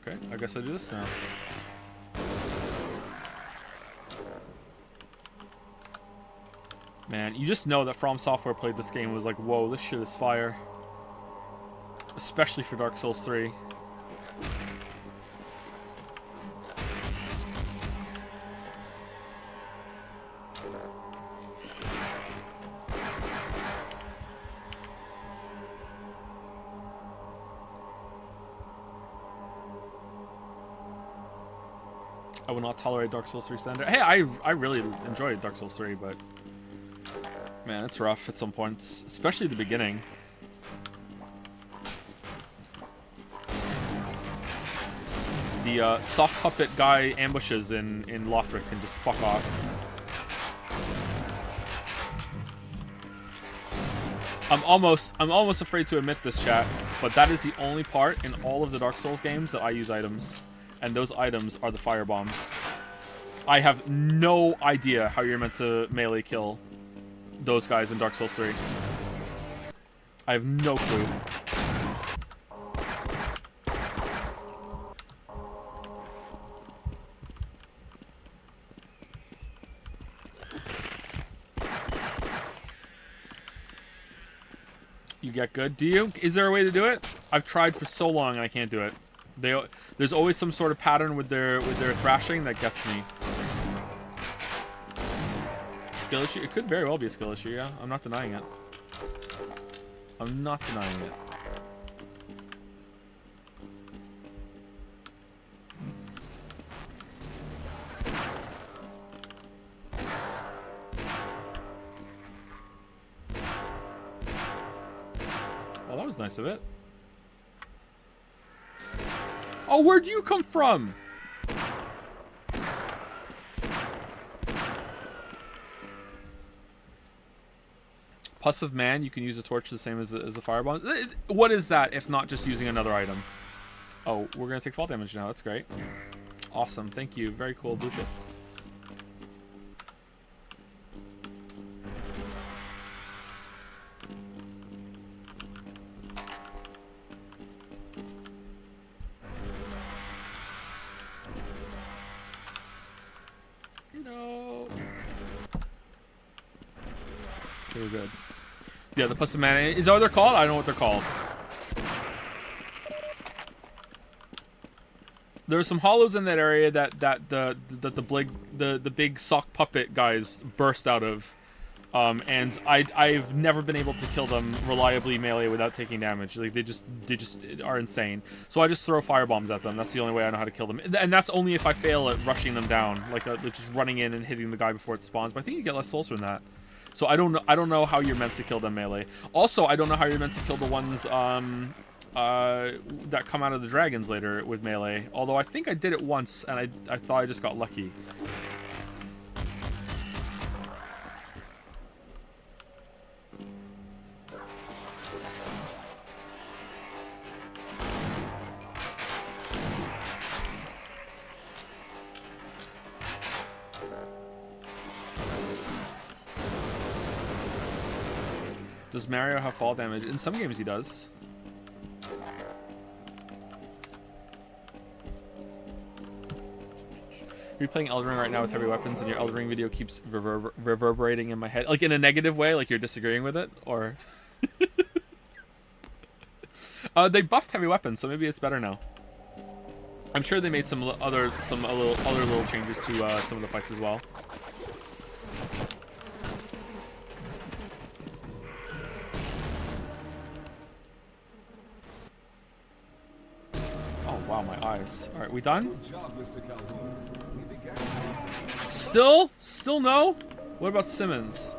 Okay, I guess I do this now. Man, you just know that From Software played this game and was like, whoa, this shit is fire. Especially for Dark Souls 3. I will not tolerate Dark Souls 3 standard. Hey, I really enjoyed Dark Souls 3, but man, it's rough at some points, especially the beginning. The sock puppet guy ambushes in Lothric can just fuck off. I'm almost afraid to admit this, chat, but that is the only part in all of the Dark Souls games that I use items. And those items are the fire bombs. I have no idea how you're meant to melee kill those guys in Dark Souls 3. I have no clue. You get good, do you? Is there a way to do it? I've tried for so long and I can't do it. There's always some sort of pattern with their thrashing that gets me. Skill issue? It could very well be a skill issue, yeah. I'm not denying it. I'm not denying it. Well, that was nice of it. Oh, where'd you come from? Pus of Man, you can use a torch the same as the firebomb. What is that if not just using another item? Oh, we're going to take fall damage now. That's great. Awesome. Thank you. Very cool, Blue Shift. Very good. Yeah, the Pus of Mana. Is that what they're called? I don't know what they're called. There are some hollows in that area that the big sock puppet guys burst out of, and I've never been able to kill them reliably melee without taking damage. Like they just are insane. So I just throw fire bombs at them. That's the only way I know how to kill them, and that's only if I fail at rushing them down, like just running in and hitting the guy before it spawns. But I think you get less souls from that. So I don't know how you're meant to kill them melee. Also, I don't know how you're meant to kill the ones that come out of the dragons later with melee. Although I think I did it once and I thought I just got lucky. Does Mario have fall damage? In some games he does. You're playing Elden Ring right now with heavy weapons and your Elden Ring video keeps reverberating in my head. Like in a negative way, like you're disagreeing with it? Or... they buffed heavy weapons, so maybe it's better now. I'm sure they made some other little changes to some of the fights as well. Wow, my eyes. All right, we done? Still no? What about Simmons?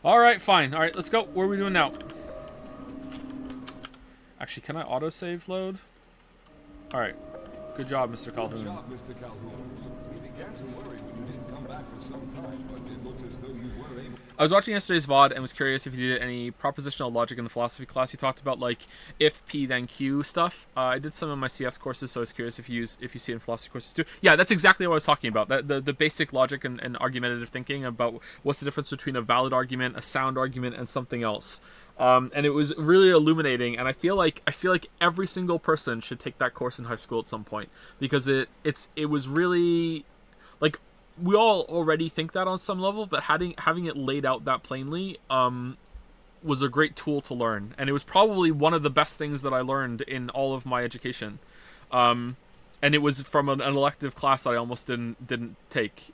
All right, fine. All right, let's go. What are we doing now? Actually, can I autosave load? All right. Good job, Mr. Good Calhoun. job, Mr. Calhoun. We began to worry when you didn't come back for some time, but it looks as though you were able... I was watching yesterday's VOD and was curious if you did any propositional logic in the philosophy class. You talked about like if P then Q stuff. I did some of my CS courses, so I was curious if you see it in philosophy courses too. Yeah, that's exactly what I was talking about. The basic logic and argumentative thinking about what's the difference between a valid argument, a sound argument, and something else. And it was really illuminating, and I feel like every single person should take that course in high school at some point, because it was really like, we all already think that on some level, but having it laid out that plainly was a great tool to learn, and it was probably one of the best things that I learned in all of my education. And it was from an elective class that I almost didn't take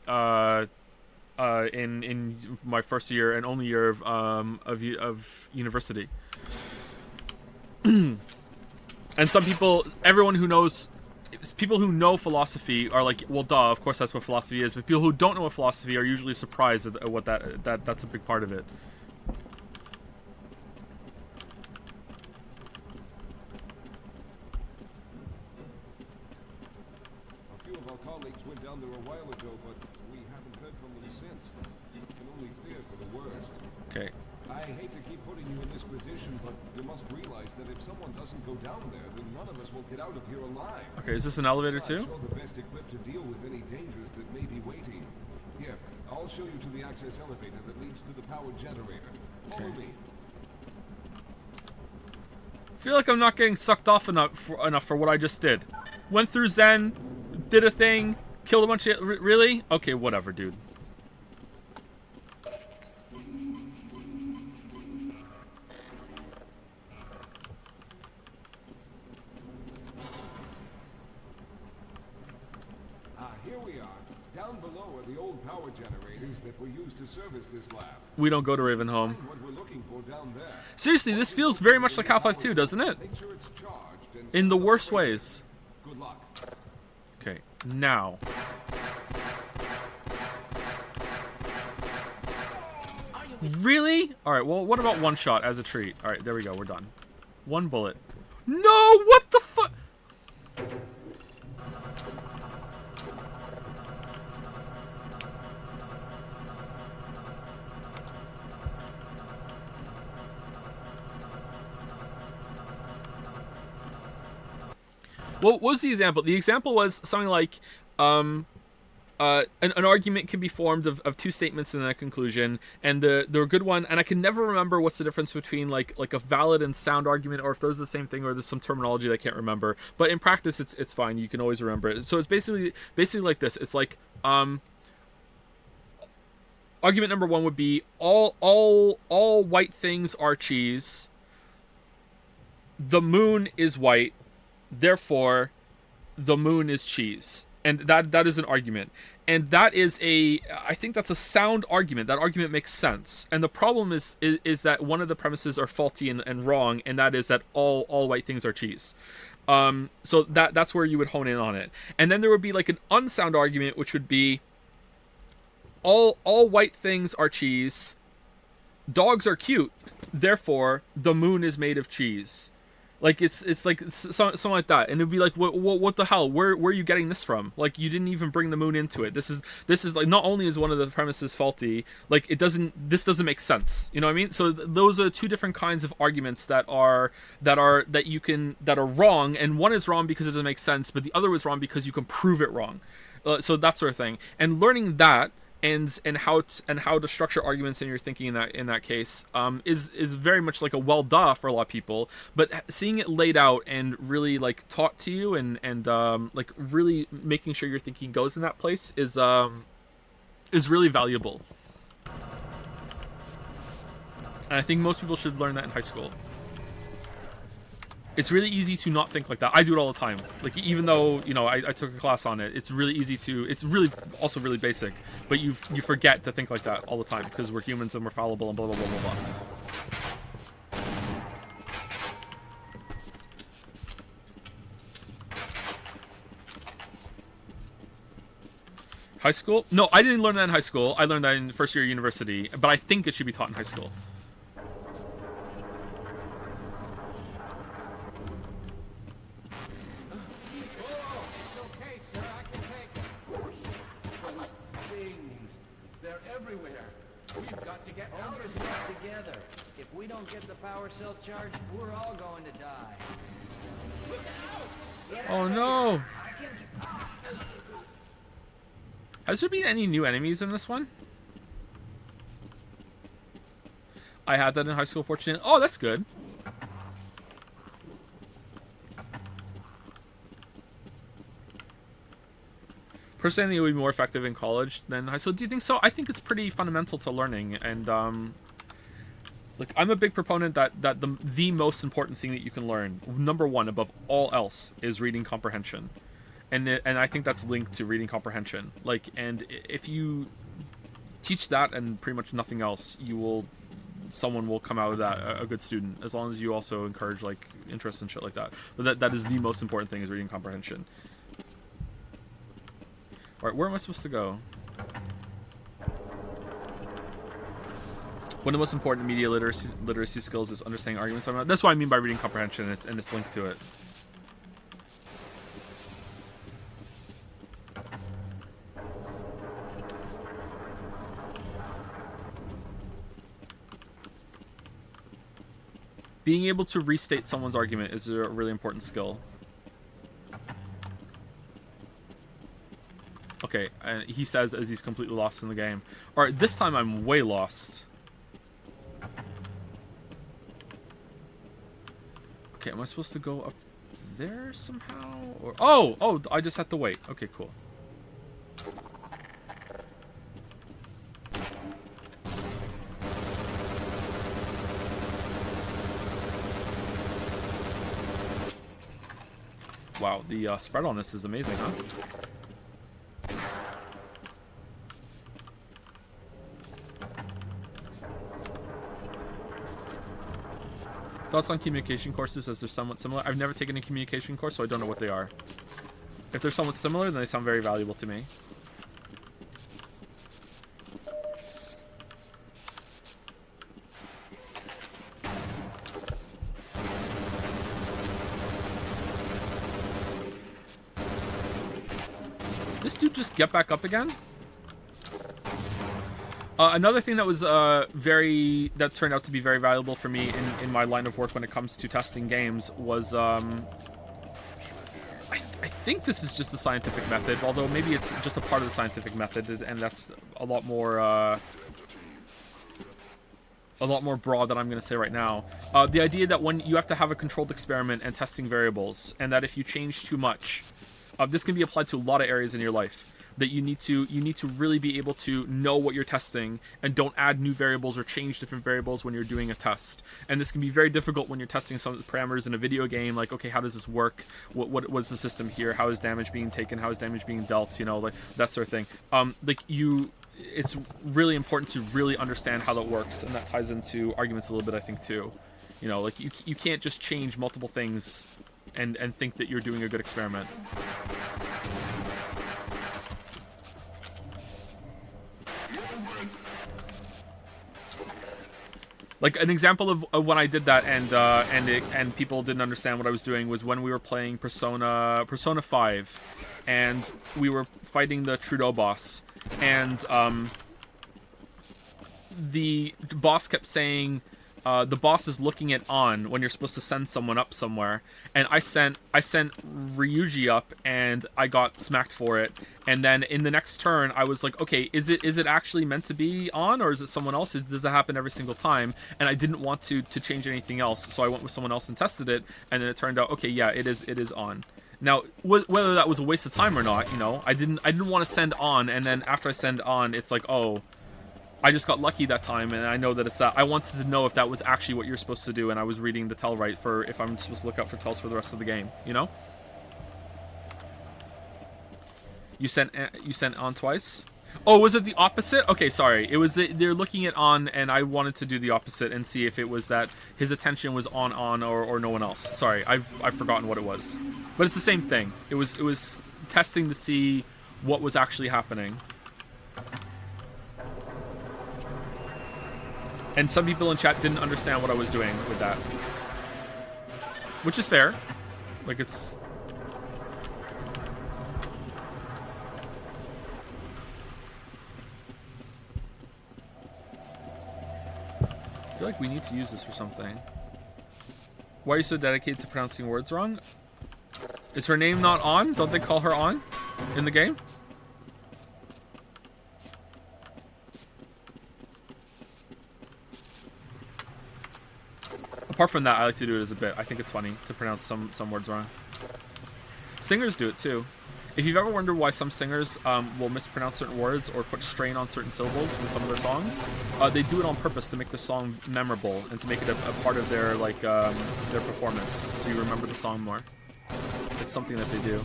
in my first year and only year of university. And some people, people who know philosophy are like, well, duh, of course that's what philosophy is. But people who don't know what philosophy are usually surprised at what that's a big part of it. A few of our colleagues went down there a while ago, but we haven't heard from them since. We can only fear for the worst. Okay. I hate to keep putting you in this position, but you must realize that if someone doesn't go down there, then none of us will get out of here alive. Okay, is this an elevator Besides, too? you're the best equipped to deal with any dangers that may be waiting. Here, I'll show you to the access elevator that leads to the power generator. Follow Okay. me. I feel like I'm not getting sucked off enough for what I just did. Went through Zen, did a thing, killed a bunch of... Really? Okay, whatever, dude. Here we are. Down below are the old power generators that were used to service this lab. We don't go to Ravenholm. Find what we're looking for down there. Seriously, this feels very much like Half-Life 2, doesn't it? Make sure it's charged and In the set up worst the breaker. ways. Good luck. Okay, now. Really? Alright, well, what about one shot as a treat? Alright, there we go, we're done. One bullet. No! What the fuck? What was the example? The example was something like, an argument can be formed of two statements and then a conclusion, and the good one, and I can never remember what's the difference between like a valid and sound argument, or if those are the same thing, or there's some terminology that I can't remember. But in practice, it's fine. You can always remember it. So it's basically like this. It's like argument number one would be all white things are cheese. The moon is white. Therefore, the moon is cheese. And that is an argument. And that is I think that's a sound argument. That argument makes sense. And the problem is that one of the premises are faulty and wrong, and that is that all white things are cheese. So that's where you would hone in on it. And then there would be like an unsound argument, which would be all white things are cheese. Dogs are cute. Therefore, the moon is made of cheese. Like it's like something like that, and it'd be like, what the hell? Where are you getting this from? Like, you didn't even bring the moon into it. This is like, not only is one of the premises faulty, like this doesn't make sense. You know what I mean? So those are two different kinds of arguments that are wrong, and one is wrong because it doesn't make sense, but the other is wrong because you can prove it wrong. So that sort of thing, and learning that. And how to structure arguments in your thinking in that case is very much like a well duh for a lot of people, but seeing it laid out and really like taught to you and like really making sure your thinking goes in that place is really valuable. And I think most people should learn that in high school. It's really easy to not think like that. I do it all the time. Like, even though, you know, I took a class on it, it's really easy to... It's really also really basic. But you forget to think like that all the time because we're humans and we're fallible and blah, blah, blah, blah, blah. High school? No, I didn't learn that in high school. I learned that in first year of university. But I think it should be taught in high school. We've got to get all your stuff together. If we don't get the power cell charged, we're all going to die. Oh no! Has there been any new enemies in this one? I had that in high school, fortunately. Oh, that's good. Personally, it would be more effective in college than high school. Do you think so? I think it's pretty fundamental to learning, and like I'm a big proponent that the most important thing that you can learn, number one above all else, is reading comprehension, and I think that's linked to reading comprehension. Like, and if you teach that and pretty much nothing else, someone will come out of that a good student, as long as you also encourage like interest and shit like that. But that is the most important thing, is reading comprehension. Alright, where am I supposed to go? One of the most important media literacy skills is understanding arguments. That's what I mean by reading comprehension, and it's linked to it. Being able to restate someone's argument is a really important skill. Okay, and he says as he's completely lost in the game. Alright, this time I'm way lost. Okay, am I supposed to go up there somehow? Or oh, I just have to wait. Okay, cool. Wow, the spread on this is amazing, huh? Thoughts on communication courses, as they're somewhat similar? I've never taken a communication course, so I don't know what they are. If they're somewhat similar, then they sound very valuable to me. This dude just get back up again? Another thing that was that turned out to be very valuable for me in my line of work when it comes to testing games was I think this is just a scientific method, although maybe it's just a part of the scientific method, and that's a lot more broad than I'm going to say right now. The idea that when you have to have a controlled experiment and testing variables, and that if you change too much, this can be applied to a lot of areas in your life. That you need to really be able to know what you're testing and don't add new variables or change different variables when you're doing a test. And this can be very difficult when you're testing some of the parameters in a video game, like, okay, how does this work? What was the system here? How is damage being taken? How is damage being dealt? You know, like that sort of thing. It's really important to really understand how that works, and that ties into arguments a little bit, I think, too. You know, like you can't just change multiple things and think that you're doing a good experiment. Like an example of when I did that and people didn't understand what I was doing was when we were playing Persona 5, and we were fighting the Trudeau boss, and the boss kept saying the boss is looking it on when you're supposed to send someone up somewhere, and I sent Ryuji up and I got smacked for it, and then in the next turn I was like, okay, is it actually meant to be on, or is it someone else? Does it happen every single time? And I didn't want to change anything else, so I went with someone else and tested it, and then it turned out, okay, yeah, it is on. Now, whether that was a waste of time or not, you know, I didn't want to send on, and then after I send on, it's like, oh, I just got lucky that time, and I know that it's that. I wanted to know if that was actually what you're supposed to do, and I was reading the tell right for if I'm supposed to look out for tells for the rest of the game, you know? You sent on twice? Oh, was it the opposite? Okay, sorry. It was they're looking at on, and I wanted to do the opposite and see if it was that his attention was on or no one else. Sorry, I've forgotten what it was. But it's the same thing. It was testing to see what was actually happening. And some people in chat didn't understand what I was doing with that. Which is fair. Like, it's... feel like we need to use this for something. Why are you so dedicated to pronouncing words wrong? Is her name not On? Don't they call her On in the game? Apart from that, I like to do it as a bit. I think it's funny to pronounce some words wrong. Singers do it too. If you've ever wondered why some singers will mispronounce certain words or put strain on certain syllables in some of their songs, they do it on purpose to make the song memorable and to make it a part of their their performance, so you remember the song more. It's something that they do.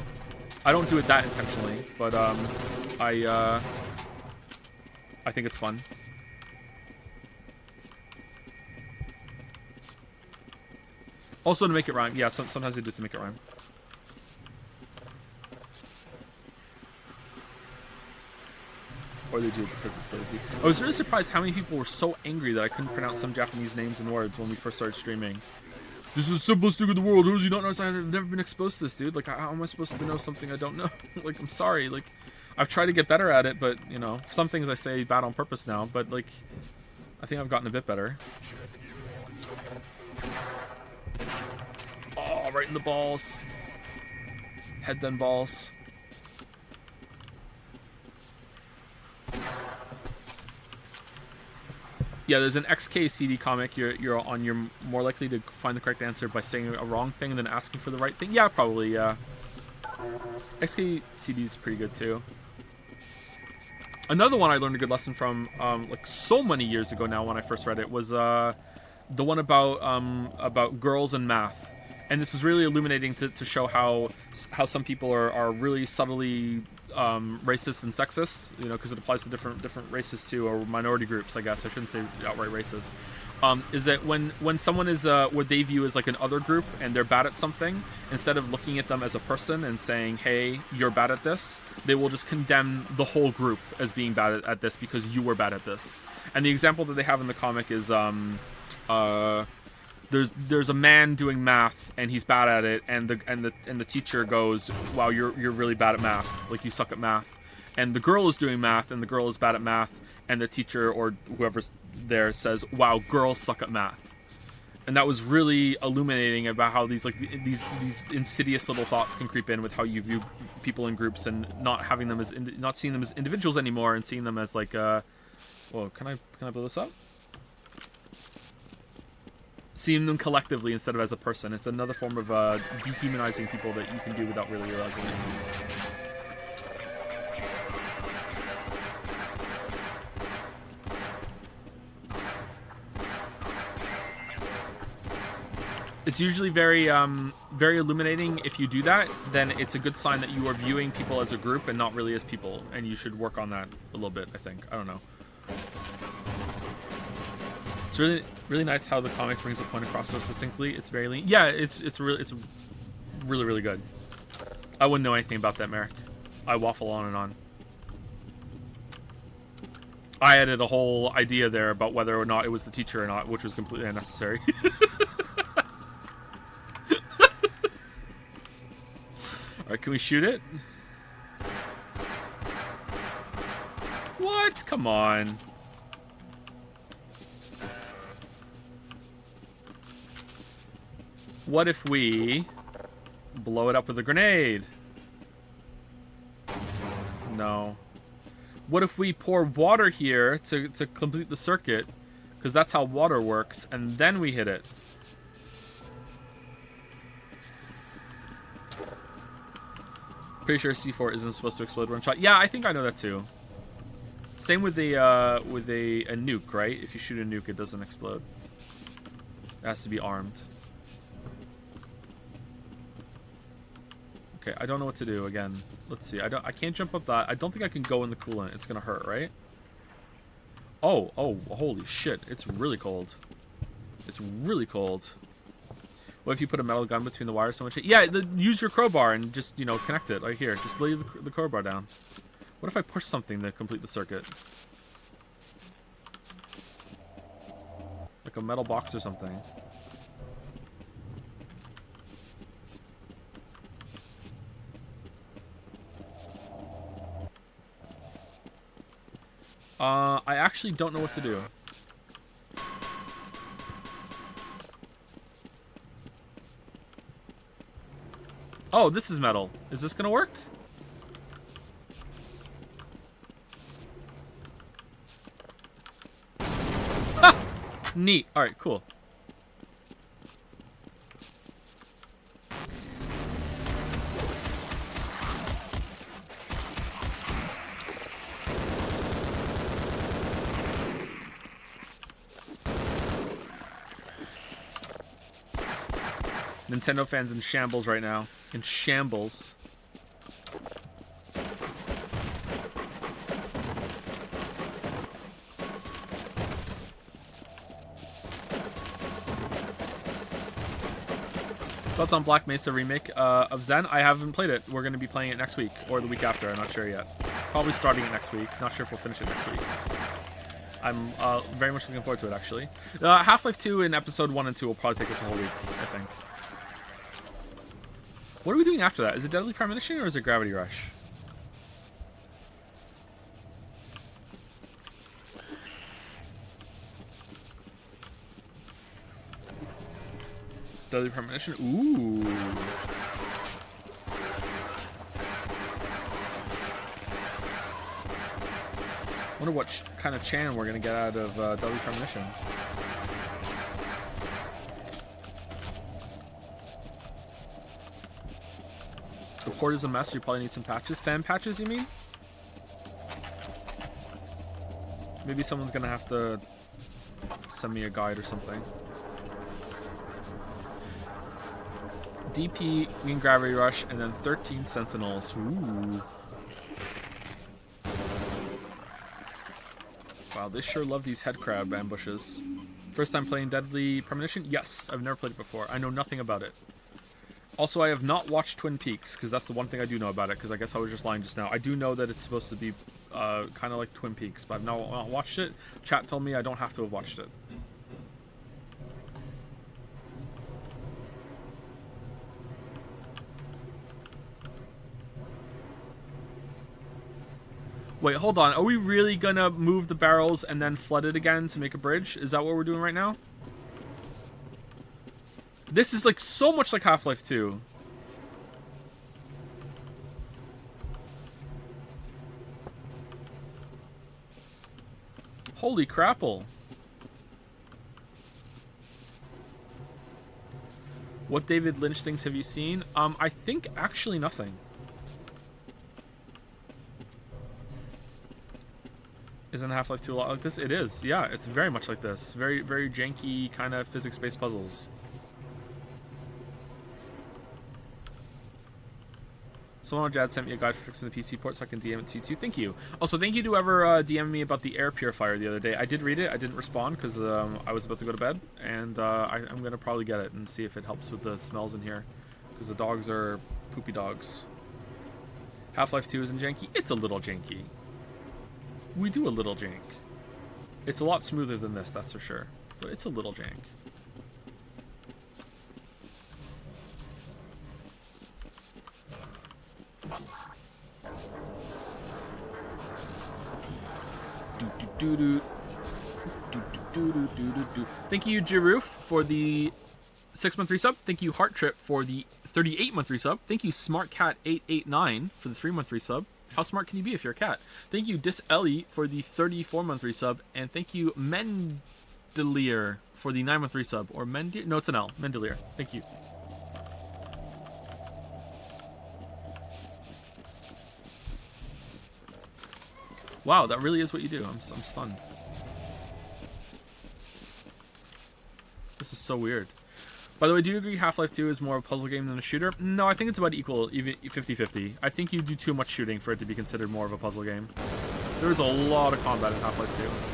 I don't do it that intentionally, but I think it's fun. Also to make it rhyme. Yeah, sometimes they do it to make it rhyme. Or they do it because it's so easy. I was really surprised how many people were so angry that I couldn't pronounce some Japanese names and words when we first started streaming. This is the simplest thing in the world. Who does he not know? I've never been exposed to this, dude. Like, how am I supposed to know something I don't know? Like, I'm sorry. Like, I've tried to get better at it, but, you know, some things I say bad on purpose now. But, like, I think I've gotten a bit better. Oh, right in the balls. Head then balls. Yeah, there's an XK CD comic. You're more likely to find the correct answer by saying a wrong thing than asking for the right thing. Yeah, probably. Yeah. XK CD is pretty good too. Another one I learned a good lesson from, like so many years ago now when I first read it, was the one about girls and math. And this was really illuminating to show how some people are really subtly racist and sexist, you know, because it applies to different races too, or minority groups, I guess. I shouldn't say outright racist. Is that when someone is what they view as like an other group and they're bad at something, instead of looking at them as a person and saying, hey, you're bad at this, they will just condemn the whole group as being bad at this because you were bad at this. And the example that they have in the comic is there's a man doing math and he's bad at it, and the teacher goes, wow, you're really bad at math, like you suck at math. And the girl is doing math and the girl is bad at math, and the teacher or whoever's there says, wow, girls suck at math. And that was really illuminating about how these insidious little thoughts can creep in with how you view people in groups, and not having them as not seeing them as individuals anymore, and seeing them as like whoa, can I blow this up? Seeing them collectively instead of as a person. It's another form of dehumanizing people that you can do without really realizing it. It's usually very illuminating. If you do that, then it's a good sign that you are viewing people as a group and not really as people, and you should work on that a little bit, I think. I don't know. It's really nice how the comic brings the point across so succinctly. It's very lean. Yeah, it's really good. I wouldn't know anything about that, Merrick. I waffle on and on. I added a whole idea there about whether or not it was the teacher or not, which was completely unnecessary. Alright, can we shoot it? What? Come on. What if we blow it up with a grenade? No. What if we pour water here to complete the circuit? Because that's how water works, and then we hit it. Pretty sure C4 isn't supposed to explode one shot. Yeah, I think I know that too. Same with a nuke, right? If you shoot a nuke, it doesn't explode. It has to be armed. Okay, I don't know what to do again. Let's see. I can't jump up that. I don't think I can go in the coolant. It's gonna hurt, right? Oh, holy shit. It's really cold. It's really cold. What if you put a metal gun between the wires so much? Yeah, use your crowbar and just, you know, connect it right here. Just lay the crowbar down. What if I push something to complete the circuit? Like a metal box or something. I actually don't know what to do. Oh, this is metal. Is this gonna work? Ha! Neat. Alright, cool. Nintendo fans in shambles right now. In shambles. Thoughts on Black Mesa remake of Zen? I haven't played it. We're going to be playing it next week or the week after. I'm not sure yet. Probably starting it next week. Not sure if we'll finish it next week. I'm very much looking forward to it, actually. Half-Life 2 in episode 1 and 2 will probably take us a whole week, I think. What are we doing after that? Is it Deadly Premonition or is it Gravity Rush? Deadly Premonition? Ooh. Wonder what kind of Chan we're gonna get out of Deadly Premonition. The port is a mess, you probably need some patches. Fan patches, you mean? Maybe someone's gonna have to send me a guide or something. DP, Green Gravity Rush, and then 13 Sentinels. Ooh. Wow, they sure love these headcrab ambushes. First time playing Deadly Premonition? Yes, I've never played it before. I know nothing about it. Also, I have not watched Twin Peaks, because that's the one thing I do know about it, because I guess I was just lying just now. I do know that it's supposed to be kind of like Twin Peaks, but I've not watched it. Chat told me I don't have to have watched it. Wait, hold on. Are we really gonna move the barrels and then flood it again to make a bridge? Is that what we're doing right now? This is like so much like Half-Life 2. Holy crapple. What David Lynch things have you seen? I think actually nothing. Isn't Half-Life 2 a lot like this? It is, yeah, it's very much like this. Very, very janky kind of physics-based puzzles. Someone on Jad sent me a guide for fixing the PC port so I can DM it to you too. Thank you. Also, thank you to whoever DM'd me about the air purifier the other day. I did read it. I didn't respond because I was about to go to bed. And I'm going to probably get it and see if it helps with the smells in here. Because the dogs are poopy dogs. Half-Life 2 isn't janky. It's a little janky. We do a little jank. It's a lot smoother than this, that's for sure. But it's a little jank. Thank you, Jiroof, for the 6-month resub. Thank you, Heart Trip, for the 38-month resub. Thank you, SmartCat889, for the 3-month resub. How smart can you be if you're a cat? Thank you, Diselli, for the 34-month resub. And thank you, Mendelier, for the 9-month resub. Or Mendier? No, it's an L. Mendelier. Thank you. Wow, that really is what you do. I'm stunned. This is so weird. By the way, do you agree Half-Life 2 is more of a puzzle game than a shooter? No, I think it's about equal, even 50-50. I think you do too much shooting for it to be considered more of a puzzle game. There's a lot of combat in Half-Life 2.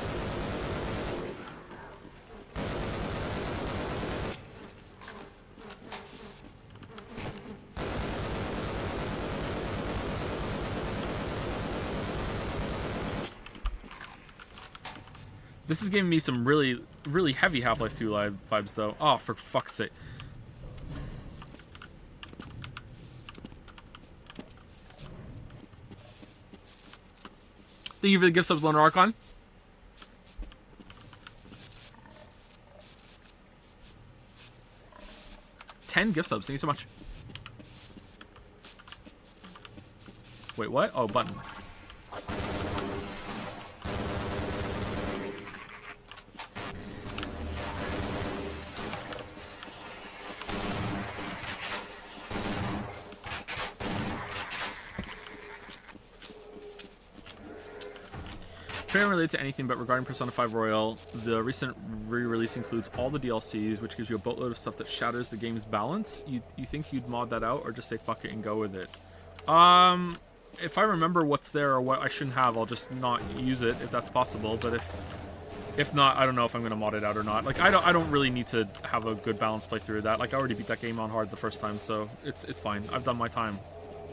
This is giving me some really, really heavy Half-Life 2 live vibes, though. Oh, for fuck's sake. Thank you for the gift subs, Loner Archon. $10 gift subs. Thank you so much. Wait, what? Oh, button. Trailer related to anything, but regarding Persona 5 Royal, the recent re-release includes all the DLCs, which gives you a boatload of stuff that shatters the game's balance. You think you'd mod that out, or just say fuck it and go with it? If I remember what's there or what I shouldn't have, I'll just not use it if that's possible. But if not, I don't know if I'm gonna mod it out or not. Like I don't really need to have a good balance playthrough of that. Like I already beat that game on hard the first time, so it's fine. I've done my time,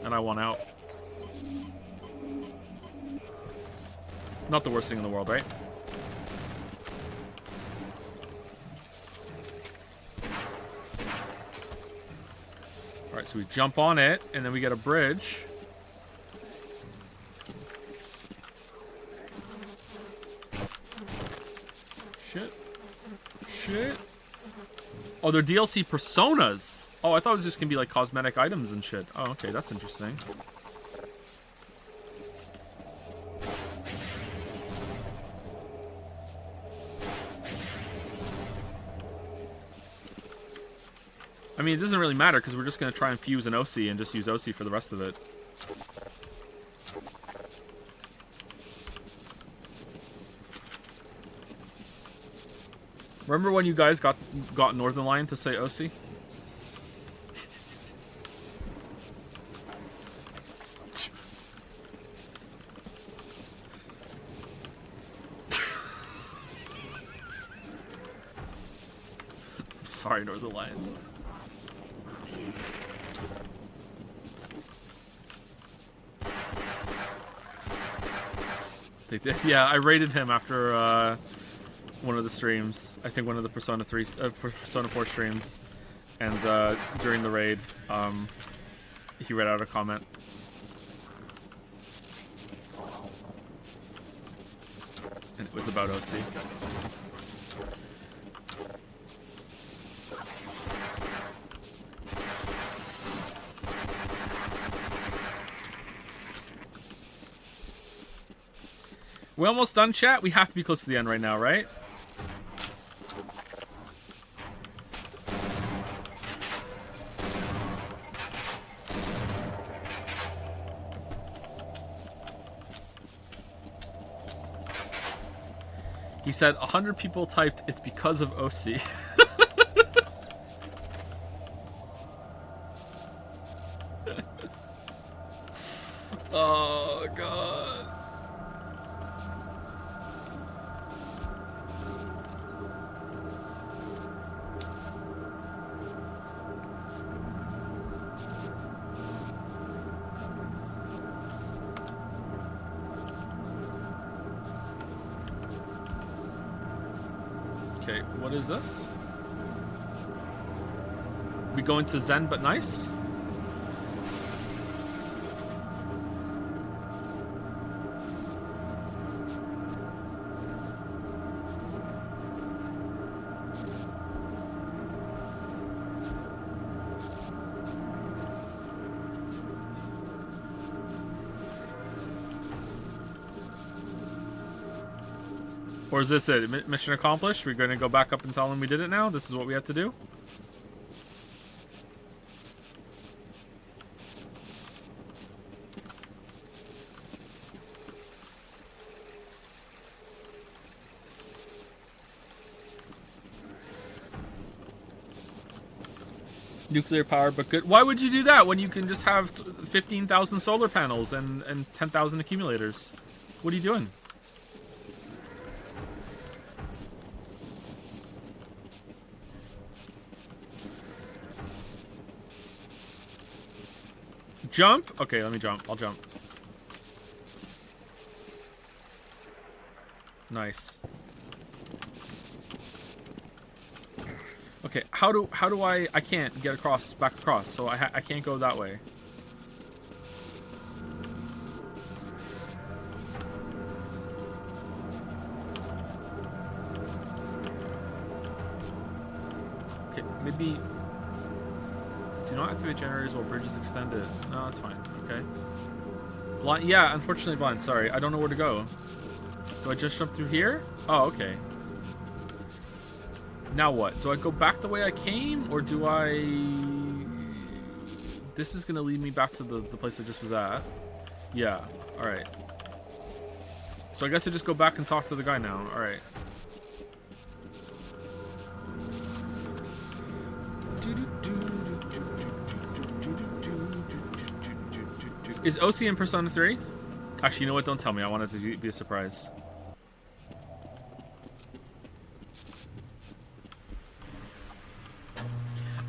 and I want out. Not the worst thing in the world, right? Alright, so we jump on it, and then we get a bridge. Shit. Shit. Oh, they're DLC personas. Oh, I thought it was just gonna be like cosmetic items and shit. Oh, okay, that's interesting. I mean, it doesn't really matter because we're just going to try and fuse an OC and just use OC for the rest of it. Remember when you guys got Northern Lion to say OC? Sorry, Northern Lion. They did. Yeah, I rated him after one of the streams. I think one of the Persona 4 streams, and during the raid, he read out a comment. And it was about OC. We almost done, chat? We have to be close to the end right now, right? He said 100 people typed, it's because of OC. Oh, God. Okay, what is this? We going to Zen but nice? Or is this it? Mission accomplished? We're going to go back up and tell them we did it now? This is what we have to do? Nuclear power, but good. Why would you do that when you can just have 15,000 solar panels and 10,000 accumulators? What are you doing? Jump? Okay, let me jump. I'll jump. Nice. Okay, how do I can't get across, back across, so I can't go that way. Okay, maybe do not activate generators while bridge is extended. No, that's fine. Okay. Blind? Yeah, unfortunately blind. Sorry, I don't know where to go. Do I just jump through here? Oh, okay. Now what? Do I go back the way I came, or do I... This is gonna lead me back to the place I just was at. Yeah, alright. So I guess I just go back and talk to the guy now. Alright. Is OC in Persona 3? Actually, you know what? Don't tell me. I want it to be a surprise.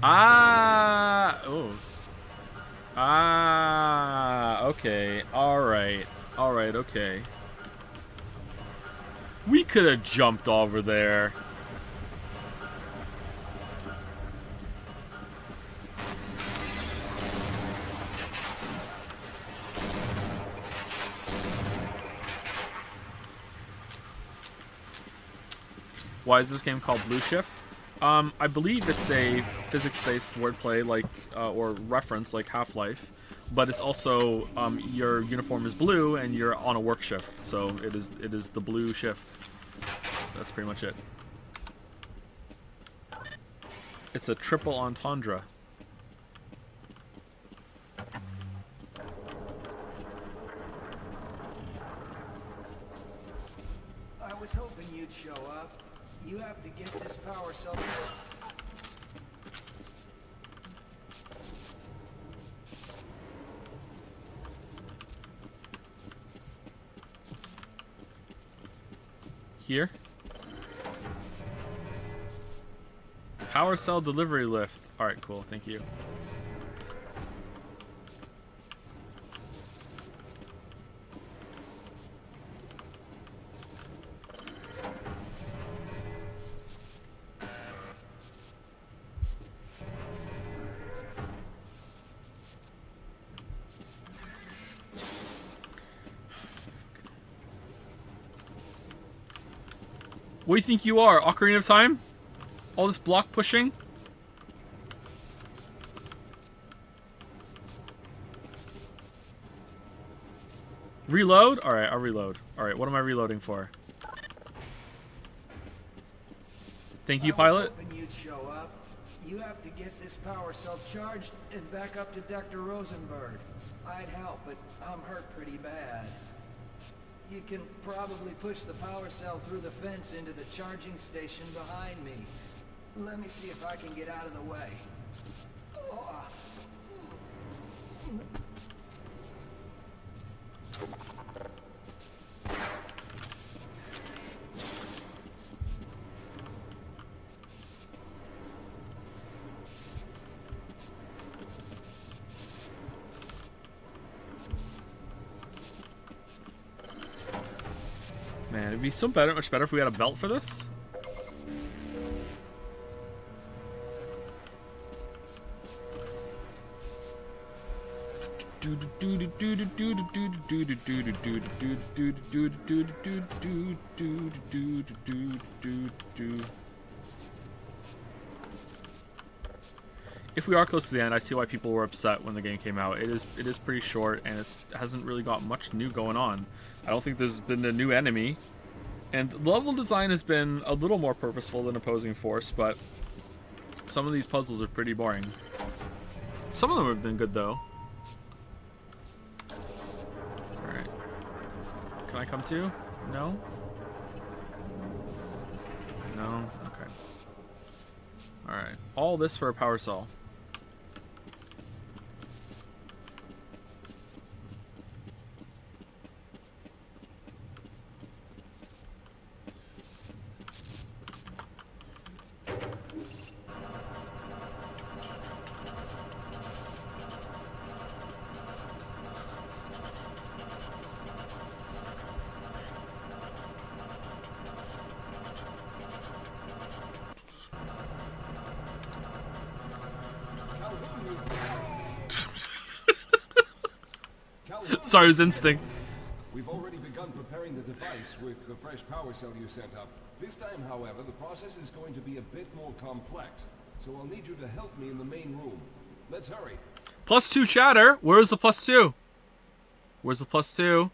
Ah! Oh. Ah, okay. Alright. Alright, okay. We could have jumped over there. Why is this game called Blue Shift? I believe it's a physics-based wordplay, like, or reference, like Half-Life, but it's also your uniform is blue and you're on a work shift, so it is the blue shift. That's pretty much it. It's a triple entendre. I was hoping you'd show up. You have to get this power cell. Here? Power cell delivery lift. Alright, cool. Thank you. What do you think you are? Ocarina of Time? All this block pushing? Reload? Alright, I'll reload. Alright, what am I reloading for? Thank you, pilot. I was hoping you'd show up. You have to get this power cell charged and back up to Dr. Rosenberg. I'd help, but I'm hurt pretty bad. You can probably push the power cell through the fence into the charging station behind me. Let me see if I can get out of the way. Oh. Man, it'd be so better, much better if we had a belt for this. If we are close to the end, I see why people were upset when the game came out. It is pretty short, and it hasn't really got much new going on. I don't think there's been a new enemy, and level design has been a little more purposeful than Opposing Force, but some of these puzzles are pretty boring. Some of them have been good, though. Alright. Can I come too? No? No? Okay. Alright. All this for a power cell. Sorry, it was instinct. We've already begun preparing the device with the fresh power cell you set up. This time, however, the process is going to be a bit more complex, so I'll need you to help me in the main room. Let's hurry. +2 chatter? Where's the +2? Where's the +2?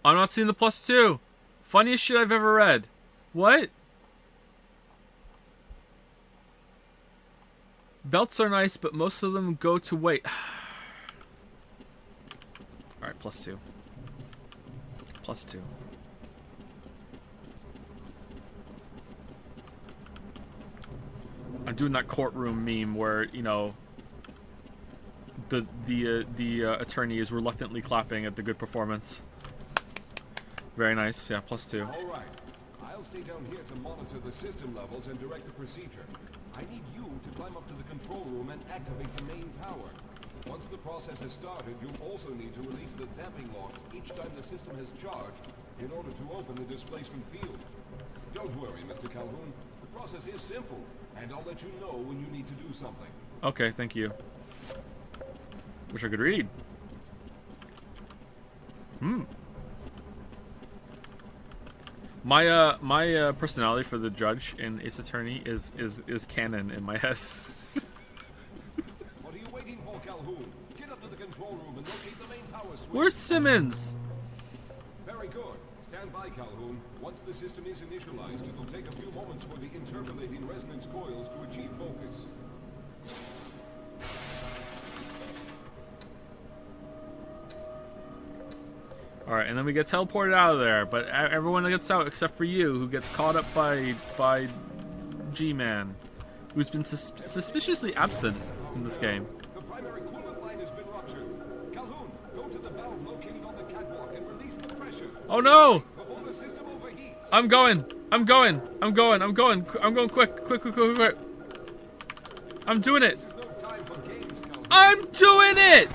I'm not seeing the +2. Funniest shit I've ever read. What? Belts are nice, but most of them go to weight. Alright, +2. +2. I'm doing that courtroom meme where, you know, the attorney is reluctantly clapping at the good performance. Very nice. Yeah, +2. All right. I'll stay down here to monitor the system levels and direct the procedure. I need you to climb up to the control room and activate the main power. Once the process has started, you'll also need to release the damping locks each time the system has charged in order to open the displacement field. Don't worry, Mr. Calhoun. The process is simple, and I'll let you know when you need to do something. Okay, thank you. Wish I could read. My personality for the judge in Ace Attorney is canon in my head. What are you waiting for, Calhoun? Get up to the control room and locate the main power switch. Where's Simmons? Very good. Stand by, Calhoun. Once the system is initialized, it will take a few moments for the interpolating resonance coils to achieve focus. Alright, and then we get teleported out of there, but everyone gets out except for you, who gets caught up by G-Man, who's been suspiciously absent in this game. The primary coolant line has been ruptured. Calhoun, go to the valve located on the catwalk and release the pressure. Oh no! Before the system overheats. I'm going quick. I'm doing it. This is no time for games, Calhoun. I'm doing it!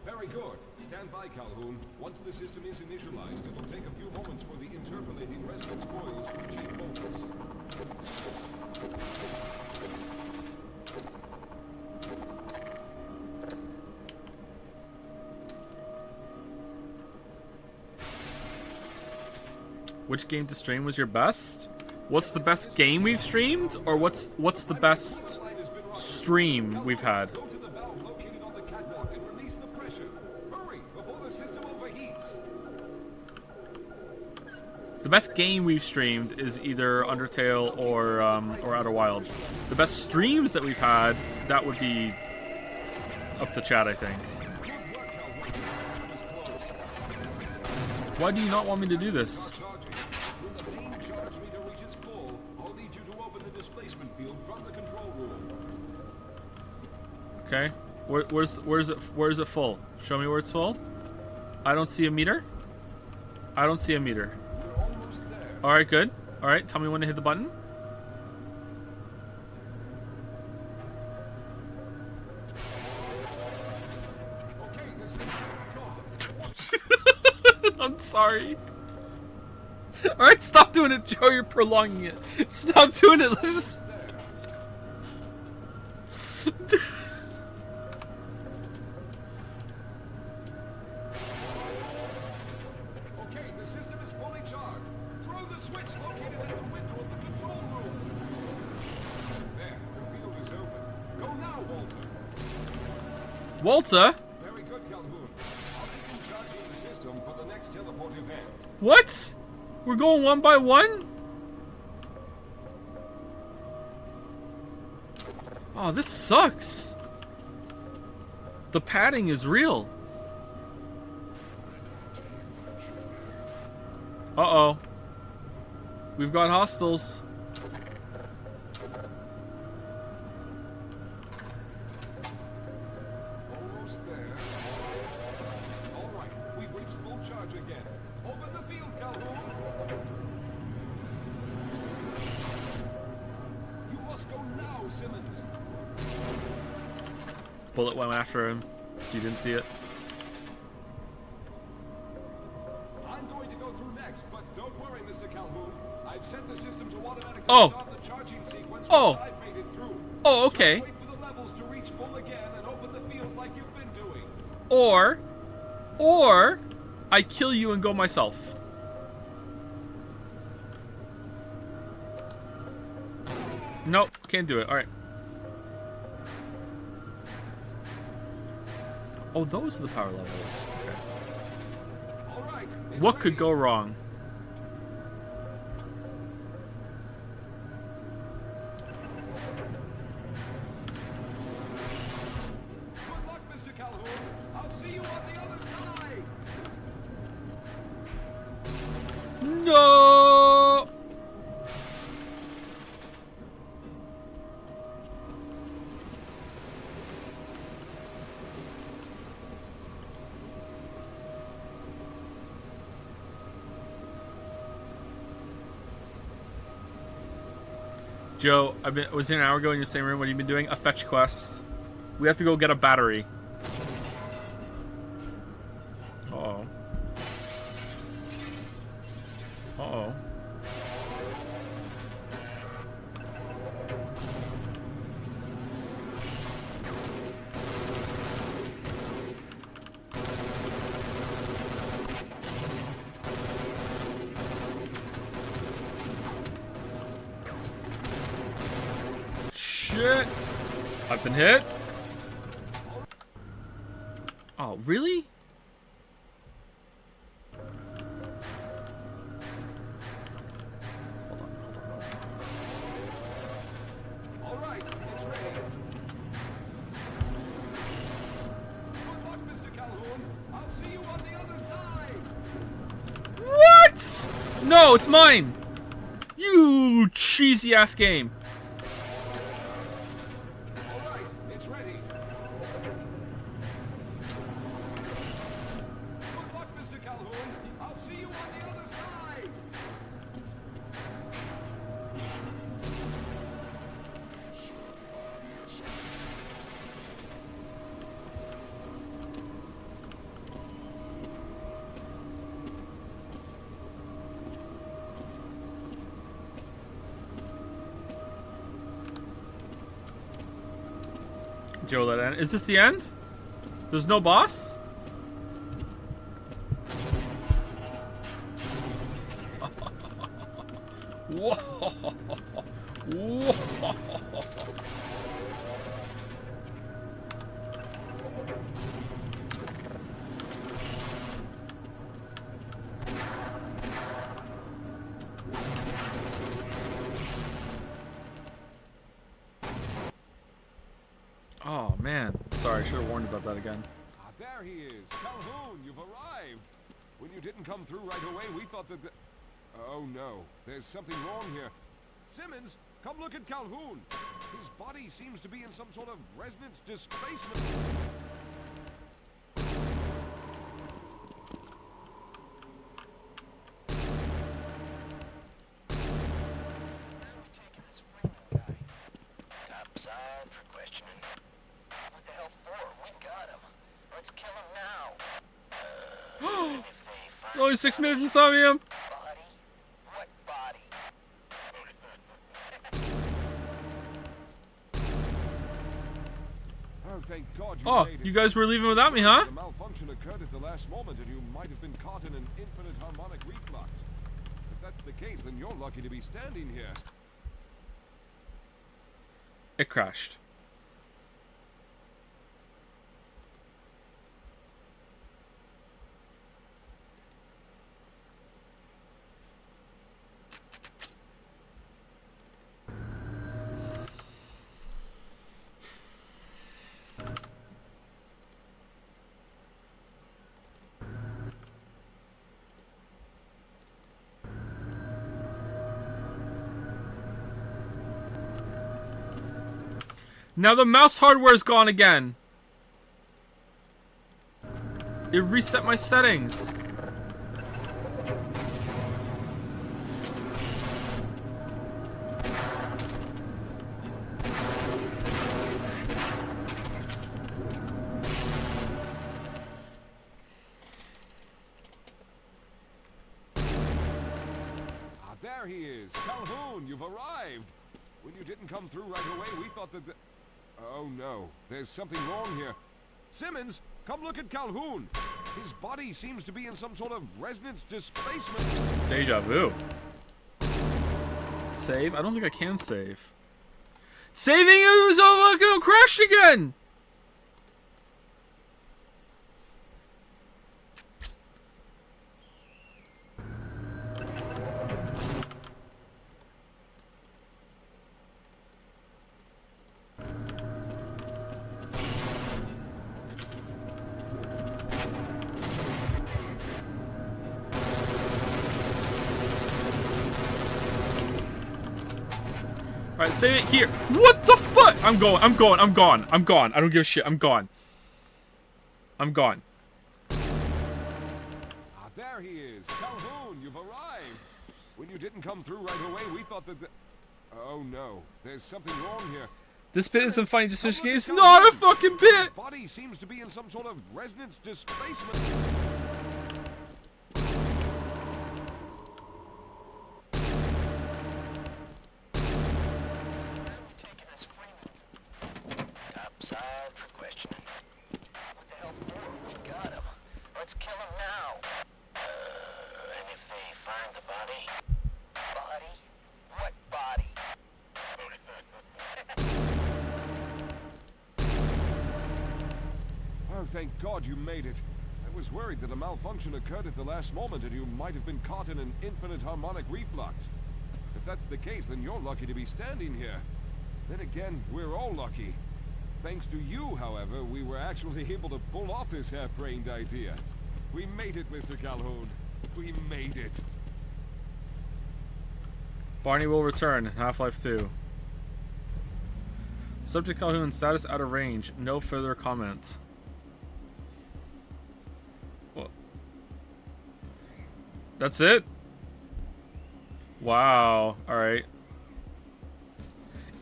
Very good. Stand by, Calhoun. Once the system is initialized, it will take a few moments for the interpolating resonance coils to achieve focus. Which game to stream was your best? What's the best game we've streamed? Or what's the best stream we've had? Go to the valve located on the catwalk and release the pressure. Hurry, before the system overheats. The best game we've streamed is either Undertale or Outer Wilds. The best streams that we've had, that would be up to chat, I think. Why do you not want me to do this? When the main charge meter reaches full, I'll need you to open the displacement field from the control room. Okay. Where's it full? Show me where it's full. I don't see a meter. I don't see a meter. We're almost there. All right, good. All right, tell me when to hit the button. Okay, this is I'm sorry. All right, stop doing it, Joe. You're prolonging it. Stop doing it. Let's just... Okay, the system is fully charged. Throw the switch located at the window of the control room. There, the field is open. Go now, Walter. Walter? Very good, Calhoun. I'll begin charging the system for the next teleport event. What? We're going one by one? Oh, this sucks. The padding is real. Uh-oh. We've got hostiles. Almost there. All right, we've reached full charge again. Open the field, Calhoun. You must go now, Simmons. bullet went after him. You didn't see it. I'm going to go through next, but don't worry, Mr. Calhoun. I've set the system to automatically start the charging sequence once I've made it through. Oh, okay. Just wait for the levels to reach full again and open the field like you've been doing. Or I kill you and go myself. Nope, can't do it. All right. Oh, those are the power levels. Okay. All right. What could go wrong? Good luck, Mr. Calhoun. I'll see you on the other side. No! Joe, I was here an hour ago in your same room. What have you been doing? A fetch quest. We have to go get a battery. Uh-oh. Uh-oh. Shit! I've been hit. Oh, really? Hold on. All right, it's ready. Good luck, Mr. Calhoun. I'll see you on the other side. What? No, it's mine. You cheesy ass game. All right, it's ready. Good luck, Mr. Calhoun. I'll see you on the other side. Joe, let end. Is this the end? There's no boss? Whoa. Whoa. Oh man, sorry, I should have warned you about that again. Ah, there he is. Calhoun, you've arrived. When you didn't come through right away, we thought that Oh no, there's something wrong here. Simmons, come look at Calhoun. His body seems to be in some sort of resonance displacement. Only 6 minutes insomnium. Oh, thank God Oh, made it. you guys were leaving without me, huh? The malfunction occurred at the last moment, and you might have been caught in an infinite harmonic reflux. If that's the case, then you're lucky to be standing here. It crashed. Now the mouse hardware is gone again. It reset my settings. there he is. Calhoun, you've arrived. When you didn't come through right away, we thought that Oh no, there's something wrong here. Simmons, come look at Calhoun. His body seems to be in some sort of resonance displacement. Deja vu. Save? I don't think I can save. Saving is over, crashed again! Alright, save it here. What the fuck? I'm gone. I don't give a shit. I'm gone. There he is. Calhoun, you've arrived. When you didn't come through right away, we thought that Oh no, there's something wrong here. This bit isn't funny, just finishing it. It's not a fucking bit! His body seems to be in some sort of resonance displacement. Thank God you made it. I was worried that a malfunction occurred at the last moment and you might have been caught in an infinite harmonic reflux. If that's the case, then you're lucky to be standing here. Then again, we're all lucky. Thanks to you, however, we were actually able to pull off this half-brained idea. We made it, Mr. Calhoun. We made it. Barney will return. Half-Life 2. Subject Calhoun, status out of range. No further comments. That's it? Wow. Alright.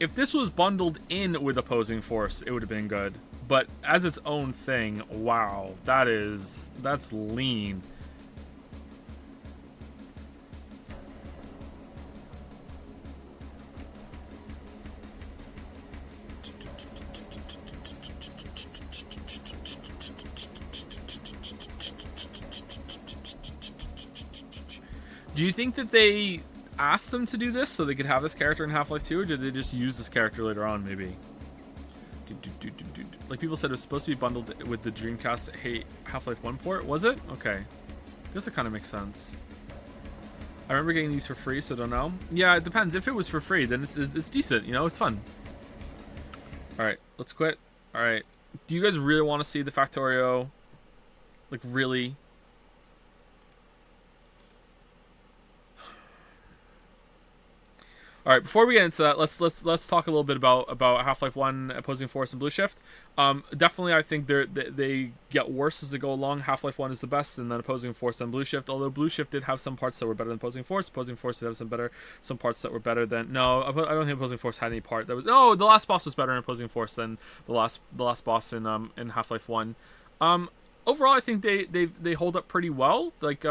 If this was bundled in with Opposing Force, it would have been good. But as its own thing, wow. That's lean. Do you think that they asked them to do this so they could have this character in Half-Life 2, or did they just use this character later on, maybe? Like people said, it was supposed to be bundled with the Dreamcast Half-Life 1 port. Was it? Okay. I guess it kind of makes sense. I remember getting these for free, so I don't know. Yeah, it depends. If it was for free, then it's decent, you know? It's fun. Alright, let's quit. Alright. Do you guys really want to see the Factorio? Like, really? All right, before we get into that, let's talk a little bit about Half-Life 1, Opposing Force, and Blue Shift. Definitely, I think they get worse as they go along. Half-Life 1 is the best, and then Opposing Force, then Blue Shift. Although Blue Shift did have some parts that were better than Opposing Force. Opposing Force did have some parts that were better than. No, I don't think Opposing Force had any part that was. No, the last boss was better in Opposing Force than the last boss in Half-Life 1. Overall, I think they hold up pretty well. Like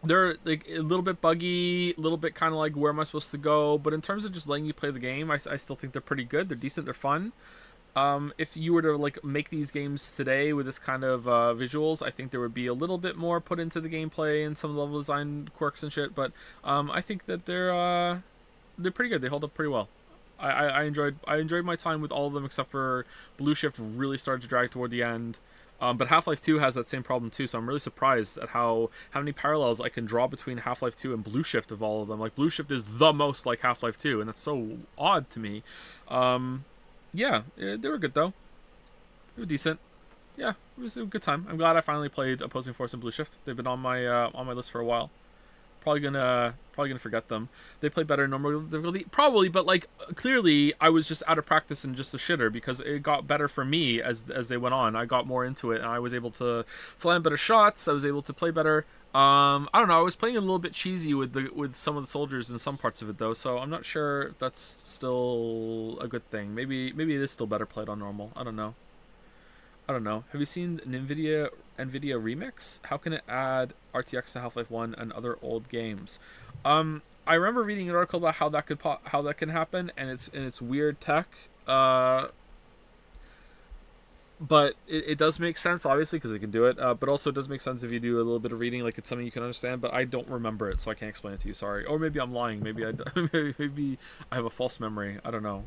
they're like a little bit buggy, a little bit kind of like where am I supposed to go, but in terms of just letting you play the game, I still think they're pretty good. They're decent, they're fun. If you were to like make these games today with this kind of visuals, I think there would be a little bit more put into the gameplay and some level design quirks and shit, but I think that they're pretty good. They hold up pretty well. I enjoyed my time with all of them except for Blue Shift really started to drag toward the end. But Half-Life 2 has that same problem too, so I'm really surprised at how many parallels I can draw between Half-Life 2 and Blue Shift of all of them. Like, Blue Shift is the most like Half-Life 2, and that's so odd to me. Yeah, they were good though. They were decent. Yeah, it was a good time. I'm glad I finally played Opposing Force and Blue Shift. They've been on my list for a while. Probably gonna forget them. They play better in normal difficulty, probably, but like clearly I was just out of practice and just a shitter because it got better for me as they went on. I got more into it and I was able to land better shots. I was able to play better. I don't know. I was playing a little bit cheesy with some of the soldiers in some parts of it though, so I'm not sure if that's still a good thing. Maybe it is still better played on normal. I don't know. I don't know. Have you seen an NVIDIA remix? How can it add RTX to Half-Life 1 and other old games? I remember reading an article about how that can happen, and it's weird tech. But it does make sense, obviously, because they can do it. But also, it does make sense if you do a little bit of reading, like it's something you can understand. But I don't remember it, so I can't explain it to you. Sorry. Or maybe I'm lying. Maybe maybe I have a false memory. I don't know.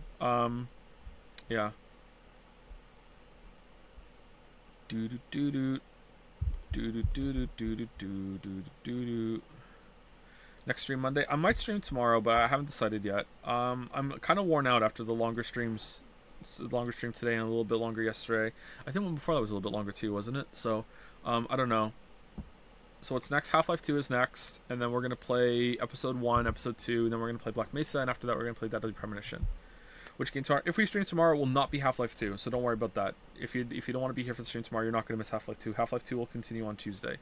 Yeah. Do do do do do do do do do do do do. Next stream Monday. I might stream tomorrow, but I haven't decided yet. I'm kind of worn out after the longer streams. Longer stream today and a little bit longer yesterday. I think one before that was a little bit longer too, wasn't it? So, I don't know. So what's next? Half-Life 2 is next, and then we're gonna play Episode 1, Episode 2, and then we're gonna play Black Mesa, and after that we're gonna play Deadly Premonition. Which game tomorrow? If we stream tomorrow, it will not be Half-Life 2, so don't worry about that. If you don't want to be here for the stream tomorrow, you're not gonna miss Half-Life 2. Half-Life 2 will continue on Tuesday.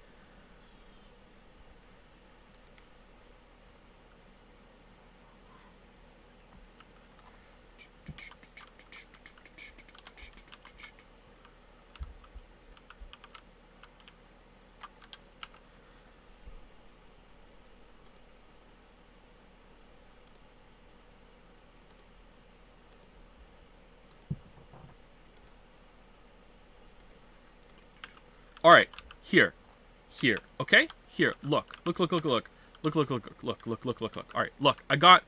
All right, here, okay, here. Look. All right, look. I got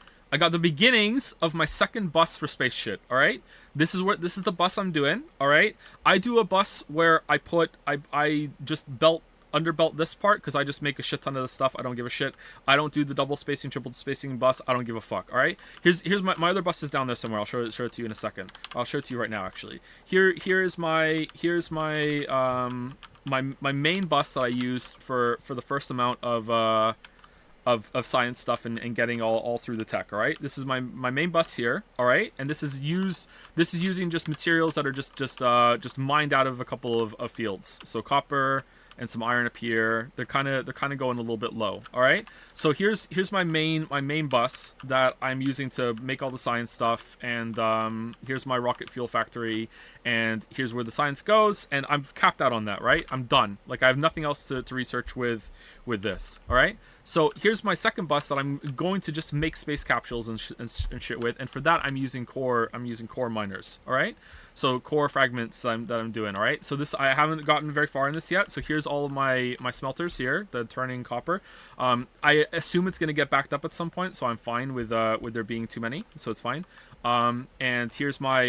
the beginnings of my second bus for space shit. All right, this is the bus I'm doing. All right, I do a bus where I just underbelt this part because I just make a shit ton of this stuff. I don't give a shit. I don't do the double spacing, triple spacing bus. I don't give a fuck. All right. Here's my other bus is down there somewhere. I'll show it to you in a second. I'll show it to you right now. Actually, here's my my main bus that I used for the first amount of science stuff and getting all through the tech. All right. This is my main bus here. All right. And this is using just materials that are just mined out of a couple of fields. So copper and some iron up here. They're kind of going a little bit low. All right. So here's my main bus that I'm using to make all the science stuff. And here's my rocket fuel factory. And here's where the science goes. And I'm capped out on that. Right. I'm done. Like I have nothing else to research with this. All right. So here's my second bus that I'm going to just make space capsules and shit with. And for that I'm using core miners. All right. So core fragments that I'm doing. All right. So this, I haven't gotten very far in this yet. So here's all of my smelters here, the turning copper. I assume it's going to get backed up at some point, so I'm fine with there being too many. So it's fine. And here's my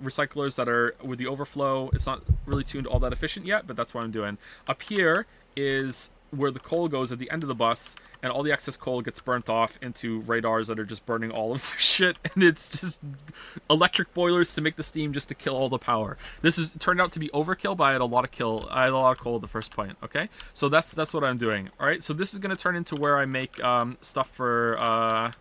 recyclers that are with the overflow. It's not really tuned all that efficient yet, but that's what I'm doing. Up here is where the coal goes at the end of the bus, and all the excess coal gets burnt off into radars that are just burning all of the shit, and it's just electric boilers to make the steam just to kill all the power. This is turned out to be overkill, but I had a lot of coal at the first point. Okay, so that's what I'm doing. All right, so this is going to turn into where I make stuff for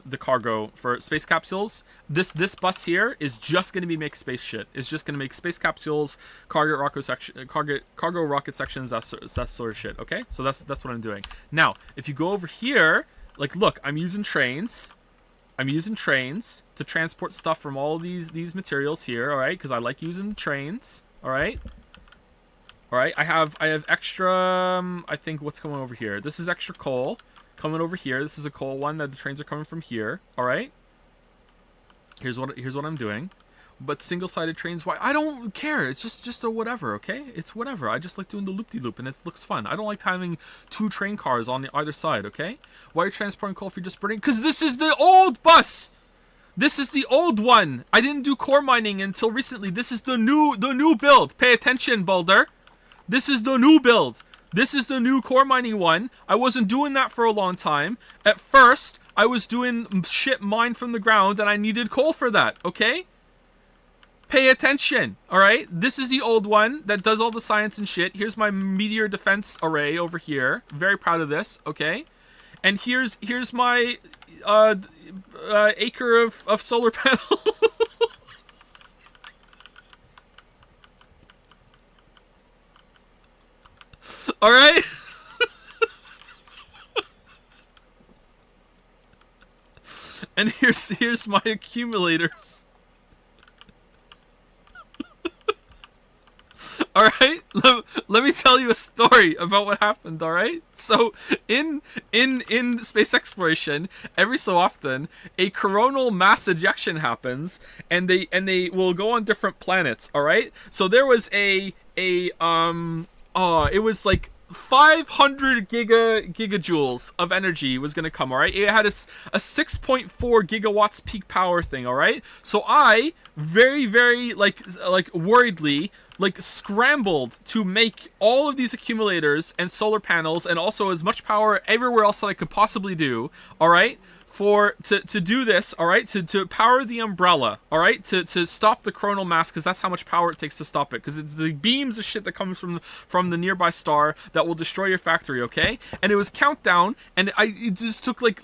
the cargo for space capsules. This bus here is just going to be make space shit. It's just going to make space capsules, cargo rocket sections, that sort of shit. Okay, so that's what I'm doing. Now, if you go over here, like, look, I'm using trains to transport stuff from all these materials here. All right, because I like using trains. All right. I have extra. I think what's going over here. This is extra coal. Coming over here, this is a coal one that the trains are coming from here. All right. Here's what I'm doing. But single-sided trains, why? I don't care. It's just a whatever. Okay, it's whatever. I just like doing the loop-de-loop, and it looks fun. I don't like having two train cars on either side. Okay. Why are you transporting coal if you're just burning? Because this is the old bus. This is the old one. I didn't do core mining until recently. This is the new build. Pay attention, Boulder. This is the new build. This is the new core mining one. I wasn't doing that for a long time. At first, I was doing shit mined from the ground, and I needed coal for that, okay? Pay attention, all right? This is the old one that does all the science and shit. Here's my meteor defense array over here. Very proud of this, okay? And here's my acre of solar panels. All right. And here's my accumulators. All right, let me tell you a story about what happened. All right, so in space exploration, every so often a coronal mass ejection happens, and they will go on different planets. All right, so there was it was like 500 gigajoules of energy was going to come. All right, it had a 6.4 gigawatts peak power thing. All right, so I very like worriedly like scrambled to make all of these accumulators and solar panels and also as much power everywhere else that I could possibly do. All right, to do this, all right, to power the umbrella, all right, to stop the coronal mass, because that's how much power it takes to stop it, because it's the beams of shit that comes from the nearby star that will destroy your factory, okay? And it was countdown, and it just took like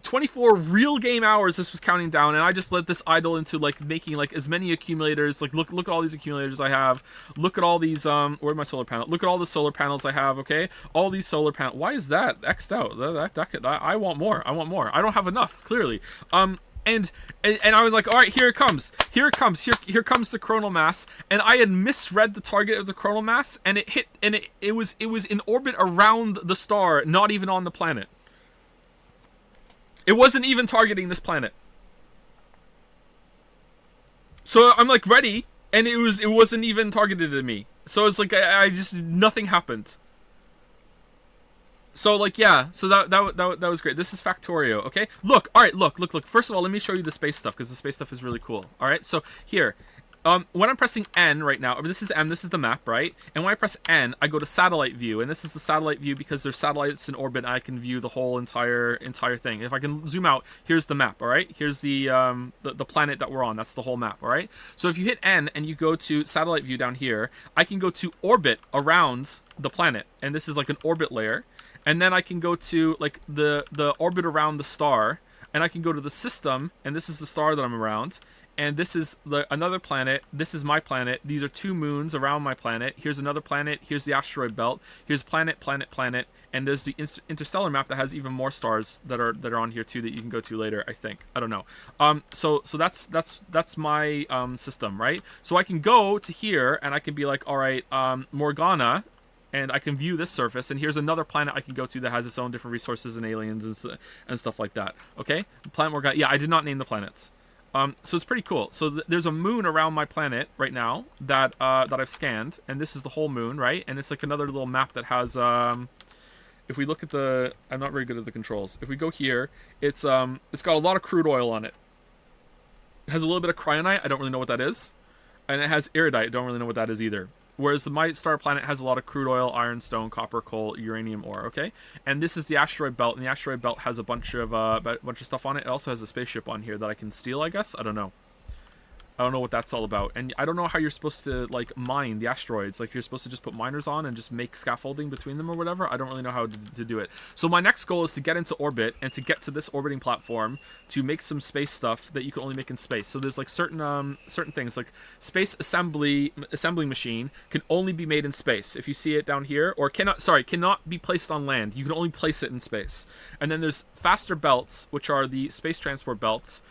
24 real game hours. This was counting down, and I just let this idle into like making like as many accumulators. Like look at all these accumulators I have. Look at all these where's my solar panel? Look at all the solar panels I have, okay? All these solar panels. Why is that X'd out? I want more. I don't have enough, clearly. And I was like, all right, here it comes here comes the coronal mass, and I had misread the target of the coronal mass, and it hit, and it was in orbit around the star, not even on the planet. It wasn't even targeting this planet. So I'm like ready, and it wasn't even targeted at me. So it's like I just, nothing happened. So like, yeah, so that was great. This is Factorio, okay? Look, all right, look. First of all, let me show you the space stuff, because the space stuff is really cool. All right, so here, when I'm pressing N right now, this is M, this is the map, right? And when I press N, I go to satellite view, and this is the satellite view because there's satellites in orbit, and I can view the whole entire thing. If I can zoom out, here's the map, all right? Here's the planet that we're on. That's the whole map, all right? So if you hit N and you go to satellite view down here, I can go to orbit around the planet, and this is like an orbit layer. And then I can go to like the orbit around the star, and I can go to the system, and this is the star that I'm around, and this is another planet. This is my planet. These are two moons around my planet. Here's another planet. Here's the asteroid belt. Here's planet, and there's the interstellar map that has even more stars that are on here too that you can go to later. I think, I don't know. So that's my system, right? So I can go to here, and I can be like, all right, Morgana. And I can view this surface, and here's another planet I can go to that has its own different resources and aliens and stuff like that. Okay, Planet Morgana. Yeah, I did not name the planets. So it's pretty cool. So there's a moon around my planet right now that I've scanned, and this is the whole moon, right? And it's like another little map that has if we look at I'm not very good at the controls. If we go here, it's got a lot of crude oil on it. It has a little bit of cryonite. I don't really know what that is, and it has iridite. I don't really know what that is either. Whereas my star planet has a lot of crude oil, iron, stone, copper, coal, uranium ore, okay? And this is the asteroid belt, and the asteroid belt has a bunch of stuff on it. It also has a spaceship on here that I can steal, I guess? I don't know. I don't know what that's all about. And I don't know how you're supposed to, like, mine the asteroids. Like, you're supposed to just put miners on and just make scaffolding between them or whatever. I don't really know how to do it. So my next goal is to get into orbit and to get to this orbiting platform to make some space stuff that you can only make in space. So there's, like, certain things. Like, space assembling machine can only be made in space. If you see it down here, or cannot be placed on land. You can only place it in space. And then there's faster belts, which are the space transport belts,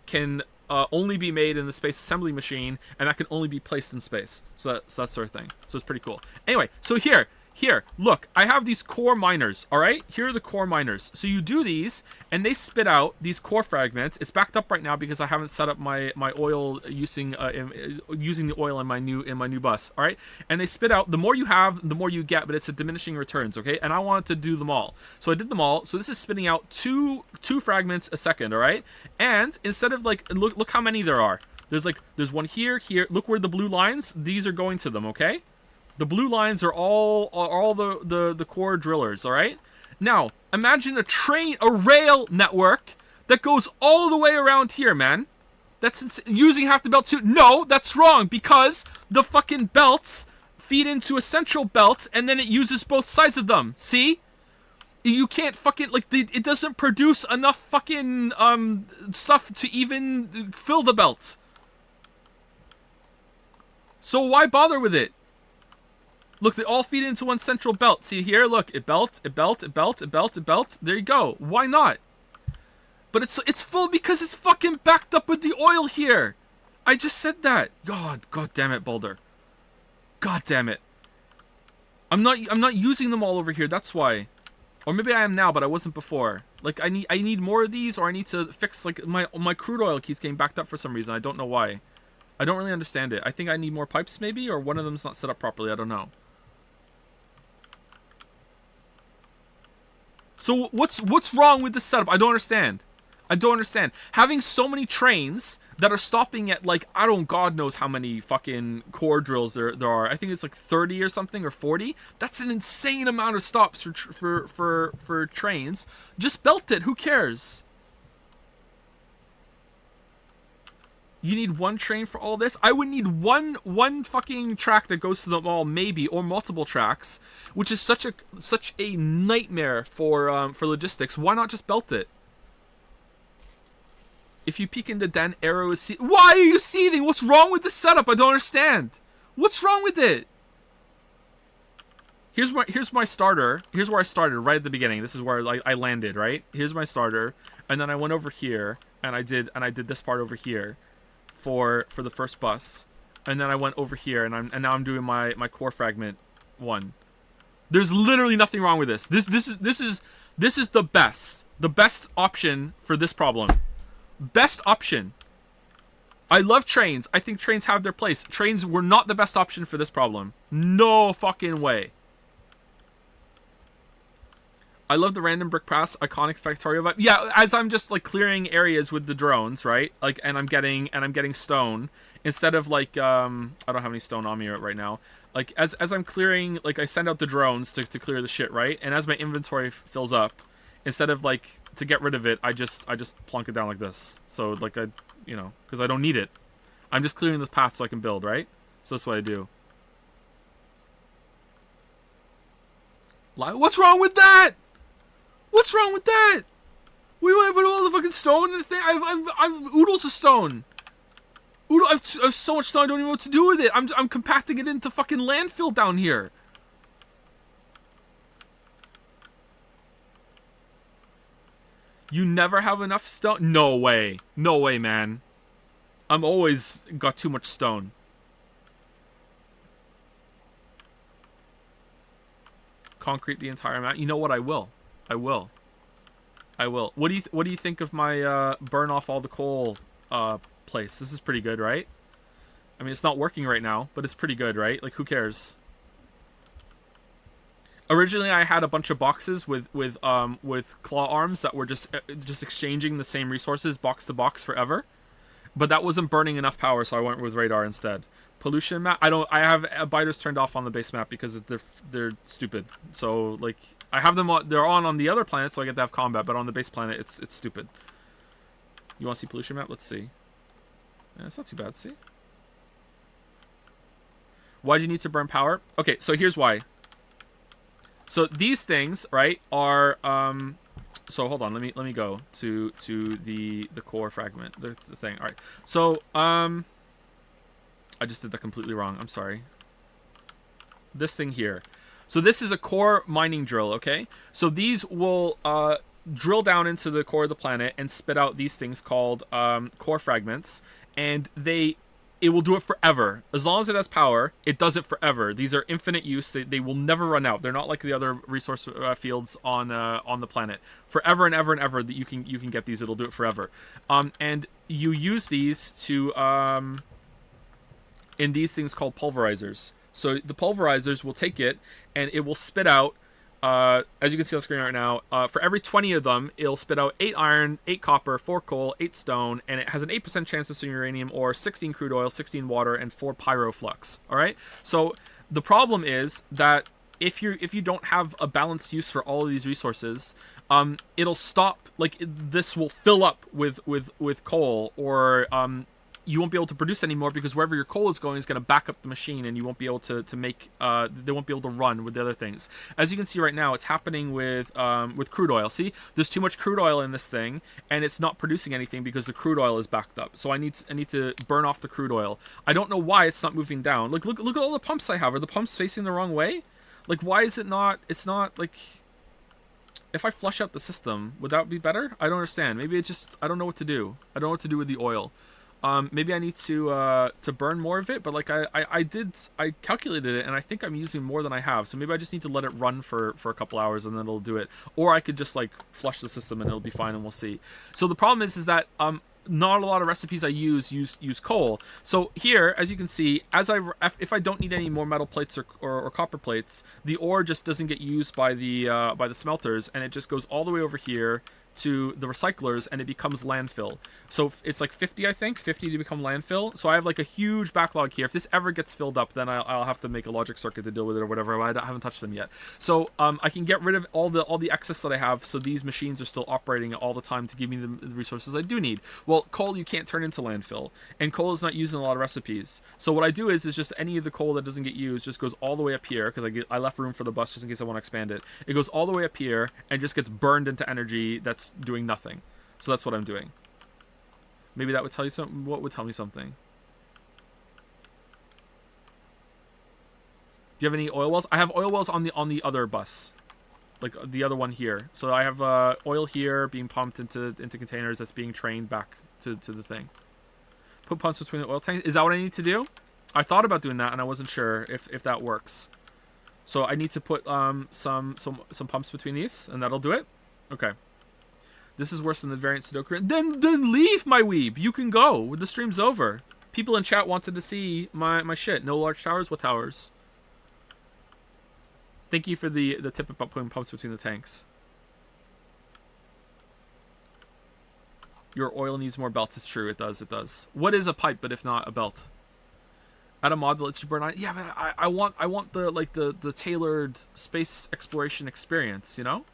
can only be made in the space assembly machine, and that can only be placed in space. So that sort of thing. So it's pretty cool. Anyway, so here, look, I have these core miners, all right? Here are the core miners. So you do these, and they spit out these core fragments. It's backed up right now because I haven't set up my oil using the oil in my new bus, all right? And they spit out, the more you have, the more you get, but it's a diminishing returns, okay? And I wanted to do them all. So I did them all. So this is spitting out two fragments a second, all right? And instead of like, look how many there are. There's one here. Look where the blue lines, these are going to them, okay? The blue lines are all the core drillers, all right? Now, imagine a rail network that goes all the way around here, man. That's using half the belt too. No, that's wrong, because the fucking belts feed into a central belt, and then it uses both sides of them. See? You can't fucking, like, it doesn't produce enough fucking stuff to even fill the belt. So why bother with it? Look, they all feed into one central belt. See here, look, it belt. There you go. Why not? But it's full because it's fucking backed up with the oil here. I just said that. God damn it, Boulder. God damn it. I'm not using them all over here. That's why. Or maybe I am now, but I wasn't before. Like, I need more of these, or I need to fix, like, my crude oil keeps getting backed up for some reason. I don't know why. I don't really understand it. I think I need more pipes, maybe, or one of them's not set up properly. I don't know. So what's wrong with this setup? I don't understand. I don't understand. Having so many trains that are stopping at, like, I don't God knows how many fucking core drills there are. I think it's like 30 or something, or 40. That's an insane amount of stops for trains. Just belt it. Who cares? You need one train for all this? I would need one fucking track that goes to the mall, maybe, or multiple tracks, which is such a nightmare for logistics. Why not just belt it? If you peek in the den, arrow is seething. Why are you seething? What's wrong with the setup? I don't understand. What's wrong with it? Here's my starter. Here's where I started right at the beginning. This is where I landed, right? Here's my starter, and then I went over here and I did this part over here for the first bus, and then I went over here and now I'm doing my core fragment one. There's literally nothing wrong with this. This is the best option for this problem. Best option. I love trains. I think trains have their place. Trains were not the best option for this problem. No fucking way. I love the random brick paths, iconic Factorio vibe. Yeah, as I'm just like clearing areas with the drones, right? Like, and I'm getting stone instead of like I don't have any stone on me right now. Like as I'm clearing, like I send out the drones to clear the shit, right? And as my inventory fills up, instead of like to get rid of it, I just plunk it down like this. So like because I don't need it. I'm just clearing the path so I can build, right? So that's what I do. What's wrong with that? What's wrong with that? We want to put all the fucking stone in the thing. I've oodles of stone. I've so much stone I don't even know what to do with it. I'm compacting it into fucking landfill down here. You never have enough stone? No way. No way, man. I'm always got too much stone. Concrete the entire amount. You know what? I will. What do you think of my burn off all the coal place? This is pretty good, right? I mean, it's not working right now, but it's pretty good, right? Like, who cares? Originally, I had a bunch of boxes with claw arms that were just exchanging the same resources box to box forever, but that wasn't burning enough power, so I went with radar instead. Pollution map. I have biters turned off on the base map because they're stupid. So like I have them on, they're on the other planet, so I get to have combat, but on the base planet it's stupid. You want to see pollution map? Let's see. Yeah, it's not too bad. See. Why do you need to burn power? Okay, so here's why. So these things, right, are so hold on, let me go to the core fragment, the thing. All right. So I just did that completely wrong. I'm sorry. This thing here. So this is a core mining drill, okay? So these will drill down into the core of the planet and spit out these things called core fragments, and it will do it forever. As long as it has power, it does it forever. These are infinite use. They will never run out. They're not like the other resource fields on the planet. Forever and ever and ever that you can get these. It'll do it forever. And you use these to in these things called pulverizers. So the pulverizers will take it and it will spit out, as you can see on the screen right now, for every 20 of them, it'll spit out 8 iron, 8 copper, 4 coal, 8 stone, and it has an 8% chance of some uranium ore, 16 crude oil, 16 water, and 4 pyroflux. All right? So the problem is that if you don't have a balanced use for all of these resources, it'll stop, like this will fill up with coal, or you won't be able to produce anymore because wherever your coal is going is going to back up the machine, and you won't be able to make they won't be able to run with the other things. As you can see right now, it's happening with crude oil. See, there's too much crude oil in this thing, and it's not producing anything because the crude oil is backed up. So I need to burn off the crude oil. I don't know why it's not moving down. Look at all the pumps I have. Are the pumps facing the wrong way? Like, why is it not? It's not like. If I flush out the system, would that be better? I don't understand. Maybe it just. I don't know what to do. I don't know what to do with the oil. Maybe I need to burn more of it, but like I calculated it, and I think I'm using more than I have. So maybe I just need to let it run for a couple hours, and then it'll do it. Or I could just like flush the system, and it'll be fine, and we'll see. So the problem is that not a lot of recipes I use coal. So here, as you can see, if I don't need any more metal plates or copper plates, the ore just doesn't get used by the smelters, and it just goes all the way over here to the recyclers, and it becomes landfill. So it's like 50, I think, 50 to become landfill. So I have like a huge backlog here. If this ever gets filled up, then I'll have to make a logic circuit to deal with it or whatever. I haven't touched them yet. So I can get rid of all the excess that I have, so these machines are still operating all the time to give me the resources I do need. Well, coal you can't turn into landfill, and coal is not used in a lot of recipes. So what I do is just any of the coal that doesn't get used just goes all the way up here, because I left room for the bus just in case I want to expand it. It goes all the way up here and just gets burned into energy that's doing nothing. So that's what I'm doing. Maybe that would tell you something. What would tell me something? Do you have any oil wells? I have oil wells on the other bus, like the other one here. So I have oil here being pumped into containers that's being trained back to the thing. Put pumps between the oil tanks. Is that what I need to do? I thought about doing that, and I wasn't sure if that works. So I need to put some pumps between these, and that'll do it. Okay. This is worse than the variant Sudoku. Then leave, my weeb. You can go. The stream's over. People in chat wanted to see my shit. No large towers. What towers? Thank you for the tip about putting pumps between the tanks. Your oil needs more belts. It's true. It does. It does. What is a pipe, but if not a belt? Add a mod that lets you burn on. Yeah, but I want the tailored space exploration experience. You know.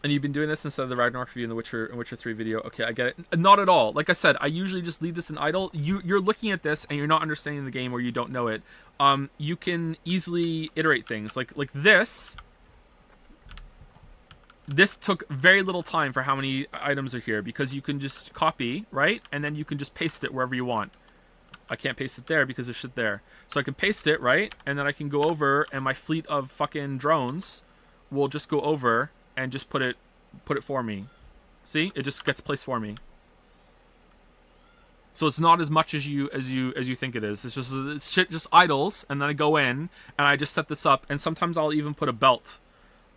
And you've been doing this instead of the Ragnarok review and the Witcher 3 video. Okay, I get it. Not at all. Like I said, I usually just leave this in idle. You're looking at this and you're not understanding the game, or you don't know it. You can easily iterate things. Like this. This took very little time for how many items are here, because you can just copy, right? And then you can just paste it wherever you want. I can't paste it there because there's shit there. So I can paste it, right? And then I can go over, and my fleet of fucking drones will just go over and just put it for me. See? It just gets placed for me. So it's not as much as you think it is. It's shit just idles, and then I go in and I just set this up, and sometimes I'll even put a belt.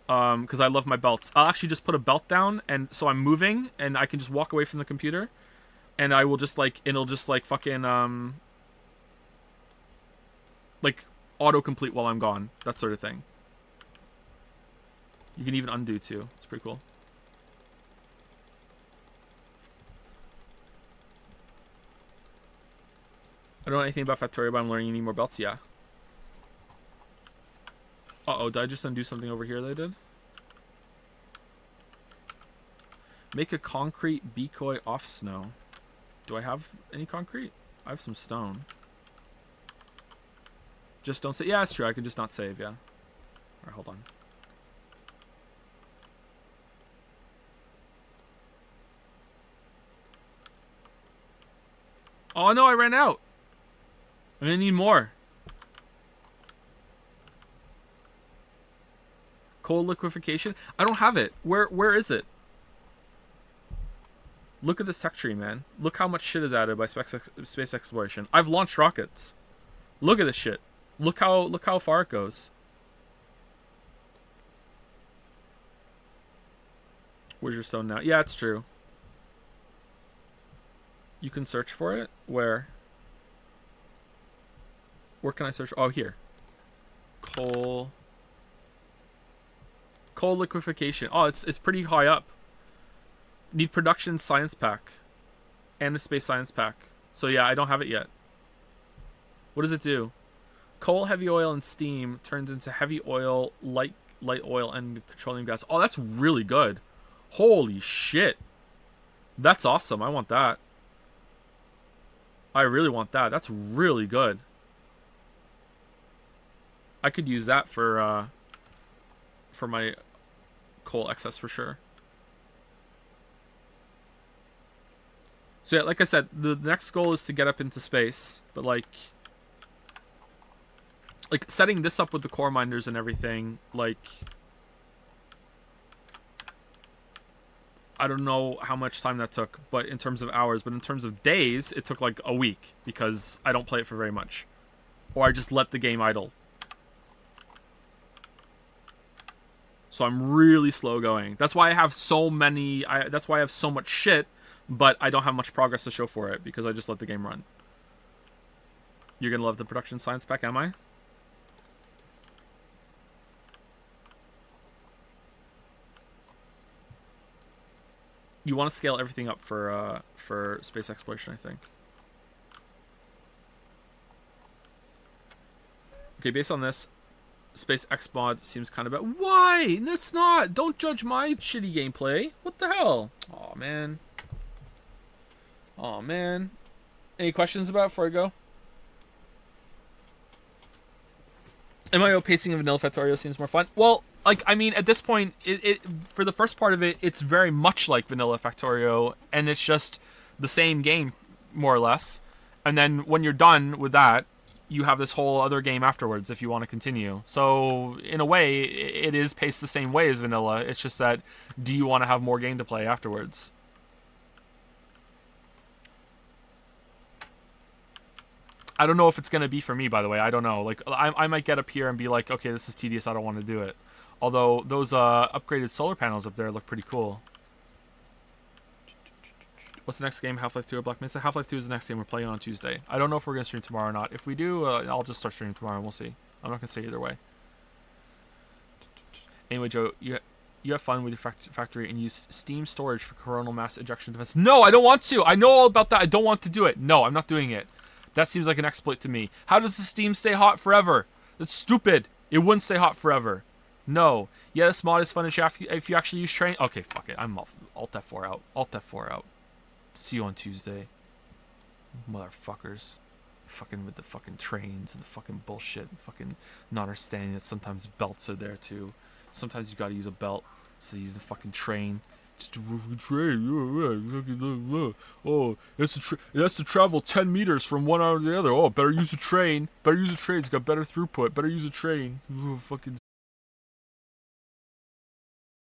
Because I love my belts. I'll actually just put a belt down, and so I'm moving, and I can just walk away from the computer, and I will just it'll just fucking autocomplete while I'm gone. That sort of thing. You can even undo too. It's pretty cool. I don't know anything about Factorio, but I'm learning you need more belts. Yeah. Uh-oh, did I just undo something over here that I did? Make a concrete decoy off snow. Do I have any concrete? I have some stone. Just don't say. Yeah, it's true. I can just not save, yeah. Alright, hold on. Oh no, I ran out. I'm gonna need more. Coal liquefaction? I don't have it. Where is it? Look at this tech tree, man. Look how much shit is added by space exploration. I've launched rockets. Look at this shit. Look how far it goes. Where's your stone now? Yeah, it's true. You can search for it? Where? Where can I search? Oh, here. Coal liquefaction. Oh, it's pretty high up. Need production science pack. And the space science pack. So yeah, I don't have it yet. What does it do? Coal, heavy oil, and steam turns into heavy oil, light oil, and petroleum gas. Oh, that's really good. Holy shit. That's awesome. I want that. I really want that. That's really good. I could use that for my coal excess for sure. So yeah, like I said, the next goal is to get up into space, but like setting this up with the core miners and everything, like I don't know how much time that took, but in terms of hours, but in terms of days, it took like a week because I don't play it for very much. Or I just let the game idle. So I'm really slow going. That's why I have so many, that's why I have so much shit, but I don't have much progress to show for it because I just let the game run. You're gonna love the production science pack, am I? You want to scale everything up for space exploration, I think. Okay, based on this, Space X mod seems kind of bad. Why? It's not. Don't judge my shitty gameplay. What the hell? Oh man. Oh man. Any questions about it before I go? MIO pacing of Vanilla Factorio seems more fun. Well, like, I mean, at this point, it for the first part of it, it's very much like Vanilla Factorio, and it's just the same game, more or less. And then when you're done with that, you have this whole other game afterwards if you want to continue. So, in a way, it is paced the same way as Vanilla. It's just that, do you want to have more game to play afterwards? I don't know if it's going to be for me, by the way. I don't know. Like, I might get up here and be like, okay, this is tedious. I don't want to do it. Although, those upgraded solar panels up there look pretty cool. What's the next game? Half-Life 2 or Black Mesa? Half-Life 2 is the next game we're playing on Tuesday. I don't know if we're going to stream tomorrow or not. If we do, I'll just start streaming tomorrow and we'll see. I'm not going to say either way. Anyway, Joe, you have fun with your factory and use steam storage for coronal mass ejection defense. No, I don't want to. I know all about that. I don't want to do it. No, I'm not doing it. That seems like an exploit to me. How does the steam stay hot forever? That's stupid. It wouldn't stay hot forever. No. Yeah, this mod is fun if you actually use train. Okay, fuck it. I'm Alt F4 out. Alt F4 out. See you on Tuesday. Motherfuckers. Fucking with the fucking trains and the fucking bullshit. fucking not understanding that sometimes belts are there too. Sometimes you gotta use a belt. So use the fucking train. Just a train. Oh, that's to travel 10 meters from one out to the other. Oh, better use a train. Better use a train. It's got better throughput. Better use a train. Fucking